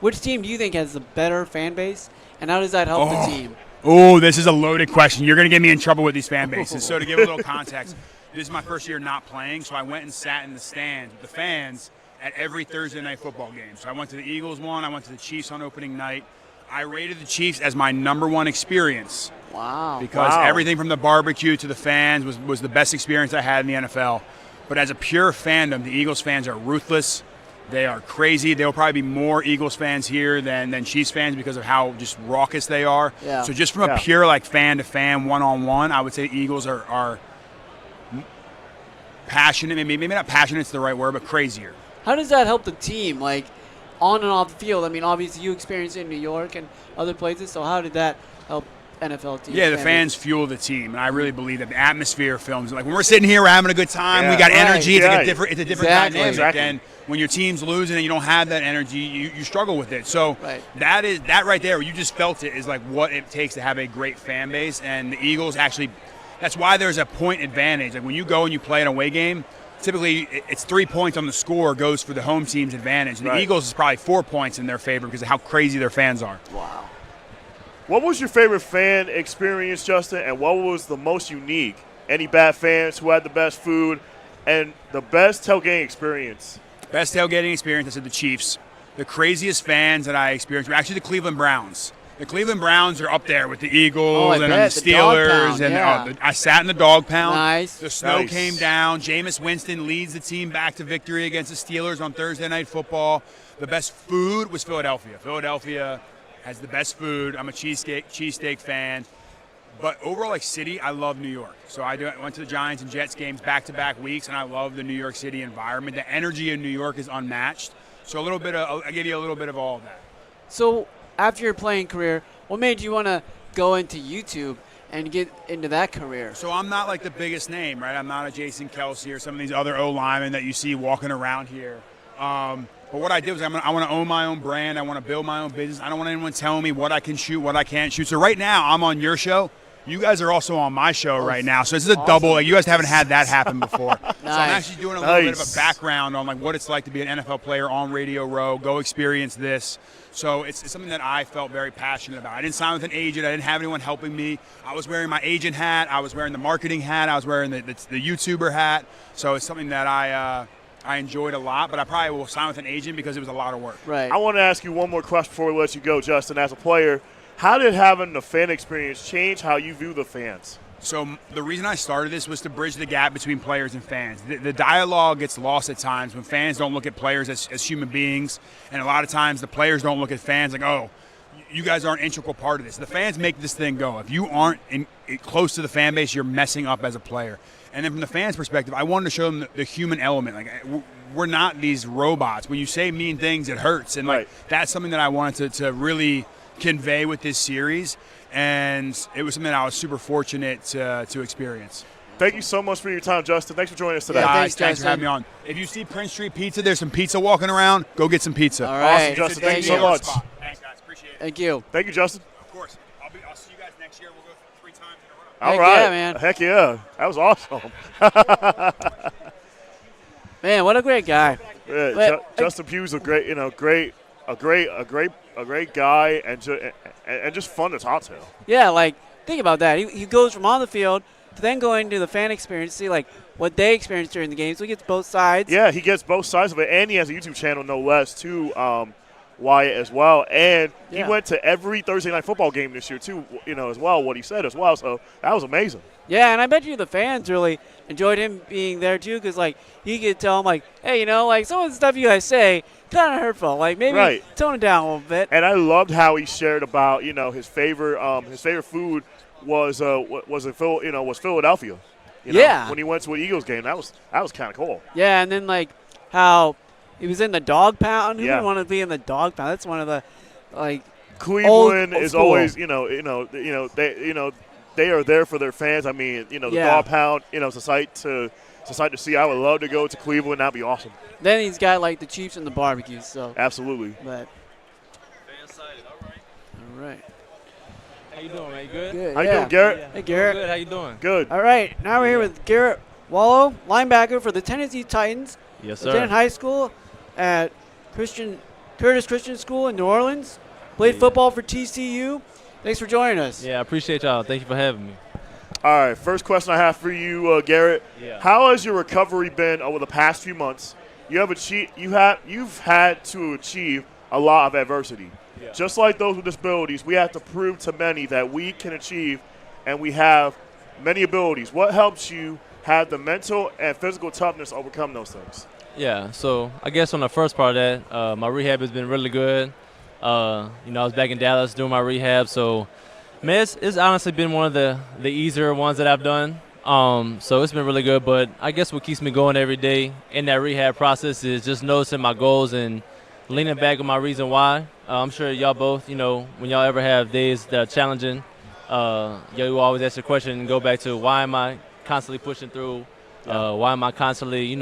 Which team do you think has the better fan base, and how does that help the team? Oh, this is a loaded question. You're going to get me in trouble with these fan bases. So to give a little context, this is my first year not playing, so I went and sat in the stands with the fans at every Thursday night football game. So I went to the Eagles one, I went to the Chiefs on opening night. I rated the Chiefs as my #1 experience. Wow. Because everything from the barbecue to the fans was the best experience I had in the NFL. But as a pure fandom, the Eagles fans are ruthless. They are crazy. There will probably be more Eagles fans here than Chiefs fans because of how just raucous they are. Yeah. So just from a pure fan to fan, one-on-one, I would say the Eagles are passionate. Maybe not passionate is the right word, but crazier. How does that help the team, on and off the field? I mean, obviously you experienced it in New York and other places, so how did that help NFL teams? Yeah, the fans fuel the team, and I really believe that the atmosphere films. Like when we're sitting here, we're having a good time. We got energy. It's like a different dynamic. And when your team's losing and you don't have that energy, you struggle with it. So that right there, you just felt it, is like what it takes to have a great fan base. And the Eagles actually, that's why there's a point advantage. Like when you go and you play an away game, typically it's 3 points on the score goes for the home team's advantage. And the Eagles is probably 4 points in their favor because of how crazy their fans are. Wow. What was your favorite fan experience, Justin, and what was the most unique? Any bad fans, who had the best food, and the best tailgating experience? Best tailgating experience, I said the Chiefs. The craziest fans that I experienced were actually the Cleveland Browns. The Cleveland Browns are up there with the Eagles and the Steelers. I sat in the dog pound. Nice. The snow came down. Jameis Winston leads the team back to victory against the Steelers on Thursday Night Football. The best food was Philadelphia. Philadelphia has the best food. I'm a cheesesteak fan. But overall, city, I love New York. So I went to the Giants and Jets games back-to-back weeks, and I love the New York City environment. The energy in New York is unmatched. So I gave you a little bit of all of that. So after your playing career, what made you want to go into YouTube and get into that career? So I'm not the biggest name, right? I'm not a Jason Kelsey or some of these other O-linemen that you see walking around here. But what I did was I want to own my own brand. I want to build my own business. I don't want anyone telling me what I can shoot, what I can't shoot. So right now I'm on your show. You guys are also on my show right now. So this is a double. You guys haven't had that happen before. So I'm actually doing a little bit of a background on what it's like to be an NFL player on Radio Row. Go experience this. So it's something that I felt very passionate about. I didn't sign with an agent. I didn't have anyone helping me. I was wearing my agent hat. I was wearing the marketing hat. I was wearing the YouTuber hat. So it's something that I enjoyed a lot, but I probably will sign with an agent because it was a lot of work. Right. I want to ask you one more question before we let you go, Justin. As a player, how did having the fan experience change how you view the fans? So the reason I started this was to bridge the gap between players and fans. The dialogue gets lost at times when fans don't look at players as human beings, and a lot of times the players don't look at fans like, oh, you guys are an integral part of this. The fans make this thing go. If you aren't close to the fan base, you're messing up as a player. And then from the fans' perspective, I wanted to show them the human element. We're not these robots. When you say mean things, it hurts. And that's something that I wanted to really convey with this series. And it was something that I was super fortunate to experience. Thank you so much for your time, Justin. Thanks for joining us today. Guys, thanks for having me on. If you see Prince Street Pizza, there's some pizza walking around. Go get some pizza. All right. Awesome, Justin. Thank you so much. Thanks, guys. Appreciate it. Thank you. Thank you, Justin. Of course. I'll see you guys next year. We'll go 3 times in a row. All Heck right. yeah, man. Heck yeah. That was awesome. Man, what a great guy. Yeah, But- Justin Pugh's a great, a great guy, and just fun to talk to. Yeah, like, think about that. He goes from on the field to then going to the fan experience, see, like, what they experience during the game. So he gets both sides. Yeah, he gets both sides of it, and he has a YouTube channel, no less, too, Wyatt as well. And he went to every Thursday night football game this year, too, as well, what he said as well. So that was amazing. Yeah, and I bet you the fans really enjoyed him being there, too, because, like, he could tell them, like, hey, like, some of the stuff you guys say, kind of hurtful. Like, maybe tone it down a little bit. And I loved how he shared about, his favorite food was Philadelphia. When he went to an Eagles game, that was kind of cool. Yeah, and then, like, how he was in the dog pound. Who Yeah. would want to be in the dog pound? That's one of the, like, Cleveland old is school. always, they are there for their fans. I mean, the dog pound, it's a sight to see. I would love to go to Cleveland. That'd be awesome. Then he's got, like, the Chiefs and the barbecue. So Absolutely. But all right. How you doing, man? You good? Good. How you doing, Garrett? Hey, Garrett. Good. How you doing? Good. All right. Now we're here with Garrett Wallow, linebacker for the Tennessee Titans. Yes, sir. Attended high school at Curtis Christian School in New Orleans. Played football for TCU. Thanks for joining us. Yeah, I appreciate y'all. Thank you for having me. All right, first question I have for you, Garrett. Yeah. How has your recovery been over the past few months? You've had to achieve a lot of adversity. Yeah. Just like those with disabilities, we have to prove to many that we can achieve, and we have many abilities. What helps you have the mental and physical toughness to overcome those things? Yeah, so I guess on the first part of that, my rehab has been really good. I was back in Dallas doing my rehab, so man, it's honestly been one of the easier ones that I've done. So it's been really good, but I guess what keeps me going every day in that rehab process is just noticing my goals and leaning back on my reason why. I'm sure y'all both, when y'all ever have days that are challenging, you always ask the question and go back to why am I constantly pushing through? Why am I constantly,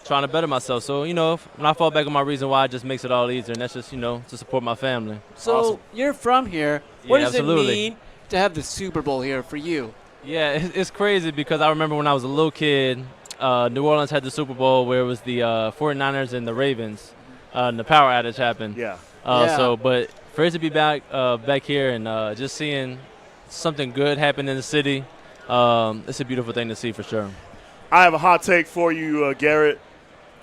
trying to better myself? So, when I fall back on my reason why, it just makes it all easier, and that's just, to support my family. So you're from here. What does absolutely. it mean to have the Super Bowl here for you? Yeah, it's crazy because I remember when I was a little kid, New Orleans had the Super Bowl where it was the 49ers and the Ravens, and the power outage happened. Yeah. But for it to be back here and just seeing something good happen in the city, it's a beautiful thing to see for sure. I have a hot take for you, Garrett.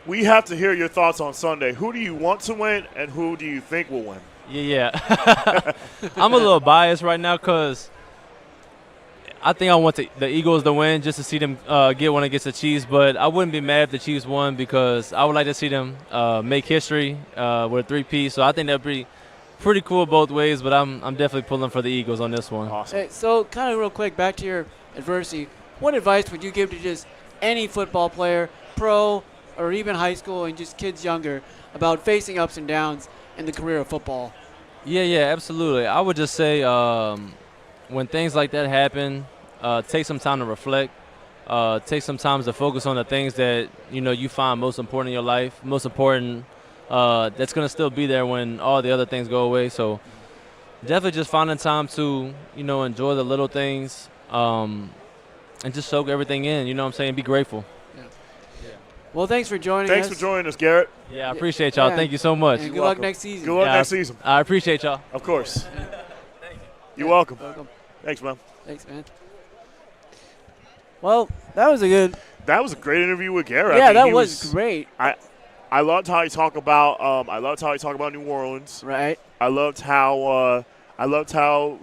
We have to hear your thoughts on Sunday. Who do you want to win, and who do you think will win? Yeah. I'm a little biased right now because I think I want the Eagles to win just to see them get one against the Chiefs. But I wouldn't be mad if the Chiefs won because I would like to see them make history with a 3-piece. So I think that would be pretty cool both ways. But I'm definitely pulling for the Eagles on this one. Awesome. Hey, so kind of real quick, back to your adversity. What advice would you give to just any football player, pro or even high school, and just kids younger, about facing ups and downs in the career of football? Yeah, absolutely. I would just say when things like that happen, take some time to reflect. Take some time to focus on the things that you find most important in your life, most important that's going to still be there when all the other things go away. So definitely just finding time to enjoy the little things and just soak everything in. You know what I'm saying? Be grateful. Well, thanks for joining us. Thanks for joining us, Garrett. Yeah, I appreciate y'all. Yeah. Thank you so much. And good luck next season. Good luck next season. I appreciate y'all. Of course. You're welcome. Thanks, man. Thanks, man. Well, that was a great interview with Garrett. Yeah, I mean, that was great. I loved how he talked about New Orleans. Right. I loved how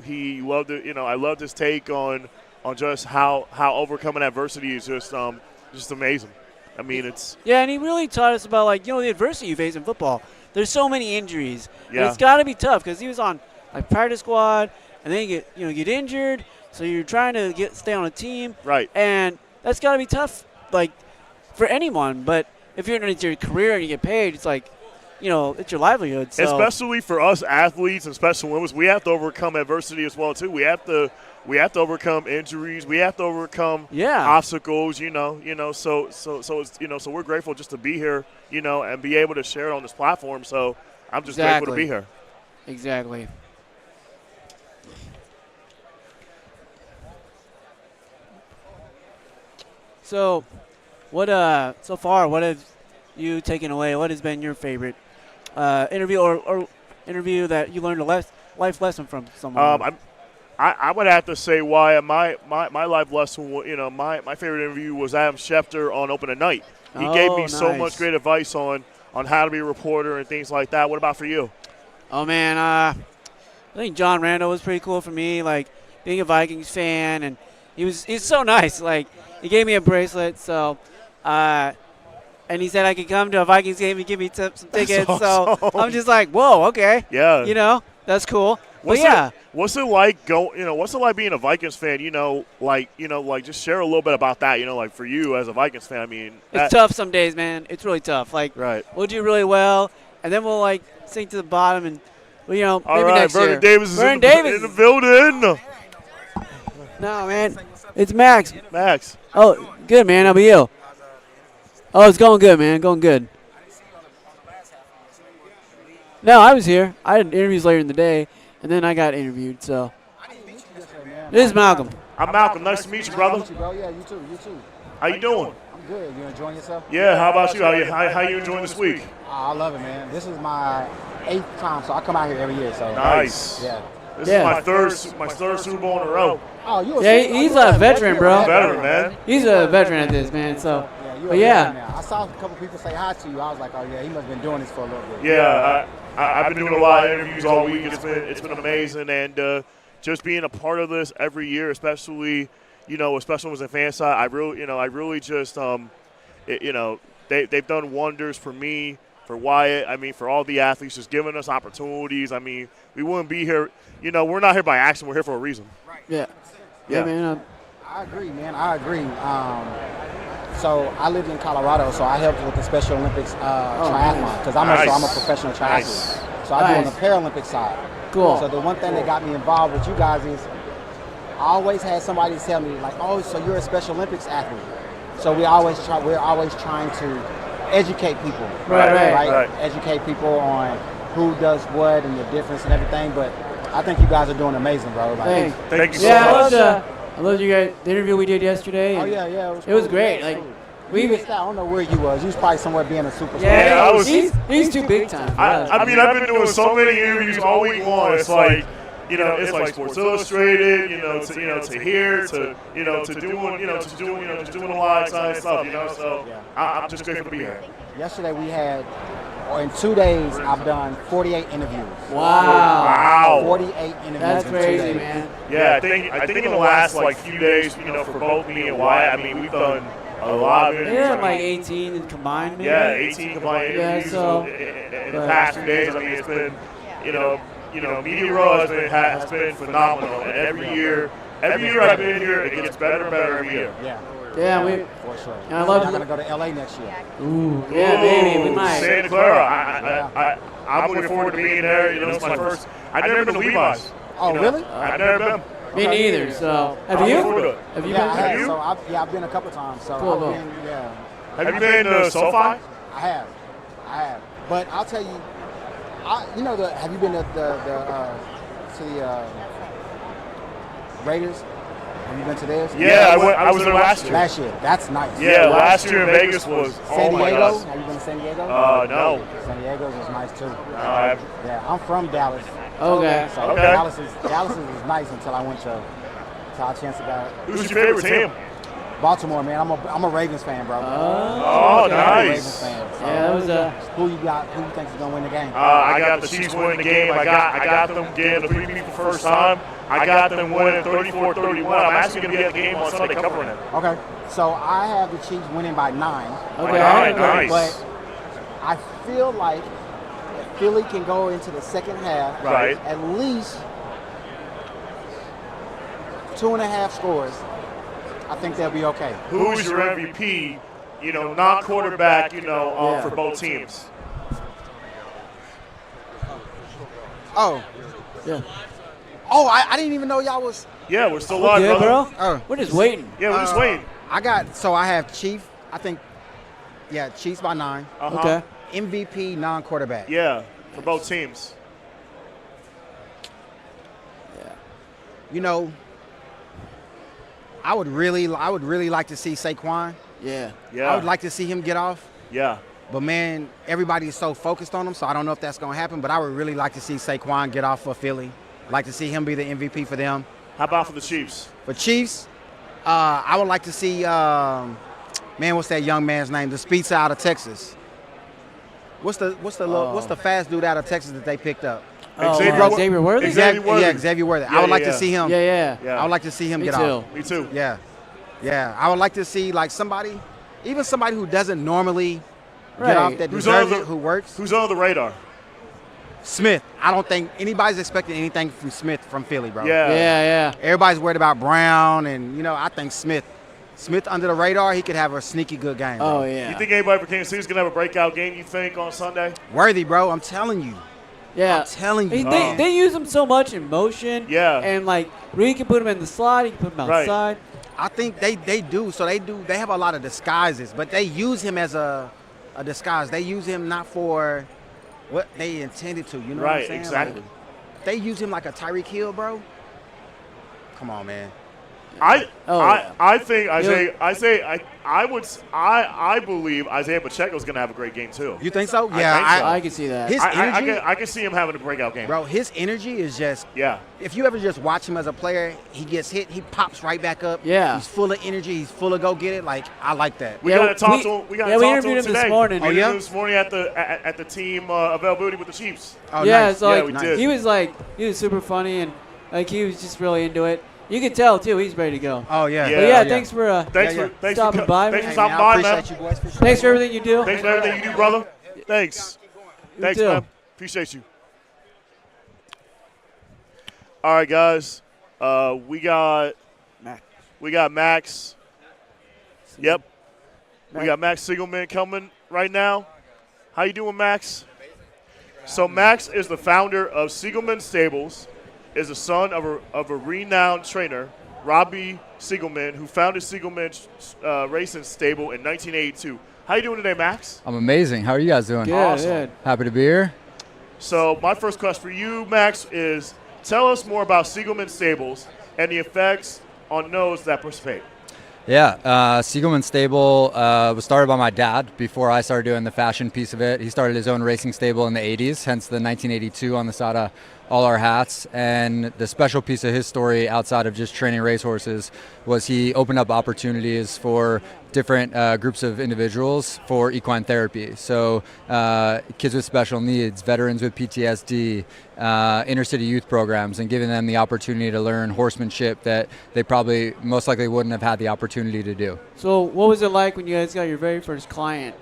he loved it. I loved his take on just how overcoming adversity is just amazing. I mean, it's and he really taught us about the adversity you face in football. There's so many injuries. Yeah. And it's got to be tough because he was on practice squad, and then you get injured, so you're trying to stay on a team. Right. And that's got to be tough, for anyone. But if you're in your career and you get paid, it's it's your livelihood. So. Especially for us athletes and special women, we have to overcome adversity as well too. We have to overcome injuries. We have to overcome obstacles. So it's so we're grateful just to be here. And be able to share it on this platform. So I'm just grateful to be here. Exactly. So, what so far? What have you taken away? What has been your favorite interview or interview that you learned a life lesson from someone? I would have to say why my life lesson, my favorite interview was Adam Schefter on Open Night. He gave me so much great advice on how to be a reporter and things like that. What about for you? Oh man, I think John Randall was pretty cool for me. Like being a Vikings fan, and he's so nice. Like he gave me a bracelet, so and he said I could come to a Vikings game and give me some tickets. Awesome. So I'm just like, whoa, okay, yeah, that's cool. What's but what's it like what's it like being a Vikings fan? Like just share a little bit about that. Like for you as a Vikings fan, I mean, it's tough some days, man. It's really tough. Like we'll do really well, and then we'll like sink to the bottom, and maybe all right, next Vernon year. Davis is in the building. No, man, it's Max. Max. Oh, good, man. How about you? Oh, it's going good, man. Going good. No, I was here. I had interviews later in the day, and then I got interviewed. So this is Malcom. I'm Malcom. Nice to meet you, brother. Yeah, you too. You too. How you doing? I'm good. You enjoying yourself? Yeah. How about you? How you enjoying this week? I love it, man. This is my 8th time, so I come out here every year. So nice. Yeah. This is my third Super Bowl in a row. Oh, he's a veteran, bro. Veteran, man. He's a veteran at this, man. So, I saw a couple people say hi to you. I was like, oh yeah, he must have been doing this for a little bit. Yeah, I've been doing a lot of interviews all week. It's been amazing, and just being a part of this every year, especially especially as a fan side, I really just they've done wonders for me, for Wyatt. I mean, for all the athletes, just giving us opportunities. I mean, we wouldn't be here. We're not here by accident. We're here for a reason. Yeah, man. I agree, man. I agree. So I lived in Colorado, so I helped with the Special Olympics triathlon because I'm a professional triathlete. So I do on the Paralympic side. Cool. So the one thing that got me involved with you guys is I always had somebody tell me like, oh, so you're a Special Olympics athlete. So we're always trying to educate people. Right. Educate people on who does what and the difference and everything. But I think you guys are doing amazing, bro. Like, thank you so much. I love you guys. The interview we did yesterday. Oh yeah. It was great. Like I don't know where you was. You was probably somewhere being a superstar. Yeah, he's too big time. I mean, I've been doing so many interviews all week long. It's like, it's like Sports Illustrated, to here, to doing a lot of exciting stuff, So I'm just grateful to be here. Yesterday we had, in 2 days, I've done 48 interviews. Wow. 48 interviews. That's in crazy, 2 days. man. Yeah, I think in the last few days, for both me and Wyatt, I mean, we've done a lot of interviews. Yeah, like 18 in combined. Maybe? Yeah, 18 combined interviews. So, in the past 2 days, I mean, it's been, Media Row has been phenomenal, and every year I've been here, it gets better and better every year. Yeah, for sure. I love I'm gonna go to LA next year. Ooh, yeah, maybe we might. Santa Clara. I'm looking forward to being there. It's my first. I've never been to Levi's. Oh, really? I've never been. Me neither. So, have you? Have you been? Have you? So I've been a couple times. So cool. I've been, Have you been to SoFi? I have. But I'll tell you, have you been to the Raiders? Have you been to theirs? Yeah, I was there last year. Last year. That's nice. Yeah, last year in Vegas was, San Diego? my gosh. Have you been to San Diego? No. San Diego's was nice too. Yeah, I'm from Dallas. Okay. So Dallas is nice until I went to our chance to go. Who's your favorite team? Baltimore, man. I'm a Ravens fan, bro. Oh, nice. Ravens fan. So Yeah, that was who you got? Who you think is gonna win the game? I got the Chiefs winning the game. I got them getting the 3 people first time. I got them winning 34-31. I'm actually gonna be at the game on Sunday covering it. Okay. So I have the Chiefs winning by 9. Okay. Nice. But I feel like if Philly can go into the second half, at least 2.5 scores, I think they'll be okay. Who's your MVP? Not quarterback. For both teams. Oh. Yeah. Oh, I didn't even know y'all was. Yeah, we're still live, good, brother. bro. We're just waiting. Yeah, we're just waiting. I have Chief. I think. Yeah, Chiefs by 9. Okay. MVP non-quarterback. Yeah, for both teams. I I would really like to see Saquon. Yeah. I would like to see him get off. Yeah. But, man, everybody is so focused on him, so I don't know if that's going to happen. But I would really like to see Saquon get off for Philly. I'd like to see him be the MVP for them. How about for the Chiefs? For Chiefs, I would like to see, what's that young man's name? The Speedster out of Texas. What's the fast dude out of Texas that they picked up? Xavier Worthy? Xavier Worthy. I would like to see him. Yeah. I would like to see him get off. Me too. Yeah. I would like to see like somebody who doesn't normally get off that deserves it, who works. Who's on the radar? Smith. I don't think anybody's expecting anything from Smith from Philly, bro. Yeah. Everybody's worried about Brown, and I think Smith under the radar, he could have a sneaky good game. Bro. Oh yeah. You think anybody for Kansas City is gonna have a breakout game? You think on Sunday? Worthy, bro. I'm telling you. Yeah. I'm telling you. They use him so much in motion. Yeah. And like Reed can put him in the slot, he can put him outside. I think they do. So they have a lot of disguises, but they use him as a disguise. They use him not for what they intended to. You know what I'm saying? Exactly. Like, they use him like a Tyreek Hill, bro. Come on, man. I think I believe Isaiah Pacheco's going to have a great game too. You think so? Yeah, I can see that. His energy, I can see him having a breakout game. Bro, his energy is just If you ever just watch him as a player, he gets hit, he pops right back up. Yeah. He's full of energy, he's full of go get it. Like, I like that. We got to talk to him. We interviewed him today. this morning. We interviewed him this morning at the team availability with the Chiefs. Oh, yeah, nice. so we did. he was super funny and like he was just really into it. You can tell too, he's ready to go. Oh yeah. But thanks for stopping by. Thanks for stopping by, man. You boys for sure. Thanks for everything you do. Thanks for everything you do, brother. Thanks. Thanks, too. man. Appreciate you. All right, guys. We got Max. Yep. We got Max Siegelman coming right now. How you doing, Max? So Max is the founder of Siegelman Stables, is the son of a renowned trainer, Robbie Siegelman, who founded Siegelman Racing Stable in 1982. How you doing today, Max? I'm amazing. How are you guys doing? Good. Awesome. Good. Happy to be here. So my first question for you, Max, is tell us more about Siegelman Stables and the effects on those that participate. Yeah, Siegelman Stable was started by my dad before I started doing the fashion piece of it. He started his own racing stable in the 80s, hence the 1982 on the side of all our hats. And the special piece of his story outside of just training racehorses was he opened up opportunities for different groups of individuals for equine therapy. So kids with special needs, veterans with PTSD, inner city youth programs, and giving them the opportunity to learn horsemanship that they probably most likely wouldn't have had the opportunity to do. So what was it like when you guys got your very first client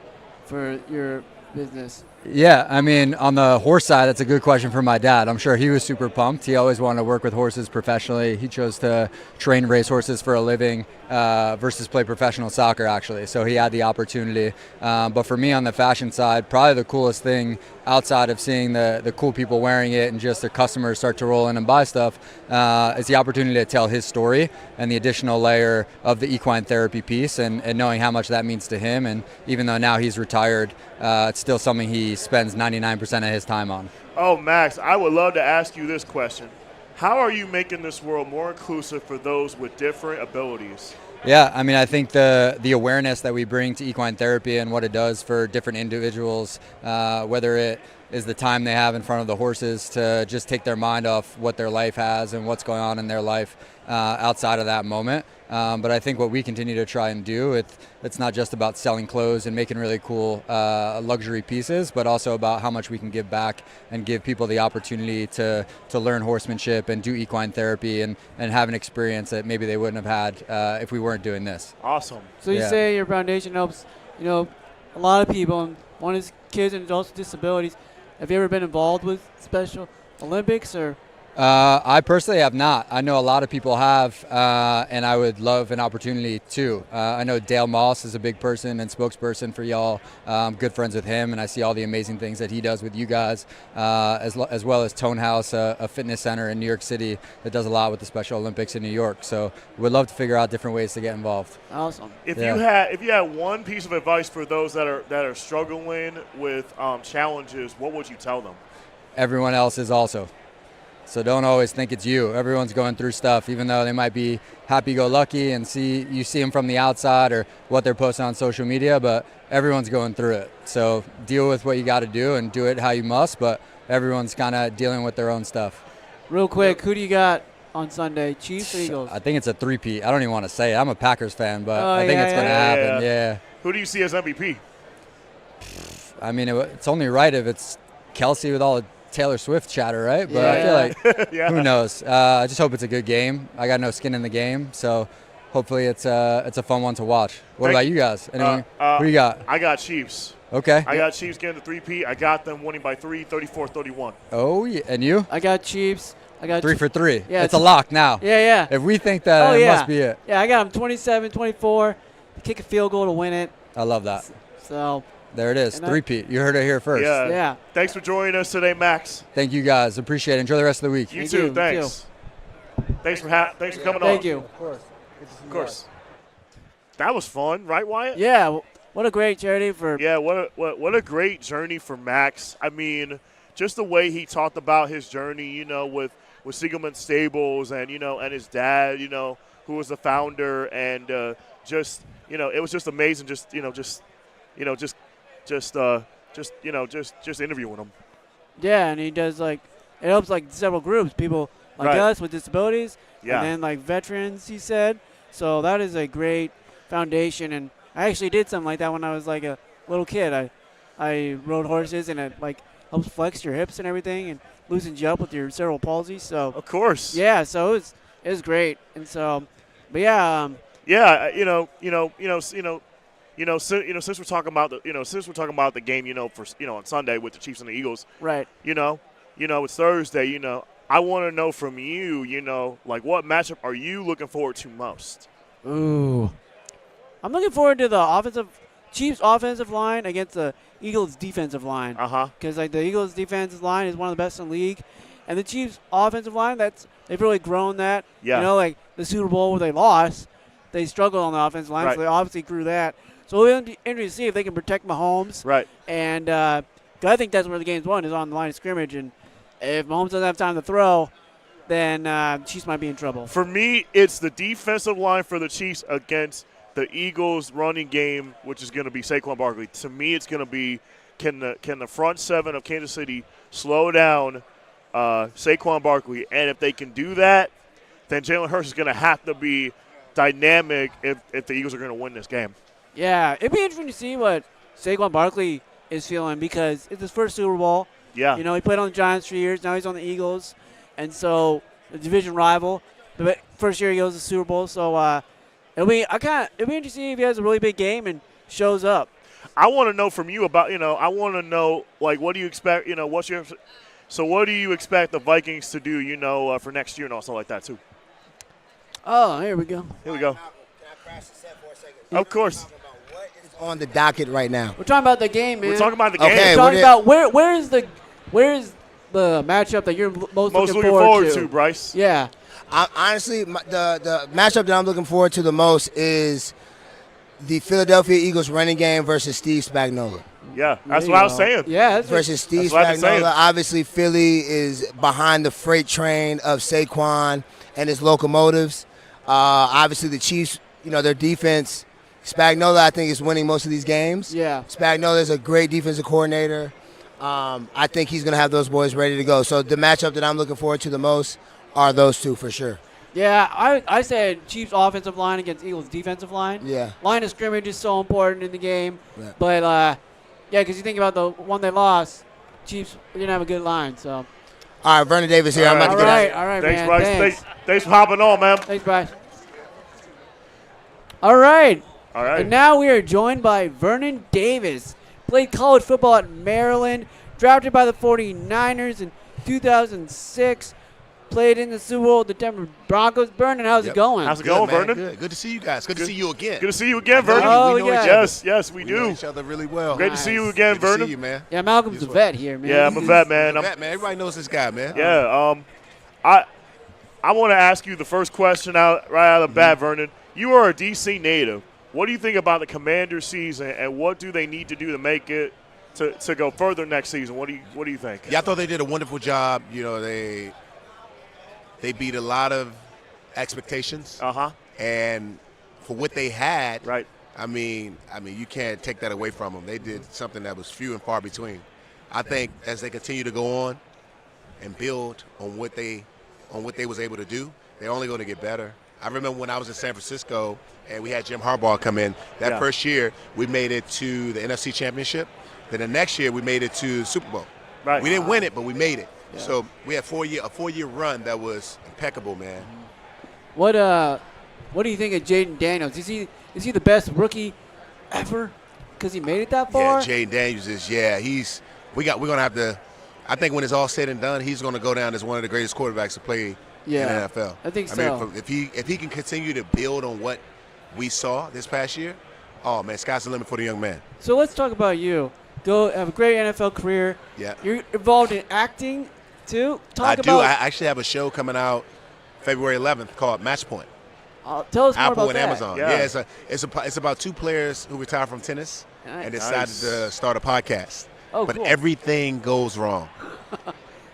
for your business? Yeah, I mean, on the horse side, that's a good question for my dad. I'm sure he was super pumped. He always wanted to work with horses professionally. He chose to train racehorses for a living versus play professional soccer, actually. So he had the opportunity. But for me on the fashion side, probably the coolest thing outside of seeing the cool people wearing it and just the customers start to roll in and buy stuff is the opportunity to tell his story and the additional layer of the equine therapy piece and knowing how much that means to him. And even though now he's retired, it's still something he spends 99% of his time on. Oh, Max, I would love to ask you this question. How are you making this world more inclusive for those with different abilities? Yeah, I mean, I think the awareness that we bring to equine therapy and what it does for different individuals, whether it is the time they have in front of the horses to just take their mind off what their life has and what's going on in their life outside of that moment. But I think what we continue to try and do, it's not just about selling clothes and making really cool luxury pieces, but also about how much we can give back and give people the opportunity to learn horsemanship and do equine therapy and have an experience that maybe they wouldn't have had if we weren't doing this. Awesome. So you say your foundation helps, a lot of people, and one is kids and adults with disabilities. Have you ever been involved with Special Olympics or? I personally have not. I know a lot of people have, and I would love an opportunity too. I know Dale Moss is a big person and spokesperson for y'all. I'm good friends with him, and I see all the amazing things that he does with you guys, as well as Tone House, a fitness center in New York City that does a lot with the Special Olympics in New York. So we'd love to figure out different ways to get involved. Awesome. If you had one piece of advice for those that are struggling with challenges, what would you tell them? Everyone else is also. So don't always think it's you. Everyone's going through stuff, even though they might be happy-go-lucky and you see them from the outside or what they're posting on social media, but everyone's going through it. So deal with what you got to do and do it how you must, but everyone's kind of dealing with their own stuff. Real quick, who do you got on Sunday, Chiefs or Eagles? I think it's a three-peat. I don't even want to say it. I'm a Packers fan, but I think it's going to happen, yeah. Who do you see as MVP? I mean, it's only right if it's Kelsey with all the Taylor Swift chatter, right? But I feel like, who knows? I just hope it's a good game. I got no skin in the game, so hopefully it's a fun one to watch. What about you guys? Anyone? Who you got? I got Chiefs. Okay. I got Chiefs getting the 3-peat. I got them winning by 3, 34-31. Oh, yeah. And you? I got Chiefs. I got 3 for 3. Yeah, it's a lock now. Yeah. If we think that, it must be it. Yeah, I got them 27-24. Kick a field goal to win it. I love that. So there it is. 3-peat. You heard it here first. Yeah. Thanks for joining us today, Max. Thank you guys. Appreciate it. Enjoy the rest of the week. You too. Thanks. Thanks for coming on. Thank you. Of course. That was fun, right, Wyatt? Yeah. What a great journey for. Yeah. What a great journey for Max. I mean, just the way he talked about his journey, with Siegelman Stables and and his dad, who was the founder, and it was just amazing. Just interviewing him. Yeah, and he does it helps several groups, people like us with disabilities, and then veterans. He said, so that is a great foundation. And I actually did something like that when I was a little kid. I rode horses, and it helps flex your hips and everything, and loosens you up with your cerebral palsy. So of course, yeah. So it was great, and so, but yeah. Since we're talking about the game, for on Sunday with the Chiefs and the Eagles, right? It's Thursday. I want to know from you, what matchup are you looking forward to most? Ooh, I'm looking forward to the Chiefs offensive line against the Eagles defensive line. Because the Eagles defensive line is one of the best in the league, and the Chiefs offensive line they've really grown that. Yeah. The Super Bowl where they lost, they struggled on the offensive line, so they obviously grew that. So it'll be interesting to see if they can protect Mahomes. Right. And I think that's where the game's won, is on the line of scrimmage. And if Mahomes doesn't have time to throw, then Chiefs might be in trouble. For me, it's the defensive line for the Chiefs against the Eagles' running game, which is going to be Saquon Barkley. To me, it's going to be can the front seven of Kansas City slow down Saquon Barkley? And if they can do that, then Jalen Hurts is going to have to be dynamic if the Eagles are going to win this game. Yeah, it'd be interesting to see what Saquon Barkley is feeling, because it's his first Super Bowl. Yeah. He played on the Giants for years. Now he's on the Eagles. And so the division rival. But first year he goes to the Super Bowl. So it'll be interesting to see if he has a really big game and shows up. I want to know from you about, I want to know, what do you expect, what do you expect the Vikings to do, for next year and also like that too? Oh, here we go. Here we go. Can I crash the set for a second? Of course. On the docket right now. We're talking about the game, man. We're talking about the game. Okay, We're talking about where is the matchup that you're most looking forward to, Bryce? Yeah. Honestly, the matchup that I'm looking forward to the most is the Philadelphia Eagles running game versus Steve Spagnuolo. Yeah, that's what I was saying. Yeah, versus Steve Spagnuolo. Obviously, Philly is behind the freight train of Saquon and his locomotives. Obviously, the Chiefs, their defense. Spagnuolo, I think, is winning most of these games. Yeah. Spagnuolo is a great defensive coordinator. I think he's going to have those boys ready to go. So the matchup that I'm looking forward to the most are those two for sure. Yeah, I said Chiefs offensive line against Eagles defensive line. Yeah. Line of scrimmage is so important in the game. Yeah. But, because you think about the one they lost, Chiefs didn't have a good line. So. All right, Vernon Davis here. I'm about to get out. All right, thanks, man. Bryce. Thanks for hopping on, man. Thanks, Bryce. All right. All right. And now we are joined by Vernon Davis. Played college football at Maryland. Drafted by the 49ers in 2006. Played in the Super Bowl with the Denver Broncos. Vernon, how's it going? How's it going, man, Vernon? Good. Good to see you guys. Good to see you again. Good to see you again, Vernon. Oh, we know yeah. Yes, we do. know each other really well. Great to see you again, Good Vernon. to see you, man. Yeah, Malcolm's a vet here, man. Yeah, I'm a vet, man. Everybody knows this guy, man. Yeah. I want to ask you the first question right out of the bat, Vernon. You are a DC native. What do you think about the Commanders season, and what do they need to do to make it to go further next season? What do you think? Yeah, I thought they did a wonderful job. They they beat a lot of expectations. And for what they had, right. I mean, you can't take that away from them. They did something that was few and far between. I think as they continue to go on and build on what they was able to do, they're only going to get better. I remember when I was in San Francisco and we had Jim Harbaugh come in. That first year, we made it to the NFC Championship. Then the next year, we made it to the Super Bowl. Right. We didn't win it, but we made it. Yeah. So we had a 4-year run that was impeccable, man. What do you think of Jaden Daniels? Is he the best rookie ever? Because he made it that far. Yeah, Jaden Daniels is. Yeah, we're gonna have to. I think when it's all said and done, he's gonna go down as one of the greatest quarterbacks to play in the NFL. I think so. I mean, if he can continue to build on what we saw this past year, oh man, sky's the limit for the young man. So let's talk about you. You have a great NFL career. Yeah. You're involved in acting too. I do. I actually have a show coming out February 11th called Match Point. Tell us more Apple about and that. Amazon. Yeah, it's about two players who retired from tennis and decided to start a podcast. Oh, but cool. everything goes wrong.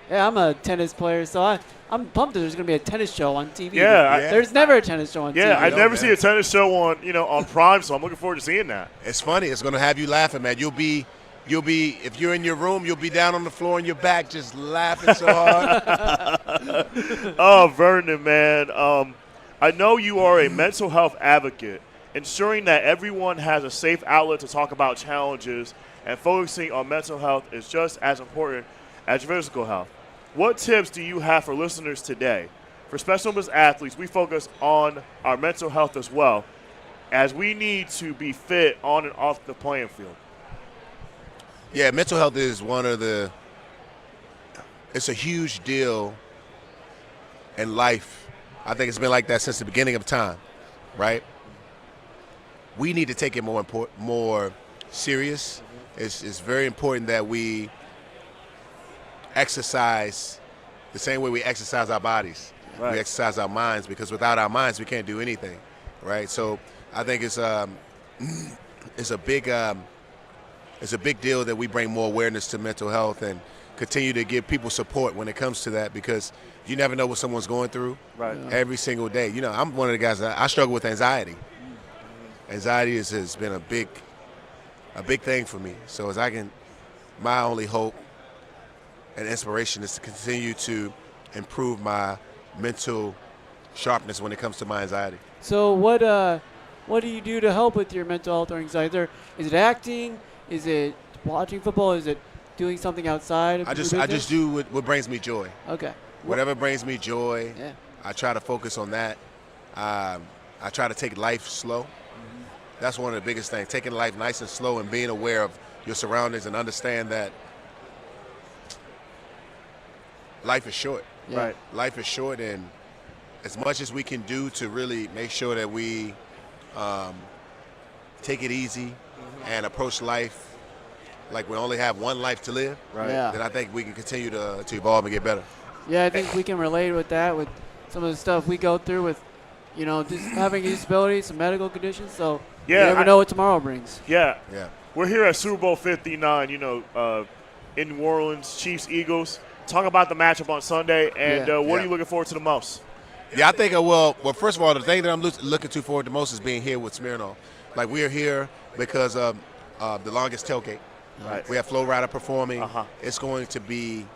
Yeah, I'm a tennis player, so I'm pumped that there's going to be a tennis show on TV. Yeah, there's never a tennis show on TV. Yeah, I never see a tennis show on Prime, so I'm looking forward to seeing that. It's funny. It's going to have you laughing, man. You'll be if you're in your room, you'll be down on the floor on your back just laughing so hard. Oh, Vernon, man. I know you are a mental health advocate. Ensuring that everyone has a safe outlet to talk about challenges and focusing on mental health is just as important as physical health. What tips do you have for listeners today? For Special Olympics athletes, we focus on our mental health as well, as we need to be fit on and off the playing field. Yeah, mental health is it's a huge deal in life. I think it's been like that since the beginning of time, right? We need to take it more serious. It's very important that we exercise the same way we exercise our bodies. Right. We exercise our minds, because without our minds, we can't do anything, right? So I think it's a big deal that we bring more awareness to mental health and continue to give people support when it comes to that, because you never know what someone's going through every single day. You know, I'm one of the guys that I struggle with anxiety. Anxiety has been a big thing for me. So my only hope and inspiration is to continue to improve my mental sharpness when it comes to my anxiety. So what do you do to help with your mental health or anxiety? Is it acting? Is it watching football? Is it doing something outside of I just do what brings me joy. Okay. Whatever brings me joy, yeah. I try to focus on that. I try to take life slow. That's one of the biggest things, taking life nice and slow and being aware of your surroundings and understand that life is short. Yeah. Right. Life is short, and as much as we can do to really make sure that we take it easy and approach life like we only have one life to live, then I think we can continue to evolve and get better. Yeah, I think we can relate with that, with some of the stuff we go through with, just having disabilities, some medical conditions. So you never know what tomorrow brings. Yeah. We're here at Super Bowl 59, in New Orleans, Chiefs, Eagles. Talk about the matchup on Sunday, and what are you looking forward to the most? Yeah, I think well, first of all, the thing that I'm looking forward to most is being here with Smirnoff. Like, we are here because of the longest tailgate. Right. We have Flo Rida performing. It's going to be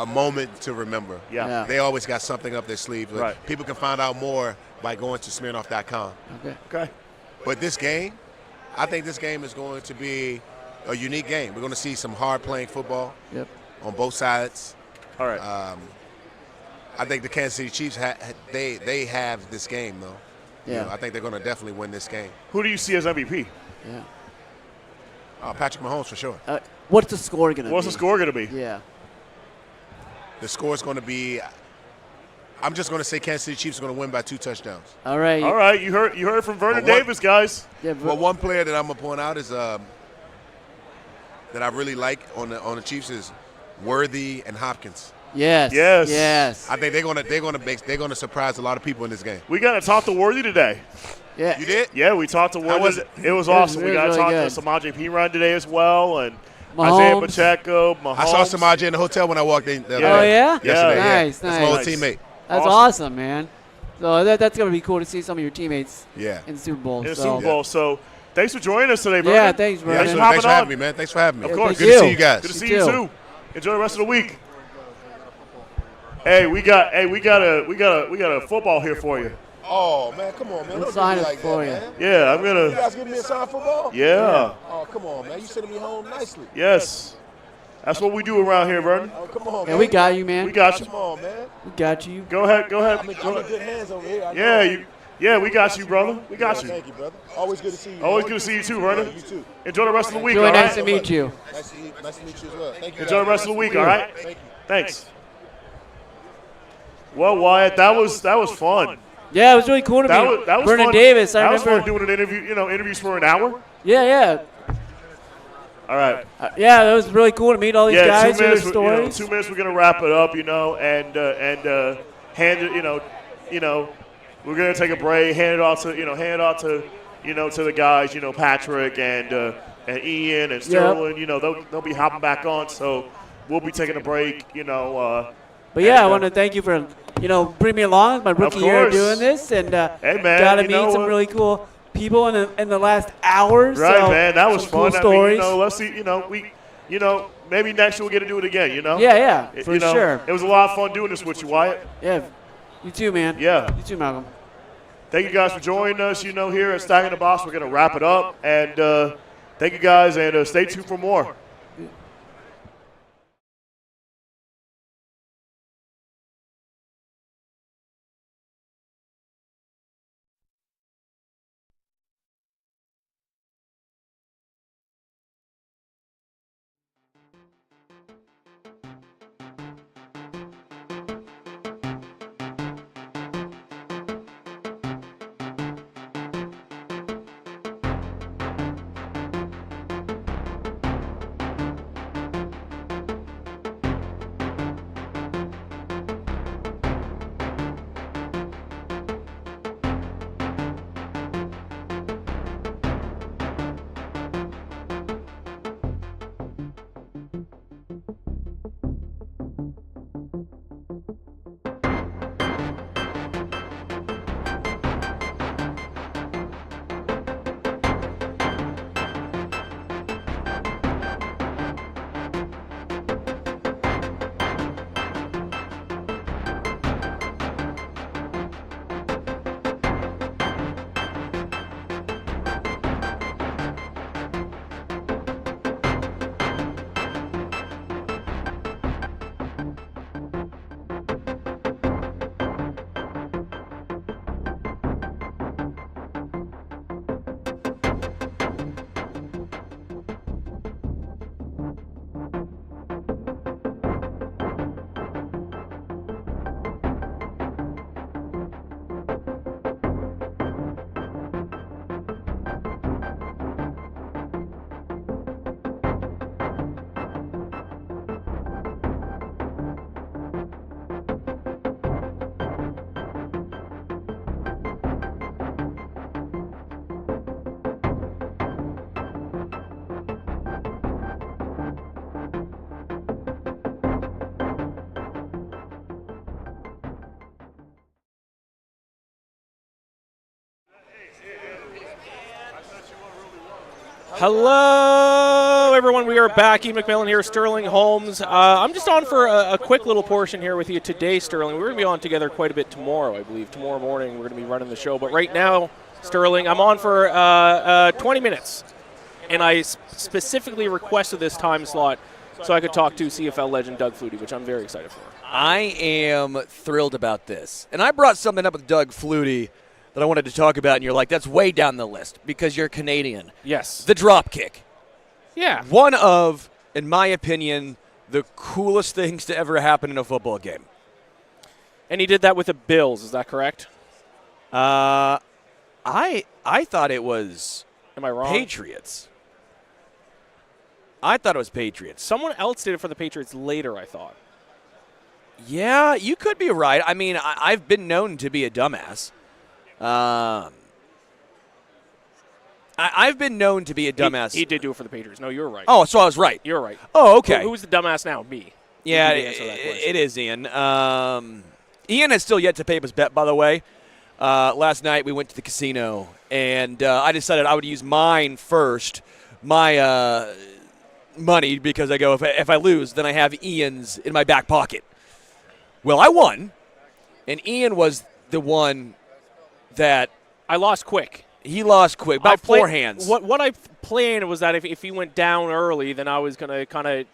a moment to remember. Yeah. They always got something up their sleeve. Right. People can find out more by going to Smirnoff.com. Okay. But this game, I think this game is going to be a unique game. We're going to see some hard-playing football on both sides. All right. I think the Kansas City Chiefs, they have this game, though. Yeah. I think they're going to definitely win this game. Who do you see as MVP? Yeah. Patrick Mahomes, for sure. What's the score going to be? What's the score going to be? Yeah. The score is going to be, I'm just going to say Kansas City Chiefs are going to win by 2 touchdowns. All right. All right. You heard from Vernon Davis, guys. Yeah. Well, one player that I'm going to point out is that I really like on the Chiefs is Worthy and Hopkins. Yes. I think they're going to surprise a lot of people in this game. We got to talk to Worthy today. Yeah. You did? Yeah, we talked to Worthy. was it? It was awesome. We got to really talk good. to Samaje Perine today as well, and Isaiah Mahomes. Pacheco, Mahomes. I saw Samaje in the hotel when I walked in. Oh, yeah? Yesterday, Nice, That's my old nice. teammate. That's awesome, man. So that's going to be cool to see some of your teammates in the Super Bowl. In the so. Super Bowl. So thanks for joining us today, Vernon. Yeah, thanks, Vernon. Thanks for having me, man. Thanks for having me. Of course. Good to see you guys. Good to see you too. Enjoy the rest of the week. Hey, we got a football here for you. Oh man, come on, man. Let's sign it for you. Yeah, I'm gonna. You guys giving me a signed football? Yeah. Oh, come on, man. You sending me home nicely. Yes. That's what we do around here, Vernon. Oh, come on, Yeah, man. we got you, man. We got you. Come on, man. We got you. Go ahead. I'm in good hands over here. Yeah, we got you, brother. We got you. Thank you, brother. Always good to see you. Always good to see you too, Vernon. You too. Enjoy the rest of the week, Really all nice right? to meet you. Nice to meet you as well. Thank you. Enjoy the rest of the week, all right? Thank you. Thanks. Well, Wyatt, that was fun. Yeah, it was really cool to meet That was Vernon fun. Davis. I that was remember fun doing an interview. Interviews for an hour. Yeah. All right. Yeah, it was really cool to meet all these guys, 2 hear minutes. their stories. 2 minutes. We're gonna wrap it up, and hand it. We're gonna take a break. Hand it off to to the guys. Patrick and Iain and Sterling. They'll be hopping back on. So we'll be taking a break. But yeah, I want to thank you for bringing me along. It's my rookie year course. doing this, and Hey, man, got to you meet know some what? really cool people in the last hour. Right, so man. That was some fun. Cool stories. Let's see. Maybe next year we'll get to do it again. Yeah, for sure. It was a lot of fun doing this with you, Wyatt. Yeah, you too, man. Yeah. You too, Malcolm. Thank you guys for joining us. Here at Stacking the Box, we're going to wrap it up. And thank you guys, and stay tuned for more. Hello, everyone. We are back. Iain MacMillan here, Sterling Holmes. I'm just on for a quick little portion here with you today, Sterling. We're going to be on together quite a bit tomorrow, I believe. Tomorrow morning, we're going to be running the show. But right now, Sterling, I'm on for 20 minutes. And I specifically requested this time slot so I could talk to CFL legend Doug Flutie, which I'm very excited for. I am thrilled about this. And I brought something up with Doug Flutie that I wanted to talk about, and you're like, that's way down the list because you're Canadian. Yes. The drop kick. Yeah. One of, in my opinion, the coolest things to ever happen in a football game. And he did that with the Bills, is that correct? I thought it was Am I wrong? Patriots. I thought it was Patriots. Someone else did it for the Patriots later, I thought. Yeah, you could be right. I mean, I've been known to be a dumbass. I I've been known to be a dumbass. He did do it for the Patriots. No, you're right. Oh, so I was right. You're right. Oh, okay. Who's the dumbass now? Me. Yeah, You can answer that question. it is Iain. Ian has still yet to pay his bet, by the way. Last night we went to the casino, and I decided I would use mine first, my money, because I go, if I lose, then I have Ian's in my back pocket. Well, I won, and Iain was the one that I lost quick. He lost quick, about four hands. What I planned was that if he went down early, then I was going to kind of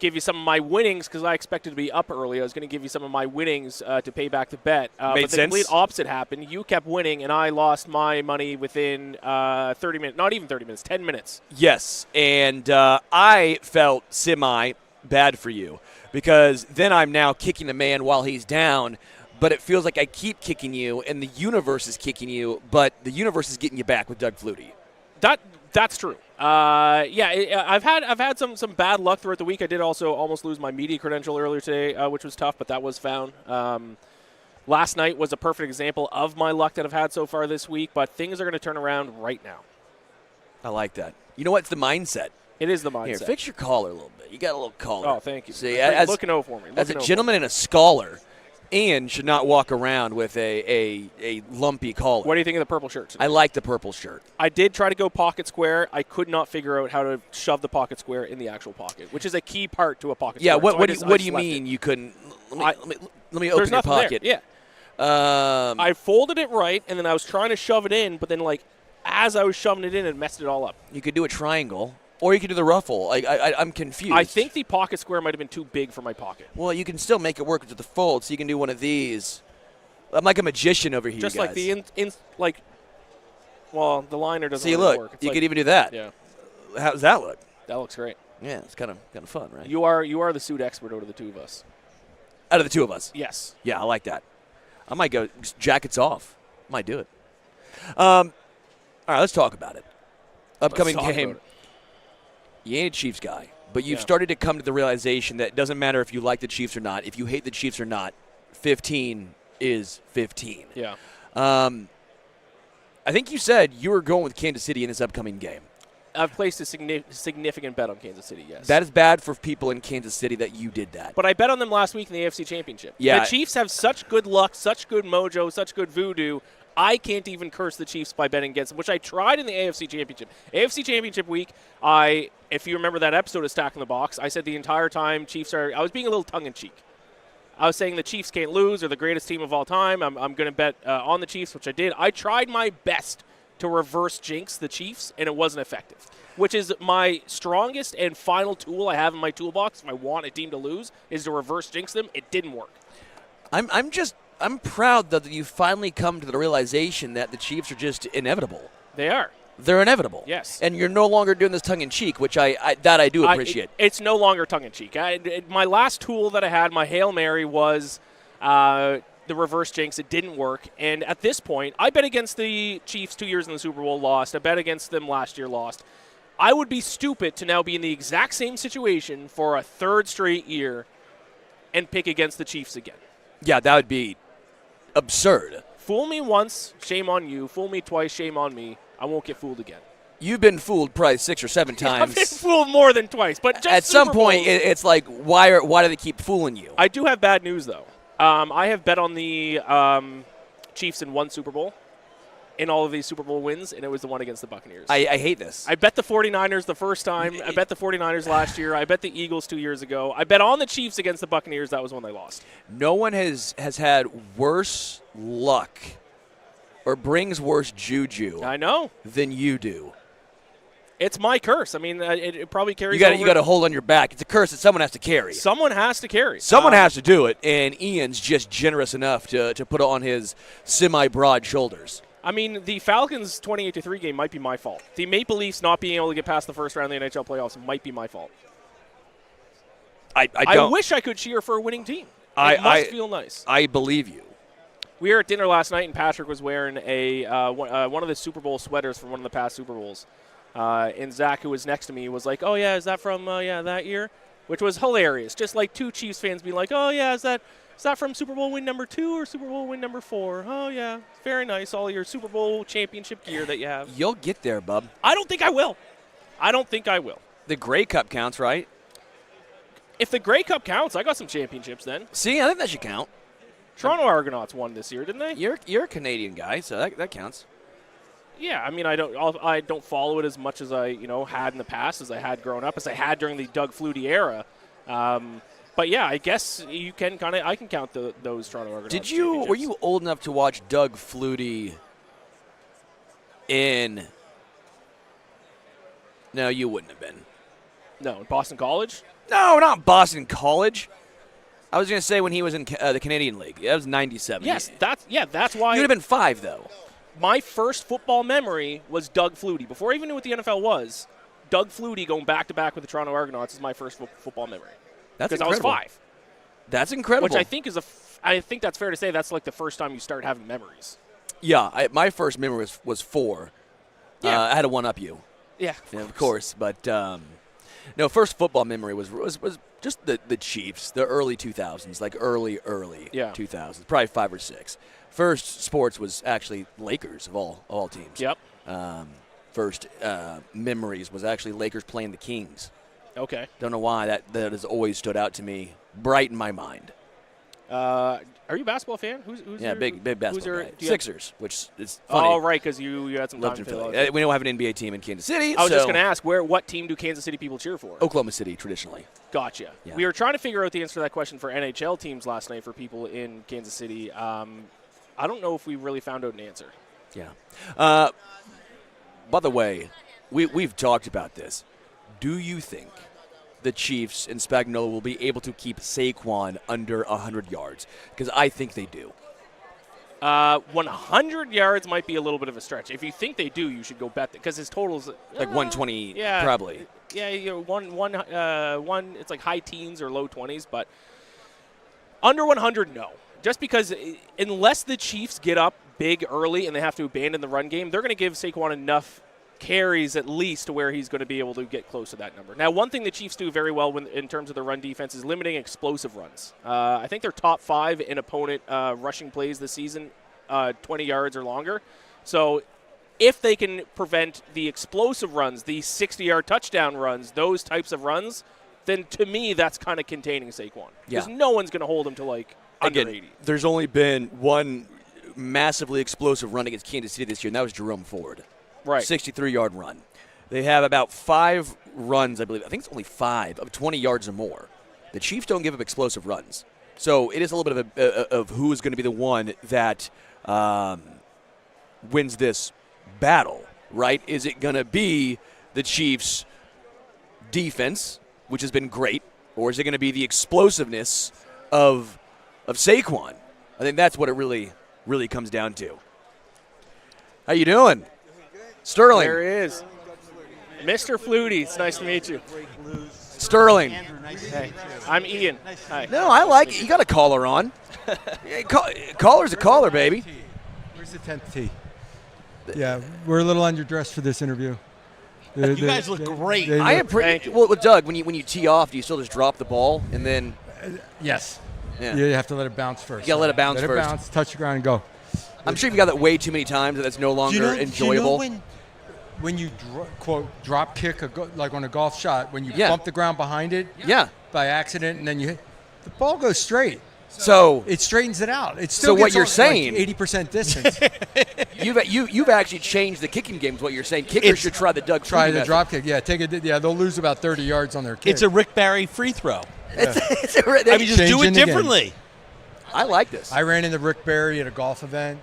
give you some of my winnings, because I expected to be up early. I was going to give you some of my winnings to pay back the bet. Made but the sense. complete opposite happened. You kept winning, and I lost my money within 30 minutes. Not even 30 minutes, 10 minutes. Yes, and I felt semi-bad for you, because then I'm now kicking a man while he's down, but it feels like I keep kicking you, and the universe is kicking you, but the universe is getting you back with Doug Flutie. That's true. I've had some bad luck throughout the week. I did also almost lose my media credential earlier today, which was tough, but that was found. Last night was a perfect example of my luck that I've had so far this week, but things are going to turn around right now. I like that. You know what? It's the mindset. It is the mindset. Here, fix your collar a little bit. You got a little collar. Oh, thank you. See, as looking over for me. As a gentleman and a scholar, Iain should not walk around with a lumpy collar. What do you think of the purple shirt today? I like the purple shirt. I did try to go pocket square. I could not figure out how to shove the pocket square in the actual pocket, which is a key part to a pocket Yeah, square. what do you mean you couldn't? Let me open your pocket. There. Yeah. I folded it right, and then I was trying to shove it in, but then as I was shoving it in, it messed it all up. You could do a triangle. Or you could do the ruffle. I'm confused. I think the pocket square might have been too big for my pocket. Well, you can still make it work with the fold, so you can do one of these. I'm like a magician over here, Just guys. like the the liner doesn't See, really look, work. It's you could even do that. Yeah. How does that look? That looks great. Yeah, it's kind of fun, right? You are the suit expert out of the two of us. Out of the two of us? Yes. Yeah, I like that. I might go jackets off. Might do it. All right, let's talk about it. Upcoming game. You ain't a Chiefs guy, but you've started to come to the realization that it doesn't matter if you like the Chiefs or not. If you hate the Chiefs or not, 15 is 15. Yeah. I think you said you were going with Kansas City in this upcoming game. I've placed a significant bet on Kansas City, yes. That is bad for people in Kansas City that you did that. But I bet on them last week in the AFC Championship. Yeah. The Chiefs have such good luck, such good mojo, such good voodoo. I can't even curse the Chiefs by betting against them, which I tried in the AFC Championship. AFC Championship week, if you remember that episode of Stack in the Box, I said the entire time I was being a little tongue-in-cheek. I was saying the Chiefs can't lose. They're the greatest team of all time. I'm going to bet on the Chiefs, which I did. I tried my best to reverse jinx the Chiefs, and it wasn't effective, which is my strongest and final tool I have in my toolbox if I want a team to lose, is to reverse jinx them. It didn't work. I'm proud that you finally come to the realization that the Chiefs are just inevitable. They are. They're inevitable. Yes. And you're no longer doing this tongue-in-cheek, which I do appreciate. It's no longer tongue-in-cheek. My last tool that I had, my Hail Mary, was the reverse jinx. It didn't work. And at this point, I bet against the Chiefs 2 years in the Super Bowl, lost. I bet against them last year, lost. I would be stupid to now be in the exact same situation for a third straight year and pick against the Chiefs again. Yeah, that would be absurd. Fool me once, shame on you. Fool me twice, shame on me. I won't get fooled again. You've been fooled probably 6 or 7 times. I've been fooled more than twice, but just at some point, it's like, why do they keep fooling you? I do have bad news, though. I have bet on the Chiefs in one Super Bowl, in all of these Super Bowl wins, and it was the one against the Buccaneers. I hate this. I bet the 49ers the first time. I bet the 49ers last year. I bet the Eagles 2 years ago. I bet on the Chiefs against the Buccaneers. That was when they lost. No one has had worse luck or brings worse juju than you do. It's my curse. I mean, it probably carries over. You got to hold on your back. It's a curse that someone has to carry. Someone has to carry. Someone has to do it, and Ian's just generous enough to put it on his semi-broad shoulders. I mean, the Falcons' 28-3 game might be my fault. The Maple Leafs not being able to get past the first round of the NHL playoffs might be my fault. I wish I could cheer for a winning team. It must feel nice. I believe you. We were at dinner last night, and Patrick was wearing one of the Super Bowl sweaters from one of the past Super Bowls. And Zach, who was next to me, was like, "Oh yeah, is that from that year?" Which was hilarious. Just like two Chiefs fans being like, "Oh yeah, is that Is that from Super Bowl win number 2 or Super Bowl win number 4? Oh, yeah. Very nice. All your Super Bowl championship gear that you have. You'll get there, Bub. I don't think I will. The Grey Cup counts, right? If the Grey Cup counts, I got some championships then. See, I think that should count. Toronto Argonauts won this year, didn't they? You're a Canadian guy, so that counts. Yeah, I mean, I don't follow it as much as I had in the past, as I had growing up, as I had during the Doug Flutie era. But yeah, I guess you can I can count those Toronto Argonauts. Were you old enough to watch Doug Flutie in? No, you wouldn't have been. No, in Boston College? No, not Boston College. I was going to say when he was in the Canadian League. That was 97. Yes, that's why. You would have been 5, though. My first football memory was Doug Flutie. Before I even knew what the NFL was, Doug Flutie going back-to-back with the Toronto Argonauts is my first football memory. That's incredible. Because I was 5. That's incredible. Which I think I think that's fair to say that's like the first time you start having memories. Yeah, my first memory was 4. Yeah. I had to one-up you. Yeah, of course. But, no, first football memory was just the Chiefs, the early 2000s, like early 2000s, probably 5 or 6. First sports was actually Lakers of all teams. Yep. First memories was actually Lakers playing the Kings. Okay. Don't know why that has always stood out to me, bright in my mind. Are you a basketball fan? Who's big basketball guy. Sixers, which is funny. Oh, right, because you had some time to We don't have an NBA team in Kansas City. I was just going to ask, what team do Kansas City people cheer for? Oklahoma City, traditionally. Gotcha. Yeah. We were trying to figure out the answer to that question for NHL teams last night for people in Kansas City. I don't know if we really found out an answer. Yeah. By the way, we've talked about this. Do you think the Chiefs and Spagnuolo will be able to keep Saquon under 100 yards? Because I think they do. 100 yards might be a little bit of a stretch. If you think they do, you should go bet that because his total's like 120, probably. Yeah, one. It's like high teens or low 20s, but under 100, no. Just because unless the Chiefs get up big early and they have to abandon the run game, they're going to give Saquon enough carries at least to where he's going to be able to get close to that number. Now, one thing the Chiefs do very well in terms of their run defense is limiting explosive runs. I think they're top 5 in opponent rushing plays this season, 20 yards or longer. So if they can prevent the explosive runs, the 60-yard touchdown runs, those types of runs, then to me that's kind of containing Saquon. Because no one's going to hold him to under 80. There's only been one massively explosive run against Kansas City this year, and that was Jerome Ford. Right. 63-yard run. They have about 5 runs, I believe. I think it's only 5 of 20 yards or more. The Chiefs don't give up explosive runs. So it is a little bit of who is going to be the one that wins this battle, right? Is it going to be the Chiefs' defense, which has been great, or is it going to be the explosiveness of Saquon? I think that's what it really comes down to. How you doing? Sterling. There he is. Mr. Flutie. It's nice to meet you. Sterling. Hey, I'm Iain. Hi. No, I like it. You got a caller on. Caller's a caller, baby. Where's the 10th tee? Yeah, we're a little underdressed for this interview. You guys look great. I am pretty. Well, Doug, when you tee off, do you still just drop the ball and then? Yes. Yeah. You have to let it bounce first. You got to let it bounce first. Let it bounce, touch the ground, and go. I'm sure you've got that way too many times that that's no longer enjoyable. Do you know when you quote drop kick like on a golf shot, when you bump the ground behind it, by accident, and then you hit, the ball goes straight. So it straightens it out. It still what you're saying, like 80% distance. you've actually changed the kicking game. Is what you're saying? Kickers should try the Doug. Try Flutie the method. drop kick. Yeah, they'll lose about 30 yards on their kick. It's a Rick Barry free throw. Yeah. I mean, just do it differently. Again. I like this. I ran into Rick Barry at a golf event.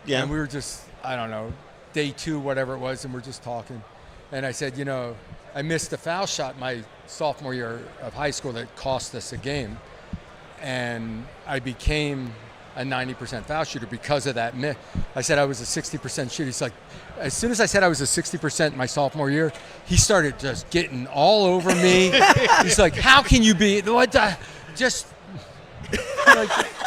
Yeah. And we were just, I don't know, day 2, whatever it was, and we're just talking. And I said, I missed a foul shot my sophomore year of high school that cost us a game. And I became a 90% foul shooter because of that miss. I said I was a 60% shooter. He's like, as soon as I said I was a 60% my sophomore year, he started just getting all over me. He's like, how can you be,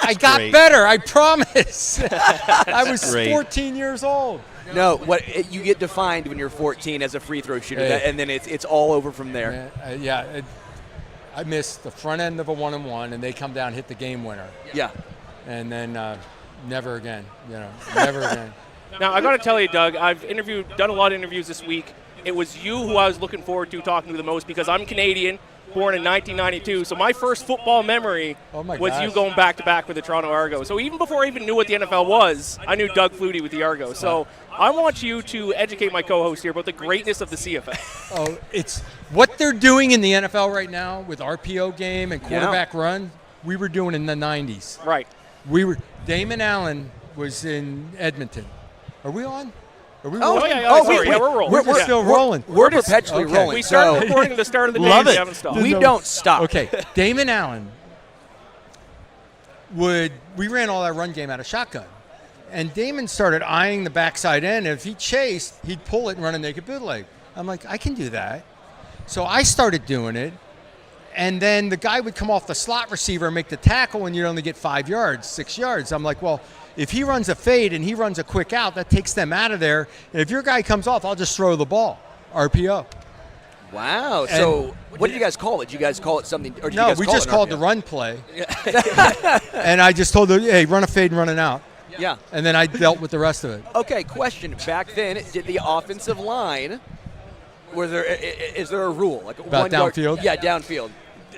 I got better, I promise. I was 14 years old. No, you get defined when you're 14 as a free throw shooter, and then it's all over from there. I missed the front end of a 1-on-1, and they come down and hit the game winner. Yeah. And then never again, never again. Now, I got to tell you, Doug, I've done a lot of interviews this week. It was you who I was looking forward to talking to the most because I'm Canadian, born in 1992. So my first football memory was you going back-to-back with the Toronto Argo. So even before I even knew what the NFL was, I knew Doug Flutie with the Argo. So I want you to educate my co-host here about the greatness of the CFL. Oh, it's what they're doing in the NFL right now with RPO game and quarterback run, we were doing in the 90s. Right. Damon Allen was in Edmonton. Are we on? Are we rolling? We're rolling. We're still rolling. We're perpetually rolling. We started recording at the start of the day. Love We it. haven't stopped. We don't stop. Okay, Damon Allen we ran all that run game out of shotgun. And Damon started eyeing the backside end, and if he chased, he'd pull it and run a naked bootleg. I'm like, I can do that. So I started doing it, and then the guy would come off the slot receiver and make the tackle, and you'd only get 5 yards, 6 yards. I'm like, well, if he runs a fade and he runs a quick out, that takes them out of there. And if your guy comes off, I'll just throw the ball, RPO. Wow. So what did you guys call it? Did you guys call it something? Or did you No, guys we call just it called RPO? the run play. And I just told them, hey, run a fade and run it out. Yeah. And then I dealt with the rest of it. Okay, question. Back then, did the offensive line, is there a rule? Like About 1 yard? downfield? Yeah, downfield.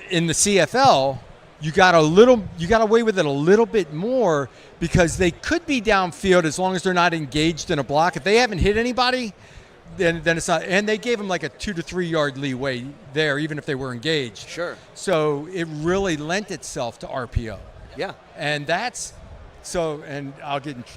In the CFL, you got away with it a little bit more because they could be downfield as long as they're not engaged in a block. If they haven't hit anybody, then it's not. And they gave them like a 2 to 3 yard leeway there, even if they were engaged. Sure. So it really lent itself to RPO. Yeah. And and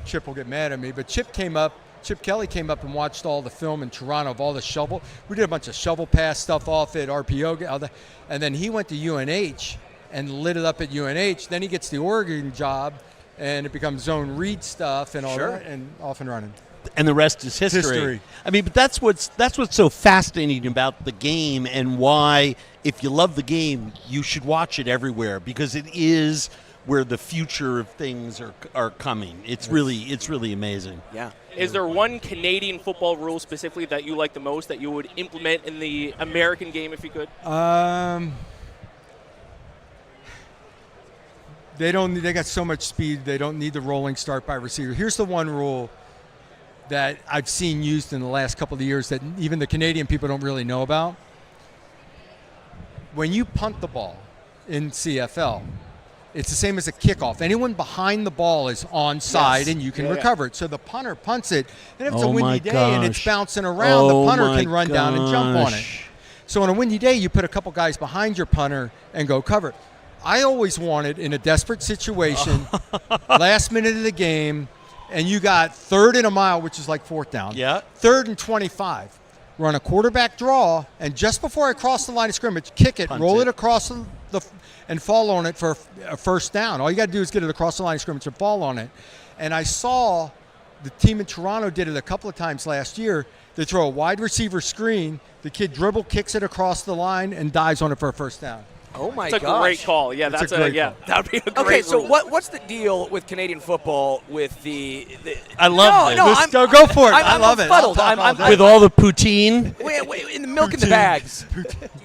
Chip will get mad at me, but Chip Kelly came up and watched all the film in Toronto of all the shovel. We did a bunch of shovel pass stuff off at RPO, and then he went to UNH and lit it up at UNH. Then he gets the Oregon job, and it becomes zone read stuff and all that, and off and running. And the rest is history. I mean, but that's what's so fascinating about the game, and why, if you love the game, you should watch it everywhere, because it is where the future of things are coming. It's really amazing. Yeah. Is there one Canadian football rule specifically that you like the most that you would implement in the American game if you could? They got so much speed, they don't need the rolling start by receiver. Here's the one rule that I've seen used in the last couple of years that even the Canadian people don't really know about. When you punt the ball in CFL, it's the same as a kickoff. Anyone behind the ball is onside, and you can recover it. So the punter punts it, and if it's a windy day and it's bouncing around, the punter can run down and jump on it. So on a windy day, you put a couple guys behind your punter and go cover it. I always wanted, in a desperate situation, last minute of the game, and you got 3rd and a mile, which is like 4th down. Yeah. 3rd and 25. Run a quarterback draw, and just before I cross the line of scrimmage, kick it, roll it across and fall on it for a first down. All you got to do is get it across the line of scrimmage and fall on it. And I saw the team in Toronto did it a couple of times last year. They throw a wide receiver screen, the kid kicks it across the line, and dives on it for a first down. Oh my gosh. gosh. That's a great call. Yeah, It's a great call. That would be a great Okay, so rule. what's the deal with Canadian football with the I love it. No, Go for it. I'm love it. befuddled. With all the poutine. Wait, in the milk in the bags.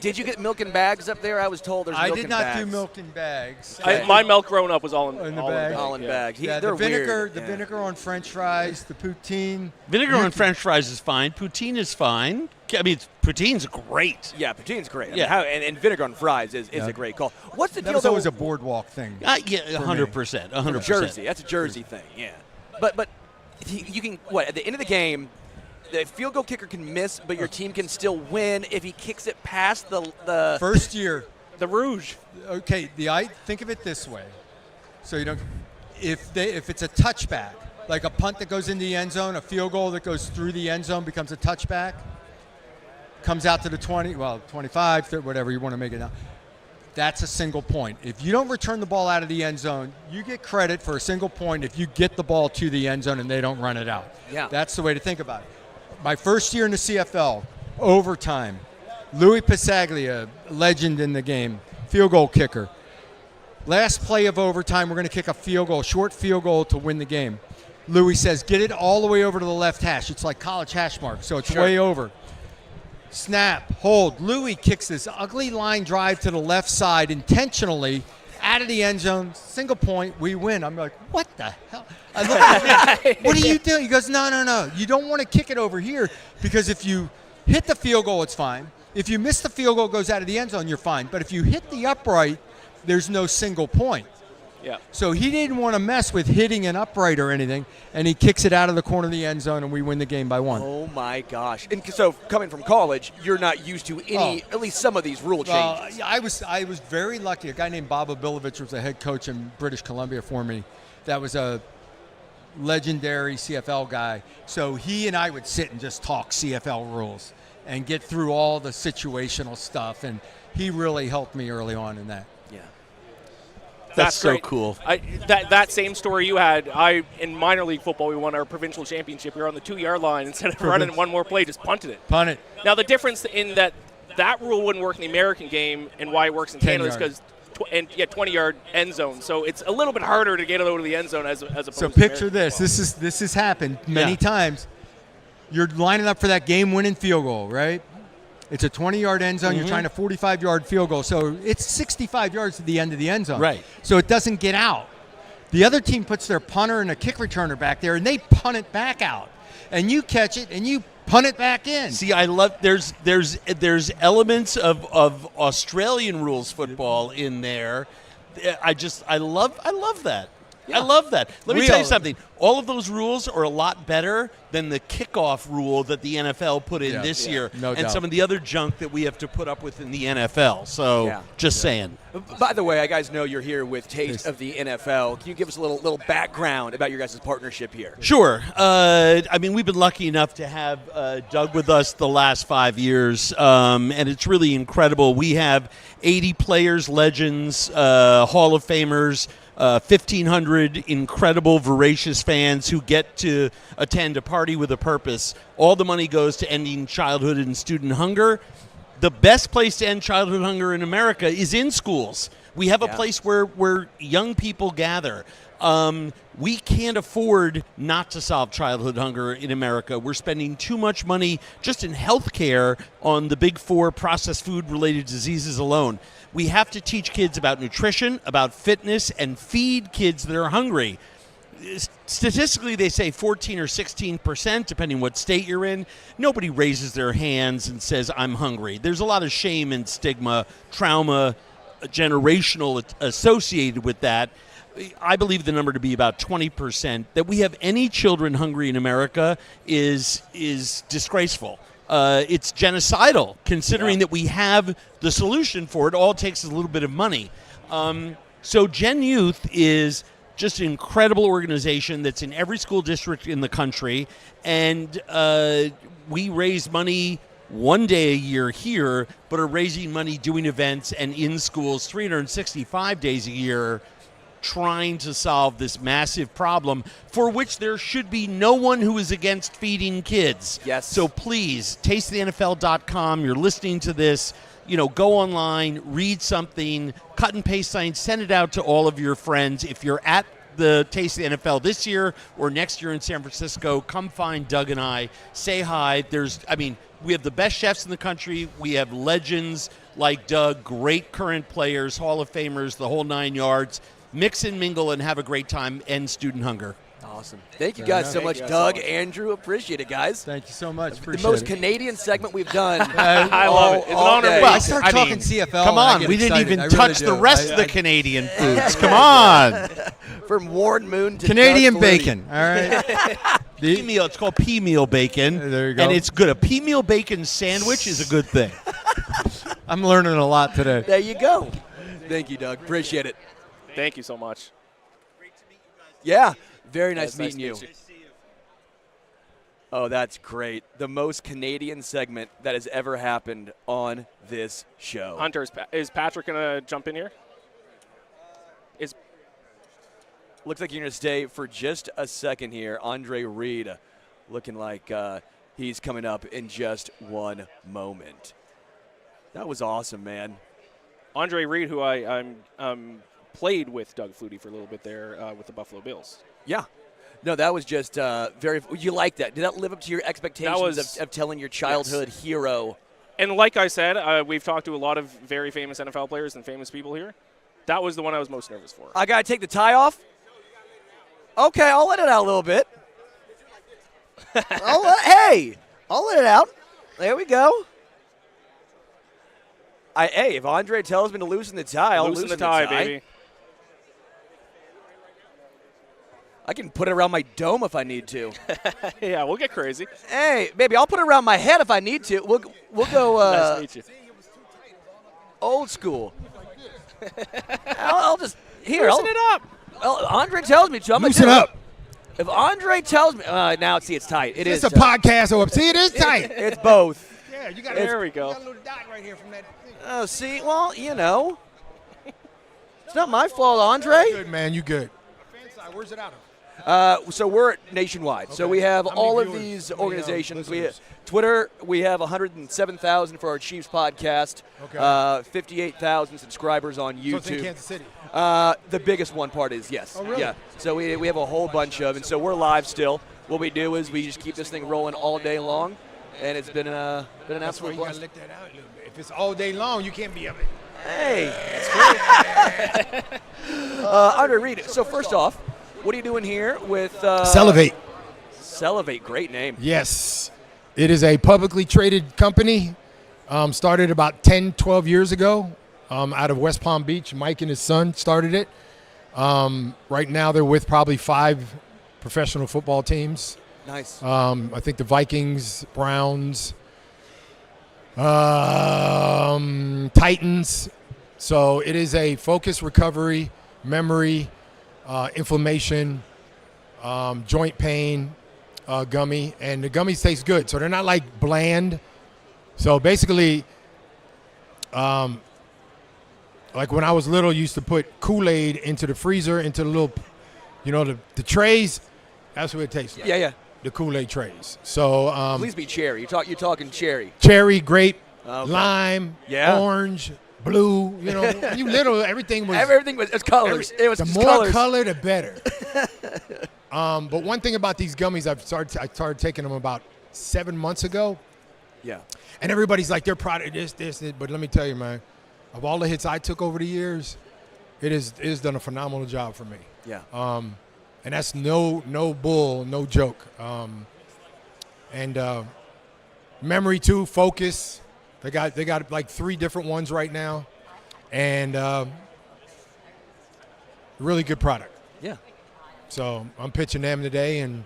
Did you get milk in bags up there? I was told there's milk in I did not bags. do milk in bags. My milk growing up was all in the all bag. All in bags. Yeah, They're the vinegar, weird. the vinegar on French fries, the poutine. Vinegar on French fries is fine. Poutine is fine. I mean, poutine's great. Yeah, poutine's great. Yeah. And vinegar on fries is a great call. What's the That deal was though? always a boardwalk thing. Yeah, 100%. 100%. Jersey. That's a Jersey thing. Yeah. But you can at the end of the game, the field goal kicker can miss, but your team can still win if he kicks it past the First year. The Rouge. Okay, think of it this way. So you don't if it's a touchback, like a punt that goes into the end zone, a field goal that goes through the end zone becomes a touchback, comes out to the 20, 25, 30, whatever you want to make it now. That's a single point. If you don't return the ball out of the end zone, you get credit for a single point if you get the ball to the end zone and they don't run it out. Yeah. That's the way to think about it. My first year in the CFL, overtime, Louis Pasaglia, legend in the game, field goal kicker. Last play of overtime, we're going to kick a field goal, short field goal to win the game. Louis says, get it all the way over to the left hash. It's like college hash mark, so it's way over. snap, hold. Louis kicks this ugly line drive to the left side intentionally out of the end zone, single point, we win. I'm like, what the hell? I look at him, what are you doing? He goes, no. You don't want to kick it over here because if you hit the field goal, it's fine. If you miss the field goal, it goes out of the end zone, you're fine. But if you hit the upright, there's no single point. Yeah. So he didn't want to mess with hitting an upright or anything, and he kicks it out of the corner of the end zone, and we win the game by 1. Oh, my gosh. And so coming from college, you're not used to any, at least some of these rule changes. I was very lucky. A guy named Bob Obilovich was the head coach in British Columbia for me. That was a legendary CFL guy. So he and I would sit and just talk CFL rules and get through all the situational stuff, and he really helped me early on in that. Yeah. That's so great. cool. That same story you had, in minor league football, we won our provincial championship. We were on the 2-yard line. Instead of running one more play, just punted it. Punt it. Now, the difference in that rule wouldn't work in the American game and why it works in Canada is because 20-yard end zone. So it's a little bit harder to get it over to the end zone as opposed to So picture American this. football. This has happened many times. You're lining up for that game-winning field goal, right? It's a 20-yard end zone. You're trying a 45-yard field goal. So it's 65 yards to the end of the end zone. Right. So it doesn't get out. The other team puts their punter and a kick returner back there, and they punt it back out. And you catch it, and you punt it back in. See, I love there's elements of Australian rules football in there. I love that. I love that. Let me tell you something. All of those rules are a lot better than the kickoff rule that the NFL put in this year, no and doubt. some of the other junk that we have to put up with in the NFL. So, just saying. By the way, I guys know you're here with Taste of the NFL. Can you give us a little background about your guys' partnership here? Sure. We've been lucky enough to have Doug with us the last 5 years, and it's really incredible. We have 80 players, legends, Hall of Famers, 1,500 incredible, voracious fans who get to attend a party with a purpose. All the money goes to ending childhood and student hunger. The best place to end childhood hunger in America is in schools. We have a place where young people gather. We can't afford not to solve childhood hunger in America. We're spending too much money just in health care on the big 4 processed food-related diseases alone. We have to teach kids about nutrition, about fitness, and feed kids that are hungry. Statistically, they say 14 or 16%, depending what state you're in. Nobody raises their hands and says, I'm hungry. There's a lot of shame and stigma, trauma, generational associated with that. I believe the number to be about 20%. That we have any children hungry in America is disgraceful. It's genocidal, considering that we have the solution for it. All it takes is a little bit of money. So Gen Youth is just an incredible organization that's in every school district in the country, and we raise money one day a year here, but are raising money doing events and in schools 365 days a year, trying to solve this massive problem for which there should be no one who is against feeding kids. Yes. So please, tasteofthenfl.com. You're listening to this. Go online, read something, cut and paste something, send it out to all of your friends. If you're at the Taste of the NFL this year or next year in San Francisco, come find Doug and I. Say hi. We have the best chefs in the country. We have legends like Doug, great current players, Hall of Famers, the whole 9 yards. Mix and mingle and have a great time. End student hunger. Awesome. Thank you guys so much, Doug, Andrew. Appreciate it, guys. Thank you so much. The most Canadian segment we've done. I love it. It's an honor. I start talking CFL. Come on, we didn't even touch the rest of the Canadian foods. Come on. From Warren Moon to Canadian Doug bacon. Flutie. All right. Pea meal. It's called pea meal bacon. There you go. And it's good. A pea meal bacon sandwich is a good thing. I'm learning a lot today. There you go. Thank you, Doug. Appreciate it. Thank you so much. Yeah. Very nice meeting you. Oh, that's great. The most Canadian segment that has ever happened on this show. Hunter, is Patrick going to jump in here? Looks like you're going to stay for just a second here. Andre Reed looking like he's coming up in just one moment. That was awesome, man. Andre Reed, who I played with Doug Flutie for a little bit there with the Buffalo Bills. Yeah. No, that was just very – you like that. Did that live up to your expectations of telling your childhood hero And like I said, we've talked to a lot of very famous NFL players and famous people here. That was the one I was most nervous for. I got to take the tie off? Okay, I'll let it out a little bit. I'll let it out. There we go. Hey, if Andre tells me to loosen the tie, I'll loosen the tie, baby. I can put it around my dome if I need to. Yeah, we'll get crazy. Hey, baby, I'll put it around my head if I need to. We'll go Nice to meet you. old school. I'll just Loosen it up. Well, Andre tells me to. I'm Loosen gonna do up. it. If Andre tells me, now see, it's tight. It is. It's a podcast. Oh, see, it is tight. It's both. Yeah, you got. There we go. You got a little dot right here from that thing. Oh, see, well, it's not my fault, Andre. Good man, you good. Where's it out of? So we're nationwide. Okay. So we have How many all of viewers? these How many, organizations. listeners? Twitter, we have 107,000 for our Chiefs podcast. Okay. 58,000 subscribers on YouTube. So it's in Kansas City. The biggest one part is yes. Oh, really? Yeah. So we have a whole bunch of, and so we're live still. What we do is we just keep this thing rolling all day long, and it's been an That's where absolute you got blast. to lick that out a little bit. If it's all day long, you can't be up it. Hey, that's great. Andre, Reed. So first off, what are you doing here with Salivate? Salivate, great name. Yes. It is a publicly traded company. Started about 10, 12 years ago out of West Palm Beach. Mike and his son started it. Right now they're with probably 5 professional football teams. Nice. I think the Vikings, Browns, Titans. So it is a focus, recovery, memory, inflammation, joint pain gummy, and the gummies taste good. So they're not like bland. So basically, like when I was little, used to put Kool-Aid into the freezer, into the little, the trays. That's what it tastes like. Yeah, yeah. The Kool-Aid trays. So Please be cherry. You're talking cherry. cherry, grape, Okay. lime, Yeah. orange, blue. When you little, everything was It's colors. It was the just more colors. color, the better. But one thing about these gummies, I started taking them about 7 months ago. Yeah. And everybody's like, they're proud of this. But let me tell you, man, of all the hits I took over the years, it has done a phenomenal job for me. Yeah. And that's no bull, no joke. And memory too, focus. They got like 3 different ones right now, and really good product. Yeah. So I'm pitching them today, and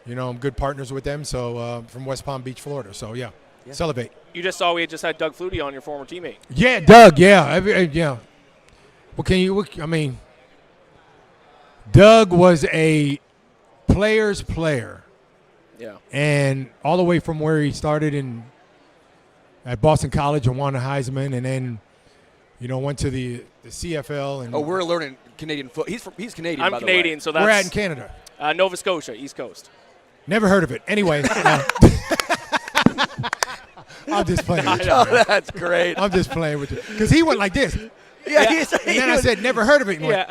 I'm good partners with them. So from West Palm Beach, Florida. So yeah. Salivate. You just saw we just had Doug Flutie on, your former teammate. Yeah, Doug. Yeah, yeah. Doug was a player's player. Yeah. And all the way from where he started at Boston College and won a Heisman, and then, went to the CFL. And We're learning Canadian foot. He's Canadian. I'm by the Canadian, way. so that's. We're at in Canada. Nova Scotia, East Coast. Never heard of it. Anyway. I'm just playing with you. Oh, that's great. I'm just playing with you. Because he went like this. Yeah. And then I said, never heard of it. And he went,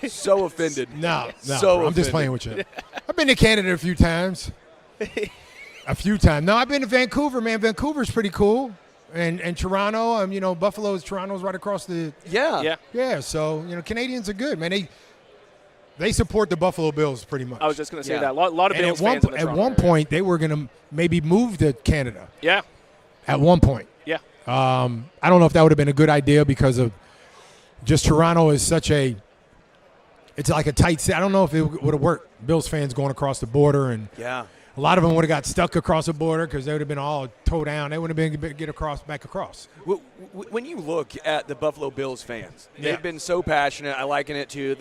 So offended. No. So I'm just playing with you. I've been to Canada a few times. No, I've been to Vancouver, man. Vancouver's pretty cool. And Toronto, Toronto's right across the. Yeah. Yeah. Yeah, so, Canadians are good, man. They support the Buffalo Bills pretty much. I was just going to say Yeah. that. A lot of And Bills at one, fans in the at Toronto one area. point, they were going to maybe move to Canada. Yeah. At one point. Yeah. I don't know if that would have been a good idea because of just Toronto is such a – it's like a tight – I don't know if it would have worked. Bills fans going across the border, and Yeah. a lot of them would have got stuck across the border because they would have been all toe down. They would have been back across. When you look at the Buffalo Bills fans, Yeah. they've been so passionate. I liken it to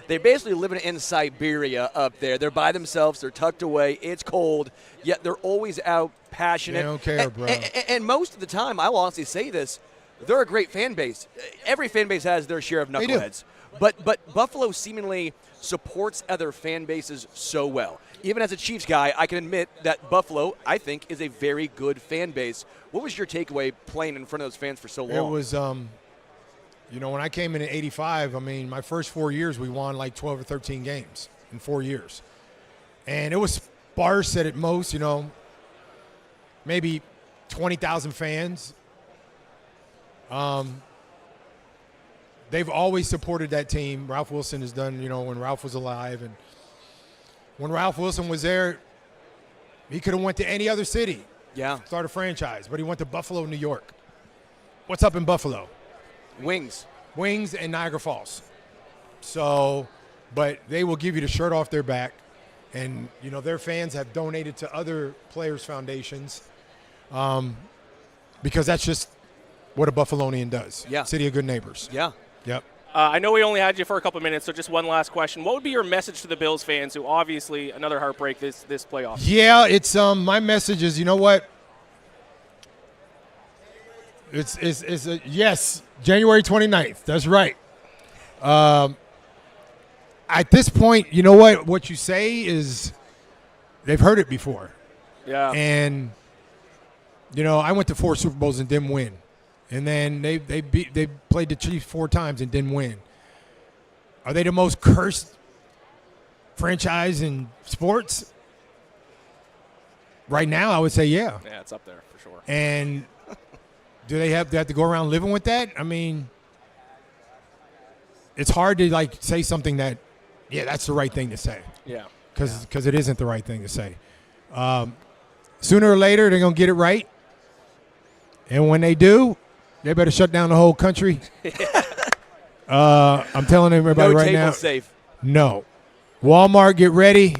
they're basically living in Siberia up there. They're by themselves. They're tucked away. It's cold, yet they're always out passionate. They don't care, bro. And most of the time, I will honestly say this, they're a great fan base. Every fan base has their share of They do. knuckleheads. But Buffalo seemingly supports other fan bases so well. Even as a Chiefs guy, I can admit that Buffalo, I think, is a very good fan base. What was your takeaway playing in front of those fans for so long? It was, when I came in 85, my first 4 years, we won like 12 or 13 games in 4 years. And it was sparse at most, maybe 20,000 fans. They've always supported that team. Ralph Wilson has done, when Ralph was alive. And when Ralph Wilson was there, he could have went to any other city. Yeah. Start a franchise. But he went to Buffalo, New York. What's up in Buffalo? Wings. Wings and Niagara Falls. So, but they will give you the shirt off their back. And, their fans have donated to other players' foundations because that's just what a Buffalonian does. Yeah. City of good neighbors. Yeah. Yep. I know we only had you for a couple of minutes, so just one last question. What would be your message to the Bills fans who obviously another heartbreak this playoff? Yeah, it's my message is, you know what? It's yes, January 29th. That's right. At this point, you know what? What you say is they've heard it before. Yeah. And I went to 4 Super Bowls and didn't win. And then they played the Chiefs 4 times and didn't win. Are they the most cursed franchise in sports? Right now, I would say yeah. Yeah, it's up there for sure. And do they have to go around living with that? I mean, it's hard to say something that, yeah, that's the right thing to say. Yeah. Because it isn't the right thing to say. Sooner or later, they're going to get it right. And when they do, they better shut down the whole country. I'm telling everybody right now. Safe. No. Walmart, get ready.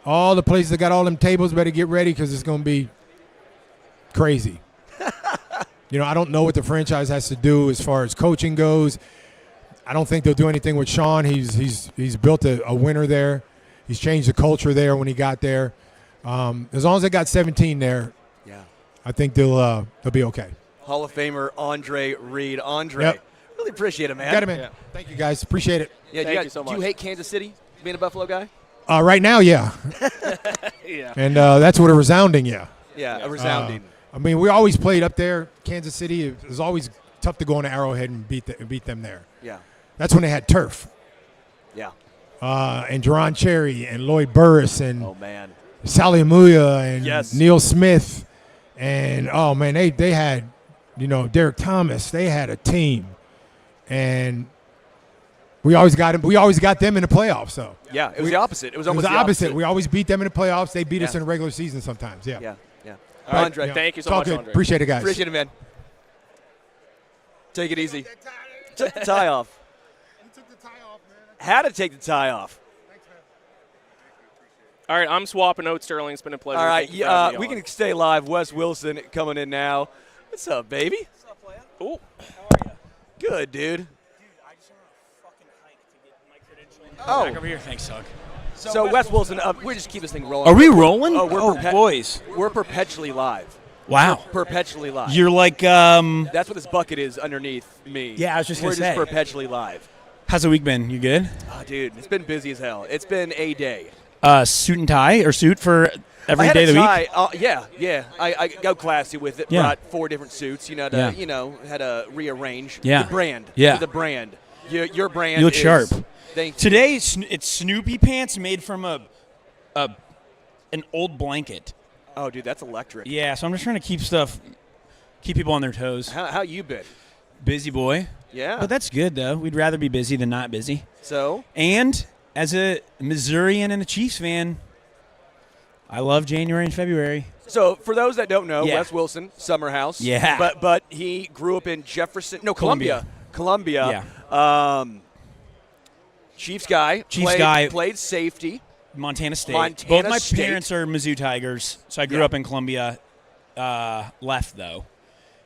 All the places that got all them tables better get ready because it's going to be crazy. I don't know what the franchise has to do as far as coaching goes. I don't think they'll do anything with Shaun. He's built a winner there. He's changed the culture there when he got there. As long as they got 17 there, yeah, I think they'll be okay. Hall of Famer Andre Reed. Andre, Yep. really appreciate it, man. Got it, man. Yeah. Thank you, guys. Appreciate it. Yeah, Thank you so do you much. hate Kansas City, being a Buffalo guy? Right now, yeah. Yeah. And that's what a resounding yeah. Yeah, a resounding. I mean, we always played up there, Kansas City. It was always tough to go into Arrowhead and beat them there. Yeah. That's when they had turf. Yeah. And Jerron Cherry and Lloyd Burris and Oh, man. Sally Amuya and Yes. Neil Smith. And, oh, man, they had, Derek Thomas. They had a team. And we always got them in the playoffs. So Yeah, it was the opposite. It was almost the opposite. We always beat them in the playoffs. They beat us in the regular season sometimes. Yeah. Yeah, yeah. All right. Andre, thank you so It's all much, good. Andre. Appreciate it, guys. Appreciate it, man. Take it easy. Took the tie off. Had to take the tie off. All right, I'm swapping out. Sterling. It's been a pleasure. All right, Thank you for having we me on. can stay live. Wes Wilson coming in now. What's up, baby? What's up, player? Ooh. Good, dude. Oh. Back over here. Thanks, Doug. So Wes Wilson, we're just keep this thing rolling. Are we rolling? Oh, we're Oh, boys. We're perpetually live. Wow. We're perpetually live. You're like, That's what this bucket is underneath me. Yeah, I was just gonna We're say. just perpetually live. how's the week been? You good? Oh, dude, it's been busy as hell. It's been a day. Suit and tie or suit for every I had day a of the tie. week? Yeah. I go classy with it. Yeah. Brought 4 different suits. Had to rearrange. Yeah. The brand. Yeah. The brand. Your brand. You look is, sharp. Thank you. Today it's Snoopy pants made from an old blanket. Oh, dude, that's electric. Yeah, so I'm just trying to keep people on their toes. How you been? Busy boy. Yeah. But that's good though. We'd rather be busy than not busy. So? And as a Missourian and a Chiefs fan, I love January and February. So for those that don't know, Yeah. Wes Wilson, Summer House. Yeah. But he grew up in Columbia. Yeah. Chiefs guy. Played safety. Montana State. Montana Both my State. parents are Mizzou Tigers, so I grew up in Columbia. Left though,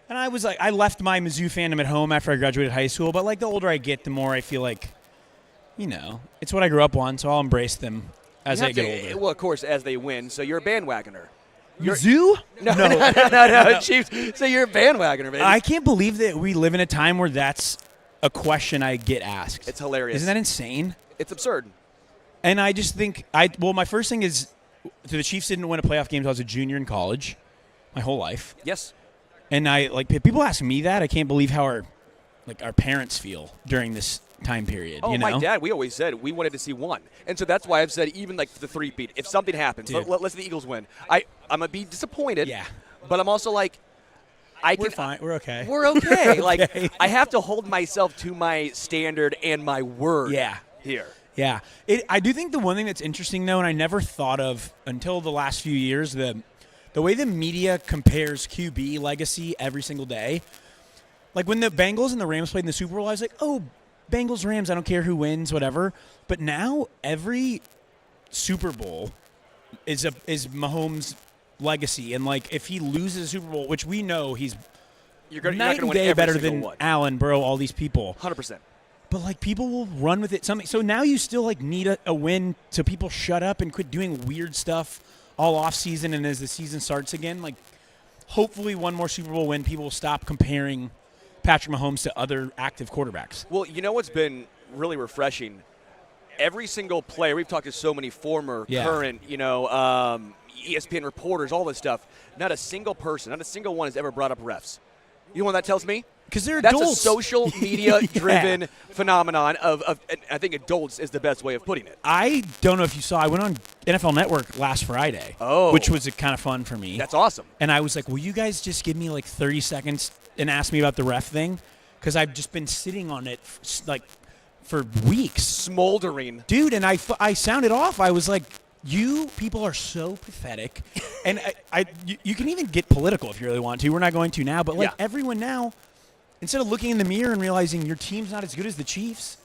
and I left my Mizzou fandom at home after I graduated high school. But the older I get, the more I feel like, it's what I grew up on. So I'll embrace them as I get older. Well, of course, as they win. So you're a bandwagoner. Mizzou? No, Chiefs. So you're a bandwagoner, baby. I can't believe that we live in a time where that's a question I get asked. It's hilarious. Isn't that insane? It's absurd. And I just think my first thing is, the Chiefs didn't win a playoff game until I was a junior in college, my whole life. Yes. And people ask me that. I can't believe how our parents feel during this time period. Oh, my dad, we always said we wanted to see one. And so that's why I've said even the three-peat, if something happens, let's say the Eagles win, I'm going to be disappointed. Yeah. but I'm also like, We're fine. We're okay. We're okay. Okay. Like, I have to hold myself to my standard and my word. Yeah. Here. Yeah. I do think the one thing that's interesting, though, and I never thought of until the last few years, the way the media compares QB legacy every single day. Like when the Bengals and the Rams played in the Super Bowl, I was like, oh, Bengals, Rams, I don't care who wins, whatever. But now every Super Bowl is Mahomes' legacy. And, like, if he loses a Super Bowl, which we know he's you're not night going to and win day every better single than one. Allen, Burrow, all these people. 100%. But, like, people will run with it. So now you still, like, need a win so people shut up and quit doing weird stuff all off season and as the season starts again. Like, hopefully one more Super Bowl win, people will stop comparing Patrick Mahomes to other active quarterbacks. Well, you know what's been really refreshing? Every single player, we've talked to so many former, current, ESPN reporters, all this stuff. Not a single person, not a single one has ever brought up refs. You know what that tells me? Because they're That's adults. a social media-driven phenomenon of I think adults is the best way of putting it. I don't know if you saw, I went on NFL Network last Friday, which was kind of fun for me. That's awesome. And I was like, will you guys just give me like 30 seconds and ask me about the ref thing? Because I've just been sitting on it for weeks. Smoldering. Dude, and I sounded off. I was like, you people are so pathetic. And you can even get political if you really want to. We're not going to now. But like everyone now, instead of looking in the mirror and realizing your team's not as good as the Chiefs,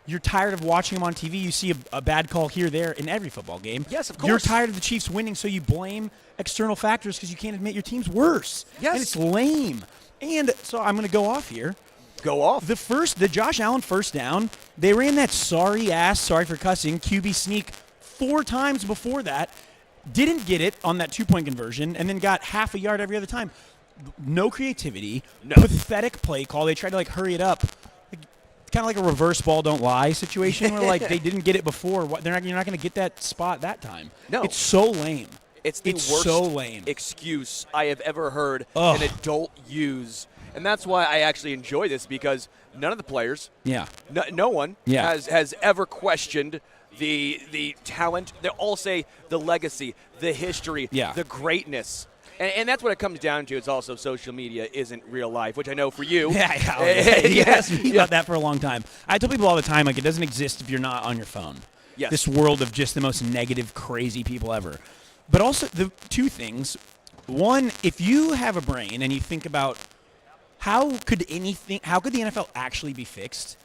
you're tired of watching them on TV. You see a bad call here, there, in every football game. Yes, of course. You're tired of the Chiefs winning, so you blame external factors because you can't admit your team's worse. Yes. And it's lame. And so I'm going to go off here. Go off. The Josh Allen first down, they ran that sorry for cussing, QB sneak 4 times before that, didn't get it on that 2-point conversion, and then got half a yard every other time. No creativity, pathetic play call. They tried to, like, hurry it up. Kind of like a reverse ball don't lie situation where, like, they didn't get it before. You're not going to get that spot that time. No. It's so lame. It's the worst so lame. excuse I have ever heard an adult use. And that's why I actually enjoy this, because none of the players, no one has ever questioned the talent. They all say the legacy, the history, the greatness. And that's what it comes down to. It's also social media isn't real life, which I know for you. You asked me about that for a long time. I tell people all the time, like, it doesn't exist if you're not on your phone. Yes. This world of just the most negative, crazy people ever. But also, the 2 things. One, if you have a brain and you think about how could the NFL actually be fixed?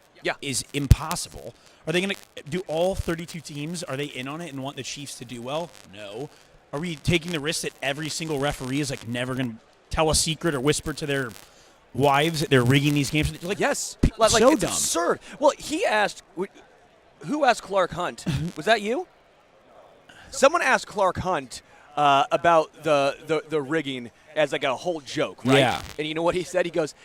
Is impossible. Are they going to do all 32 teams? Are they in on it and want the Chiefs to do well? No. Are we taking the risk that every single referee is like never going to tell a secret or whisper to their wives that they're rigging these games? Like, yes. Like, so dumb. Absurd. Well, who asked Clark Hunt? Was that you? Someone asked Clark Hunt about the rigging as like a whole joke, right? Yeah. And you know what he said? He goes,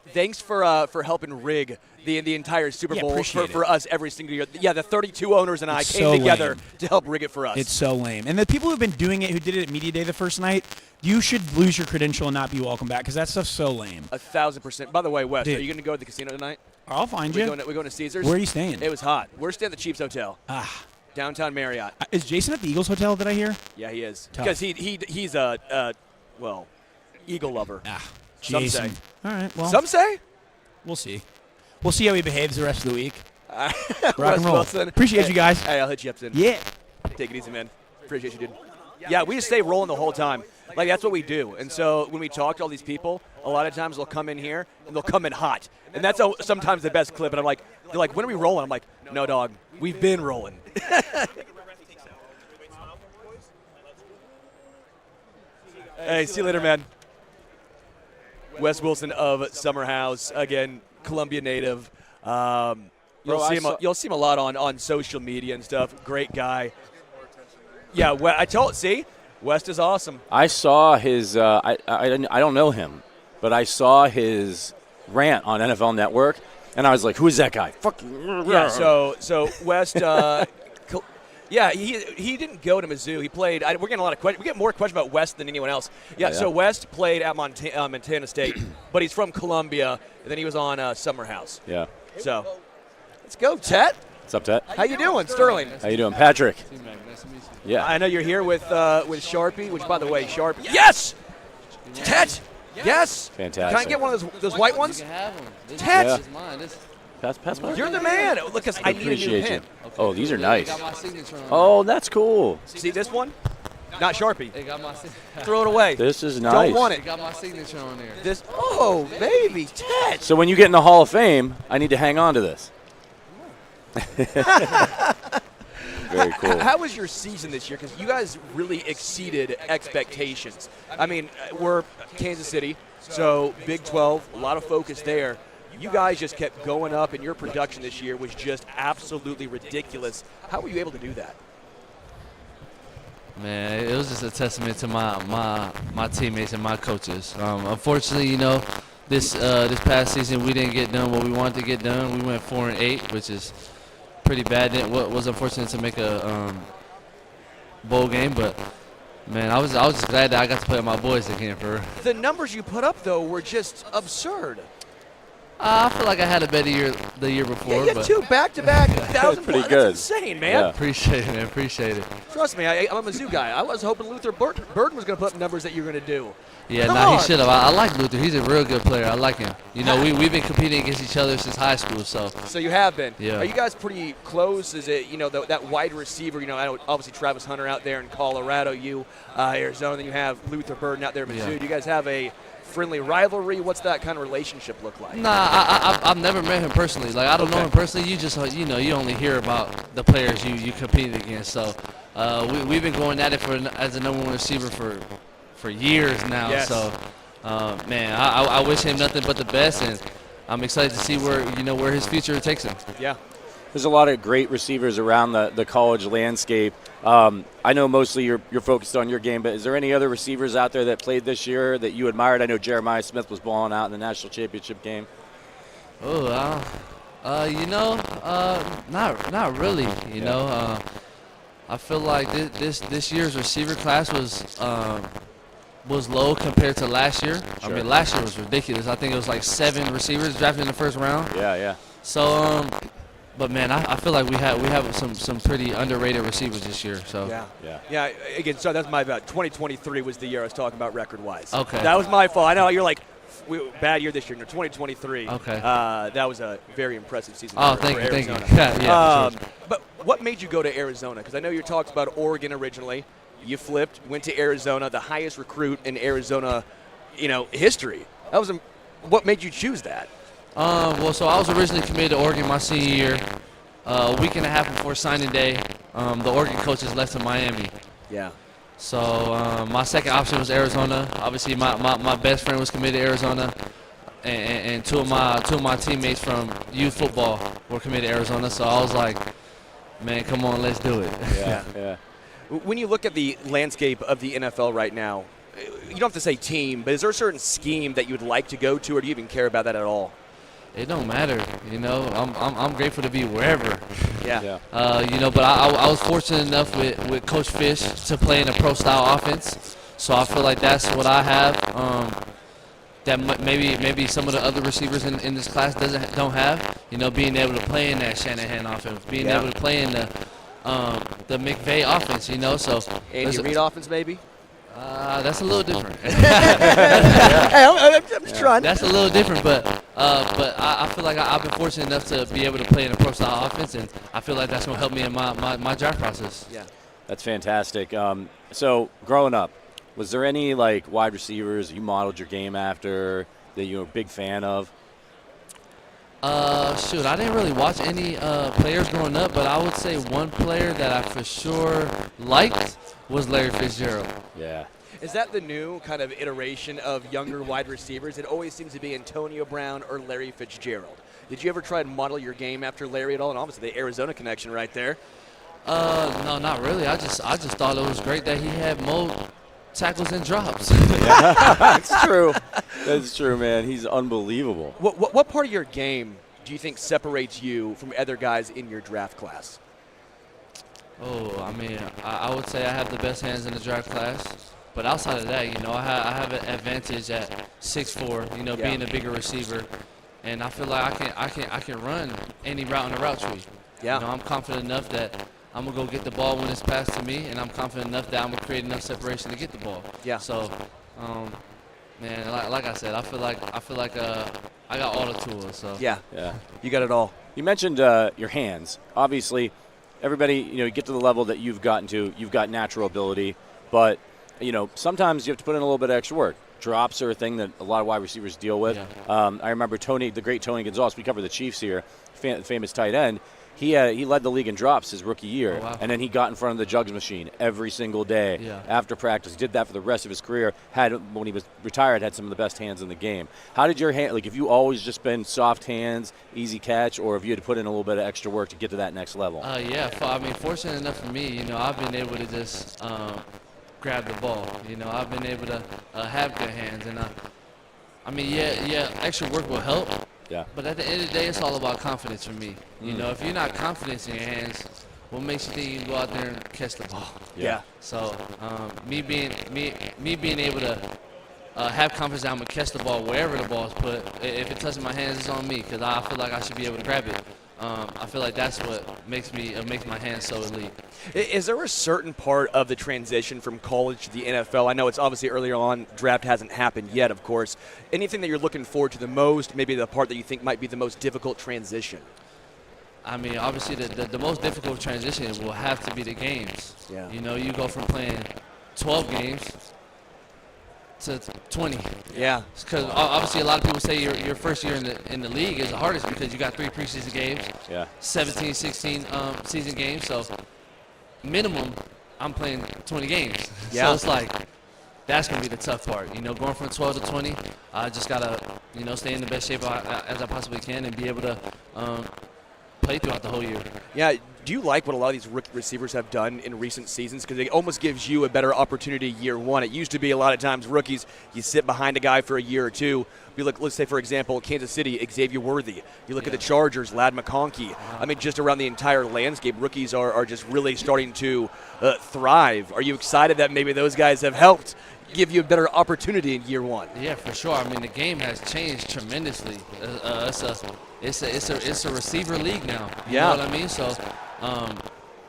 thanks for helping rig the entire Super Bowl for us every single year. Yeah, the 32 owners and I came together to help rig it for us. It's so lame. And the people who've been doing it, who did it at Media Day the first night, you should lose your credential and not be welcome back, because that stuff's so lame. 1,000%. By the way, Wes, Dude. are you going to go to the casino tonight? I'll find you. We're going to Caesars. Where are you staying? It was hot. We're staying at the Chiefs Hotel. Downtown Marriott. Is Jason at the Eagles Hotel, did I hear? Yeah, he is. Tough. Because he's a Eagle lover. Some Jason. say. All right, well. Some say? We'll see. We'll see how he behaves the rest of the week. Rock Wes and roll. Wilson. Appreciate you guys. Hey, I'll hit you up soon. Yeah. Take it easy, man. Appreciate you, dude. Yeah, we just stay rolling the whole time. Like, that's what we do. And so when we talk to all these people, a lot of times they'll come in here and they'll come in hot. And that's sometimes the best clip. And they're like, when are we rolling? I'm like, no, dog, we've been rolling. Hey, see you later, man. Wes Wilson of Summer House, again, Columbia native. You'll see him a lot on social media and stuff. Great guy. Yeah, West is awesome. I saw his. I don't know him, but I saw his rant on NFL Network, and I was like, "Who is that guy?" Fucking yeah. So West. Yeah, he didn't go to Mizzou. He played. We're getting a lot of questions. We get more questions about West than anyone else. Yeah. So West played at Montana State, but he's from Columbia, and then he was on Summer House. Yeah. So let's go, Tet. What's up, Tet? How you doing, Sterling? How you doing, Patrick? Nice to meet you. Yeah. I know you're here with Sharpie, which, by the way, Sharpie. Yes. Tet! Yes! Fantastic. Can I get one of those white ones? You can have them. Tet! Yeah. This is mine. This, Pass mine. You're the man. Look, I need a new Appreciate pen. you. Oh, these are nice. Got my signature on Oh, that's cool. See this one? Not Sharpie. They got my Throw it away. This is Don't nice. want They it. got my signature on there. This. Oh, baby, Tet. So when you get in the Hall of Fame, I need to hang on to this. Very cool. How was your season this year? Because you guys really exceeded expectations. I mean, we're Kansas City, so Big 12, a lot of focus there. You guys just kept going up, and your production this year was just absolutely ridiculous. How were you able to do that? Man, it was just a testament to my teammates and my coaches. Unfortunately, you know, this past season we didn't get done what we wanted to get done. We went 4-8, which is pretty bad. It was unfortunate to make a bowl game, but man, I was just glad that I got to play with my boys again. The numbers you put up though were just absurd. I feel like I had a better year the year before. Yeah, you have two back-to-back 1,000 pretty points. good. That's insane, man. Yeah. Appreciate it, man. Appreciate it. Trust me, I'm a Mizzou guy. I was hoping Luther Burden was going to put up numbers that you're going to do. Yeah, Come he on. should have. I like Luther. He's a real good player. I like him. You know, we've been competing against each other since high school. So you have been. Yeah. Are you guys pretty close? Is it, you know, that wide receiver, you know, I know obviously Travis Hunter out there in Colorado, Arizona, then you have Luther Burden out there in Mizzou. Yeah. Do you guys have a friendly rivalry? What's that kind of relationship look like? Nah, I've never met him personally. Like, I don't know him personally. You just, you know, you only hear about the players you competed against. So we've been going at it as a number one receiver for years now. Yes. So, man, I wish him nothing but the best, and I'm excited to see where his future takes him. Yeah. There's a lot of great receivers around the college landscape. I know mostly you're focused on your game, but is there any other receivers out there that played this year that you admired? I know Jeremiah Smith was balling out in the national championship game. Oh, not really. You know, I feel like this year's receiver class was low compared to last year. Sure. I mean, last year was ridiculous. I think it was like 7 receivers drafted in the first round. Yeah. So, but man, I feel like we have some pretty underrated receivers this year. So Yeah. Again, so that's my bad. 2023 was the year I was talking about record-wise. Okay. That was my fault. I know you're like, bad year this year. No, 2023. Okay. That was a very impressive season. Oh, for thank you. Arizona. Yeah, for sure. But what made you go to Arizona? Because I know you talked about Oregon originally. You flipped, went to Arizona, the highest recruit in Arizona, history. That was what made you choose that? Well, so I was originally committed to Oregon my senior year. A week and a half before signing day, the Oregon coaches left to Miami. Yeah. So my second option was Arizona. Obviously, my best friend was committed to Arizona, and two of my teammates from youth football were committed to Arizona. So I was like, man, come on, let's do it. Yeah. When you look at the landscape of the NFL right now, you don't have to say team, but is there a certain scheme that you would like to go to, or do you even care about that at all? It don't matter, I'm grateful to be wherever. Yeah. But I was fortunate enough with Coach Fish to play in a pro style offense, so I feel like that's what I have. That maybe some of the other receivers in this class don't have. Being able to play in that Shanahan offense, being able to play in the McVay offense. So Andy Reid offense, maybe. That's a little different. Hey, I'm just trying. That's a little different, but I feel like I've been fortunate enough to be able to play in a pro style offense, and I feel like that's going to help me in my draft process. Yeah, that's fantastic. So growing up, was there any wide receivers you modeled your game after that you were a big fan of? Shoot, I didn't really watch any players growing up, but I would say one player that I for sure liked was Larry Fitzgerald. Yeah. Is that the new kind of iteration of younger wide receivers? It always seems to be Antonio Brown or Larry Fitzgerald. Did you ever try to model your game after Larry at all? And obviously the Arizona connection right there. No, not really. I just thought it was great that he had more tackles and drops. That's true. That's true, man. He's unbelievable. What part of your game do you think separates you from other guys in your draft class? Oh, I mean, I would say I have the best hands in the draft class. But outside of that, I have an advantage at 6'4", being a bigger receiver. And I feel like I can run any route in the route tree. Yeah. I'm confident enough that I'm going to go get the ball when it's passed to me, and I'm confident enough that I'm going to create enough separation to get the ball. Yeah. So, Man, like I said, I feel like I got all the tools. So Yeah. Yeah. You got it all. You mentioned your hands. Obviously, everybody, you get to the level that you've gotten to, you've got natural ability, but, sometimes you have to put in a little bit of extra work. Drops are a thing that a lot of wide receivers deal with. Yeah. I remember the great Tony Gonzalez, we cover the Chiefs here, famous tight end. He led the league in drops his rookie year, Oh, wow. and then he got in front of the jugs machine every single day after practice. He did that for the rest of his career. When he was retired, had some of the best hands in the game. How did your hand? Have you always just been soft hands, easy catch, or have you had to put in a little bit of extra work to get to that next level? Fortunate enough for me, I've been able to just grab the ball. I've been able to have good hands, and extra work will help. Yeah. But at the end of the day, it's all about confidence for me. If you're not confident in your hands, what makes you think you can go out there and catch the ball? Yeah. So me being able to have confidence that I'm gonna catch the ball wherever the ball is put. If it touches my hands, it's on me because I feel like I should be able to grab it. I feel like that's what makes my hands so elite. Is there a certain part of the transition from college to the NFL? I know it's obviously earlier on, draft hasn't happened yet, of course. Anything that you're looking forward to the most, maybe the part that you think might be the most difficult transition? Obviously the most difficult transition will have to be the games. Yeah. You go from playing 12 games to 20. Yeah. Because obviously a lot of people say your first year in the league is the hardest because you got 3 preseason games, 17, 16 season games. So minimum, I'm playing 20 games. Yeah. So it's like that's gonna be the tough part. Going from 12 to 20, I just gotta stay in the best shape as I possibly can and be able to play throughout the whole year. Yeah. Do you like what a lot of these rookie receivers have done in recent seasons? Because it almost gives you a better opportunity year one. It used to be a lot of times rookies, you sit behind a guy for a year or two. Let's say, for example, Kansas City, Xavier Worthy. You look at the Chargers, Ladd McConkey. Just around the entire landscape, rookies are just really starting to thrive. Are you excited that maybe those guys have helped give you a better opportunity in year one? Yeah, for sure. The game has changed tremendously. It's a receiver league now. You know what I mean? So,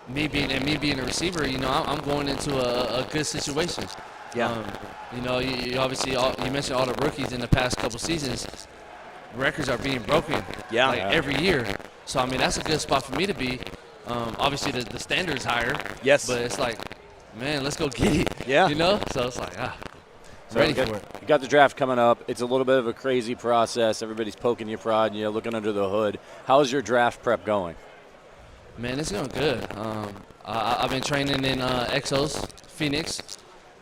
me being a receiver, I'm going into a good situation. Yeah. You obviously you mentioned all the rookies in the past couple seasons. Records are being broken. Every year. So that's a good spot for me to be. Obviously the standard's higher. Yes. But it's like, man, let's go get it. Yeah. So it's like So ready for it. You got the draft coming up. It's a little bit of a crazy process. Everybody's poking your prod, looking under the hood. How's your draft prep going? Man, it's going good. I've been training in Exos, Phoenix,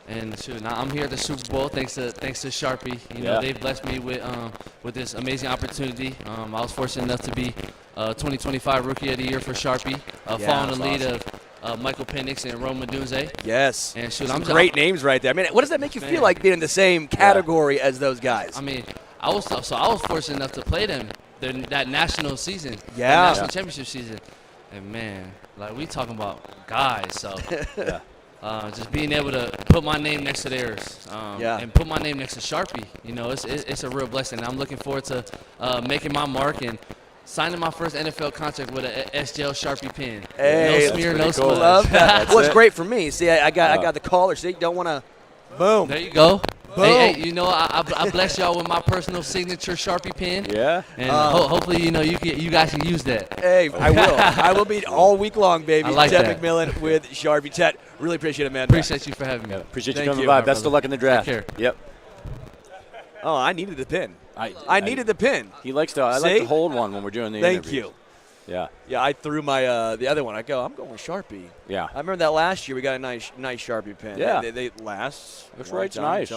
and now I'm here at the Super Bowl thanks to Sharpie. They've blessed me with this amazing opportunity. I was fortunate enough to be 2025 Rookie of the Year for Sharpie, following the lead of Michael Penix and Rome Dunze. Yes. And some great names right there. What does that make you feel like being in the same category as those guys? I was fortunate enough to play them that national season, that national championship season. And man, we talking about guys, so just being able to put my name next to theirs, and put my name next to Sharpie, it's a real blessing. I'm looking forward to making my mark and signing my first NFL contract with a SGL Sharpie pen. Hey, no smear, no smudge. Love that. Well, it's great for me. See, I got the collar. See, don't want to. Boom. There you go. Boom. Hey, I bless y'all with my personal signature Sharpie pen. Yeah. And hopefully, you guys can use that. Hey, I will. I will be all week long, baby. I like Ted that. McMillan with Sharpie. Ted, really appreciate it, man. Appreciate you for having me. Appreciate you Thank coming you, by. my Best of luck in the draft. Take care. Yep. Oh, I needed the pin. I needed the pin. He likes to. I like to hold one when we're doing the Thank interviews. you. Yeah. Yeah, I threw my the other one. I'm going with Sharpie. Yeah. I remember that last year we got a nice Sharpie pen. Yeah. They last. Looks right nice.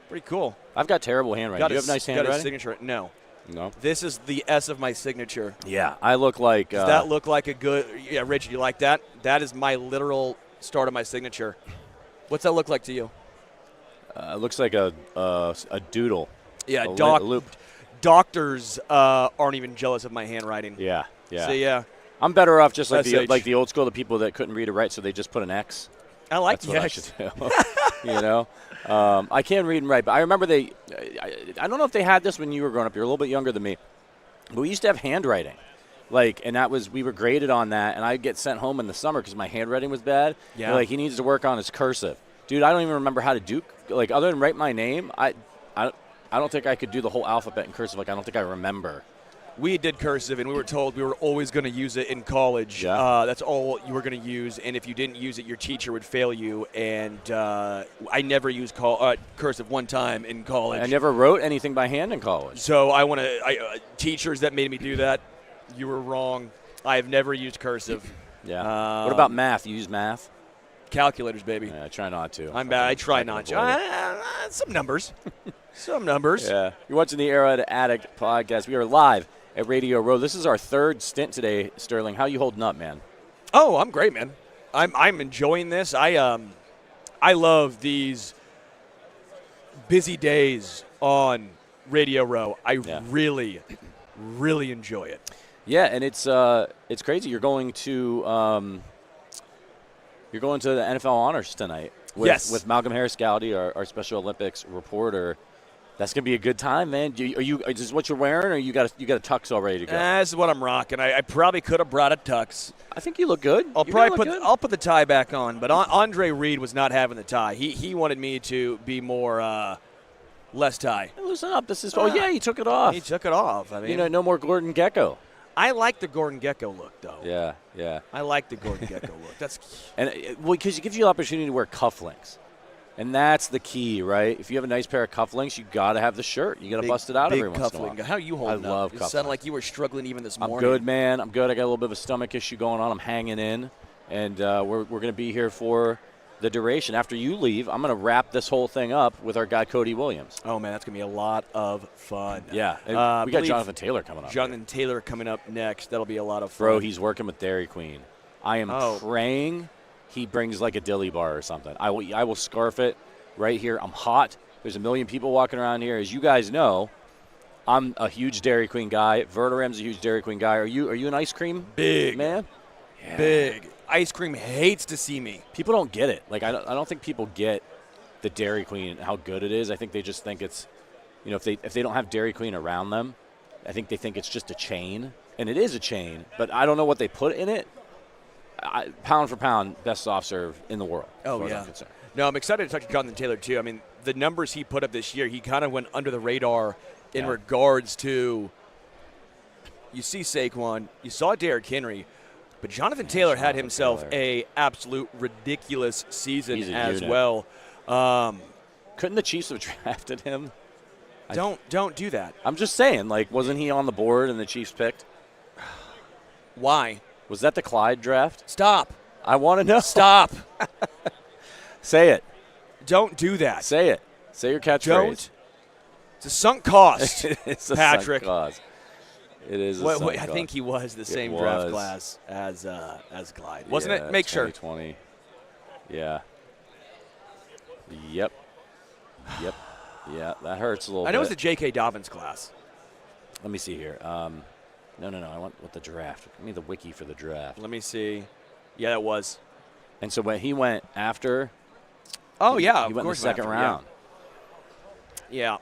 Pretty cool. I've got terrible handwriting. Do you have nice handwriting? Got a signature. No. No. This is the S of my signature. Yeah, I look like. Does that look like a good? Yeah, Reggie, you like that? That is my literal start of my signature. What's that look like to you? It looks like a doodle. Yeah, a loop. Doctors aren't even jealous of my handwriting. Yeah, yeah. So yeah, I'm better off just like SH. the old school, the people that couldn't read or write, so they just put an X. I like That's the what X. I should do. I can't read and write, but I remember I don't know if they had this when you were growing up. You're a little bit younger than me, but we used to have handwriting. And we were graded on that, and I'd get sent home in the summer because my handwriting was bad. Yeah. He needs to work on his cursive. Dude, I don't even remember how to do, other than write my name, I don't think I could do the whole alphabet in cursive. Like, I don't think I remember. We did cursive, and we were told we were always going to use it in college. Yeah. That's all you were going to use, and if you didn't use it, your teacher would fail you. And I never used cursive one time in college. I never wrote anything by hand in college. So I want to teachers that made me do that. You were wrong. I have never used cursive. Yeah. What about math? You use math? Calculators, baby. Yeah, I try not to. I'm bad. I try not to. Some numbers. Some numbers. Yeah. You're watching the Arrowhead Addict podcast. We are live at Radio Row. This is our third stint today, Sterling. How you holding up, man? Oh, I'm great, man. I'm enjoying this. I love these busy days on Radio Row. I really enjoy it. Yeah, and it's crazy. You're going to the NFL Honors tonight. With Malcom Harris-Gowdie, our Special Olympics reporter. That's gonna be a good time, man. Is this what you're wearing, or you got a tux all ready to go? This is what I'm rocking. I probably could have brought a tux. I think you look good. I'll put the tie back on, but Andre Reed was not having the tie. He wanted me to be more less tie. Hey, loosen up. This is he took it off. He took it off. I mean, no more Gordon Gekko. I like the Gordon Gekko look, though. Yeah. I like the Gordon Gekko look. That's because it gives you the opportunity to wear cufflinks. And that's the key, right? If you have a nice pair of cufflinks, you got to have the shirt. You got to bust it out every once in a while. How are you holding up? I love cufflinks. cufflinks. It sounded like you were struggling even this morning. I'm good, man. I'm good. I got a little bit of a stomach issue going on. I'm hanging in. And we're going to be here for the duration. After you leave, I'm going to wrap this whole thing up with our guy, Cody Williams. Oh, man, that's going to be a lot of fun. Yeah. We got Jonathan Taylor coming up. Jonathan Taylor coming up next. That'll be a lot of fun. Bro, he's working with Dairy Queen. I am praying he brings like a dilly bar or something. I will scarf it right here. I'm hot. There's a million people walking around here. As you guys know, I'm a huge Dairy Queen guy. Verderem's a huge Dairy Queen guy. Are you an ice cream man? Yeah. Big. Ice cream hates to see me. People don't get it. Like I don't think people get the Dairy Queen and how good it is. I think they just think it's, if they don't have Dairy Queen around them, I think they think it's just a chain, and it is a chain. But I don't know what they put in it. Pound for pound, best soft serve in the world. Oh yeah. No, I'm excited to talk to Jonathan Taylor too. I mean, the numbers he put up this year, he kind of went under the radar in regards to. You see Saquon, you saw Derrick Henry. But Jonathan Taylor had himself a absolute ridiculous season as well. Couldn't the Chiefs have drafted him? Don't do that. I'm just saying, wasn't he on the board and the Chiefs picked? Why? Was that the Clyde draft? Stop. I want to know. Stop. Say it. Don't do that. Say it. Say your catchphrase. Don't. It's a sunk cost, it's a Patrick. Sunk cost. It is a sunk cost. I think he was the same draft class as Clyde. Wasn't it? Make 2020. sure. Yeah. Yep. Yeah, that hurts a little bit. I know it was the J.K. Dobbins class. Let me see here. No. I want with the draft. Give me the wiki for the draft. Let me see. Yeah, that was. And so when he went after. Oh, yeah. He went in the second round. Yeah.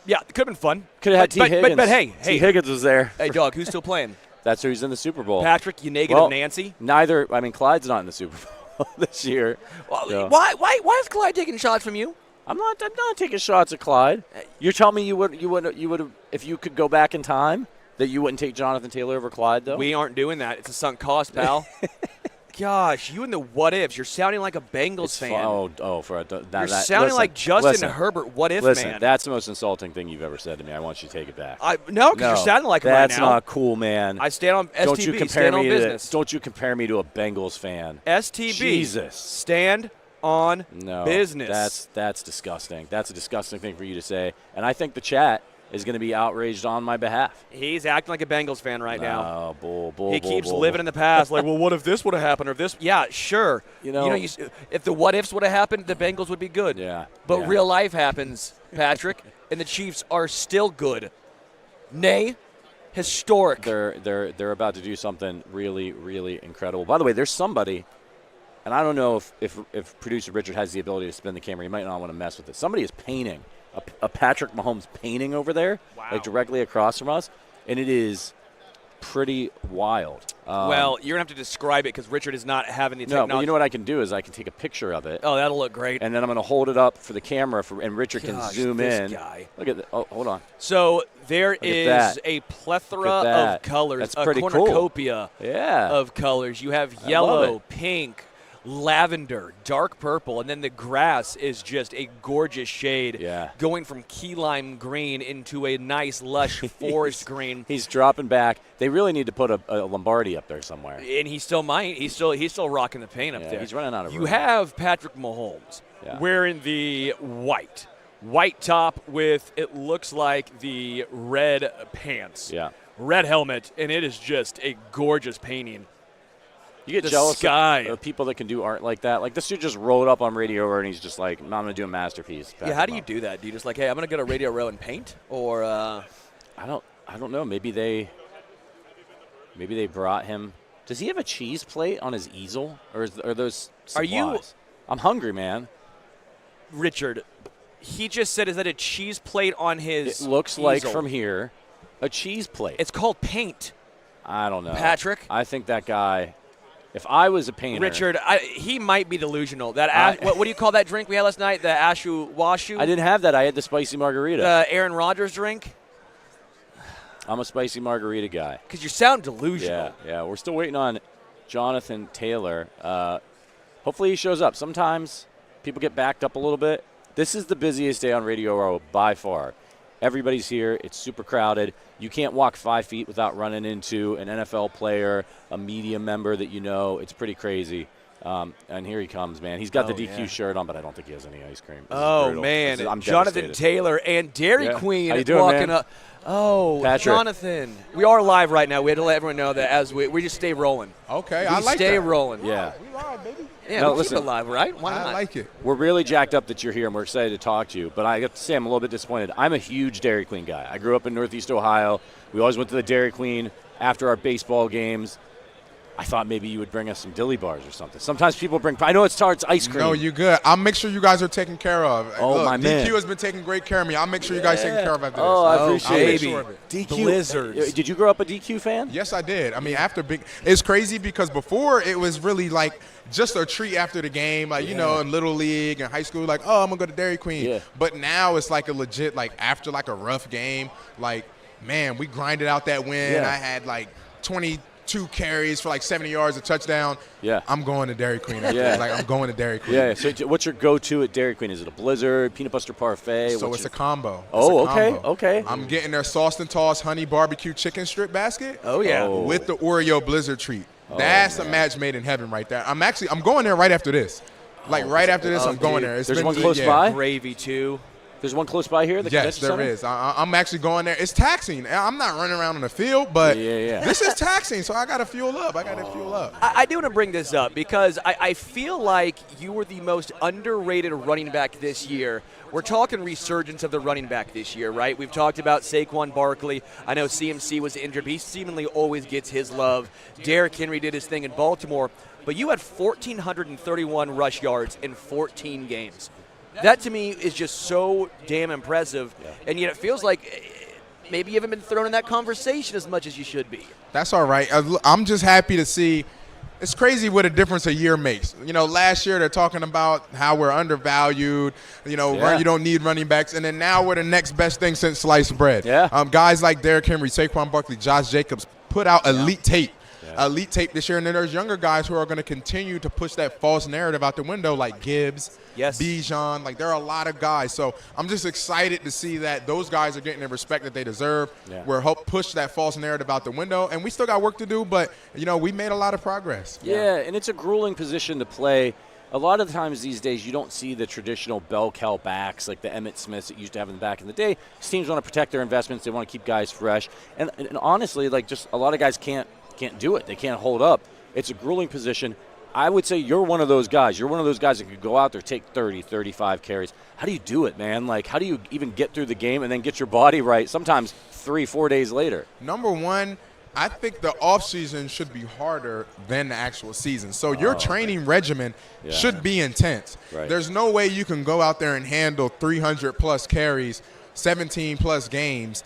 Yeah, it could have been fun. Could have had T. Higgins. But hey. T. Higgins was there. Hey, dog, who's still playing? That's who's in the Super Bowl. Patrick, you negative Nancy? Neither. I mean, Clyde's not in the Super Bowl this year. Well, so. Why is Clyde taking shots from you? I'm not taking shots at Clyde. You're telling me you would if you could go back in time that you wouldn't take Jonathan Taylor over Clyde though? We aren't doing that. It's a sunk cost, pal. Gosh, you and the what ifs. You're sounding like a Bengals fan. You're sounding like Justin Herbert. What if man? That's the most insulting thing you've ever said to me. I want you to take it back. No, because you're sounding like him right now. That's not cool, man. I stand on STB. Stand on business. Don't you compare me to a Bengals fan? STB. Jesus. Stand on business. That's disgusting. That's a disgusting thing for you to say. And I think the chat is going to be outraged on my behalf. He's acting like a Bengals fan right now. Bull. He keeps living in the past. Like, well, what if this would have happened or this? Yeah, sure. If the what ifs would have happened, the Bengals would be good. Yeah. But real life happens, Patrick, and the Chiefs are still good. Nay, historic. They're about to do something really, really incredible. By the way, there's somebody, and I don't know if producer Richard has the ability to spin the camera. He might not want to mess with it. Somebody is painting. A Patrick Mahomes painting over there, like directly across from us, and it is pretty wild. Well, you're going to have to describe it because Richard is not having the technology. No, but you know what I can do is I can take a picture of it. Oh, that'll look great. And then I'm going to hold it up for the camera, and Richard can zoom this in. Guy. Look at that. Oh, hold on. So there is a plethora of colors. That's pretty cool. Cornucopia Yeah. of colors. You have yellow, pink, lavender, dark purple, and then the grass is just a gorgeous shade, going from key lime green into a nice, lush forest green. He's dropping back. They really need to put a Lombardi up there somewhere. And he still might. He's still rocking the paint up there. He's running out of room. You have Patrick Mahomes wearing the white top with, it looks like, the red pants. Yeah. Red helmet, and it is just a gorgeous painting. You get jealous of people that can do art like that. Like, this dude just rolled up on Radio Row, and he's just like, I'm going to do a masterpiece. Yeah, how do you do that? Do you just like, hey, I'm going to go to Radio Row and paint? Or I don't know. Maybe they brought him. Does he have a cheese plate on his easel? Or are those supplies? I'm hungry, man. Richard, he just said, is that a cheese plate on his It looks easel? like from here a cheese plate. It's called paint. I don't know. Patrick? I think that guy, if I was a painter. Richard, he might be delusional. What do you call that drink we had last night? The Ashu Washu? I didn't have that. I had the spicy margarita. The Aaron Rodgers drink? I'm a spicy margarita guy. Because you sound delusional. Yeah. We're still waiting on Jonathan Taylor. Hopefully he shows up. Sometimes people get backed up a little bit. This is the busiest day on Radio Row by far. Everybody's here. It's super crowded. You can't walk 5 feet without running into an NFL player, a media member that you know. It's pretty crazy. And here he comes, man. He's got the DQ shirt on, but I don't think he has any ice cream. Oh, man. I'm Jonathan devastated. Taylor and Dairy Queen How you doing, walking man? up. Oh, Patrick. Jonathan. We are live right now. We had to let everyone know that as we just stay rolling. Okay, we I like stay that. rolling. Yeah. We live, baby. Yeah, No, we listen. keep it live, right? Why not? I like it. We're really jacked up that you're here, and we're excited to talk to you. But I have to say I'm a little bit disappointed. I'm a huge Dairy Queen guy. I grew up in Northeast Ohio. We always went to the Dairy Queen after our baseball games. I thought maybe you would bring us some dilly bars or something. Sometimes people bring – I know it starts ice cream. No, you good. I'll make sure you guys are taken care of. Oh, Look, my man. DQ has been taking great care of me. I'll make sure you guys taken care of after this. Oh, I appreciate I'll make it. sure of it. DQ. Blizzards. Did you grow up a DQ fan? Yes, I did. I mean, after big – it's crazy because before it was really like just a treat after the game. Like, you know, in Little League and high school, like, oh, I'm going to go to Dairy Queen. Yeah. But now it's like a legit, like, after like a rough game, like, man, we grinded out that win. Yeah. I had like 22 carries for like 70 yards, a touchdown. Yeah. I'm going to Dairy Queen after Yeah. this. Like, I'm going to Dairy Queen. Yeah. So what's your go-to at Dairy Queen? Is it a Blizzard, peanut butter parfait? So What's it's a your- combo. Oh, It's a okay, combo. okay. I'm getting their sauced and tossed honey barbecue chicken strip basket. Oh, yeah. Oh. With the Oreo Blizzard treat. Oh, That's a man. match made in heaven right there. I'm going there right after this. Like right after this, I'm going there. It's There's been one good, close yeah. by? Gravy, too. There's one close by here? The Yes, convention there center? is. I'm actually going there. It's taxing. I'm not running around in the field, but Yeah. this is taxing, so I got to fuel up. I do want to bring this up because I feel like you were the most underrated running back this year. We're talking resurgence of the running back this year, right? We've talked about Saquon Barkley. I know CMC was injured, but he seemingly always gets his love. Derrick Henry did his thing in Baltimore, but you had 1,431 rush yards in 14 games. That, to me, is just so damn impressive, and yet it feels like maybe you haven't been thrown in that conversation as much as you should be. That's all right. I'm just happy to see. It's crazy what a difference a year makes. You know, last year they're talking about how we're undervalued. You know, you don't need running backs, and then now we're the next best thing since sliced bread. Yeah. Guys like Derrick Henry, Saquon Barkley, Josh Jacobs put out elite tape. Elite tape this year, and then there's younger guys who are going to continue to push that false narrative out the window, like Gibbs, Bijan. Like, there are a lot of guys. So I'm just excited to see that those guys are getting the respect that they deserve. We're help push that false narrative out the window, and we still got work to do, but, you know, we made a lot of progress. Yeah, and it's a grueling position to play. A lot of the times these days you don't see the traditional bell cow backs like the Emmitt Smiths that you used to have in the back in the day. These teams want to protect their investments. They want to keep guys fresh. And honestly, like, just a lot of guys can't do it. They can't hold up. It's a grueling position. I would say you're one of those guys. You're one of those guys that could go out there, take 30, 35 carries. How do you do it, man? Like, how do you even get through the game and then get your body right sometimes 3-4 days later? Number one, I think the offseason should be harder than the actual season. So your training regimen should be intense. Right. There's no way you can go out there and handle 300-plus carries, 17-plus games,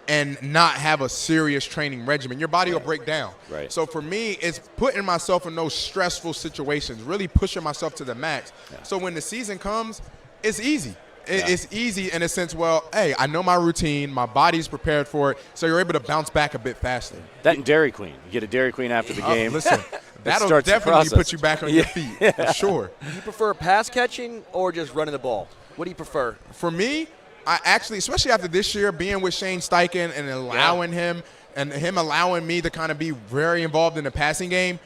and not have a serious training regimen. Your body will break down. Right. So for me, it's putting myself in those stressful situations, really pushing myself to the max. Yeah. So when the season comes, it's easy. It's easy in a sense, well, hey, I know my routine, my body's prepared for it, so you're able to bounce back a bit faster. That and Dairy Queen. You get a Dairy Queen after the game. Listen, that'll starts the definitely process. put you back on your feet, for sure. Do you prefer pass catching or just running the ball? What do you prefer? For me, I actually, especially after this year, being with Shane Steichen and allowing him and him allowing me to kind of be very involved in the passing game,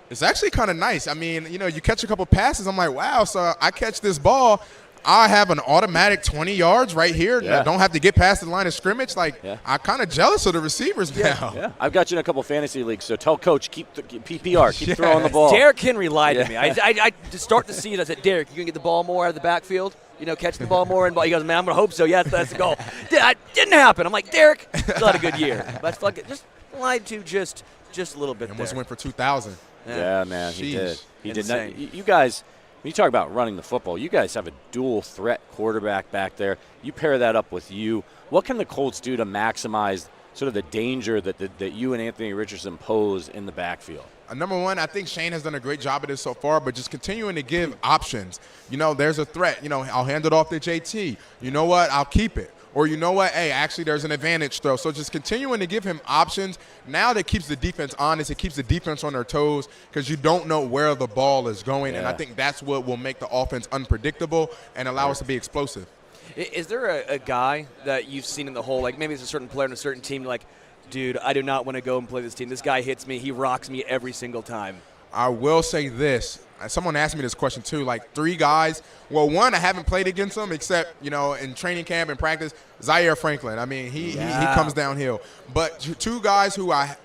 it's actually kind of nice. I mean, you know, you catch a couple passes, I'm like, wow, so I catch this ball, I have an automatic 20 yards right here. Yeah. I don't have to get past the line of scrimmage. Like, I'm kind of jealous of the receivers now. Yeah, I've got you in a couple fantasy leagues, so tell Coach, keep PPR, keep throwing the ball. Derrick Henry lied to me. I to start the season, I said, Derrick, you going to get the ball more out of the backfield? You know, catch the ball more? And he goes, man, I'm going to hope so. Yeah, that's the goal. That didn't happen. I'm like, Derrick, it's not a good year. But fucking just lied to just a little bit. Almost went for 2,000. Yeah, man, he did. He did not. Insane. You guys, when you talk about running the football, you guys have a dual threat quarterback back there. You pair that up with you. What can the Colts do to maximize sort of the danger that you and Anthony Richardson pose in the backfield? Number one, I think Shane has done a great job of this so far, but just continuing to give options. You know, there's a threat. You know, I'll hand it off to JT. You know what? I'll keep it. Or you know what? Hey, actually, there's an advantage throw. So just continuing to give him options. Now that keeps the defense honest. It keeps the defense on their toes because you don't know where the ball is going. And I think that's what will make the offense unpredictable and allow us to be explosive. Is there a guy that you've seen in the hole, like maybe it's a certain player in a certain team, like, dude, I do not want to go and play this team. This guy hits me. He rocks me every single time. I will say this. Someone asked me this question too, like 3 guys. Well, one, I haven't played against them except, you know, in training camp and practice, Zaire Franklin. I mean, he comes downhill. But 2 guys who I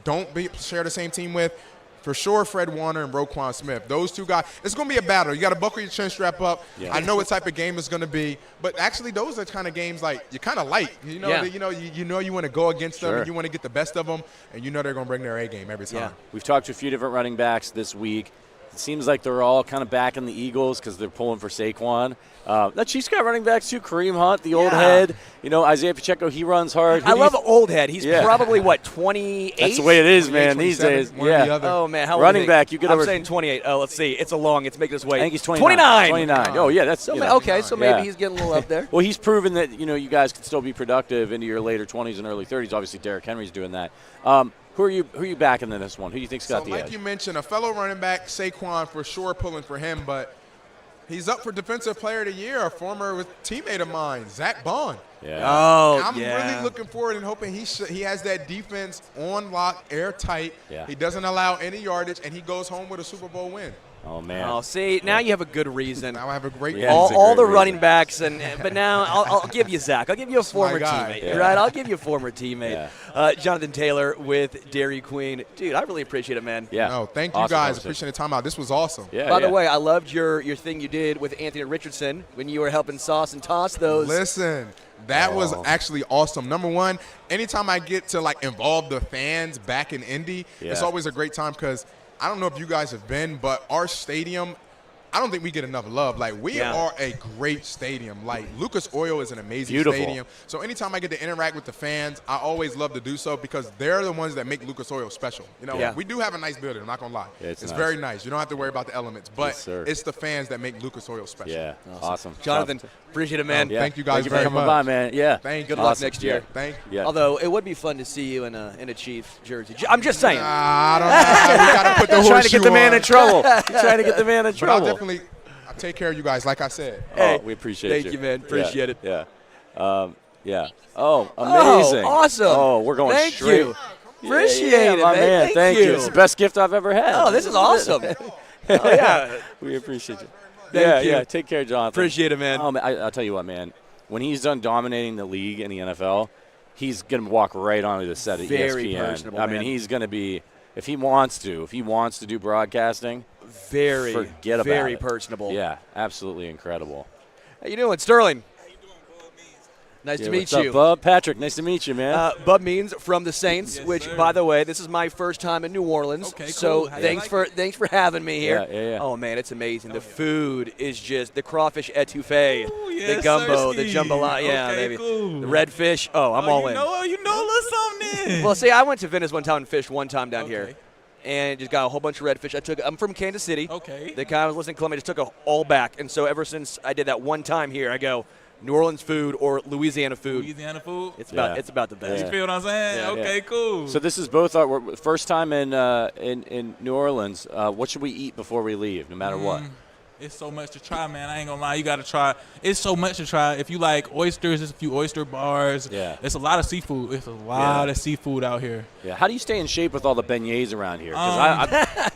don't share the same team with, for sure, Fred Warner and Roquan Smith. Those 2 guys, it's going to be a battle. You got to buckle your chin strap up. Yeah. I know what type of game it's going to be, but actually those are kind of games like you're kind of light. You know, you want to go against them and you want to get the best of them, and you know they're going to bring their A game every time. Yeah. We've talked to a few different running backs this week. It seems like they're all kind of back in the Eagles because they're pulling for Saquon. That Chiefs got running backs too. Kareem Hunt, the old head. You know, Isaiah Pacheco, he runs hard. I love old head. He's probably, 28? That's the way it is, man, these days. Yeah. Oh, man. How running back, you get I'm over. saying 28. Oh, let's see. It's a long. It's making us wait. I think he's 29. 29. Oh, yeah. That's so okay, so maybe he's getting a little up there. Well, he's proven that, you know, you guys can still be productive into your later 20s and early 30s. Obviously, Derrick Henry's doing that. Who are you backing in this one? Who do you think's got the edge? Like you mentioned, a fellow running back, Saquon, for sure pulling for him, but he's up for Defensive Player of the Year, a former teammate of mine, Zach Bond. Yeah. Oh, I'm really looking forward and hoping he has that defense on lock, airtight. Yeah. He doesn't allow any yardage, and he goes home with a Super Bowl win. Oh, man. Oh, see, now you have a good reason. Now I have a great reason. All the running backs, but now I'll give you Zach. I'll give you a former teammate, right? I'll give you a former teammate. Jonathan Taylor with Dairy Queen. Dude, I really appreciate it, man. Yeah. No, thank you guys. Appreciate the time out. This was awesome. Yeah. By the way, I loved your thing you did with Anthony Richardson when you were helping sauce and toss those. Listen. That was actually awesome. Number one, anytime I get to involve the fans back in Indy, it's always a great time because I don't know if you guys have been, but our stadium, I don't think we get enough love. We are a great stadium. Lucas Oil is an amazing stadium. So anytime I get to interact with the fans, I always love to do so because they're the ones that make Lucas Oil special. You know, we do have a nice building, I'm not going to lie. Yeah, it's nice. Very nice. You don't have to worry about the elements, but it's the fans that make Lucas Oil special. Yeah, awesome. Jonathan, appreciate it, man. Thank you guys very much. much. By, man. Yeah. Thank Good you. luck next year. Thank you. Yeah. Although it would be fun to see you in a Chiefs jersey. I'm just saying. I don't know. We got to put the trying to get the man in trouble. You're trying to get the man in trouble. I'll take care of you guys, like I said. Hey, we appreciate thank you, man. Appreciate it. Yeah. Yeah. Oh, amazing. Oh, awesome. Oh, we're going thank straight. You. Appreciate it, my man. Thank you. It's the best gift I've ever had. Oh, this is awesome. We appreciate you. Thank you. Yeah. Take care, Jonathan. Appreciate it, man. Oh, man, I'll tell you what, man. When he's done dominating the league in the NFL, he's going to walk right onto the set of Very ESPN. personable, I mean, he's going to be, if he wants to do broadcasting, forget about it. Very personable. Yeah, absolutely incredible. How you doing, Sterling? Nice to Yeah, meet what's up, you. Bub? Patrick, nice to meet you, man. Bub Means from the Saints, Yes, which, sir. by the way, this is my first time in New Orleans. Okay, So cool. How you thanks like thanks for having me here. Yeah. Oh man, it's amazing. The food is just the crawfish etouffee, the yes, gumbo, the sirski. jambalaya, yeah, Okay, baby. cool. The red fish. Oh, I'm all in. You know a little something then. Well, see, I went to Venice one time and fished one time down here, and just got a whole bunch of redfish. I'm from Kansas City. Okay. The guy I was listening to Columbia just took it all back, and so ever since I did that one time here, I go New Orleans food or Louisiana food. Louisiana food. It's about the best. You feel what I'm saying? Yeah. Okay, cool. So this is both our first time in New Orleans. What should we eat before we leave, no matter what? It's so much to try, man. I ain't gonna lie. You gotta try. It's so much to try. If you like oysters, there's a few oyster bars. Yeah. It's a lot of seafood. It's a lot of seafood out here. Yeah. How do you stay in shape with all the beignets around here? Because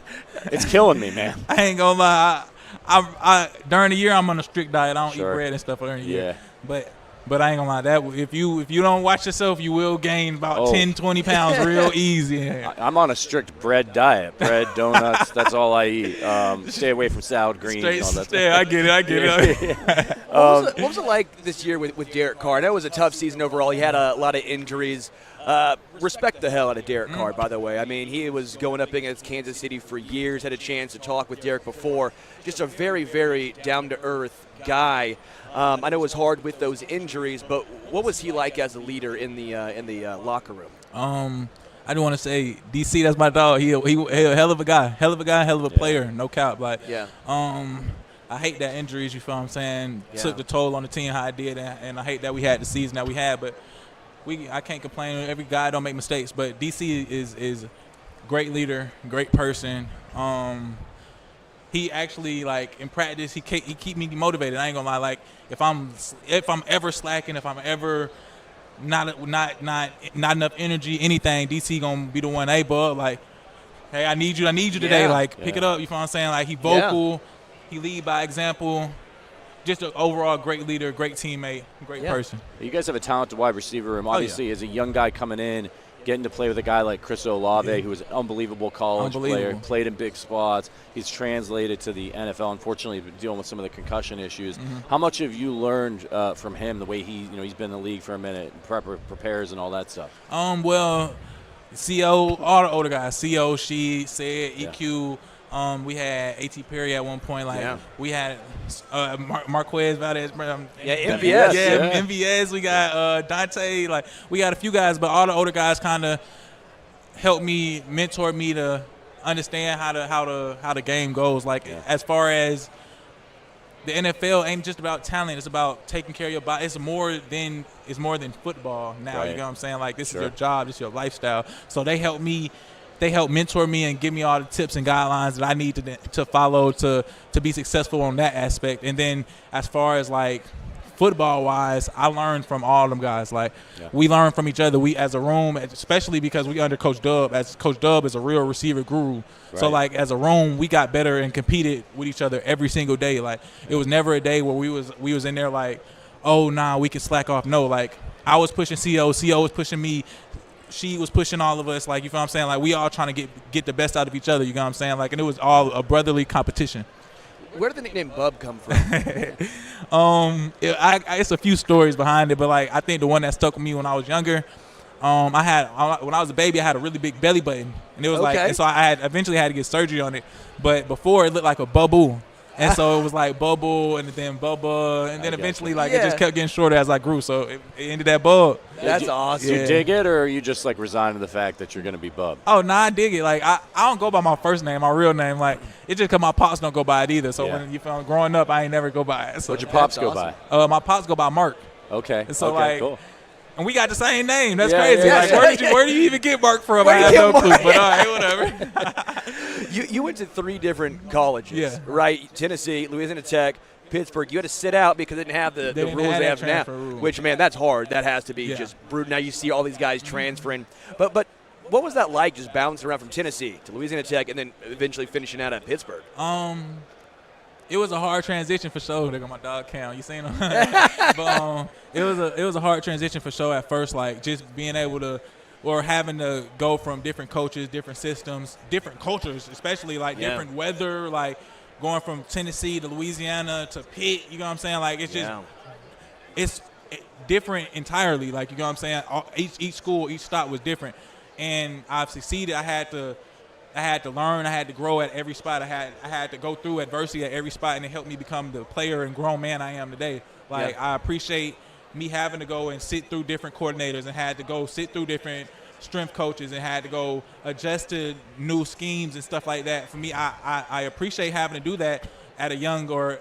it's killing me, man. I ain't gonna lie. I during the year I'm on a strict diet. I don't Sure. eat bread and stuff during the year. Yeah. But I ain't gonna lie. That if you don't watch yourself, you will gain about 10, 20 pounds real easy. I'm on a strict bread diet. Bread, donuts, that's all I eat. Stay away from salad greens and all that. I get it. What was it like this year with Derek Carr? I know it was a tough season overall. He had a lot of injuries. Respect the hell out of Derek Carr, by the way. I mean, he was going up against Kansas City for years, had a chance to talk with Derek before. Just a very, very down-to-earth guy. I know it was hard with those injuries, but what was he like as a leader in the locker room? I do want to say DC. That's my dog. He a hell of a guy, hell of a player. No cap. Like I hate that injuries. You feel what I'm saying? Yeah. Took the toll on the team how I did, and I hate that we had the season that we had. But I can't complain. Every guy don't make mistakes. But DC is great leader, great person. He actually, like, in practice, he keep me motivated. I ain't gonna lie. Like, if I'm ever slacking, if I'm ever not enough energy, anything, DC gonna be the one. Hey, bud, like, hey, I need you today. Like, pick it up. You feel what I'm saying? Like, he vocal, he lead by example. Just an overall great leader, great teammate, great person. You guys have a talented wide receiver room. Obviously, as a young guy coming in, getting to play with a guy like Chris Olave, who was an unbelievable college player, played in big spots. He's translated to the NFL. Unfortunately, dealing with some of the concussion issues. How much have you learned from him? The way he's been in the league for a minute, prepares, and all that stuff. Well, CO, all the older guys, CO, she said, EQ. We had A.T. Perry at one point. We had Marquez Valdez. MVS. MVS. We got Dante. Like, we got a few guys, but all the older guys kind of helped me, mentored me to understand how the game goes. Like, as far as the NFL ain't just about talent. It's about taking care of your body. It's more than football now. Right. You know what I'm saying? Like, this is your job. This is your lifestyle. So they help mentor me and give me all the tips and guidelines that I need to follow to be successful on that aspect. And then as far as, like, football-wise, I learned from all of them guys. Like, we learn from each other. We, as a room, especially because we under Coach Dub, as Coach Dub is a real receiver guru. Right. So, like, as a room, we got better and competed with each other every single day. Like, it was never a day where we was in there like, oh, nah, we can slack off. No, like, I was pushing CO was pushing me. She was pushing all of us, like, you feel what I'm saying? Like, we all trying to get the best out of each other, you know what I'm saying? Like, and it was all a brotherly competition. Where did the nickname Bub come from? It's a few stories behind it, but, like, I think the one that stuck with me when I was younger, when I was a baby, I had a really big belly button, and it was like, and so I eventually had to get surgery on it, but before it looked like a bubble. And so it was like bubble and then bubba, and then eventually, like, it just kept getting shorter as I grew. So it ended at Bub. That's awesome. Do you dig it, or are you just, like, resigned to the fact that you're going to be Bub? Oh, nah, I dig it. Like, I don't go by my first name, my real name. Like, it's just because my pops don't go by it either. So when you feel growing up, I ain't never go by it. So What'd your pops go by? My pops go by Mark. Okay. And so, okay, cool. And we got the same name. That's Yeah, crazy. yeah, Like, yeah. where do you even get Mark from? Where I do have you no get clue. Mark? But all right, whatever. You went to 3 different colleges, right? Tennessee, Louisiana Tech, Pittsburgh. You had to sit out because they didn't have the didn't rules have they that have now. transfer rule. Which, man, that's hard. That has to be just brutal. Now you see all these guys transferring. But what was that like, just bouncing around from Tennessee to Louisiana Tech and then eventually finishing out at Pittsburgh? It was a hard transition for sure. They got my dog Cam. You seen him? But it was a hard transition for sure at first. Like, just being able to, or having to go from different coaches, different systems, different cultures, especially like different weather. Like, going from Tennessee to Louisiana to Pitt. You know what I'm saying? Like, it's just different entirely. Like, you know what I'm saying? Each school, each stop was different, and I've succeeded. I had to learn. I had to grow at every spot. I had to go through adversity at every spot, and it helped me become the player and grown man I am today. Like, I appreciate me having to go and sit through different coordinators and had to go sit through different strength coaches and had to go adjust to new schemes and stuff like that. For me, I appreciate having to do that at a younger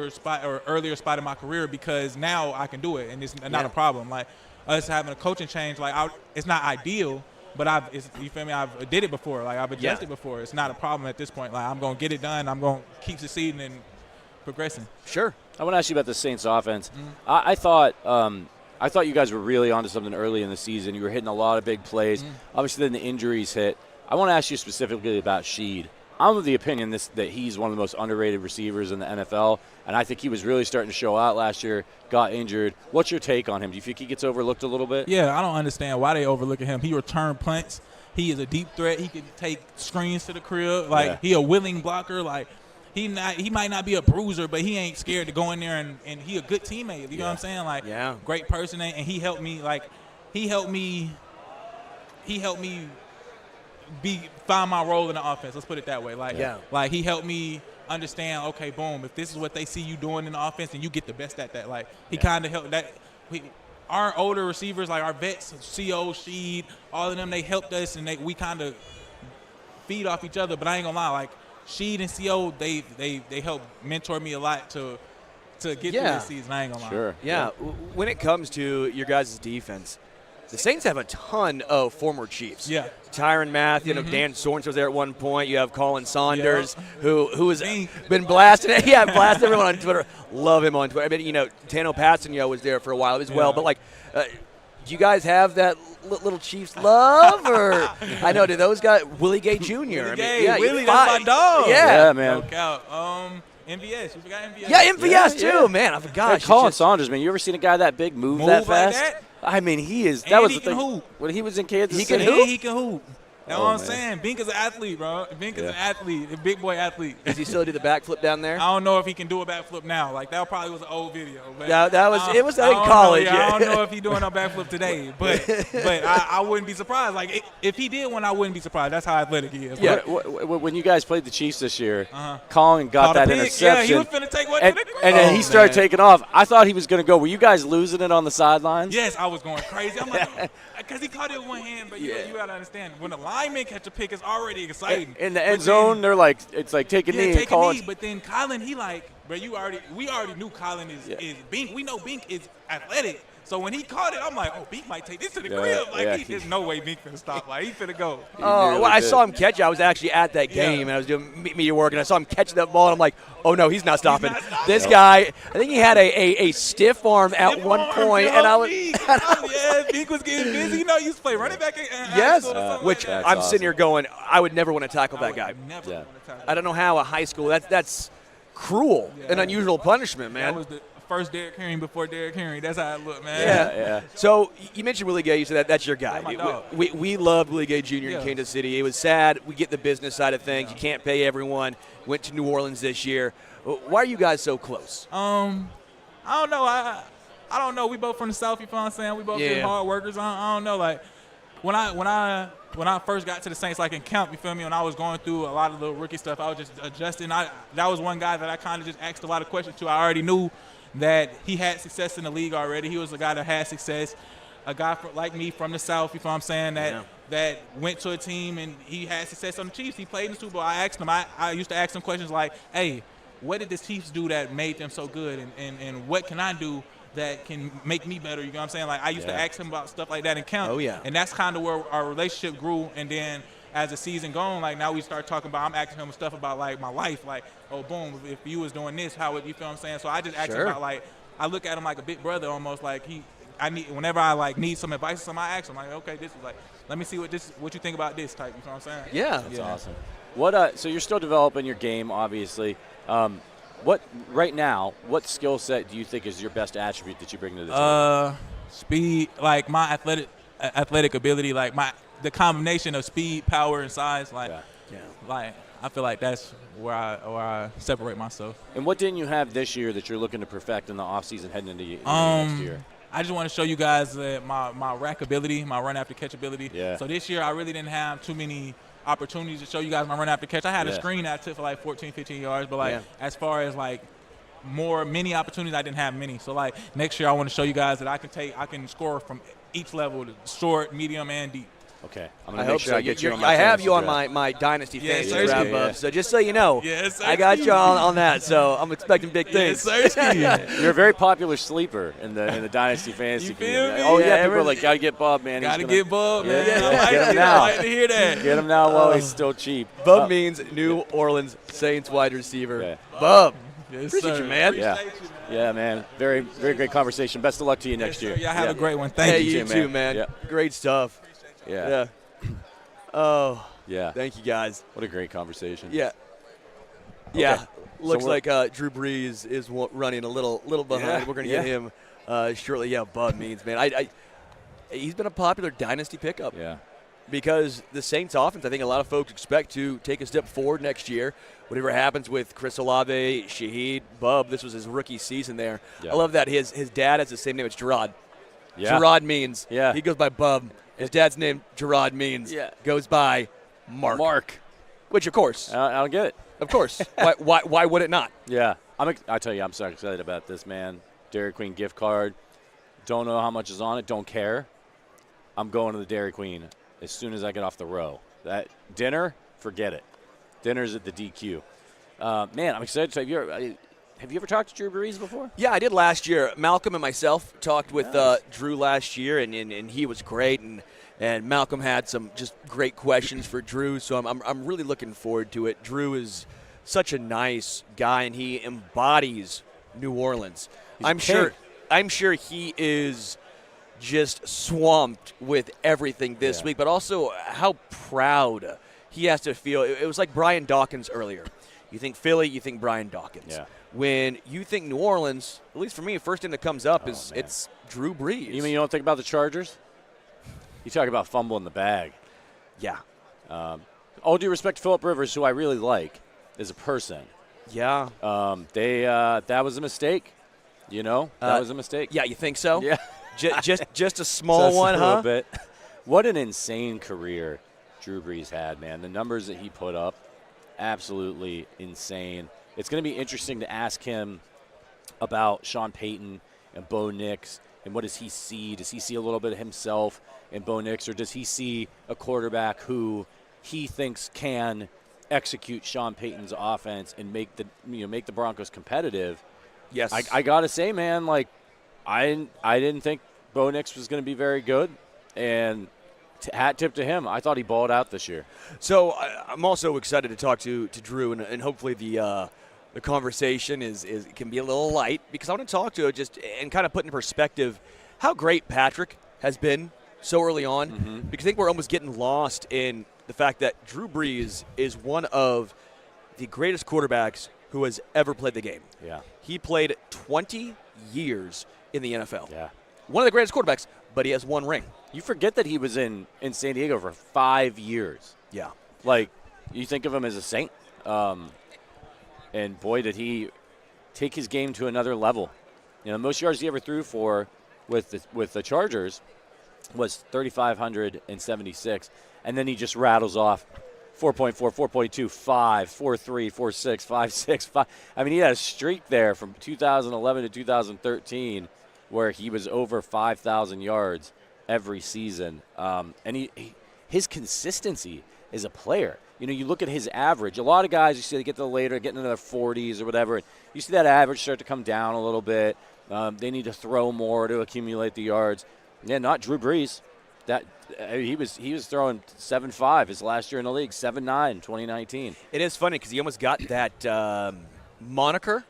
spot or earlier spot in my career, because now I can do it and it's not a problem. Like, us having a coaching change, like, it's not ideal, but you feel me? I've did it before. Like, I've adjusted before. It's not a problem at this point. Like, I'm going to get it done. I'm going to keep succeeding and progressing. Sure. I want to ask you about the Saints offense. I thought you guys were really onto something early in the season. You were hitting a lot of big plays. Obviously, then the injuries hit. I want to ask you specifically about Sheed. I'm of the opinion that he's one of the most underrated receivers in the NFL, and I think he was really starting to show out last year, got injured. What's your take on him? Do you think he gets overlooked a little bit? Yeah, I don't understand why they overlooking him. He returned punts. He is a deep threat. He can take screens to the crib. Like, he a willing blocker. Like, he might not be a bruiser, but he ain't scared to go in there and he a good teammate. You know what I'm saying? Like, great person, and he helped me. Like, he helped me find my role in the offense. Let's put it that way. Like, he helped me understand, okay, boom, if this is what they see you doing in the offense, and you get the best at that. Like, he kind of helped that. Our older receivers, like our vets, CO, Sheed, all of them, they helped us, and we kind of feed off each other. But I ain't gonna lie, like, Sheed and CO, they helped mentor me a lot to get through this season. I ain't gonna lie. Sure. Yeah. When it comes to your guys' defense, the Saints have a ton of former Chiefs. Yeah. Tyrann Mathieu, Dan Sorensen was there at one point. You have Colin Saunders, who has been blasting. Blasting everyone on Twitter. Love him on Twitter. I mean, Tano Passanio was there for a while as well. But, like, do you guys have that little Chiefs love? Or I know, do those guys, Willie Gay Jr. Willie, that's my dog. Yeah, man. Look out. MVS. You forgot MVS? Yeah, MVS too. Man, I forgot. Hey, Colin Saunders, man. You ever seen a guy that big move that fast? Like that? I mean, he is. And that was he the can thing. hoop. When he was in Kansas He City. can hoop. He can hoop. That's what I'm man. saying. Bink is an athlete, bro. Bink is an athlete, a big boy athlete. Does he still do the backflip down there? I don't know if he can do a backflip now. Like, that probably was an old video. But it was in college. I don't know if he's doing a backflip today, but I wouldn't be surprised. Like, if he did one, I wouldn't be surprised. That's how athletic he is. Yeah. When you guys played the Chiefs this year, Colin got that interception. Yeah, he was finna take one to the crib. And then he started taking off. I thought he was going to go. Were you guys losing it on the sidelines? Yes, I was going crazy. I'm like, because he caught it with one hand, but you got to understand, when the lineman catch a pick, it's already exciting. In the end zone, they're like, it's like take a knee. Take a knee, but then Colin, he like, bro, we already knew Colin is Bink. We know Bink is athletic. So when he caught it, I'm like, oh, Bink might take this to the crib. Like, there's no way Bink finna stop. Like, he finna go. Well, I saw him catch it. I was actually at that game, and I was doing media work, and I saw him catch that ball, and I'm like, oh, no, he's not stopping. This guy, I think he had a stiff arm at one point, and I was Bink was getting busy. You know, he used to play running back. Which like I'm sitting here going, I would never want to tackle that guy. Never I don't know how a high school, that's cruel and unusual punishment, man. That was the first Derrick Henry before Derrick Henry. That's how it looked, man. Yeah. So you mentioned Willie Gay. You said that's your guy. That's my dog. We loved Willie Gay Jr. in Kansas City. It was sad. We get the business side of things. You can't pay everyone. Went to New Orleans this year. Why are you guys so close? I don't know. I don't know. We both from the South. You know what I'm saying? We both been hard workers. I don't know. Like, when I first got to the Saints, like in camp, you feel me? When I was going through a lot of the rookie stuff, I was just adjusting. That was one guy that I kind of just asked a lot of questions to. I already knew that he had success in the league already. He was a guy that had success, a guy like me from the South, you know what I'm saying, that went to a team and he had success on the Chiefs. He played in the Super Bowl. I asked him, I used to ask him questions like, hey, what did the Chiefs do that made them so good, and what can I do that can make me better, you know what I'm saying? Like, I used to ask him about stuff like that in camp. And that's kind of where our relationship grew. And then as the season gone, like, now we start talking about, I'm asking him stuff about, like, my life. Like, oh, boom, if you was doing this, how would you feel what I'm saying? So I just asked him about, like, I look at him like a big brother almost. Like, whenever I, like, need some advice or something, I ask him, like, okay, this is, like, let me see what you think about this type, you know what I'm saying? Yeah. That's awesome. So you're still developing your game, obviously. Right now, what skill set do you think is your best attribute that you bring to the team? Speed, like my athletic ability, like the combination of speed, power, and size. Like I feel like that's where I separate myself. And what didn't you have this year that you're looking to perfect in the offseason heading into next year? I just want to show you guys my rack ability, my run after catch ability. Yeah. So this year I really didn't have too many opportunities to show you guys my run after catch. I had a screen that I took for like 14, 15 yards, but as far as like many opportunities, I didn't have many. So like next year I want to show you guys that I can score from each level, short, medium, and deep. Okay, I'm I gonna hope make sure so. I get you on my I have fantasy you on draft. my dynasty Yes, fantasy draft, sir. Bub. So just so you know, Yes, I got you on that. So I'm expecting big things. You're a very popular sleeper in the dynasty fantasy feel community. me? Oh yeah, Yeah, people are like, gotta get Bub, man. Gotta get Bub, man. Yeah, I like get it. him now. I like to hear that. Get him now while he's still cheap. Bub Means, New Orleans Saints wide receiver. Yeah. Bub, Yes, appreciate sir. you, man. Yeah, man. Very, very great conversation. Best of luck to you next year. Y'all have a great one. Thank Hey, you. you too, man. Yeah. Great stuff. Yeah. Oh. Yeah. Thank you, guys. What a great conversation. Yeah. Yeah. Okay. Looks So like Drew Brees is running a little behind. Yeah, We're going to get him shortly. Yeah, Bub Means, man. He's been a popular dynasty pickup. Yeah. Because the Saints offense, I think a lot of folks expect to take a step forward next year. Whatever happens with Chris Olave, Shaheed, Bub, this was his rookie season there. Yeah. I love that his dad has the same name as Gerard. Yeah. Gerard Means. Yeah. He goes by Bub. His dad's name, Gerard Means, goes by Mark. Which, of course. I don't get it. Of course. why would it not? Yeah. I tell you, I'm so excited about this, man. Dairy Queen gift card. Don't know how much is on it. Don't care. I'm going to the Dairy Queen as soon as I get off the row. That dinner, forget it. Dinner's at the DQ. Man, I'm excited. Have you ever talked to Drew Brees before? Yeah, I did last year. Malcolm and myself talked with Drew last year, and he was great. And Malcolm had some just great questions for Drew, so I'm really looking forward to it. Drew is such a nice guy, and he embodies New Orleans. I'm sure he is just swamped with everything this week, but also how proud he has to feel. It was like Brian Dawkins earlier. You think Philly, you think Brian Dawkins. Yeah. When you think New Orleans, at least for me, the first thing that comes up is it's Drew Brees. You mean you don't think about the Chargers? You talk about fumbling the bag. Yeah. All due respect to Phillip Rivers, who I really like as a person. Yeah. That was a mistake. You know, that was a mistake. Yeah, you think so? Yeah. just a small one, a huh? little bit. What an insane career Drew Brees had, man. The numbers that he put up, absolutely insane. It's going to be interesting to ask him about Sean Payton and Bo Nix and what does he see? Does he see a little bit of himself in Bo Nix, or does he see a quarterback who he thinks can execute Sean Payton's offense and make the Broncos competitive? Yes. I got to say, man, like I didn't think Bo Nix was going to be very good, and hat tip to him. I thought he balled out this year. So I'm also excited to talk to Drew, and hopefully the conversation can be a little light, because I want to talk to him just and kind of put in perspective how great Patrick has been so early on, because I think we're almost getting lost in the fact that Drew Brees is one of the greatest quarterbacks who has ever played the game. Yeah. He played 20 years in the NFL. Yeah. One of the greatest quarterbacks, but he has one ring. You forget that he was in San Diego for 5 years. Yeah. Like, you think of him as a Saint. And, boy, did he take his game to another level. You know, most yards he ever threw for with the Chargers was 3,576. And then he just rattles off 4.4, 4.2, 5, 4.3, 4.6, 5.6, 5. I mean, he had a streak there from 2011 to 2013 where he was over 5,000 yards every season. And his consistency as a player. You know, you look at his average. A lot of guys, you see they get to the later, getting into their 40s or whatever. And you see that average start to come down a little bit. They need to throw more to accumulate the yards. Yeah, not Drew Brees. He was throwing 7.5 his last year in the league, 7.9 in 2019. It is funny because he almost got that moniker.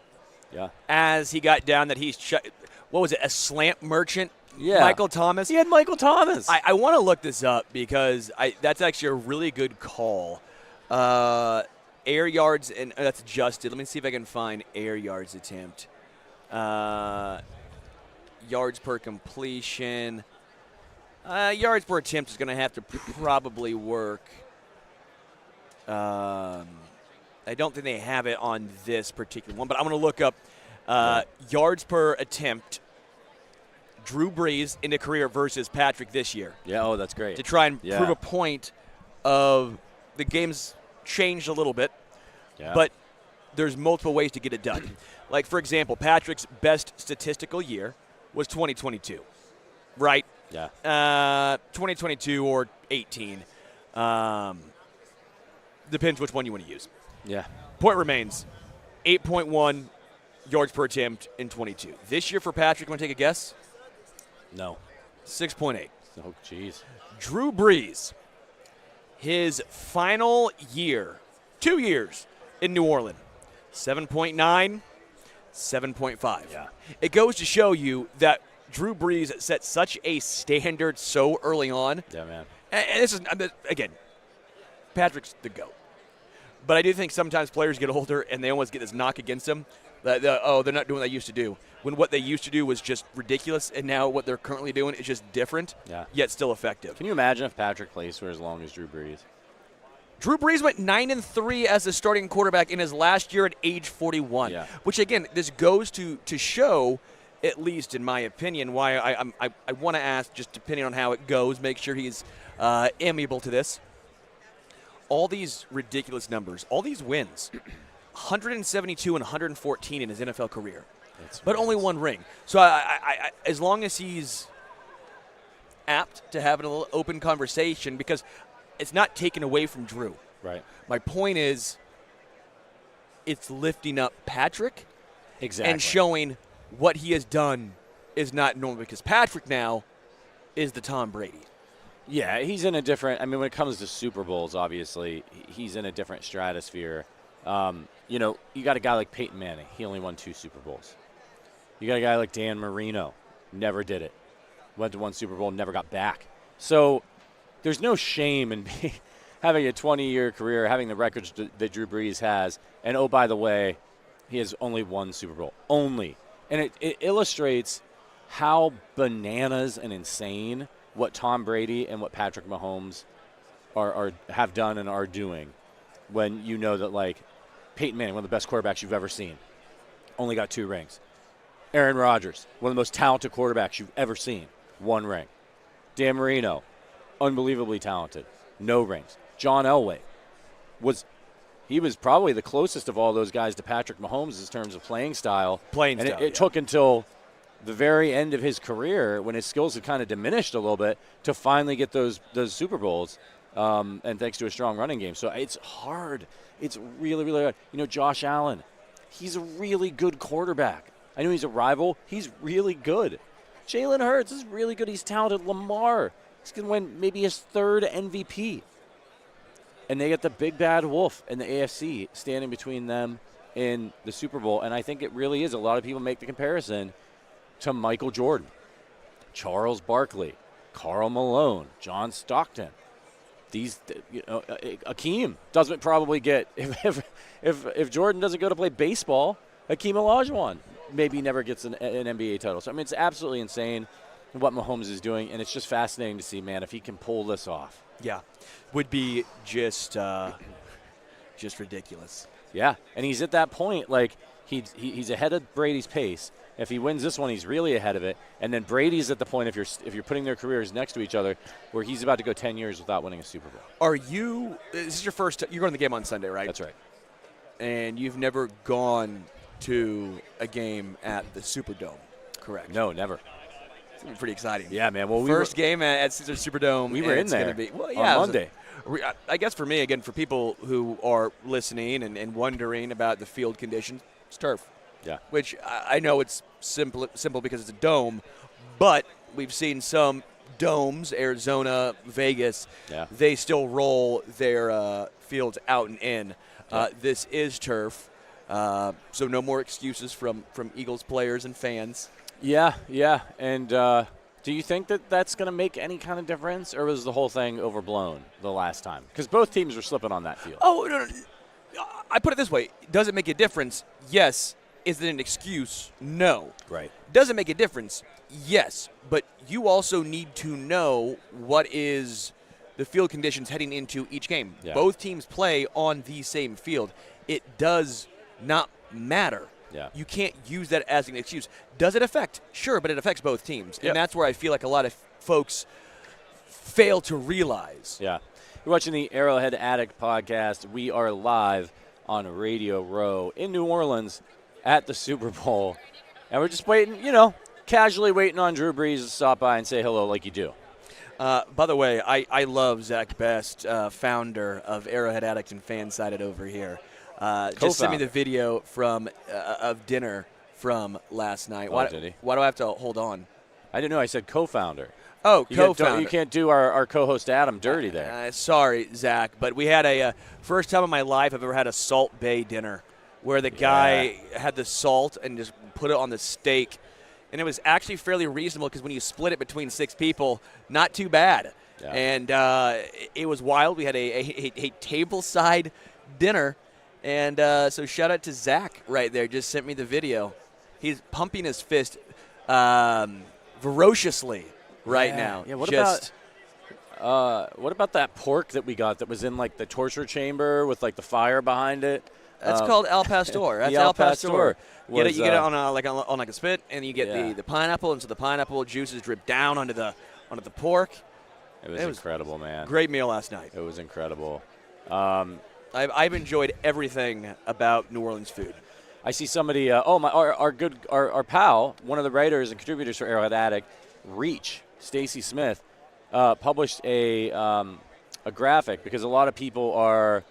Yeah. As he got down that he's what was it, a slant merchant? Yeah. Michael Thomas. He had Michael Thomas. I want to look this up because that's actually a really good call. Air yards, and that's adjusted. Let me see if I can find air yards attempt. Yards per completion. Yards per attempt is going to have to probably work. I don't think they have it on this particular one, but I'm going to look up yards per attempt. Drew Brees in the career versus Patrick this year. Yeah, oh, that's great. To try and prove a point of the game's changed a little bit, but there's multiple ways to get it done. Like, for example, Patrick's best statistical year was 2022, right? Yeah. 2022 or 18. Depends which one you want to use. Yeah. Point remains 8.1 yards per attempt in 22. This year for Patrick, want to take a guess? No. 6.8. Oh, jeez. Drew Brees, his final year, 2 years in New Orleans, 7.9, 7.5. Yeah. It goes to show you that Drew Brees set such a standard so early on. Yeah, man. And this is, again, Patrick's the GOAT. But I do think sometimes players get older and they almost get this knock against them. They're not doing what they used to do. When what they used to do was just ridiculous, and now what they're currently doing is just different, yet still effective. Can you imagine if Patrick plays for as long as Drew Brees? Drew Brees went 9-3 as a starting quarterback in his last year at age 41, which, again, this goes to show, at least in my opinion, why I want to ask, just depending on how it goes, make sure he's amiable to this. All these ridiculous numbers, all these wins, 172 and 114 in his NFL career, but only one ring. So I as long as he's apt to have a little open conversation, because it's not taken away from Drew. Right. My point is, it's lifting up Patrick and showing what he has done is not normal, because Patrick now is the Tom Brady. Yeah, he's in a different – I mean, when it comes to Super Bowls, obviously, he's in a different stratosphere. You got a guy like Peyton Manning. He only won 2 Super Bowls. You got a guy like Dan Marino. Never did it. Went to 1 Super Bowl, never got back. So there's no shame in having a 20-year career, having the records that Drew Brees has. And, oh, by the way, he has only 1 Super Bowl. Only. And it illustrates how bananas and insane what Tom Brady and what Patrick Mahomes have done and are doing, when you know that, like, Peyton Manning, one of the best quarterbacks you've ever seen, only got 2 rings. Aaron Rodgers, one of the most talented quarterbacks you've ever seen, 1 ring. Dan Marino, unbelievably talented, no rings. John Elway was probably the closest of all those guys to Patrick Mahomes in terms of playing style. It took until the very end of his career, when his skills had kind of diminished a little bit, to finally get those Super Bowls, and thanks to a strong running game. So it's hard. It's really, really hard. Josh Allen, he's a really good quarterback. I know he's a rival. He's really good. Jalen Hurts is really good. He's talented. Lamar, he's going to win maybe his 3rd MVP. And they get the big bad wolf in the AFC standing between them in the Super Bowl. And I think it really is. A lot of people make the comparison to Michael Jordan, Charles Barkley, Karl Malone, John Stockton. These, Akeem doesn't probably get, if Jordan doesn't go to play baseball, Akeem Olajuwon maybe never gets an NBA title. So, I mean, it's absolutely insane what Mahomes is doing, and it's just fascinating to see, man, if he can pull this off. Yeah, would be just ridiculous. Yeah, and he's at that point, like, he's ahead of Brady's pace. If he wins this one, he's really ahead of it. And then Brady's at the point, if you're putting their careers next to each other, where he's about to go 10 years without winning a Super Bowl. This is your first, you're going to the game on Sunday, right? That's right. And you've never gone to a game at the Superdome, correct? No, never. It's going to be pretty exciting. Yeah, man. Well, first game at Caesars Superdome. We were in there on Monday. I guess for me, again, for people who are listening and wondering about the field conditions, it's turf. Yeah. Which I know it's simple because it's a dome, but we've seen some domes, Arizona, Vegas, they still roll their fields out and in. This is turf, so no more excuses from Eagles players and fans. Yeah. And do you think that that's going to make any kind of difference, or was the whole thing overblown the last time? Because both teams were slipping on that field. Oh, no. I put it this way. Does it make a difference? Yes. Is it an excuse? No. Right. Does it make a difference? Yes. But you also need to know what is the field conditions heading into each game. Yeah. Both teams play on the same field. it does not matter. Yeah. You can't use that as an excuse. Does it affect? Sure, but it affects both teams. Yep. And that's where I feel like a lot of folks fail to realize. Yeah. You're watching the Arrowhead Addict podcast. We are live on Radio Row in New Orleans at the Super Bowl. And we're just waiting, casually waiting on Drew Brees to stop by and say hello like you do. By the way, I love Zach Best, founder of Arrowhead Addict and Fansided over here. Just sent me the video from of dinner from last night. Oh, did he? Why do I have to hold on? I didn't know. I said co-founder. Oh, co-founder. You can't do our co-host Adam dirty there. Sorry, Zach, but we had a first time in my life I've ever had a Salt Bay dinner where the guy had the salt and just put it on the steak. And it was actually fairly reasonable because when you split it between 6 people, not too bad. Yeah. And it was wild. We had a tableside dinner. And so shout out to Zach right there. Just sent me the video. He's pumping his fist ferociously right now. Yeah. What about that pork that we got that was in like the torture chamber with like the fire behind it? That's called Al Pastor. That's Al Pastor. You get it on a spit, and you get the pineapple, and so the pineapple juices drip down onto the pork. It was incredible, man. Great meal last night. It was incredible. I've enjoyed everything about New Orleans food. I see somebody. Our pal, one of the writers and contributors for Arrowhead Addict, Reach, Stacy Smith, published a graphic because a lot of people are.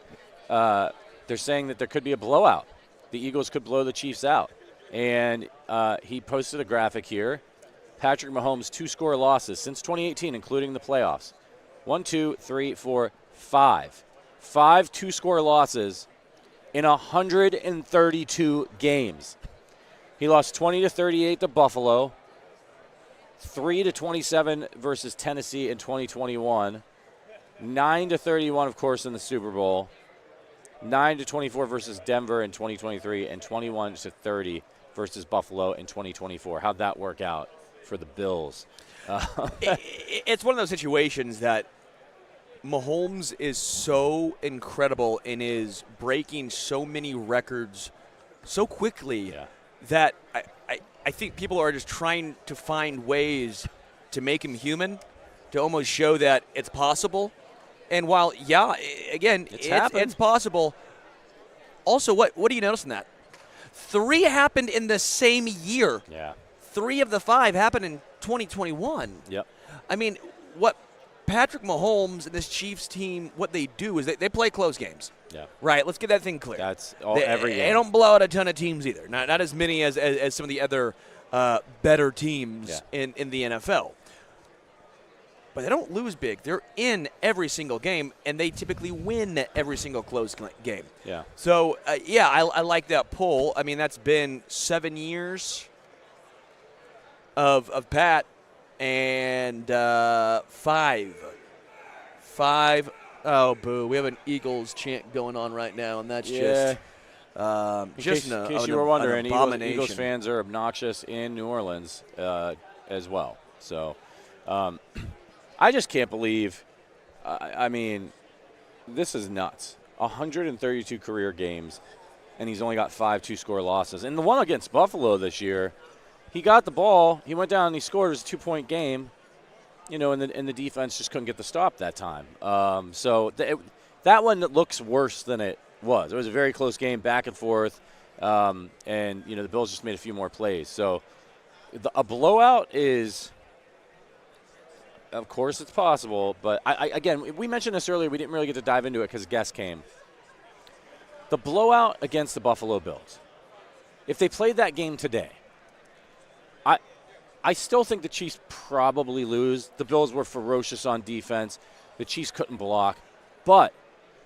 They're saying that there could be a blowout. The Eagles could blow the Chiefs out. And he posted a graphic here. Patrick Mahomes' 2-score losses since 2018, including the playoffs. 1, 2, 3, 4, 5. 5 2-score losses in 132 games. He lost 20-38 to Buffalo, 3-27 versus Tennessee in 2021, 9-31, of course, in the Super Bowl. 9-24 versus Denver in 2023, and 21-30 versus Buffalo in 2024. How'd that work out for the Bills? It's one of those situations that Mahomes is so incredible and is breaking so many records so quickly that I think people are just trying to find ways to make him human, to almost show that it's possible. And while, again, it's possible. Also, what do you notice in that? 3 happened in the same year. Yeah. 3 of the 5 happened in 2021. Yep. I mean, what Patrick Mahomes and this Chiefs team, what they do is they play close games. Yeah. Right. Let's get that thing clear. That's every game. They don't blow out a ton of teams either. Not as many as some of the other better teams in the NFL. But they don't lose big. They're in every single game, and they typically win every single close game. Yeah. So, I like that poll. I mean, that's been 7 years of Pat, and 5. Oh, boo. We have an Eagles chant going on right now, and that's just in case you were wondering, Eagles fans are obnoxious in New Orleans as well. So I just can't believe I mean, this is nuts. 132 career games, and he's only got 5 2-score losses. And the one against Buffalo this year, he got the ball, he went down and he scored. It was a 2-point game, and the defense just couldn't get the stop that time. So that one looks worse than it was. It was a very close game, back and forth, and the Bills just made a few more plays. So a blowout is, of course, it's possible. But again, we mentioned this earlier. We didn't really get to dive into it because guests came. The blowout against the Buffalo Bills. If they played that game today, I still think the Chiefs probably lose. The Bills were ferocious on defense. The Chiefs couldn't block. But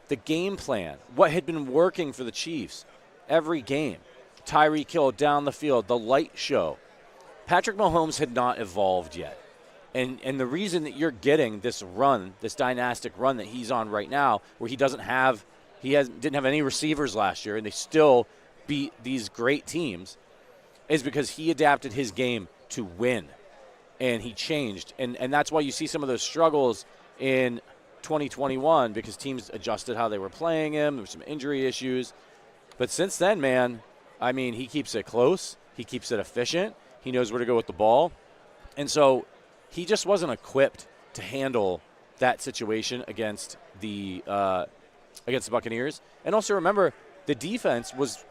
the game plan, what had been working for the Chiefs every game, Tyreek Hill down the field, the light show, Patrick Mahomes had not evolved yet. And the reason that you're getting this run, this dynastic run that he's on right now, where he didn't have any receivers last year, and they still beat these great teams, is because he adapted his game to win, and he changed. And that's why you see some of those struggles in 2021, because teams adjusted how they were playing him. There were some injury issues. But since then, man, I mean, he keeps it close. He keeps it efficient. He knows where to go with the ball. And so he just wasn't equipped to handle that situation against the Buccaneers. And also remember, the defense was,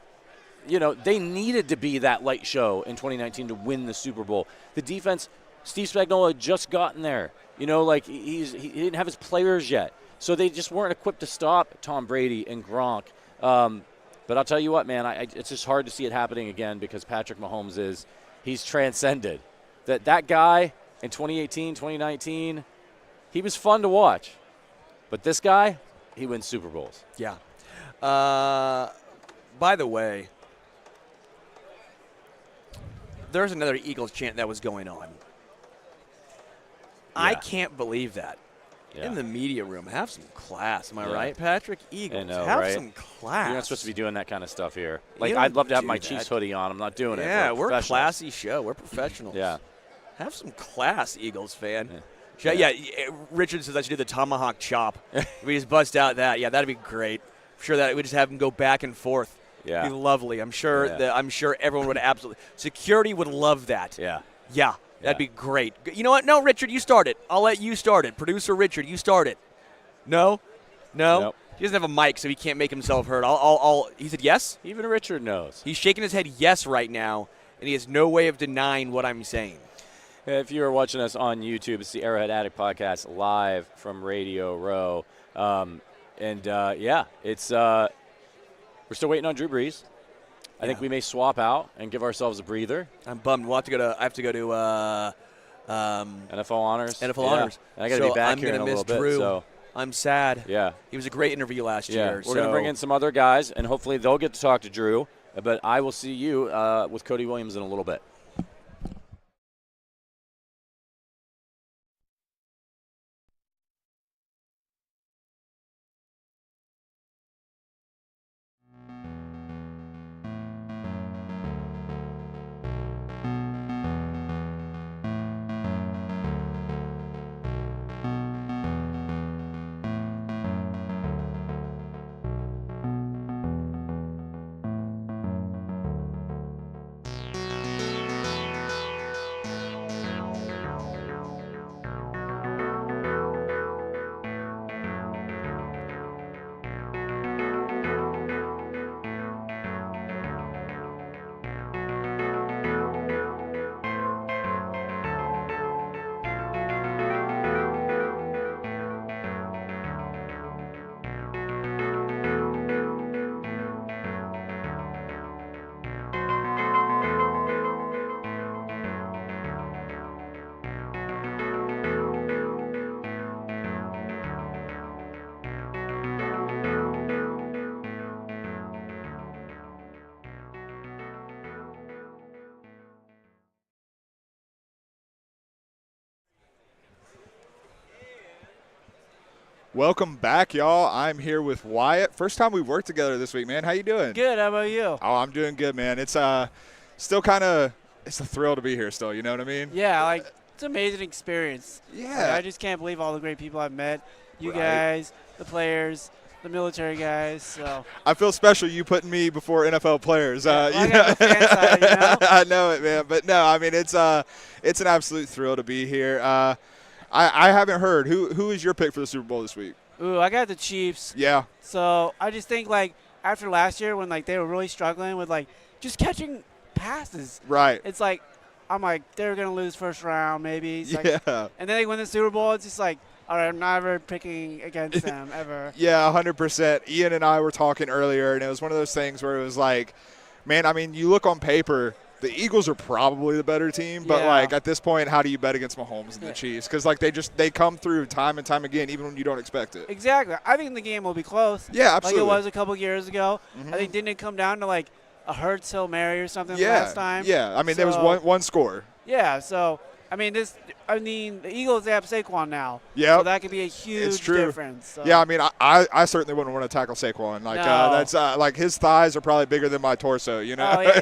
they needed to be that light show in 2019 to win the Super Bowl. The defense, Steve Spagnuolo had just gotten there. He didn't have his players yet. So they just weren't equipped to stop Tom Brady and Gronk. But I'll tell you what, man, it's just hard to see it happening again because Patrick Mahomes he's transcended. That guy in 2018, 2019, he was fun to watch. But this guy, he wins Super Bowls. Yeah. By the way, there's another Eagles chant that was going on. Yeah. I can't believe that. Yeah. In the media room, have some class. Am I right, Patrick? Eagles, have some class. You're not supposed to be doing that kind of stuff here. Like, I'd love to have my Chiefs hoodie on. I'm not doing it. Yeah, we're a classy show. We're professionals. Yeah. Have some class, Eagles fan. Yeah, Richard says I should do the tomahawk chop. We just bust out that. Yeah, that'd be great. I'm sure that we just have them go back and forth. Yeah. It'd be lovely. I'm sure everyone would absolutely. Security would love that. Yeah. Yeah. That'd be great. You know what? No, Richard, you start it. I'll let you start it. Producer Richard, you start it. No? Nope. He doesn't have a mic, so he can't make himself heard. He said yes? Even Richard knows. He's shaking his head yes right now, and he has no way of denying what I'm saying. If you are watching us on YouTube, it's the Arrowhead Addict Podcast live from Radio Row. It's we're still waiting on Drew Brees. I think we may swap out and give ourselves a breather. I'm bummed. I have to go to NFL Honors. NFL Honors. And I got to be back here in a little bit. Drew. So I'm sad. Yeah. He was a great interview last year. We're going to bring in some other guys, and hopefully they'll get to talk to Drew. But I will see you with Cody Williams in a little bit. Welcome back, y'all. I'm here with Wyatt. First time we've worked together this week, man. How you doing? Good. How about you? Oh, I'm doing good, man. It's still kind of it's a thrill to be here still, you know what I mean? Yeah, it's an amazing experience. Yeah. I just can't believe all the great people I've met. You guys, the players, the military guys. So I feel special you putting me before NFL players. I got the fan side, I know it, man. But no, I mean it's an absolute thrill to be here. I haven't heard. Who is your pick for the Super Bowl this week? Ooh, I got the Chiefs. Yeah. So I just think after last year when they were really struggling with just catching passes. Right. It's I'm they're gonna lose first round maybe. It's yeah. And then they win the Super Bowl. It's just all right, I'm never picking against them ever. Yeah, 100%. Iain and I were talking earlier, and it was one of those things where it was man, I mean, you look on paper. The Eagles are probably the better team, but at this point, how do you bet against Mahomes and the Chiefs? Because they come through time and time again, even when you don't expect it. Exactly. I think the game will be close. Yeah, absolutely. Like it was a couple years ago. Mm-hmm. I think didn't it come down to a Hurts Hail Mary or something last time? Yeah. I mean, there was one score. Yeah. So I mean, the Eagles, they have Saquon now. Yeah. So that could be a huge difference. So. Yeah, I mean, I certainly wouldn't want to tackle Saquon. Like, that's like his thighs are probably bigger than my torso, you know? Oh, yeah.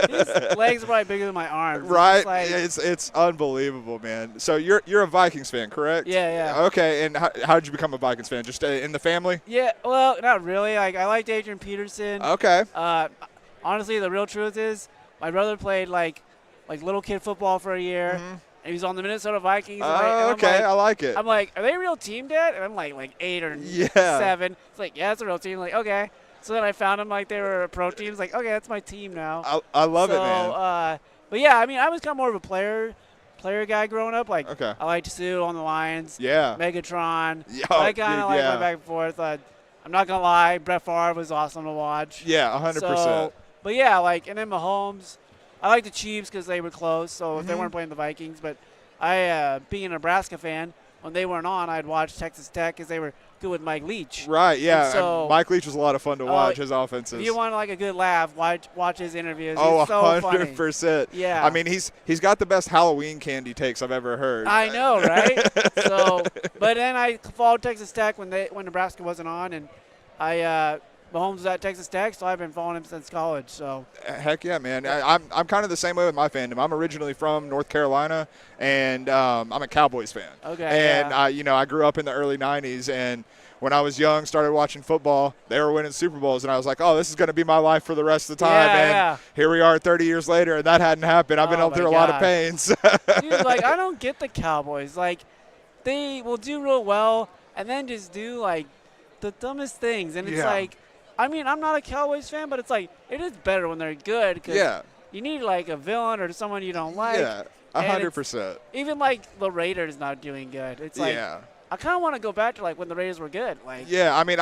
His legs are probably bigger than my arms. Right? It's, it's unbelievable, man. So you're a Vikings fan, correct? Yeah. Okay, and how did you become a Vikings fan? Just in the family? Yeah, well, not really. Like, I liked Adrian Peterson. Okay. Honestly, the real truth is my brother played, like little kid football for a year. Mm-hmm. And he was on the Minnesota Vikings. Okay, I like it. I'm like, are they a real team, Dad? And I'm like 8 or 7. It's like, yeah, it's a real team. I'm like, okay. So then I found them like they were a pro team. It's like, okay, that's my team now. I love it, man. But yeah, I mean, I was kind of more of a player guy growing up. Like, okay. I liked Sue on the Lions. Yeah. Megatron. Yeah, I kind of like my back and forth. I'm not gonna lie, Brett Favre was awesome to watch. Yeah, 100%. So, but yeah, like, and then Mahomes. I like the Chiefs because they were close, so if they weren't playing the Vikings. But being a Nebraska fan, when they weren't on, I'd watch Texas Tech because they were good with Mike Leach. Right, yeah. And so, Mike Leach was a lot of fun to watch, his offenses. If you want like a good laugh, watch his interviews. Oh, he's so 100%. funny. Yeah. I mean, he's got the best Halloween candy takes I've ever heard. I know, right? So, but then I followed Texas Tech when Nebraska wasn't on, and Mahomes was at Texas Tech, so I've been following him since college. So heck yeah, man! I'm kind of the same way with my fandom. I'm originally from North Carolina, and I'm a Cowboys fan. Okay. And I grew up in the early '90s, and when I was young, started watching football. They were winning Super Bowls, and I was like, "Oh, this is going to be my life for the rest of the time." And here we are, 30 years later, and that hadn't happened. I've been up through a lot of pains. Dude, like, I don't get the Cowboys. Like, they will do real well, and then just do like the dumbest things, and it's like. I mean, I'm not a Cowboys fan, but it's like it is better when they're good because you need like a villain or someone you don't like. Yeah, 100%. Even like the Raiders not doing good. It's like I kind of want to go back to like when the Raiders were good. Like I mean,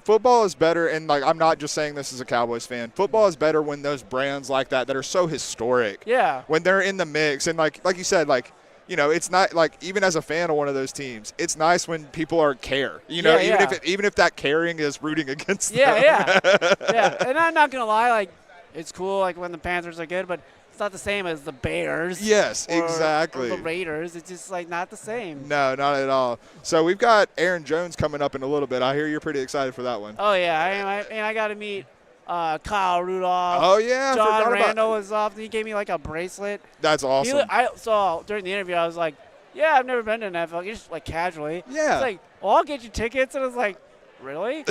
football is better, and like I'm not just saying this as a Cowboys fan. Football is better when those brands like that are so historic. Yeah. When they're in the mix, and like you said, like. You know, it's not like even as a fan of one of those teams, it's nice when people are care. You know, even if that caring is rooting against them. Yeah. And I'm not gonna lie, like it's cool like when the Panthers are good, but it's not the same as the Bears. Yes, or exactly. the Raiders, it's just like not the same. No, not at all. So we've got Aaron Jones coming up in a little bit. I hear you're pretty excited for that one. Oh yeah, I got to meet. Kyle Rudolph. Oh, yeah. John Randall was off. He gave me like a bracelet. That's awesome. I saw during the interview, I was like, yeah, I've never been to an NFL. Just like casually. Yeah. He's like, well, I'll get you tickets. And I was like, really?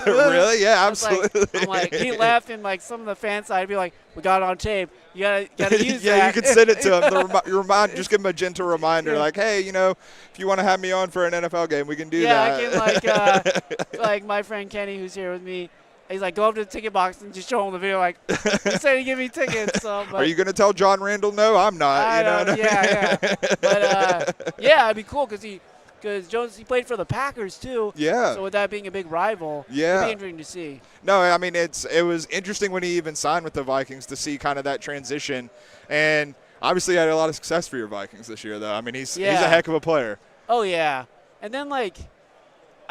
Really? Yeah, absolutely. I'm like, he left, and like some of the fan side would be like, we got it on tape. You gotta use that. Yeah, you can send it to him. Just give him a gentle reminder, like, hey, you know, if you want to have me on for an NFL game, we can do that. Yeah, I can like my friend Kenny, who's here with me. He's like, go up to the ticket box and just show him the video. Like, he said he'd give me tickets. So, are you going to tell John Randall no? I'm not. Yeah. But, it'd be cool because Jones, he played for the Packers, too. Yeah. So with that being a big rival, it'd be interesting to see. No, I mean, it was interesting when he even signed with the Vikings to see kind of that transition. And obviously had a lot of success for your Vikings this year, though. I mean, he's a heck of a player. Oh, yeah. And then,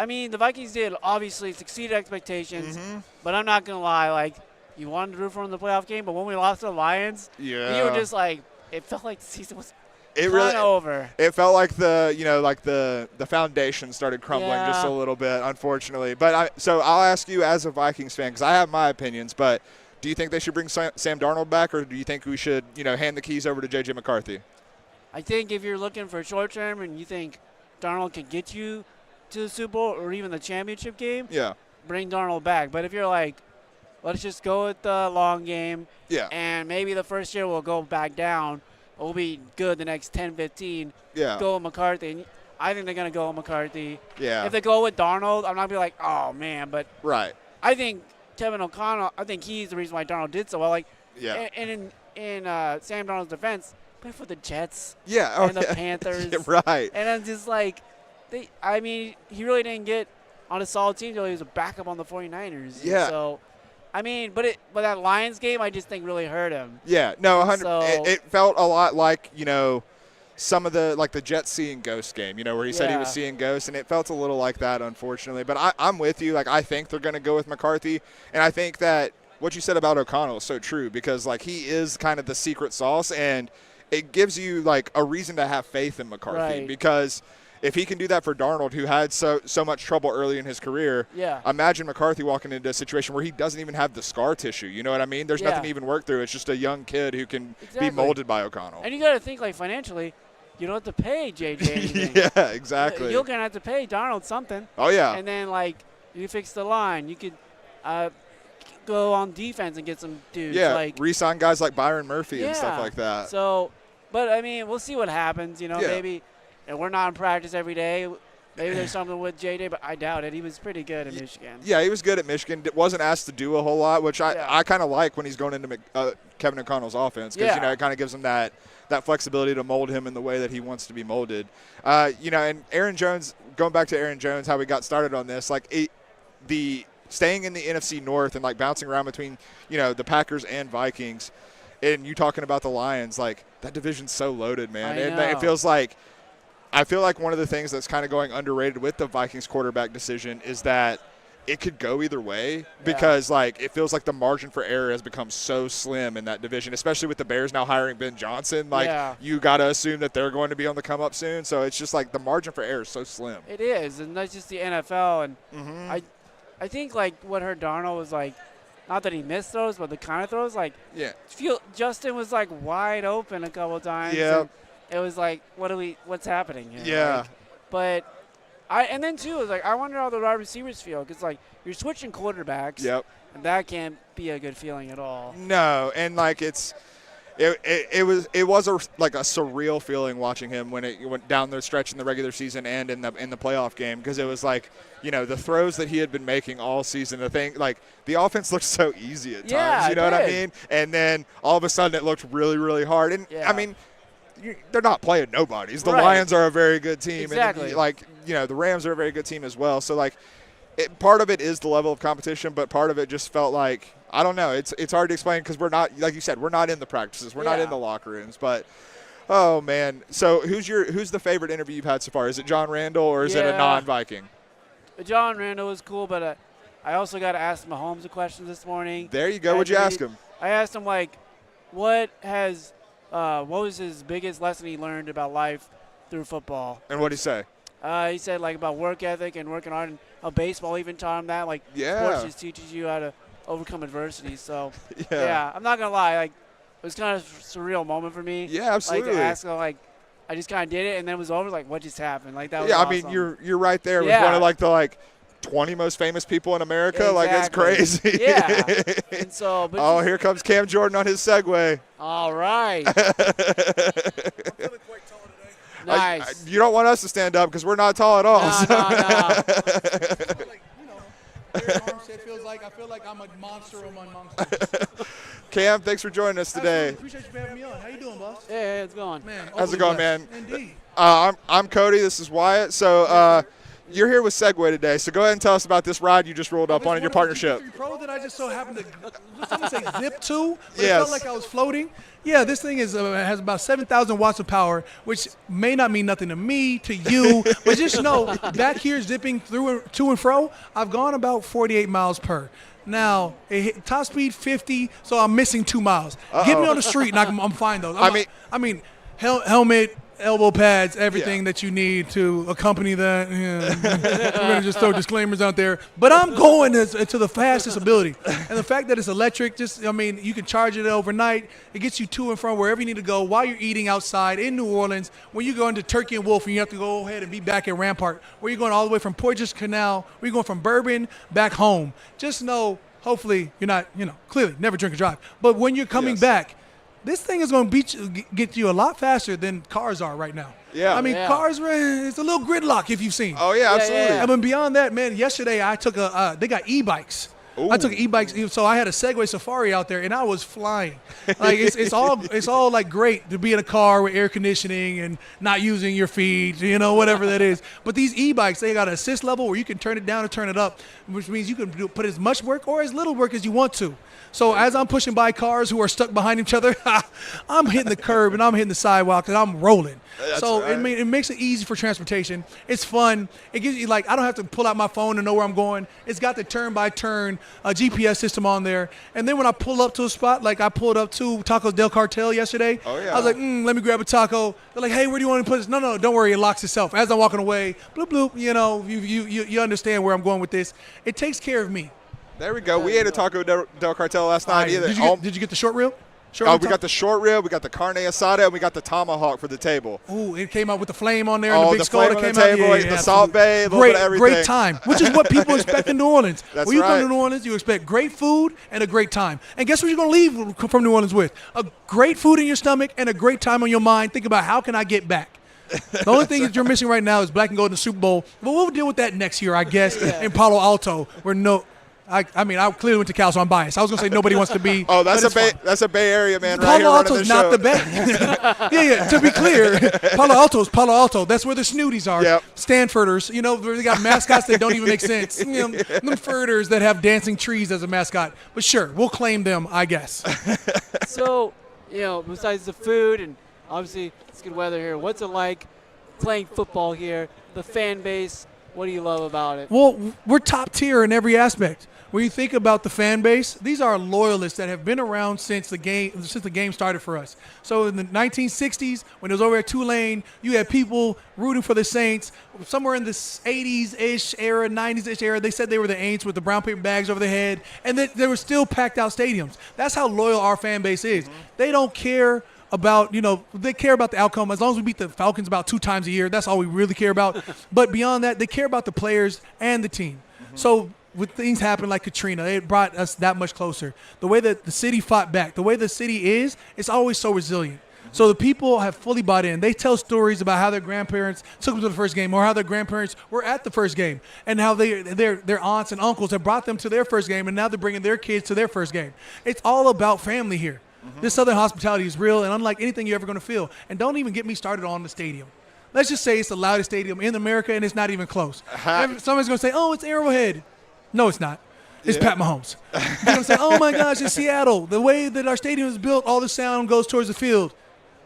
I mean, the Vikings did obviously exceed expectations, but I'm not going to lie. Like, you wanted to root for them in the playoff game, but when we lost to the Lions, you were just like, it felt like the season was over. It felt like the foundation started crumbling just a little bit, unfortunately. But so I'll ask you as a Vikings fan, because I have my opinions, but do you think they should bring Sam Darnold back, or do you think we should, hand the keys over to J.J. McCarthy? I think if you're looking for short term and you think Darnold can get you to the Super Bowl or even the championship game, bring Darnold back. But if you're like, let's just go with the long game, and maybe the first year we'll go back down, we'll be good the next 10, 15, go with McCarthy. And I think they're going to go with McCarthy. Yeah. If they go with Darnold, I'm not going to be like, oh, man. But I think Kevin O'Connell, I think he's the reason why Darnold did so well. Like, and in Sam Darnold's defense, play for the Jets and the Panthers. Right. And I'm just like, he really didn't get on a solid team until he was a backup on the 49ers. Yeah. So, I mean, but that Lions game, I just think really hurt him. Yeah. No, 100. So, it felt a lot like, some of the Jets seeing ghosts game, where he said he was seeing ghosts, and it felt a little like that, unfortunately. But I'm with you. Like, I think they're going to go with McCarthy, and I think that what you said about O'Connell is so true because, like, he is kind of the secret sauce, and it gives you like a reason to have faith in McCarthy because if he can do that for Darnold, who had so much trouble early in his career, imagine McCarthy walking into a situation where he doesn't even have the scar tissue. You know what I mean? There's nothing to even work through. It's just a young kid who can be molded by O'Connell. And you got to think, like, financially, you don't have to pay JJ anything. Yeah, exactly. You're going to have to pay Darnold something. Oh, yeah. And then, like, you fix the line. You could go on defense and get some dudes. Yeah, like, re-sign guys like Byron Murphy and stuff like that. So, but, I mean, we'll see what happens. You know, maybe – and we're not in practice every day. Maybe there's something with JJ, but I doubt it. He was pretty good at Michigan. Yeah, he was good at Michigan. Wasn't asked to do a whole lot, which I kind of like when he's going into Kevin O'Connell's offense because, you know, it kind of gives him that flexibility to mold him in the way that he wants to be molded. You know, and Aaron Jones, going back to Aaron Jones, how we got started on this, like staying in the NFC North and, like, bouncing around between, you know, the Packers and Vikings, and you talking about the Lions, like, that division's so loaded, man. And it feels like – I feel like one of the things that's kind of going underrated with the Vikings quarterback decision is that it could go either way because, like, it feels like the margin for error has become so slim in that division, especially with the Bears now hiring Ben Johnson. Like, you got to assume that they're going to be on the come up soon. So it's just like the margin for error is so slim. It is, and that's just the NFL. And I think, like, what hurt Darnold was, like, not that he missed throws, but the kind of throws, like, Justin was, like, wide open a couple times. Yeah. It was like, what's happening here? Yeah. Like, and then too, it was like, I wonder how the wide receivers feel because, like, you're switching quarterbacks. Yep. And that can't be a good feeling at all. No, and like it was like a surreal feeling watching him when it went down the stretch in the regular season and in the playoff game because it was like, you know, the throws that he had been making all season. The thing, like, the offense looked so easy at times. You know what I mean? And then all of a sudden it looked really, really hard. And I mean. They're not playing nobodies. The Lions are a very good team. Exactly. And, like, you know, the Rams are a very good team as well. So, like, part of it is the level of competition, but part of it just felt like, I don't know. It's hard to explain because we're not, like you said, we're not in the practices. We're not in the locker rooms. But, oh, man. So, who's the favorite interview you've had so far? Is it John Randall or is it a non-Viking? John Randall was cool, but I also got to ask Mahomes a question this morning. There you go. What'd you ask him? I asked him, like, what was his biggest lesson he learned about life through football? And what did he say? He said, like, about work ethic and working hard, and how baseball even taught him that. Like, sports just teaches you how to overcome adversity. So, I'm not going to lie. Like, it was kind of a surreal moment for me. Yeah, absolutely. Like, to ask him, like, I just kind of did it, and then it was over. Like, what just happened? Like, that was awesome. I mean, you're right there with one of, like, the 20 most famous people in America. Exactly. Like, it's crazy. Yeah. And so, but here comes Cam Jordan on his Segway. All right. Nice. You don't want us to stand up because we're not tall at all. I feel like I'm a monster among monsters. Cam, thanks for joining us today. Appreciate you for having me on. How you doing, boss? Yeah, it's going. Man, how's it going, man? Indeed. I'm Cody. This is Wyatt. So you're here with Segway today. So go ahead and tell us about this ride you just rolled up on in your partnership. Pro that I just so happened to say zip to, but it felt like I was floating. Yeah, this thing has about 7,000 watts of power, which may not mean nothing to me, to you, but just know back here zipping to and fro, I've gone about 48 miles per. Now, it hit top speed 50, so I'm missing 2 miles. Get me on the street, and I'm fine, though. I mean, helmet, elbow pads, everything that you need to accompany that. Yeah. We're going to just throw disclaimers out there. But I'm going to the fastest ability. And the fact that it's electric, you can charge it overnight. It gets you to and from wherever you need to go while you're eating outside in New Orleans. When you go into Turkey and Wolf and you have to go ahead and be back at Rampart, where you're going all the way from Poitiers Canal, where you're going from Bourbon back home. Just know, hopefully, you're not, clearly, never drink and drive. But when you're coming back, this thing is going to get you a lot faster than cars are right now. Yeah. I mean, cars, it's a little gridlock if you've seen. Oh, yeah, absolutely. I mean, beyond that, man, yesterday I took they got e-bikes. Ooh. I took e-bikes, so I had a Segway Safari out there, and I was flying. Like it's all like great to be in a car with air conditioning and not using your feet, whatever that is. But these e-bikes, they got an assist level where you can turn it down or turn it up, which means you can put as much work or as little work as you want to. So as I'm pushing by cars who are stuck behind each other, I'm hitting the curb and I'm hitting the sidewalk and I'm rolling. That's so right. it makes it easy for transportation. It's fun. It gives you I don't have to pull out my phone to know where I'm going. It's got the turn by turn a GPS system on there. And then when I pull up to a spot, like I pulled up to Tacos Del Cartel yesterday, Oh, yeah. I was like, let me grab a taco. They're like, hey, where do you want to put this? No, don't worry, it locks itself. As I'm walking away, bloop, bloop, you understand where I'm going with this. It takes care of me. There we go. We ate a Taco Del Cartel last night. Did you get the short rib? We got the short rib, we got the carne asada, and we got the tomahawk for the table. Ooh, it came out with the flame on there and the big skull flame that on came the table, out. the Salt Bay, a little bit of everything. Great time, which is what people expect in New Orleans. That's when you right. come to New Orleans, you expect great food and a great time. And guess what you're going to leave from New Orleans with? A great food in your stomach and a great time on your mind. Think about how can I get back? The only thing that you're missing right now is black and gold in the Super Bowl. But we'll deal with that next year, I guess, in Palo Alto, where I clearly went to Cal, so I'm biased. I was going to say nobody wants to be. Oh, that's a Bay Area man right Palo here running Alto's the not show. the best. yeah. To be clear, Palo Alto. That's where the snooties are. Yep. Stanforders. Where they got mascots that don't even make sense. Them Furders that have dancing trees as a mascot. But sure, we'll claim them, I guess. So, besides the food and obviously it's good weather here, what's it like playing football here? The fan base, what do you love about it? Well, we're top tier in every aspect. When you think about the fan base, these are loyalists that have been around since the game started for us. So in the 1960s, when it was over at Tulane, you had people rooting for the Saints. Somewhere in the 80s-ish era, 90s-ish era, they said they were the Aints with the brown paper bags over their head, and they were still packed out stadiums. That's how loyal our fan base is. Mm-hmm. They don't care about, they care about the outcome. As long as we beat the Falcons about 2 times a year, that's all we really care about. But beyond that, they care about the players and the team. Mm-hmm. So when things happen like Katrina, it brought us that much closer. The way that the city fought back, the way the city is, it's always so resilient. Mm-hmm. So the people have fully bought in. They tell stories about how their grandparents took them to the first game or how their grandparents were at the first game and how their aunts and uncles have brought them to their first game and now they're bringing their kids to their first game. It's all about family here. Mm-hmm. This Southern hospitality is real and unlike anything you're ever going to feel. And don't even get me started on the stadium. Let's just say it's the loudest stadium in America and it's not even close. Somebody's going to say, oh, it's Arrowhead. No, it's not. It's Pat Mahomes. They're going to say, oh, my gosh, it's Seattle. The way that our stadium is built, all the sound goes towards the field.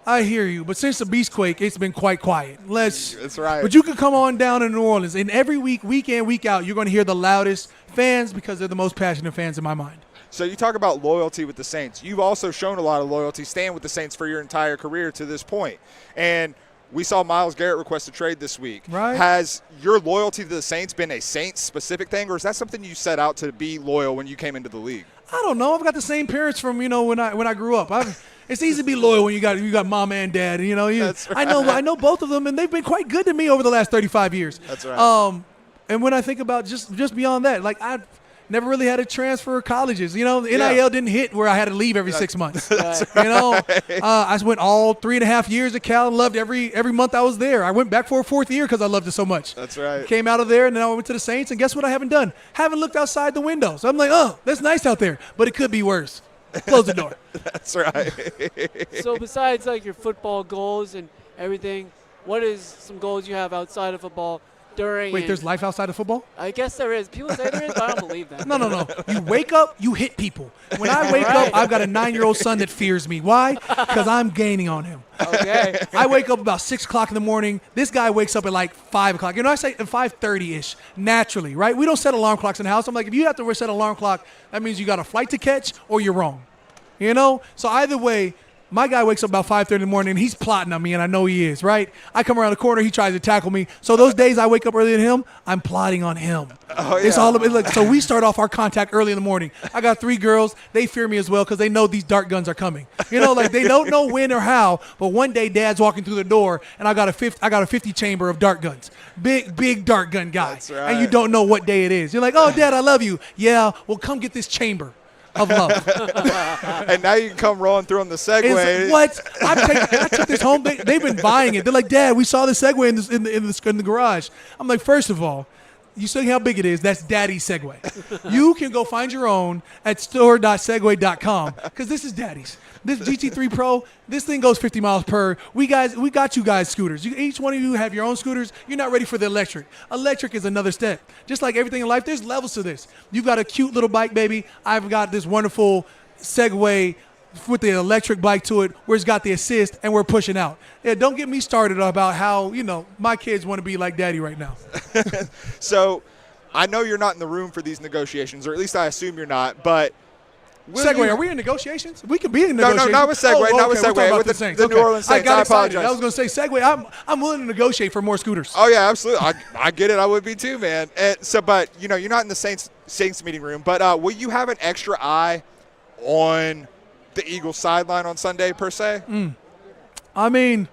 I hear you. But since the Beastquake, it's been quite quiet. That's right. But you can come on down to New Orleans, and every week, week in, week out, you're going to hear the loudest fans because they're the most passionate fans in my mind. So you talk about loyalty with the Saints. You've also shown a lot of loyalty staying with the Saints for your entire career to this point. And we saw Myles Garrett request a trade this week. Right. Has your loyalty to the Saints been a Saints-specific thing, or is that something you set out to be loyal when you came into the league? I don't know. I've got the same parents from, when I grew up. It's easy to be loyal when you got mom and dad. That's right. I know both of them, and they've been quite good to me over the last 35 years. That's right. And when I think about just beyond that, like I've never really had to transfer colleges. NIL didn't hit where I had to leave every 6 months. I went all 3.5 years at Cal and loved every month I was there. I went back for a 4th year because I loved it so much. That's right. Came out of there, and then I went to the Saints, and guess what I haven't done? Haven't looked outside the window. So I'm like, oh, that's nice out there, but it could be worse. Close the door. That's right. So besides like your football goals and everything, what is some goals you have outside of football? Wait, there's life outside of football? I guess there is. People say there is, but I don't believe that. No. You wake up, you hit people. When I wake up, I've got a 9-year-old son that fears me. Why? Because I'm gaining on him. Okay. I wake up about 6 o'clock in the morning. This guy wakes up at like 5 o'clock. I say at 5:30-ish, naturally, right? We don't set alarm clocks in the house. I'm like, if you have to set an alarm clock, that means you got a flight to catch or you're wrong. So either way, my guy wakes up about 5:30 in the morning, and he's plotting on me, and I know he is, right? I come around the corner, he tries to tackle me. So those days I wake up earlier than him, I'm plotting on him. Oh, yeah. It's all about, so we start off our contact early in the morning. I got 3 girls. They fear me as well because they know these dart guns are coming. They don't know when or how, but one day Dad's walking through the door, and I got a 50 chamber of dart guns. Big dart gun guy. That's right. And you don't know what day it is. You're like, oh, Dad, I love you. Yeah, well, come get this chamber of love. And now you can come rolling through on the Segway. What? I took this home. They've been buying it. They're like, Dad, we saw the Segway in the garage. I'm like, first of all, you see how big it is? That's Daddy's Segway. You can go find your own at store.segway.com because this is Daddy's. This GT3 Pro, this thing goes 50 miles per. We got you guys scooters. Each one of you have your own scooters. You're not ready for the electric. Electric is another step. Just like everything in life, there's levels to this. You've got a cute little bike, baby. I've got this wonderful Segway with the electric bike to it where it's got the assist and we're pushing out. Yeah, don't get me started about how, my kids want to be like Daddy right now. So I know you're not in the room for these negotiations, or at least I assume you're not, but Segue, are we in negotiations? We could be in negotiations. No, not with Segue, not with Segue, with the New Orleans Saints. I apologize. I was going to say Segue. I'm willing to negotiate for more scooters. Oh yeah, absolutely. I get it. I would be too, man. And so, but you're not in the Saints meeting room. But will you have an extra eye on the Eagles sideline on Sunday per se? I mean,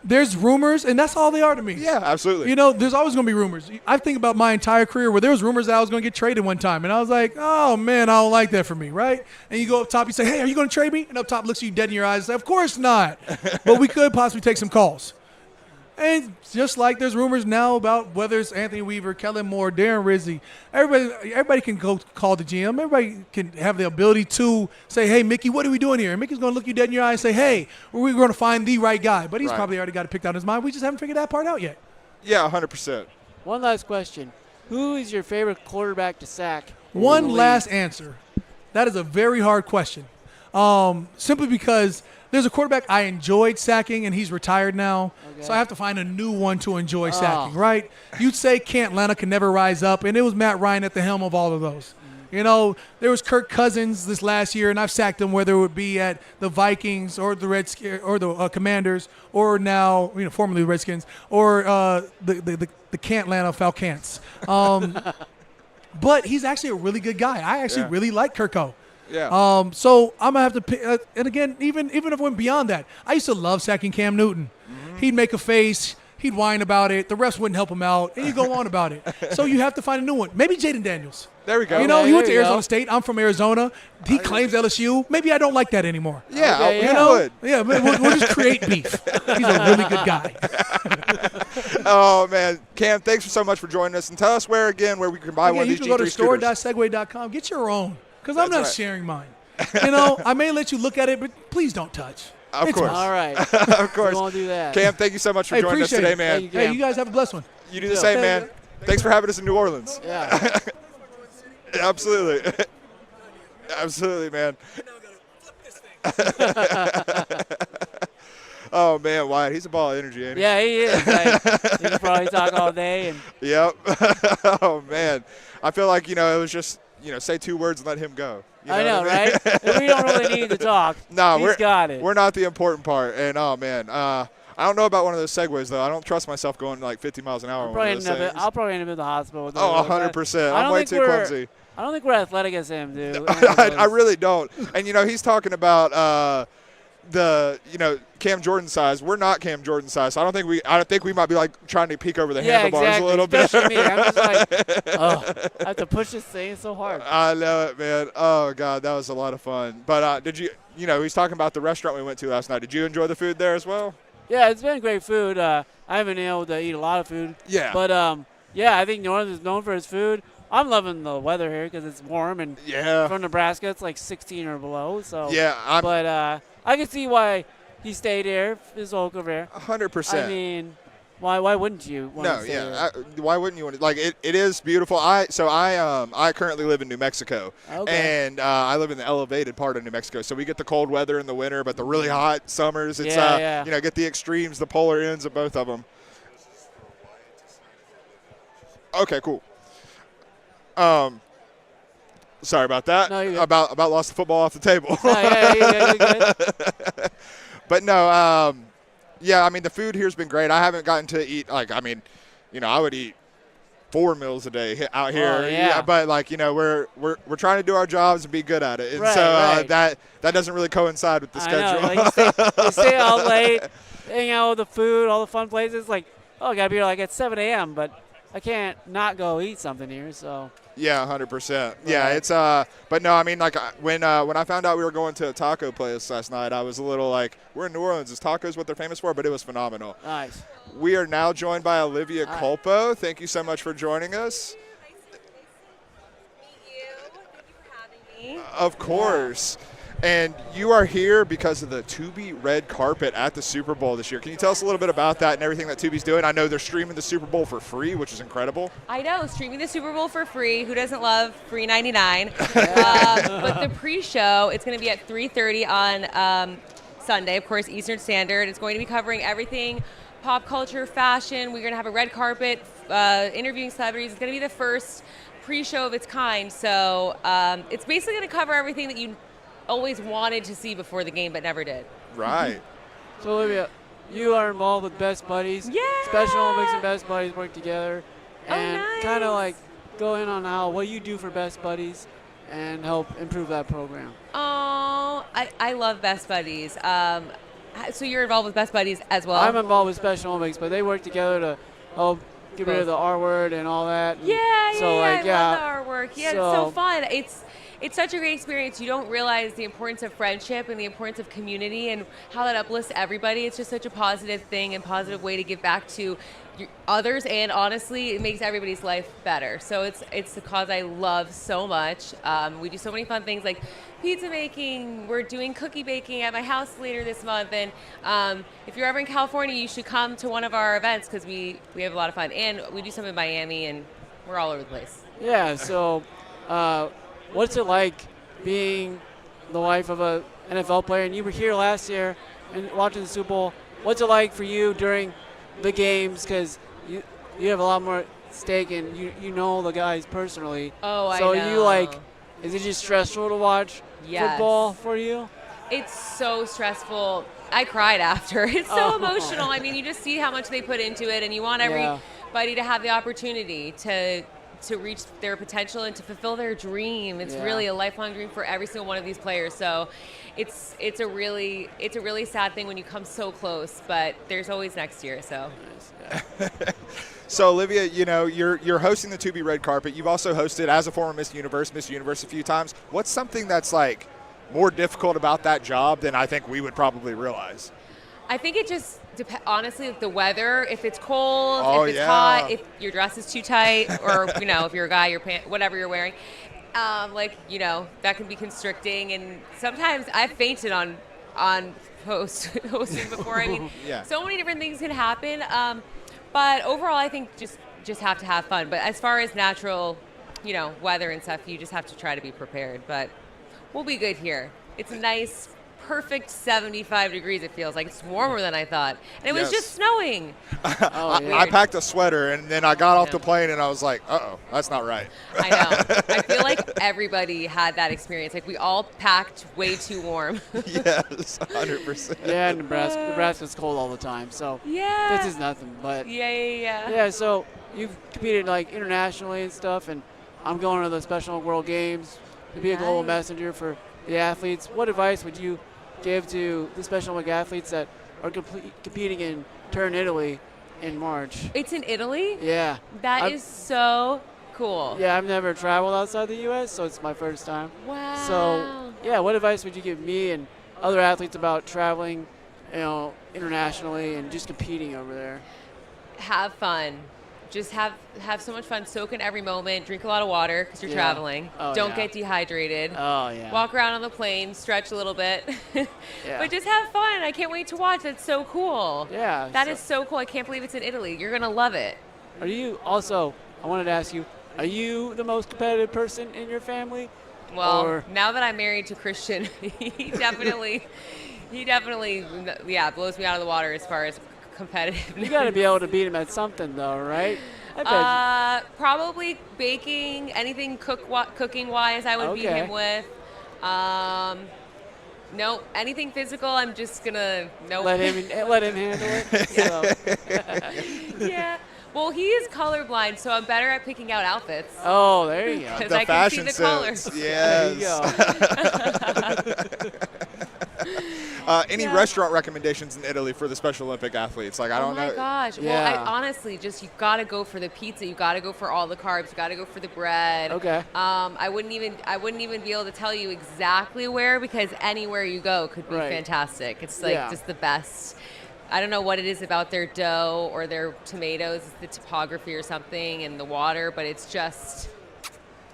there's rumors, and that's all they are to me. Yeah, absolutely. There's always going to be rumors. I think about my entire career where there was rumors that I was going to get traded one time, and I was like, oh, man, I don't like that for me, right? And you go up top, you say, hey, are you going to trade me? And up top looks you dead in your eyes and say, of course not. But we could possibly take some calls. And just like there's rumors now about whether it's Anthony Weaver, Kellen Moore, Darren Rizzi, everybody can go call the GM. Everybody can have the ability to say, hey, Mickey, what are we doing here? And Mickey's going to look you dead in your eye and say, hey, we're going to find the right guy. But he's probably already got it picked out in his mind. We just haven't figured that part out yet. Yeah, 100%. One last question. Who is your favorite quarterback to sack? One last answer. That is a very hard question. Simply because there's a quarterback I enjoyed sacking, and he's retired now. Okay. So I have to find a new one to enjoy sacking, right? You'd say Kent Atlanta can never rise up, and it was Matt Ryan at the helm of all of those. There was Kirk Cousins this last year, and I've sacked him whether it would be at the Vikings or the Redskins or the Commanders, or now formerly the Redskins, or the Kent Atlanta Falcons. But he's actually a really good guy. I actually really like Kirko. Yeah. So I'm gonna have to pick, and again, even if it went beyond that, I used to love sacking Cam Newton. He'd make a face, he'd whine about it, the refs wouldn't help him out, and he'd go on about it. So you have to find a new one. Maybe Jaden Daniels. There we go. He went to Arizona State. I'm from Arizona. He claims LSU. Maybe I don't like that anymore. Yeah, Yeah, we'll just create beef. He's a really good guy. Oh man, Cam, thanks so much for joining us, and tell us where we can buy one of these G3 scooters. You can go to store.segway.com. Get your own. Because I'm not sharing mine. I may let you look at it, but please don't touch. Of course. All right. Of course. We won't do that. Cam, thank you so much for joining us today, man. You guys have a blessed one. You do the same, man. Thanks for having us in New Orleans. Yeah. Absolutely. Absolutely, man. Oh, man, Wyatt, he's a ball of energy, ain't he? Yeah, he is. He can probably talk all day. Yep. Oh, man. I feel like, it was just – say 2 words and let him go. I know, right? We don't really need to talk. No, He's got it. We're not the important part. And, oh, man, I don't know about one of those segues, though. I don't trust myself going like 50 miles an hour. I'll probably end up in the hospital. With 100%. I'm way too clumsy. I don't think we're athletic as him, dude. I really don't. And, he's talking about Cam Jordan size. We're not Cam Jordan size. So I think we might be like trying to peek over the handlebars a little bit. Especially me. I'm just like, I have to push this thing so hard. I know it, man. Oh God, that was a lot of fun. But did you he's talking about the restaurant we went to last night. Did you enjoy the food there as well? Yeah, it's been great food. I haven't been able to eat a lot of food. Yeah. But I think New Orleans is known for its food. I'm loving the weather here because it's warm, and from Nebraska it's like 16 or below. So but I can see why he stayed here his whole career. 100%. I mean, why wouldn't you? Why wouldn't you want to? Like it is beautiful. I currently live in New Mexico, and I live in the elevated part of New Mexico. So we get the cold weather in the winter, but the really hot summers. It's get the extremes, the polar ends of both of them. Okay, cool. Sorry about that. No, you're good. About lost the football off the table. You're good. But no, I mean the food here's been great. I haven't gotten to eat I would eat 4 meals a day out here. Oh, yeah. But we're trying to do our jobs and be good at it, and that doesn't really coincide with the schedule. Like you stay out late, hang out with the food, all the fun places. Like, I gotta be here like at 7 a.m. But I can't not go eat something here. So. Yeah, 100%. Yeah, it's but no, I mean like when I found out we were going to a taco place last night, I was a little like, we're in New Orleans, is tacos what they're famous for? But it was phenomenal. Nice. We are now joined by Olivia Culpo. Thank you so much for joining us. Thank you for having me. Of course. And you are here because of the Tubi red carpet at the Super Bowl this year. Can you tell us a little bit about that and everything that Tubi's doing? I know they're streaming the Super Bowl for free, which is incredible. I know, streaming the Super Bowl for free. Who doesn't love free 99? But the pre-show, it's going to be at 3:30 on Sunday, of course, Eastern Standard. It's going to be covering everything pop culture, fashion. We're going to have a red carpet, interviewing celebrities. It's going to be the first pre-show of its kind. So it's basically going to cover everything that you always wanted to see before the game but never did. Right. So, Olivia, you are involved with Best Buddies. Yeah. Special Olympics and Best Buddies work together. And nice. kind of like go in on what you do for Best Buddies and help improve that program. Oh, I love Best Buddies. So you're involved with Best Buddies as well? I'm involved with Special Olympics, but they work together to help get rid of the R word and all that. Yeah, I love the artwork. Yeah, it's so fun. It's such a great experience. You don't realize the importance of friendship and the importance of community and how that uplifts everybody. It's just such a positive thing and positive way to give back to others, and honestly, it makes everybody's life better. So it's a cause I love so much. We do so many fun things like pizza making. We're doing cookie baking at my house later this month. And if you're ever in California, you should come to one of our events because we have a lot of fun. And we do some in Miami, and we're all over the place. Yeah, so what's it like being the wife of a NFL player? And you were here last year and watching the Super Bowl. What's it like for you during the games? Because you have a lot more stake and you know the guys personally. Oh, I know. So is it just stressful to watch football for you? It's so stressful. I cried after. It's so emotional. I mean, you just see how much they put into it, and you want everybody to have the opportunity to reach their potential and to fulfill their dream. It's really a lifelong dream for every single one of these players. So it's a really sad thing when you come so close, but there's always next year. So So Olivia, you're hosting the Tubi red carpet. You've also hosted as a former Miss Universe a few times. What's something that's like more difficult about that job than I think we would probably realize? I think it just honestly, the weather, if it's cold, if it's hot, if your dress is too tight, or, if you're a guy, your pants, whatever you're wearing, that can be constricting. And sometimes I've fainted on hosting before. I mean, so many different things can happen. But overall, I think just have to have fun. But as far as natural, weather and stuff, you just have to try to be prepared. But we'll be good here. It's nice. Perfect 75 degrees, it feels like. It's warmer than I thought. And it was just snowing. I packed a sweater, and then I got off the plane, and I was like, uh-oh, that's not right. I know. I feel like everybody had that experience. Like, we all packed way too warm. Yes, 100%. Yeah, Nebraska's cold all the time, so this is nothing. But yeah, so you've competed, internationally and stuff, and I'm going to the Special World Games to be a global messenger for the athletes. What advice would you give to the Special Olympic athletes that are competing in Turin, Italy in March? It's in Italy? Yeah. That is so cool. Yeah, I've never traveled outside the U.S., so it's my first time. Wow. So, what advice would you give me and other athletes about traveling, internationally and just competing over there? Have fun. Just have so much fun. Soak in every moment. Drink a lot of water because you're traveling. Don't get dehydrated. Oh, yeah. Walk around on the plane. Stretch a little bit. But just have fun. I can't wait to watch. That's so cool. Yeah. That is so cool. I can't believe it's in Italy. You're going to love it. Are you also, I wanted to ask you, are you the most competitive person in your family? Well, now that I'm married to Christian, he definitely blows me out of the water as far as competitive. You got to be able to beat him at something, though, right? I bet. Probably baking, anything cooking wise, I would beat him with. No, anything physical, I'm just gonna let him handle it. Yeah. Well, he is colorblind, so I'm better at picking out outfits. Oh, there you go. Because I can see the colors. Yes. There you go. Any restaurant recommendations in Italy for the Special Olympic athletes? I don't know. Oh my gosh. Yeah. Well, I honestly you got to go for the pizza. You got to go for all the carbs. You got to go for the bread. Okay. I wouldn't even be able to tell you exactly where, because anywhere you go could be fantastic. It's just the best. I don't know what it is about their dough or their tomatoes, it's the topography or something, and the water, but it's just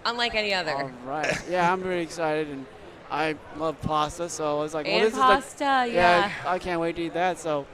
unlike any other. All right. Yeah, I'm really excited, and I love pasta, so I was like, and this pasta, is I can't wait to eat that. So,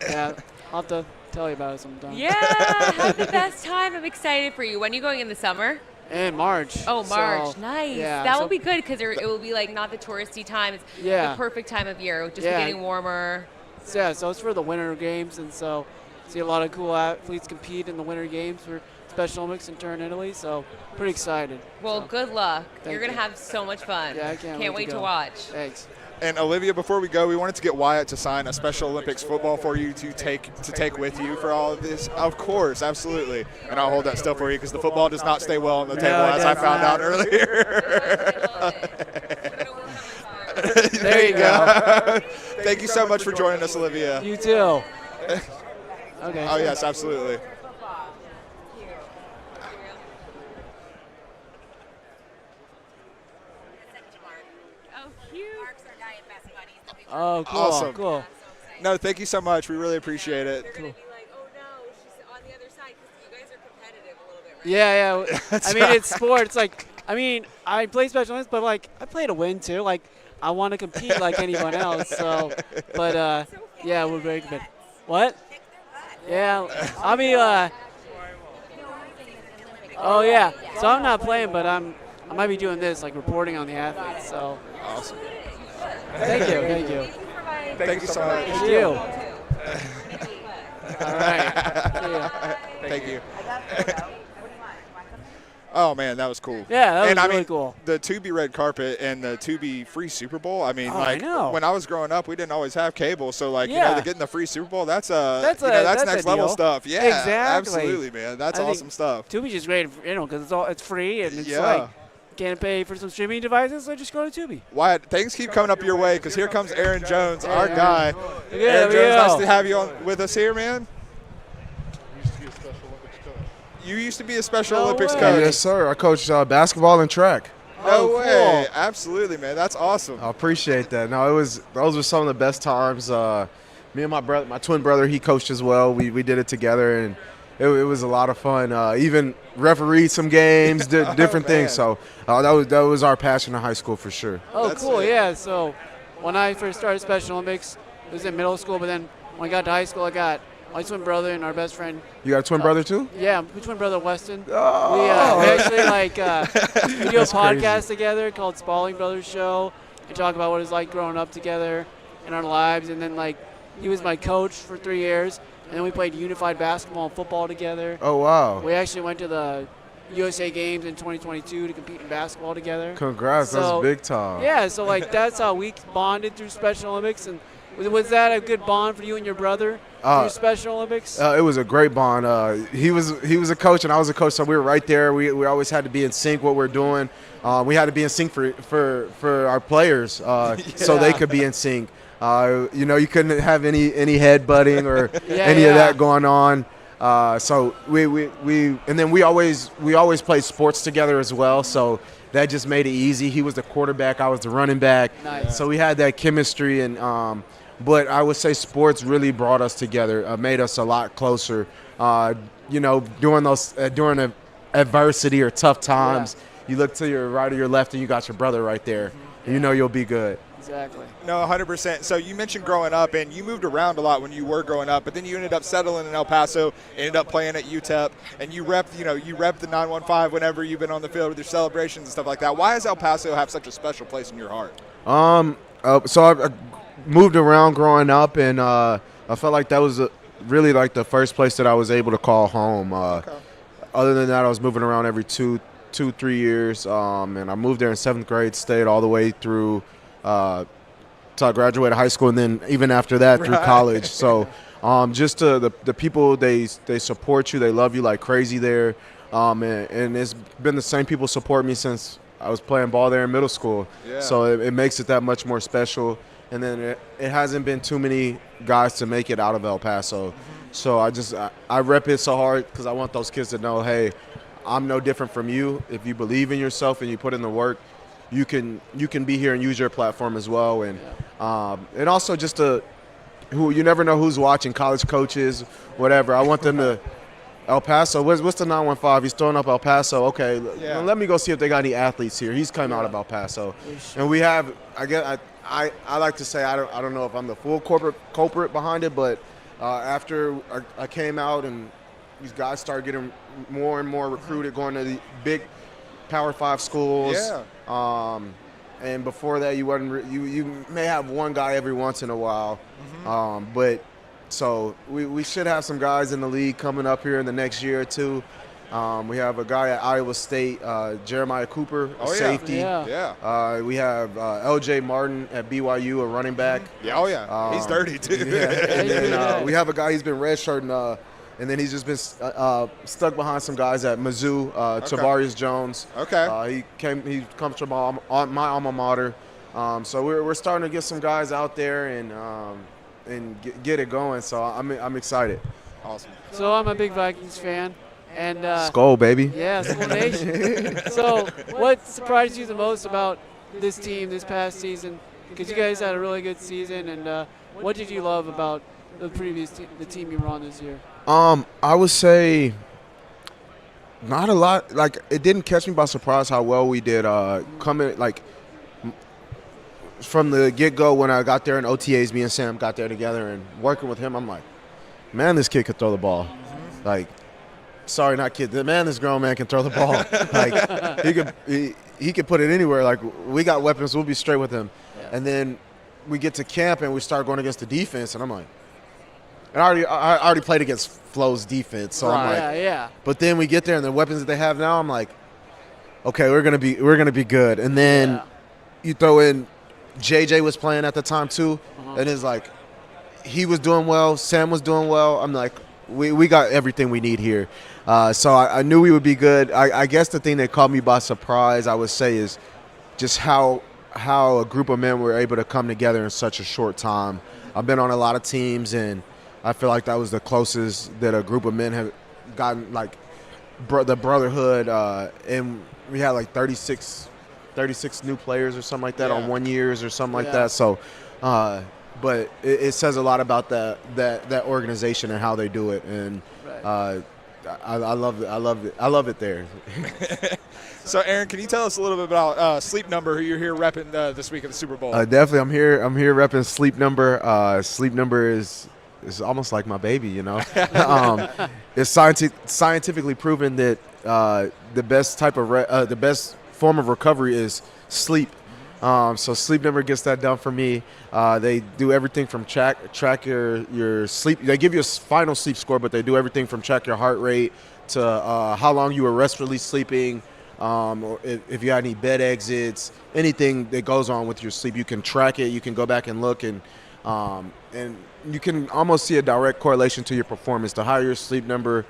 I'll have to tell you about it sometime. Yeah, have the best time. I'm excited for you. When are you going in the summer? In March. Oh, March. So, nice. Yeah, that will be good because it will be not the touristy time. It's the perfect time of year, just getting warmer. Yeah, so it's for the Winter Games, and so see a lot of cool athletes compete in the Winter Games for Special Olympics in Turin, Italy. So pretty excited. Well, good luck. You're going to you. have so much fun. Yeah, I can't wait to go. watch. Thanks. And Olivia, before we go, we wanted to get Wyatt to sign a Special Olympics football for you to take with you for all of this. Of course, absolutely. And I'll hold that still for you because the football does not stay well on the table, as I found out earlier. There you go. Thank you so much for joining us, Olivia. You too. Okay. Oh, yes, absolutely. Oh, cool. Awesome. Cool. No, thank you so much. We really appreciate it. Cool. Yeah. Yeah. I mean, it's sports. Like, I mean, I play Special Olympics, but like, I play to win too. Like, I want to compete like anyone else. So, but yeah, we're very good. What? Yeah. I mean, oh yeah. So I'm not playing, but I might be doing this, like reporting on the athletes. So. Awesome. Thank you. Thank you. Thank you so much. Thank you. All right. See ya. Thank you. Oh man, that was cool. Yeah, that was I really mean, cool. The Tubi red carpet and the Tubi free Super Bowl. I mean, I know. when I was growing up, we didn't always have cable, so like Yeah. getting the free Super Bowl, that's that's next a level deal. stuff. Yeah, Exactly. absolutely, man. That's I think awesome stuff. Tubi's just great, because it's free and it's Yeah. like can't pay for some streaming devices, so just go to Tubi. Wyatt, things keep coming up your way because here comes Aaron Jones, our Yeah. guy. Yeah, Aaron there we Jones, nice go. to have you with us here, man. You used to be a Special Olympics coach. Yes, sir. I coach basketball and track. No way. Absolutely, man. That's awesome. I appreciate that. No, those were some of the best times. Me and my twin brother, he coached as well. We did it together, and it was a lot of fun. Even refereed some games, did different things. So that was our passion in high school for sure. Oh, cool. Yeah. So when I first started Special Olympics, it was in middle school, but then when I got to high school, I got my twin brother and our best friend. You got a twin brother too? Yeah, my twin brother Weston. Oh. We actually we do a That's crazy. podcast together called Spalding Brothers Show and talk about what it's like growing up together in our lives. And then he was my coach for 3 years, and then we played unified basketball and football together. Oh, wow. We actually went to the USA Games in 2022 to compete in basketball together. Congrats, that's big time. Yeah, so that's how we bonded through Special Olympics. And was that a good bond for you and your brother through Special Olympics? It was a great bond. He was a coach and I was a coach, so we were right there. We always had to be in sync what we're doing. We had to be in sync for our players, so they could be in sync. You couldn't have any head butting or any of that going on. So we always played sports together as well. So that just made it easy. He was the quarterback, I was the running back. Nice. So we had that chemistry, and but I would say sports really brought us together, made us a lot closer. During adversity or tough times, you look to your right or your left, and you got your brother right there. And you know you'll be good. Exactly. No, 100%. So you mentioned growing up, and you moved around a lot when you were growing up, but then you ended up settling in El Paso, ended up playing at UTEP, and you rep the 915 whenever you've been on the field with your celebrations and stuff like that. Why does El Paso have such a special place in your heart? So I moved around growing up, and I felt like that was really like the first place that I was able to call home. Other than that, I was moving around every 2-3 years, and I moved there in 7th grade, stayed all the way through till I graduated high school, and then even after that through college. So just the people, they support you, they love you like crazy there, and it's been the same people support me since I was playing ball there in middle school. Yeah. So it makes it that much more special. And then it hasn't been too many guys to make it out of El Paso. So I rep it so hard because I want those kids to know, hey, I'm no different from you. If you believe in yourself and you put in the work, you can be here and use your platform as well. And also just you never know who's watching, college coaches, whatever. I want them to El Paso. What's the 915? He's throwing up El Paso. Okay, let me go see if they got any athletes here. He's come out of El Paso, and we have. I like to say I don't know if I'm the full corporate culprit behind it, but after I came out and these guys started getting more and more recruited, going to the big Power 5 schools. Yeah. And before that, you may have one guy every once in a while, but So we should have some guys in the league coming up here in the next year or two. We have a guy at Iowa State, Jeremiah Cooper, a safety. Yeah. We have L.J. Martin at BYU, a running back. Yeah, oh yeah. He's dirty too. Yeah. And then we have a guy, he's been redshirting, and then he's just been stuck behind some guys at Mizzou, Tavarius Jones. Okay. He comes from my alma mater. So we're starting to get some guys out there and get it going. So I'm excited. Awesome. So I'm a big Vikings fan. And Skull, baby. Yeah, Skull Nation. So what surprised you the most about this team this past season? Because you guys had a really good season, and what did you love about the the team you were on this year? I would say not a lot. Like, it didn't catch me by surprise how well we did coming, like, from the get-go when I got there in OTAs, me and Sam got there together and working with him, I'm like, man, this kid could throw the ball. Like, sorry, not kid. This grown man can throw the ball. Like, he could put it anywhere. Like, we got weapons. We'll be straight with him. Yeah. And then we get to camp and we start going against the defense, and I'm like, and I already played against Flo's defense, so I'm like, yeah. But then we get there and the weapons that they have now, I'm like, okay, we're gonna be good. And then you throw in JJ was playing at the time too, and it's like he was doing well, Sam was doing well. I'm like, we got everything we need here. So I knew we would be good. I guess the thing that caught me by surprise, I would say, is just how a group of men were able to come together in such a short time. I've been on a lot of teams, and I feel like that was the closest that a group of men have gotten, like the brotherhood. And we had like 36 new players or something like that on 1 years or something like that. So, but it says a lot about that organization and how they do it, and I love it there. So, Aaron, can you tell us a little bit about Sleep Number, who you're here repping this week at the Super Bowl? Definitely, I'm here repping Sleep Number. Sleep Number is almost like my baby, you know. It's scientifically proven that the best the best form of recovery is sleep. So Sleep Number gets that done for me. They do everything from track your sleep. They give you a final sleep score, but they do everything from track your heart rate to how long you were restfully sleeping, or if you had any bed exits, anything that goes on with your sleep, you can track it. You can go back and look, and you can almost see a direct correlation to your performance. The higher your Sleep Number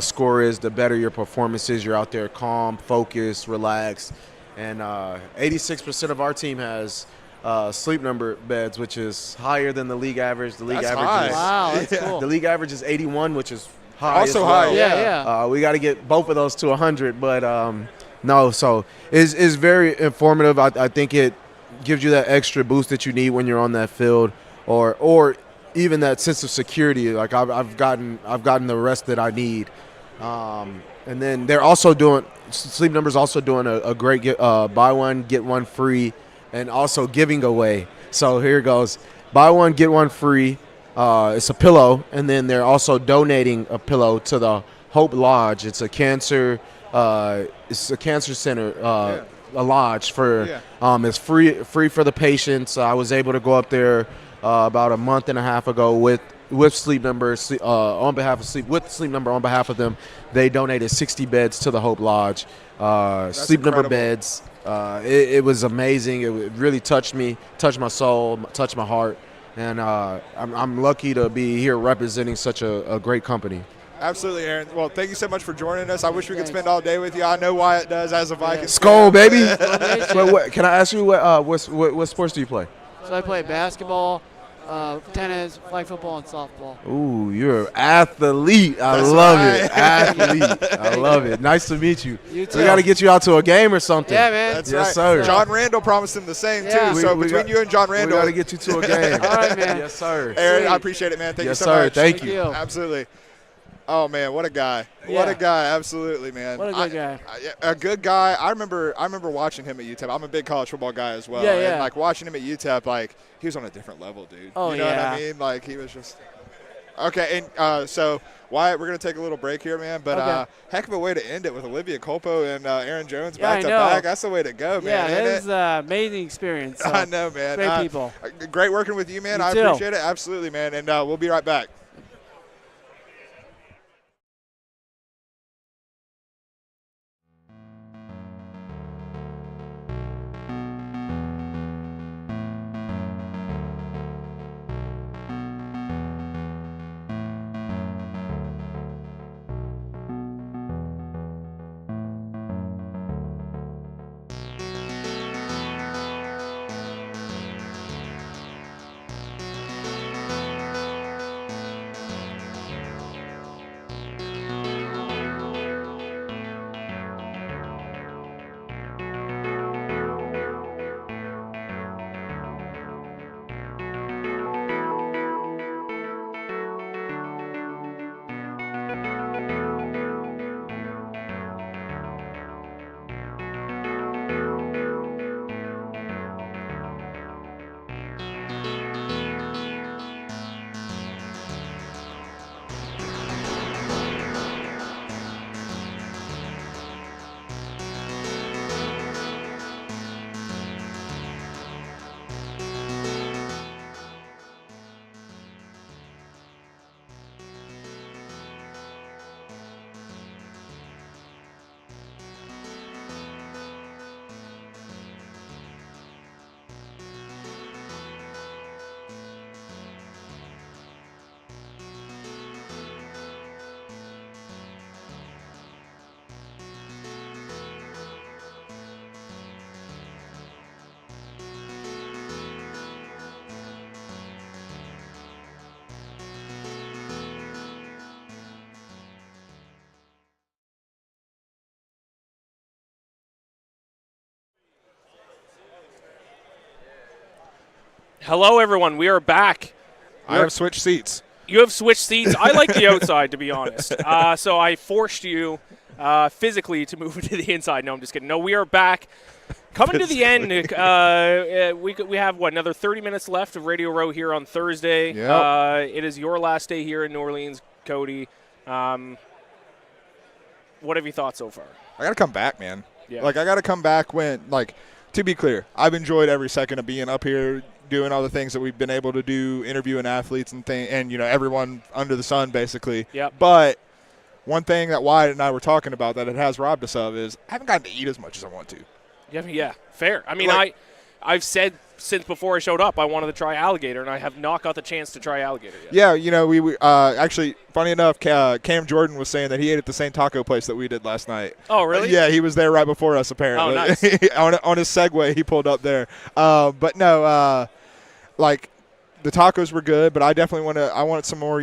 score is, the better your performance is. You're out there calm, focused, relaxed. And 86% of our team has Sleep Number beds, which is higher than the league average. The league average is cool. The league average is 81, which is high. Also as well. high, yeah. We got to get both of those to 100, but no. So it's very informative. I think it gives you that extra boost that you need when you're on that field, or even that sense of security. Like I've gotten the rest that I need. And then they're also doing Sleep Number's also doing a great buy one get one free, and also giving away. So here it goes, buy one get one free. It's a pillow, and then they're also donating a pillow to the Hope Lodge. It's a cancer center, a lodge for. It's free for the patients. I was able to go up there about a month and a half ago with Sleep Number on behalf of Sleep Number on behalf of them. They donated 60 beds to the Hope Lodge. Sleep incredible. Number beds. It was amazing. It really touched me, touched my soul, touched my heart, and I'm lucky to be here representing such a great company. Absolutely, Aaron. Well, thank you so much for joining us. I wish we could spend all day with you. I know Wyatt does as a Vikings. Skull, baby. Can I ask you what sports do you play? So I play basketball, tennis, flag football, and softball. Ooh, you're an athlete. I love it. Athlete. I love it. Nice to meet you. You too. We got to get you out to a game or something. Yeah, man. That's yes, right. sir. John Randall promised him the same, too. So between you and John Randall. We got to get you to a game. All right, man. Yes, sir. Aaron, Sweet. I appreciate it, man. Thank Yes, you so sir. much. Thank you. Absolutely. Oh, man, what a guy. Yeah. What a guy. Absolutely, man. What a good guy. A good guy. I remember watching him at UTEP. I'm a big college football guy as well. Yeah, yeah. And, like, watching him at UTEP, like, he was on a different level, dude. Oh, you know what I yeah. mean? Like, he was just – okay, and so, Wyatt, we're going to take a little break here, man. But Okay. heck of a way to end it with Olivia Culpo and Aaron Jones Yeah, back to I know. back. That's the way to go, man. Yeah, isn't it it? was an amazing experience. So I know, man. Great people. Great working with you, man. You I too. appreciate it. Absolutely, man. And we'll be right back. Hello, everyone. We are back. I have switched seats. You have switched seats. I like the outside, to be honest. So I forced you physically to move to the inside. No, I'm just kidding. No, we are back. Coming to the end, we have, another 30 minutes left of Radio Row here on Thursday. Yep. It is your last day here in New Orleans, Cody. What have you thought so far? I got to come back, man. Yeah. I got to come back when, to be clear, I've enjoyed every second of being up here, doing all the things that we've been able to do, interviewing athletes and everyone under the sun, basically. Yep. But one thing that Wyatt and I were talking about that it has robbed us of is I haven't gotten to eat as much as I want to. Yeah, fair. I mean, I've said since before I showed up I wanted to try alligator, and I have not got the chance to try alligator yet. Yeah, we actually, funny enough, Cam Jordan was saying that he ate at the same taco place that we did last night. Oh, really? Yeah, he was there right before us, apparently. Oh, nice. on his Segway, he pulled up there. But no, the tacos were good, but I definitely want some more,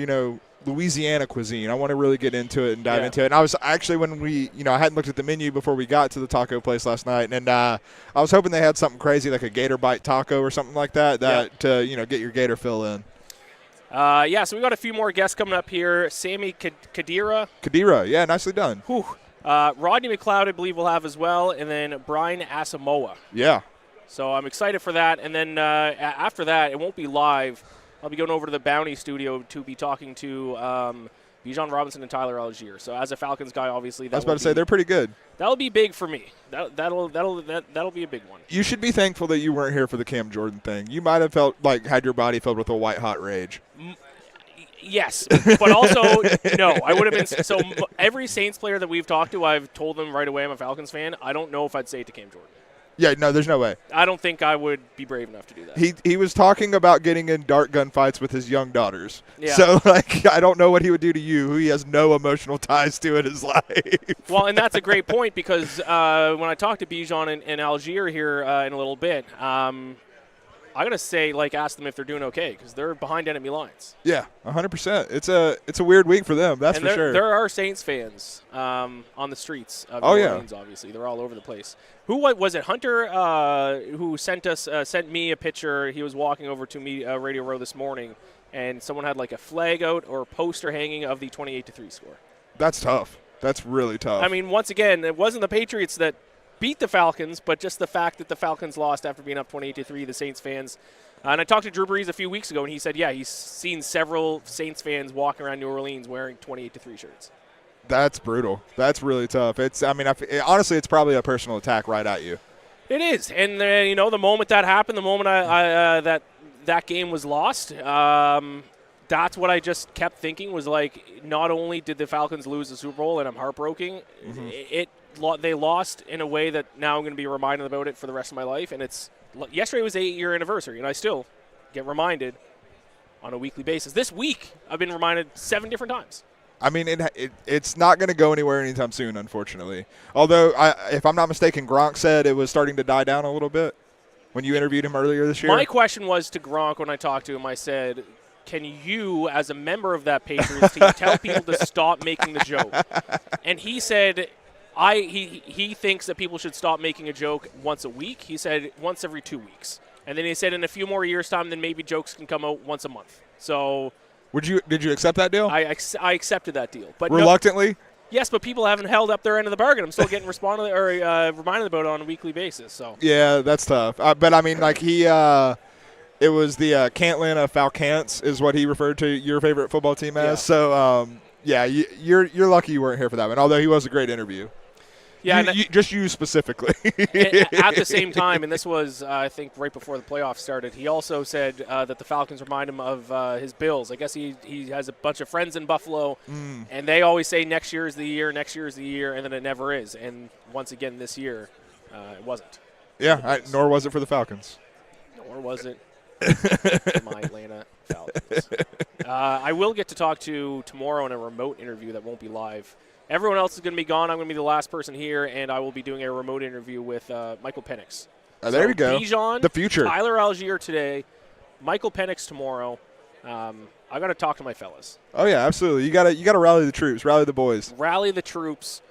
Louisiana cuisine. I want to really get into it and dive into it. And I was actually, when we, I hadn't looked at the menu before we got to the taco place last night, and I was hoping they had something crazy like a gator bite taco or something like that to, get your gator fill in. So we got a few more guests coming up here. Sami Khedira. Khedira, yeah, nicely done. Whew. Rodney McLeod, I believe, will have as well, and then Brian Asamoah. Yeah. So I'm excited for that. And then after that, it won't be live. I'll be going over to the Bounty studio to be talking to Bijan Robinson and Tyler Algier. So as a Falcons guy, obviously, I was about to say they're pretty good. That'll be big for me. That'll be a big one. You should be thankful that you weren't here for the Cam Jordan thing. You might have felt had your body filled with a white hot rage. Yes, but also no. I would have been. So every Saints player that we've talked to, I've told them right away I'm a Falcons fan. I don't know if I'd say it to Cam Jordan. Yeah, no, there's no way. I don't think I would be brave enough to do that. He was talking about getting in dart gun fights with his young daughters. Yeah. So, I don't know what he would do to you, who he has no emotional ties to in his life. Well, and that's a great point because when I talked to Bijan and Algier here in a little bit, I got to say, ask them if they're doing okay because they're behind enemy lines. Yeah, 100%. It's a weird week for them, that's for sure. There are Saints fans on the streets of New Orleans, obviously. They're all over the place. What was it, Hunter, who sent me a picture? He was walking over to me, Radio Row this morning, and someone had a flag out or a poster hanging of the 28-3 score. That's tough. That's really tough. I mean, once again, it wasn't the Patriots that beat the Falcons, but just the fact that the Falcons lost after being up 28-3, the Saints fans. And I talked to Drew Brees a few weeks ago, and he said, he's seen several Saints fans walking around New Orleans wearing 28-3 shirts. That's brutal. That's really tough. Honestly, it's probably a personal attack right at you. It is. And, the moment that happened, the moment that game was lost, that's what I just kept thinking was not only did the Falcons lose the Super Bowl, and I'm heartbroken, they lost in a way that now I'm going to be reminded about it for the rest of my life. And yesterday was the 8-year anniversary, and I still get reminded on a weekly basis. This week, I've been reminded 7 different times. I mean, it's not going to go anywhere anytime soon, unfortunately. Although, if I'm not mistaken, Gronk said it was starting to die down a little bit when you interviewed him earlier this year. My question was to Gronk when I talked to him. I said, can you, as a member of that Patriots team, tell people to stop making the joke? And he said he thinks that people should stop making a joke once a week. He said once every 2 weeks. And then he said in a few more years' time, then maybe jokes can come out once a month. So did you accept that deal? I accepted that deal, but reluctly. Yes, but people haven't held up their end of the bargain. I'm still getting reminded about it on a weekly basis. So yeah, that's tough. But I mean, it was the Cantlin of Falcons is what he referred to your favorite football team as. So you're lucky you weren't here for that one. Although he was a great interview. Yeah, just you specifically. At the same time, and this was, I think, right before the playoffs started, he also said that the Falcons remind him of his Bills. I guess he has a bunch of friends in Buffalo, and they always say next year is the year, and then it never is. And once again this year, it wasn't. Yeah, nor was it for the Falcons. Nor was it for my Atlanta Falcons. I will get to talk to tomorrow in a remote interview that won't be live. Everyone else is going to be gone. I'm going to be the last person here, and I will be doing a remote interview with Michael Penix. There you go. Bijan, the future. Tyler Algier today, Michael Penix tomorrow. I got to talk to my fellas. Oh yeah, absolutely. You got to rally the troops, rally the boys. Rally the troops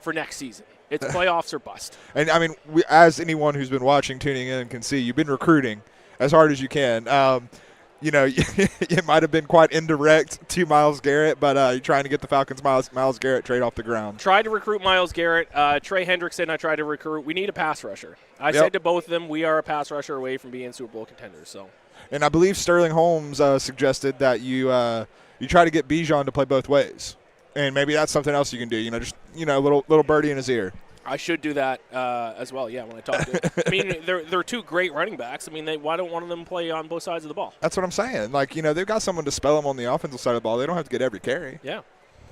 for next season. It's playoffs or bust. And I mean, as anyone who's been watching, tuning in, can see, you've been recruiting. as hard as you can. You know, it might have been quite indirect to Myles Garrett, but you're trying to get the Falcons' Myles Garrett trade off the ground. Tried to recruit Myles Garrett. Trey Hendrickson, I tried to recruit. We need a pass rusher. I said to both of them, we are a pass rusher away from being Super Bowl contenders. So, and I believe Sterling Holmes suggested that you try to get Bijan to play both ways, and maybe that's something else you can do. You know, just little birdie in his ear. I should do that as well, yeah, when I talk to I mean, they're two great running backs. I mean, why don't one of them play on both sides of the ball? That's what I'm saying. Like, you know, they've got someone to spell them on the offensive side of the ball. They don't have to get every carry. Yeah.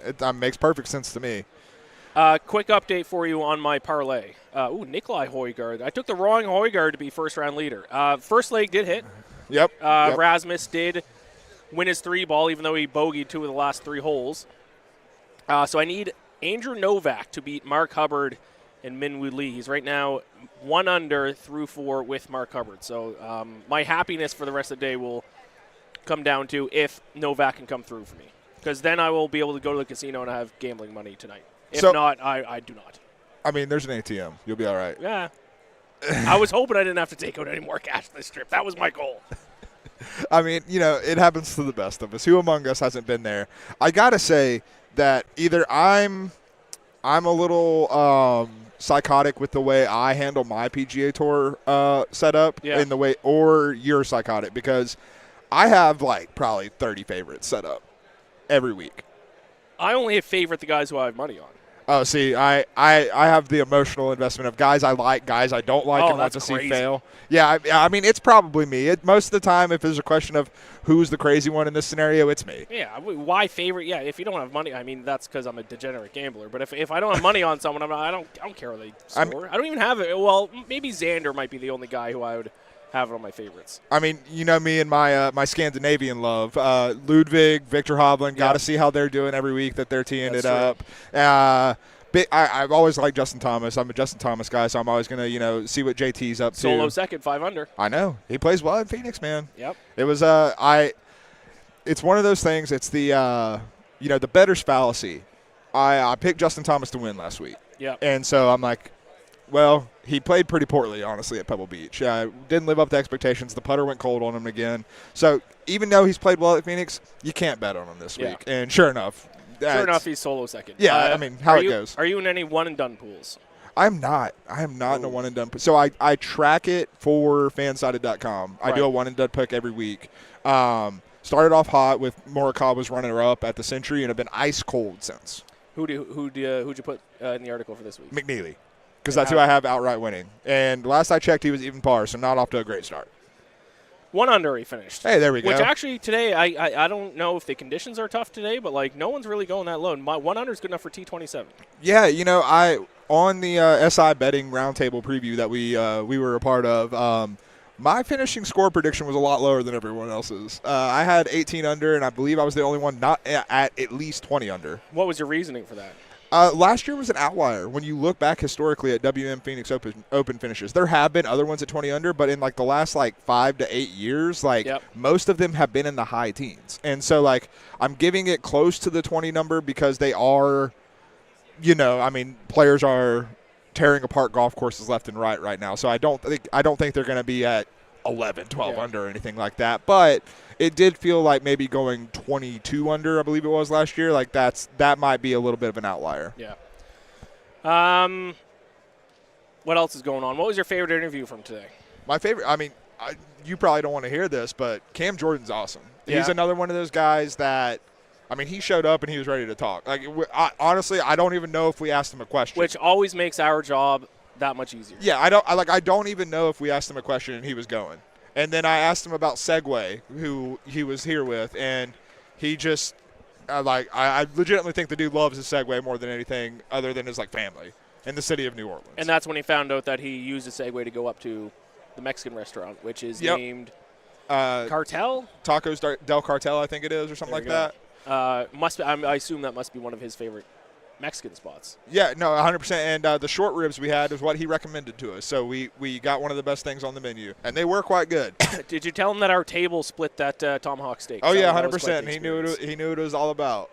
It makes perfect sense to me. Quick update for you on my parlay. Nikolai Højgaard. I took the wrong Højgaard to be first-round leader. First leg did hit. Yep. Rasmus did win his 3-ball, even though he bogeyed 2 of the last 3 holes. So I need Andrew Novak to beat Mark Hubbard and Minwoo Lee. He's right now 1 under through 4 with Mark Hubbard. So my happiness for the rest of the day will come down to if Novak can come through for me. Because then I will be able to go to the casino and have gambling money tonight. If not, I do not. I mean, there's an ATM. You'll be all right. Yeah. I was hoping I didn't have to take out any more cash this trip. That was my goal. I mean, you know, it happens to the best of us. Who among us hasn't been there? I got to say that either I'm a little psychotic with the way I handle my PGA Tour setup in the way, or you're psychotic, because I have like probably 30 favorites set up every week. I only favorite the guys who I have money on. Oh, see, I have the emotional investment of guys I like, guys I don't like, and want to see fail. Yeah, I mean, it's probably me. Most of the time, if there's a question of who's the crazy one in this scenario, it's me. Yeah, why favorite? Yeah, if you don't have money, I mean, that's because I'm a degenerate gambler. But if I don't have money on someone, I don't care what they score. I don't even have it. Well, maybe Xander might be the only guy who I would have it on my favorites. I mean, you know me and my Scandinavian love. Ludwig, Victor Hovland, got to see how they're doing every week that they're teeing it up. I've always liked Justin Thomas. I'm a Justin Thomas guy, so I'm always going to, see what JT's up to. Solo second, 5 under. I know. He plays well in Phoenix, man. Yep. It was it's one of those things. It's the the bettor's fallacy. I picked Justin Thomas to win last week. Yeah. And so I'm like, well, he played pretty poorly, honestly, at Pebble Beach. Didn't live up to expectations. The putter went cold on him again. So even though he's played well at Phoenix, you can't bet on him this week. And sure enough, he's solo second. Yeah, I mean, how it goes. Are you in any one-and-done pools? I'm not. I am not in a one-and-done pool. So I track it for fansided.com. I do a one-and-done pick every week. Started off hot with Morikawa's runner-up at the Century and have been ice cold since. Who'd you put in the article for this week? McNeely, because that's who I have outright winning. And last I checked, he was even par, so not off to a great start. 1 under he finished. Hey, there we go. Which actually today, I don't know if the conditions are tough today, but like no one's really going that low. My 1 under is good enough for T27. Yeah, on the SI betting roundtable preview that we were a part of, my finishing score prediction was a lot lower than everyone else's. I had 18 under, and I believe I was the only one not at least 20 under. What was your reasoning for that? Last year was an outlier. When you look back historically at WM Phoenix Open finishes, there have been other ones at 20 under, but in like the last 5 to 8 years, most of them have been in the high teens. And so I'm giving it close to the 20 number because they are, players are tearing apart golf courses left and right now. So I don't think they're going to be at 11, 12 under or anything like that. But it did feel like maybe going 22 under, I believe it was last year. That might be a little bit of an outlier. Yeah. What else is going on? What was your favorite interview from today? My favorite, you probably don't want to hear this, but Cam Jordan's awesome. Yeah. He's another one of those guys that, he showed up and he was ready to talk. Honestly, I don't even know if we asked him a question. Which always makes our job that much easier. Yeah, I don't even know if we asked him a question and he was going. And then I asked him about Segway, who he was here with, and he just I legitimately think the dude loves his Segway more than anything other than his family in the city of New Orleans. And that's when he found out that he used a Segway to go up to the Mexican restaurant, which is named Cartel? Tacos del Cartel, I think it is, or something like that. I assume that must be one of his favorite Mexican spots. Yeah, no, 100%. And the short ribs we had is what he recommended to us. So we got one of the best things on the menu, and they were quite good. Did you tell him that our table split that tomahawk steak? Oh yeah, 100%. And he knew what it was all about.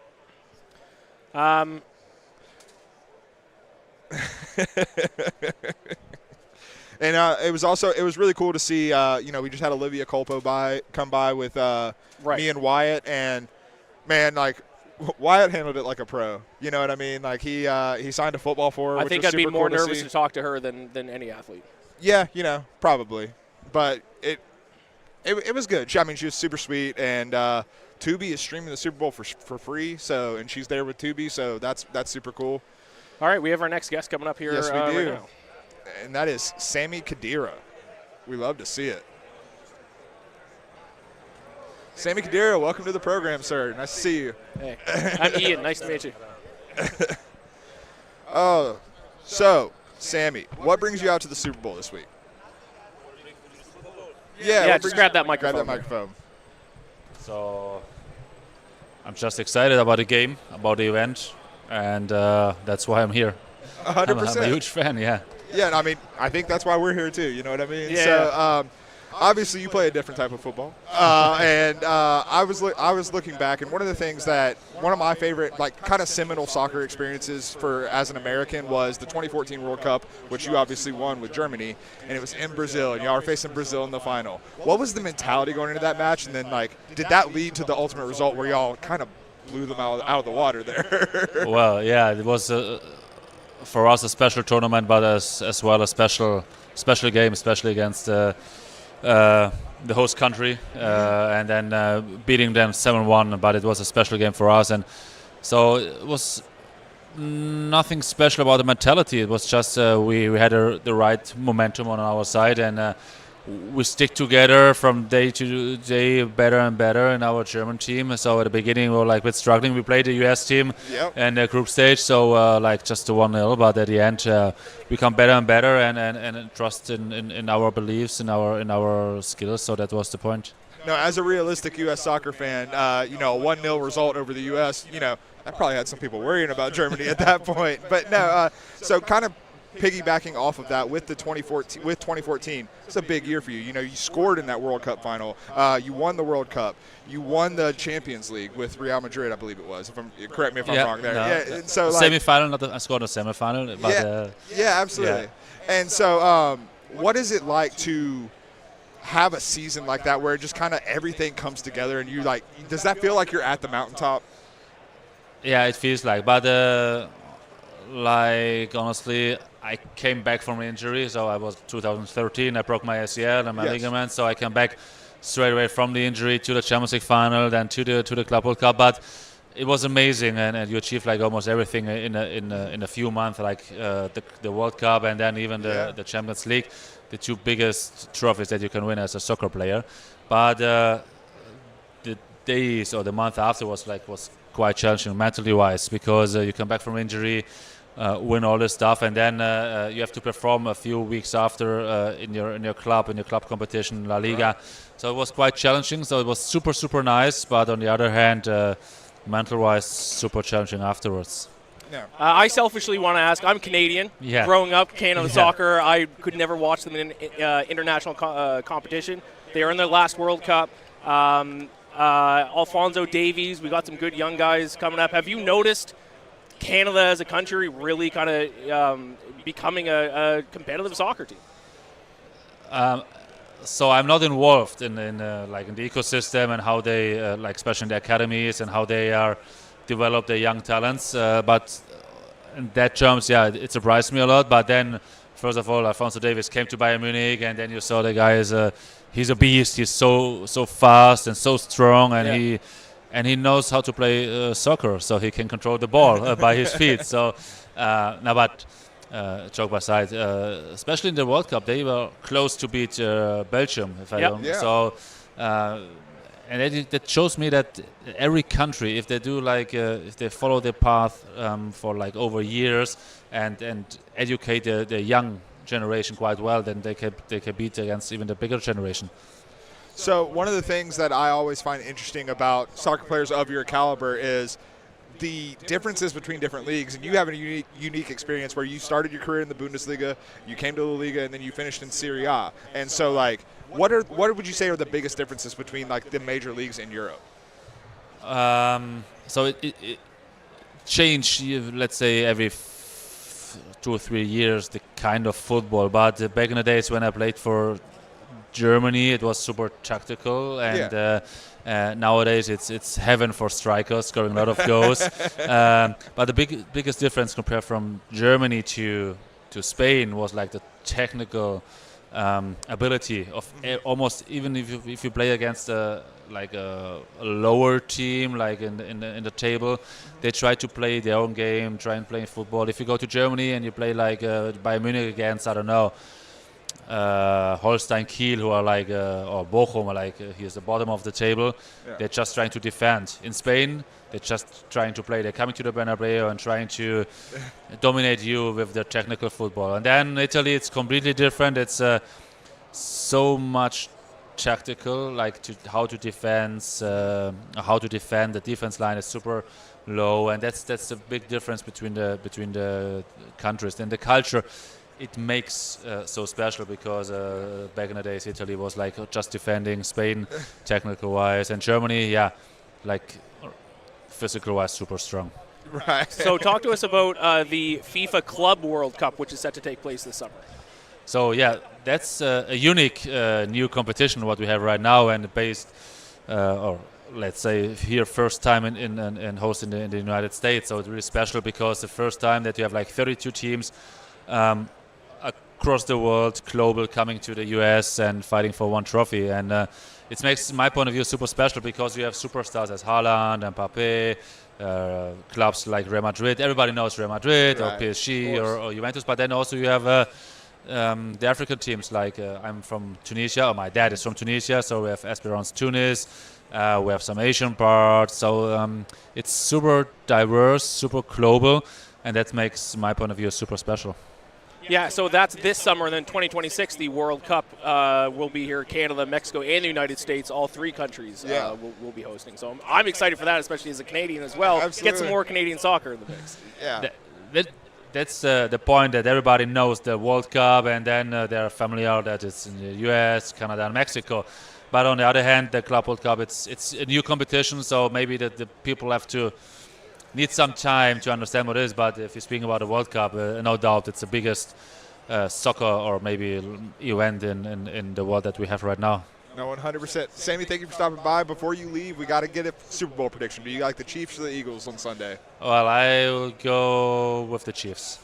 And it was really cool to see. We just had Olivia Culpo come by with me and Wyatt, and man, like Wyatt handled it like a pro. You know what I mean? Like he signed a football for her. I which think was I'd be super more cool to nervous see. to talk to her than any athlete. Yeah, probably, but it was good. She was super sweet, and Tubi is streaming the Super Bowl for free. So, and she's there with Tubi, so that's super cool. All right, we have our next guest coming up here. Yes, we do. Right now. And that is Sami Khedira. We love to see it. Sami Khedira, welcome to the program, sir. Nice to see you. Hey, I'm Iain. Nice to meet you. So, Sami, what brings you out to the Super Bowl this week? Yeah, just grab that microphone. Grab that microphone. So, I'm just excited about the game, about the event, and that's why I'm here. 100%. I'm a huge fan, yeah. Yeah, I think that's why we're here too. You know what I mean? Yeah. So, obviously, you play a different type of football, and I was looking back, and one of my favorite, like, kind of seminal soccer experiences as an American was the 2014 World Cup, which you obviously won with Germany, and it was in Brazil, and y'all were facing Brazil in the final. What was the mentality going into that match, and then did that lead to the ultimate result where y'all kind of blew them out of the water there? Well, yeah, it was for us a special tournament, but as well a special game, especially against the host country, and then beating them 7-1. But it was a special game for us, and so it was nothing special about the mentality. It was just we had the right momentum on our side, and we stick together from day to day, better and better in our German team. So at the beginning we were like a bit struggling. We played the US team in the group stage, so just 1-0. But at the end we come better and better, and trust in our beliefs, in our skills. So that was the point. No, as a realistic U.S. soccer fan, a 1-0 result over the U.S., that probably had some people worrying about Germany at that point. But no, so kind of piggybacking off of that with 2014, it's a big year for you. You scored in that World Cup final. You won the World Cup. You won the Champions League with Real Madrid, I believe it was. Correct me if I'm wrong there. No, yeah. And so semi-final. I scored a semi-final. But, yeah, absolutely. Yeah. And so, what is it like to have a season like that where just kind of everything comes together, and you does that feel like you're at the mountaintop? Yeah, it feels like, but honestly, I came back from injury, so I was 2013. I broke my ACL and my ligament, so I came back straight away from the injury to the Champions League final, then to the Club World Cup. But it was amazing, and you achieved almost everything in a few months, the World Cup and then even the Champions League, the two biggest trophies that you can win as a soccer player. But the days or the month after was quite challenging mentally wise, because you come back from injury. Win all this stuff, and then you have to perform a few weeks after in your club competition, La Liga. Right. So it was quite challenging. So it was super nice, but on the other hand, mental-wise, super challenging afterwards. Yeah. I selfishly want to ask. I'm Canadian. Yeah. Growing up, Canada soccer, I could never watch them in international competition. They are in their last World Cup. Alphonso Davies. We got some good young guys coming up. Have you noticed Canada as a country really kind of becoming a competitive soccer team? So I'm not involved in the ecosystem and how they especially in the academies and how they are develop their young talents. But in that terms, it surprised me a lot. But then, first of all, Alphonso Davies came to Bayern Munich, and then you saw the guy he's a beast. He's so fast and so strong, and he knows how to play soccer, so he can control the ball by his feet. So, joke aside, especially in the World Cup, they were close to beat Belgium, if I don't. So, and that shows me that every country, if they do if they follow their path for over years and educate the young generation quite well, then they can beat against even the bigger generation. So one of the things that I always find interesting about soccer players of your caliber is the differences between different leagues. And you have a unique experience where you started your career in the Bundesliga, you came to La Liga, and then you finished in Serie A. And so, what would you say are the biggest differences between the major leagues in Europe? So it changed, let's say, every 2 or 3 years the kind of football. But back in the days when I played for Germany, it was super tactical, and nowadays it's heaven for strikers, scoring a lot of goals. But the biggest difference compared from Germany to Spain was like the technical ability of almost, even if you play against a lower team, like in the table, they try to play their own game, try and play football. If you go to Germany and you play like Bayern Munich against, I don't know, Holstein Kiel, who are like, or Bochum, are like, here's the bottom of the table. Yeah. They're just trying to defend. In Spain, they're just trying to play. They're coming to the Bernabeu and trying to dominate you with their technical football. And then Italy, it's completely different. It's so much tactical, like how to defend. The defense line is super low, and that's a big difference between the countries. And the culture, it makes so special, because back in the days Italy was like just defending, Spain technical wise, and Germany, like physical wise super strong. Right. So talk to us about the FIFA Club World Cup, which is set to take place this summer. So that's a unique new competition what we have right now, and based or let's say here first time in hosting in the United States. So it's really special, because the first time that you have like 32 teams across the world, global, coming to the US and fighting for one trophy. And it makes my point of view super special, because you have superstars as Haaland and Mbappé, clubs like Real Madrid. Everybody knows Real Madrid, right, or PSG or Juventus, but then also you have the African teams, like I'm from Tunisia, or my dad is from Tunisia, so we have Esperance Tunis, we have some Asian parts, so it's super diverse, super global, and that makes my point of view super special. Yeah, so that's this summer, and then 2026, the World Cup will be here. Canada, Mexico, and the United States, all three countries will be hosting. So I'm excited for that, especially as a Canadian as well. Absolutely. Get some more Canadian soccer in the mix. Yeah. That's the point, that everybody knows the World Cup, and then they're familiar that it's in the US, Canada, and Mexico. But on the other hand, the Club World Cup, it's a new competition, so maybe the people have to need some time to understand what it is. But if you're speaking about the World Cup, no doubt it's the biggest soccer or maybe event in the world that we have right now. No, 100%. Sami, thank you for stopping by. Before you leave, we got to get a Super Bowl prediction. Do you like the Chiefs or the Eagles on Sunday? Well, I will go with the Chiefs.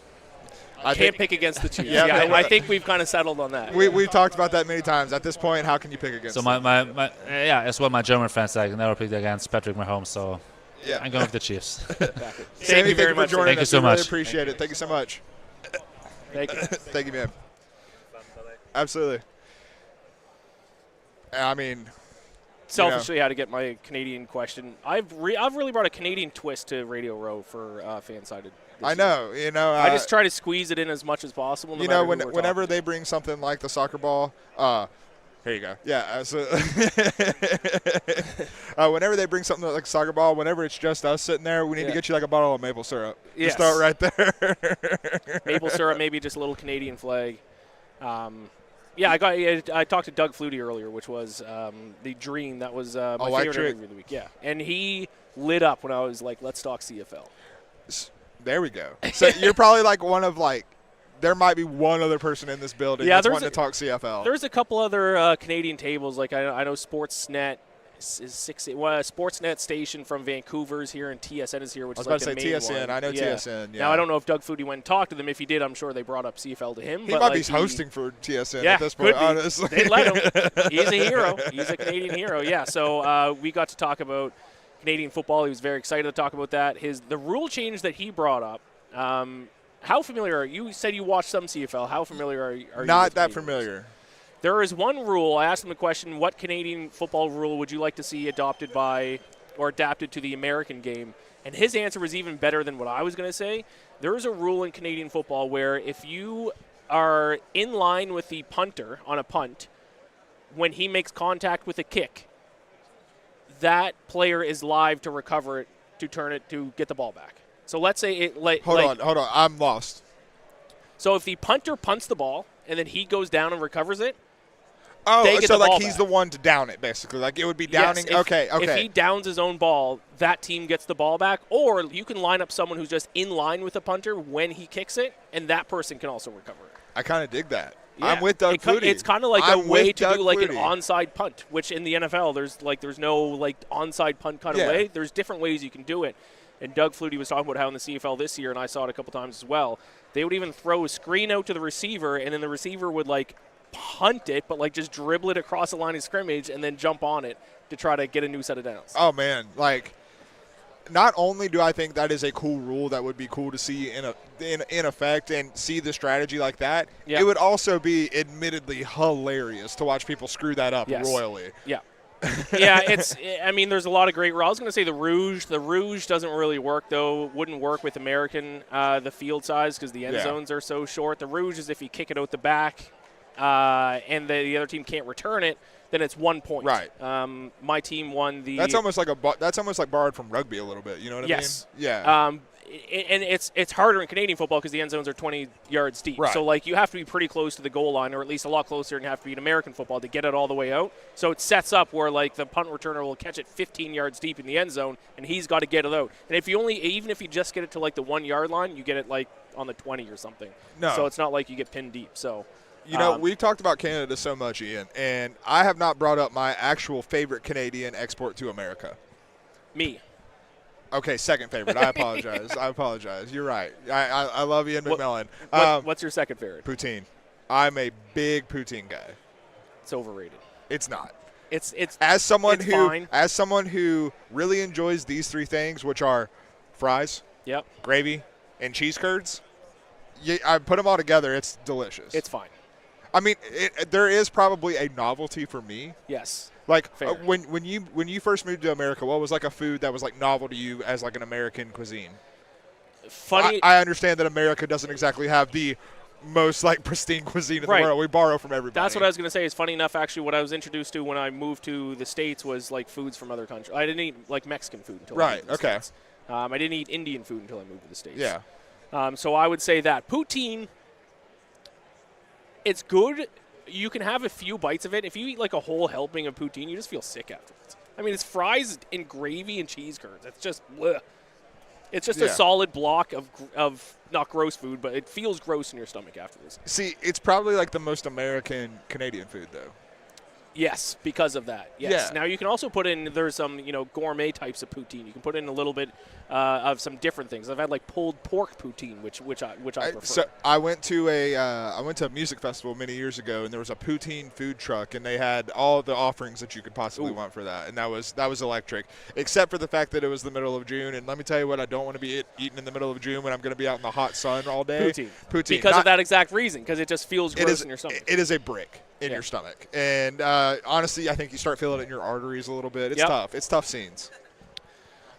I can't pick against the Chiefs. I think we've kind of settled on that. We've talked about that many times. At this point, how can you pick against So them? as well, my German fans, I can never pick against Patrick Mahomes, so I'm going with the Chiefs. Thank you very much for joining us. Thank you so much. Really appreciate it. Thank you so much. Thank you. Thank you, man. Absolutely. I mean, selfishly, how to get my Canadian question. I've really brought a Canadian twist to Radio Row for Fansided. I know. I just try to squeeze it in as much as possible. Whenever they bring something like the soccer ball, here you go. Yeah. So whenever they bring something like a soccer ball, whenever it's just us sitting there, we need to get you like a bottle of maple syrup. Yes. Just start right there. Maple syrup, maybe just a little Canadian flag. I talked to Doug Flutie earlier, which was the dream. That was my favorite interview of the week. Yeah, and he lit up when I was like, "Let's talk CFL." There we go. So you're probably like one of there might be one other person in this building that's wanting to talk CFL. There's a couple other Canadian tables. Like I know Sportsnet Sportsnet station from Vancouver is here, and TSN is here, which is like the main TSN. one. I know TSN. Yeah. Now I don't know if Doug Flutie went and talked to them. If he did, I'm sure they brought up CFL to him. He might be hosting for TSN at this point. Honestly, they let him. He's a hero. He's a Canadian hero. Yeah. So we got to talk about Canadian football. He was very excited to talk about that. The rule change that he brought up. How familiar are you? You said you watched some CFL. How familiar are you? Not that familiar. There is one rule. I asked him the question, what Canadian football rule would you like to see adopted by or adapted to the American game? And his answer was even better than what I was going to say. There is a rule in Canadian football where if you are in line with the punter on a punt, when he makes contact with a kick, that player is live to recover it, to turn it, to get the ball back. So let's say it Hold on. I'm lost. So if the punter punts the ball and then he goes down and recovers it, Oh, they get so the like ball he's back. the one to down it, basically. Like it would be downing. Yes, Okay. If he downs his own ball, that team gets the ball back. Or you can line up someone who's just in line with the punter when he kicks it, and that person can also recover it. I kind of dig that. Yeah. I'm with Doug Flutie. It's kind of like I'm a way with to Doug do like an Flutie. onside punt, which in the NFL there's no like onside punt cutaway. Yeah. There's different ways you can do it. And Doug Flutie was talking about how in the CFL this year, and I saw it a couple times as well, they would even throw a screen out to the receiver, and then the receiver would like punt it, but like just dribble it across the line of scrimmage and then jump on it to try to get a new set of downs. Oh man, like not only do I think that is a cool rule that would be cool to see in effect and see the strategy like that, Yeah. it would also be admittedly hilarious to watch people screw that up Yes. royally. Yeah. Yeah, I mean, there's a lot of great. I was going to say the Rouge. The Rouge doesn't really work, though. Wouldn't work with American, the field size, because the end Yeah. zones are so short. The Rouge is if you kick it out the back and the other team can't return it, then it's 1 point. Right. My team won the. That's almost like borrowed from rugby a little bit. You know what Yes. I mean? Yeah. And it's harder in Canadian football because the end zones are 20 yards deep. Right. So, like, you have to be pretty close to the goal line, or at least a lot closer than you have to be in American football to get it all the way out. So it sets up where, like, the punt returner will catch it 15 yards deep in the end zone, and he's got to get it out. And even if you just get it to, like, the 1 yard line, you get it, like, on the 20 or something. No. So it's not like you get pinned deep. So, You know, we've talked about Canada so much, Ian, and I have not brought up my actual favorite Canadian export to America. Me. Okay, second favorite. I apologize. You're right. I love Ian MacMillan. What's your second favorite? Poutine. I'm a big poutine guy. It's overrated. It's not. It's as someone it's who really enjoys these three things, which are fries, yep, gravy, and cheese curds. I put them all together. It's delicious. It's fine. I mean, there is probably a novelty for me. Yes. Like Fair. when you first moved to America, what was like a food that was like novel to you as like an American cuisine? Funny. I understand that America doesn't exactly have the most like pristine cuisine in Right. the world. We borrow from everybody. That's what I was going to say. It's funny enough, actually, what I was introduced to when I moved to the States was like foods from other countries. I didn't eat like Mexican food until I moved to the States. I didn't eat Indian food until I moved to the States. Yeah. So I would say that poutine. It's good. You can have a few bites of it. If you eat like a whole helping of poutine, you just feel sick afterwards. I mean, it's fries and gravy and cheese curds. It's just bleh. It's just a solid block of not gross food, but it feels gross in your stomach afterwards. See, it's probably like the most American Canadian food, though. Yes, because of that. Yes. Yeah. Now you can also put in. There's some gourmet types of poutine. You can put in a little bit of some different things. I've had like pulled pork poutine, which I prefer. So I went to a music festival many years ago, and there was a poutine food truck, and they had all the offerings that you could possibly want for that, and that was electric. Except for the fact that it was the middle of June, and let me tell you what, I don't want to be eating in the middle of June when I'm going to be out in the hot sun all day. Poutine. Because of that exact reason, because it just feels gross in your stomach. It is a brick in your stomach, and honestly, I think you start feeling it in your arteries a little bit. It's tough. It's tough scenes.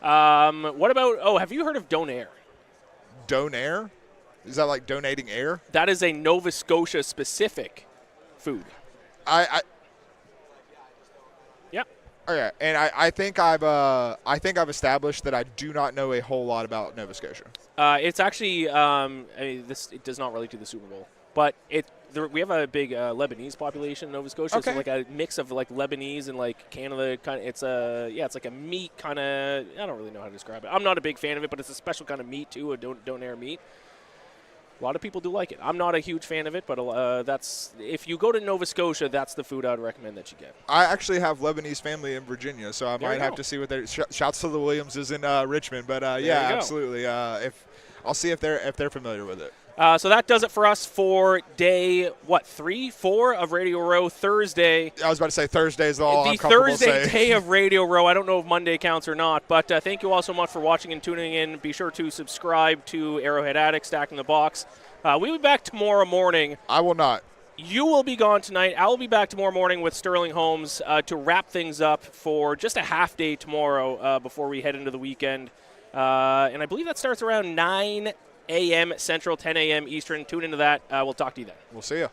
What about? Have you heard of Donair? Donair? Is that like donating air? That is a Nova Scotia specific food. Yep. Okay, and I think I've established that I do not know a whole lot about Nova Scotia. It's actually it does not relate to the Super Bowl, but we have a big Lebanese population in Nova Scotia. Okay. So like a mix of like Lebanese and like Canada kind of. It's like a meat kind of. I don't really know how to describe it. I'm not a big fan of it, but it's a special kind of meat too, a donair meat. A lot of people do like it. I'm not a huge fan of it, but that's if you go to Nova Scotia, that's the food I would recommend that you get. I actually have Lebanese family in Virginia, so I There might you have go. to see what they're. Shouts to the Williamses in Richmond, but There yeah, you go. absolutely. I'll see if they're familiar with it. So that does it for us for day 3, 4 of Radio Row Thursday. I was about to say Thursday is all The I'm comfortable Thursday saying. day of Radio Row. I don't know if Monday counts or not, but thank you all so much for watching and tuning in. Be sure to subscribe to Arrowhead Addict, Stacking the Box. We'll be back tomorrow morning. I will not. You will be gone tonight. I will be back tomorrow morning with Sterling Holmes to wrap things up for just a half day tomorrow before we head into the weekend. And I believe that starts around 9 a.m. Central, 10 a.m. Eastern. Tune into that. We'll talk to you then. We'll see you.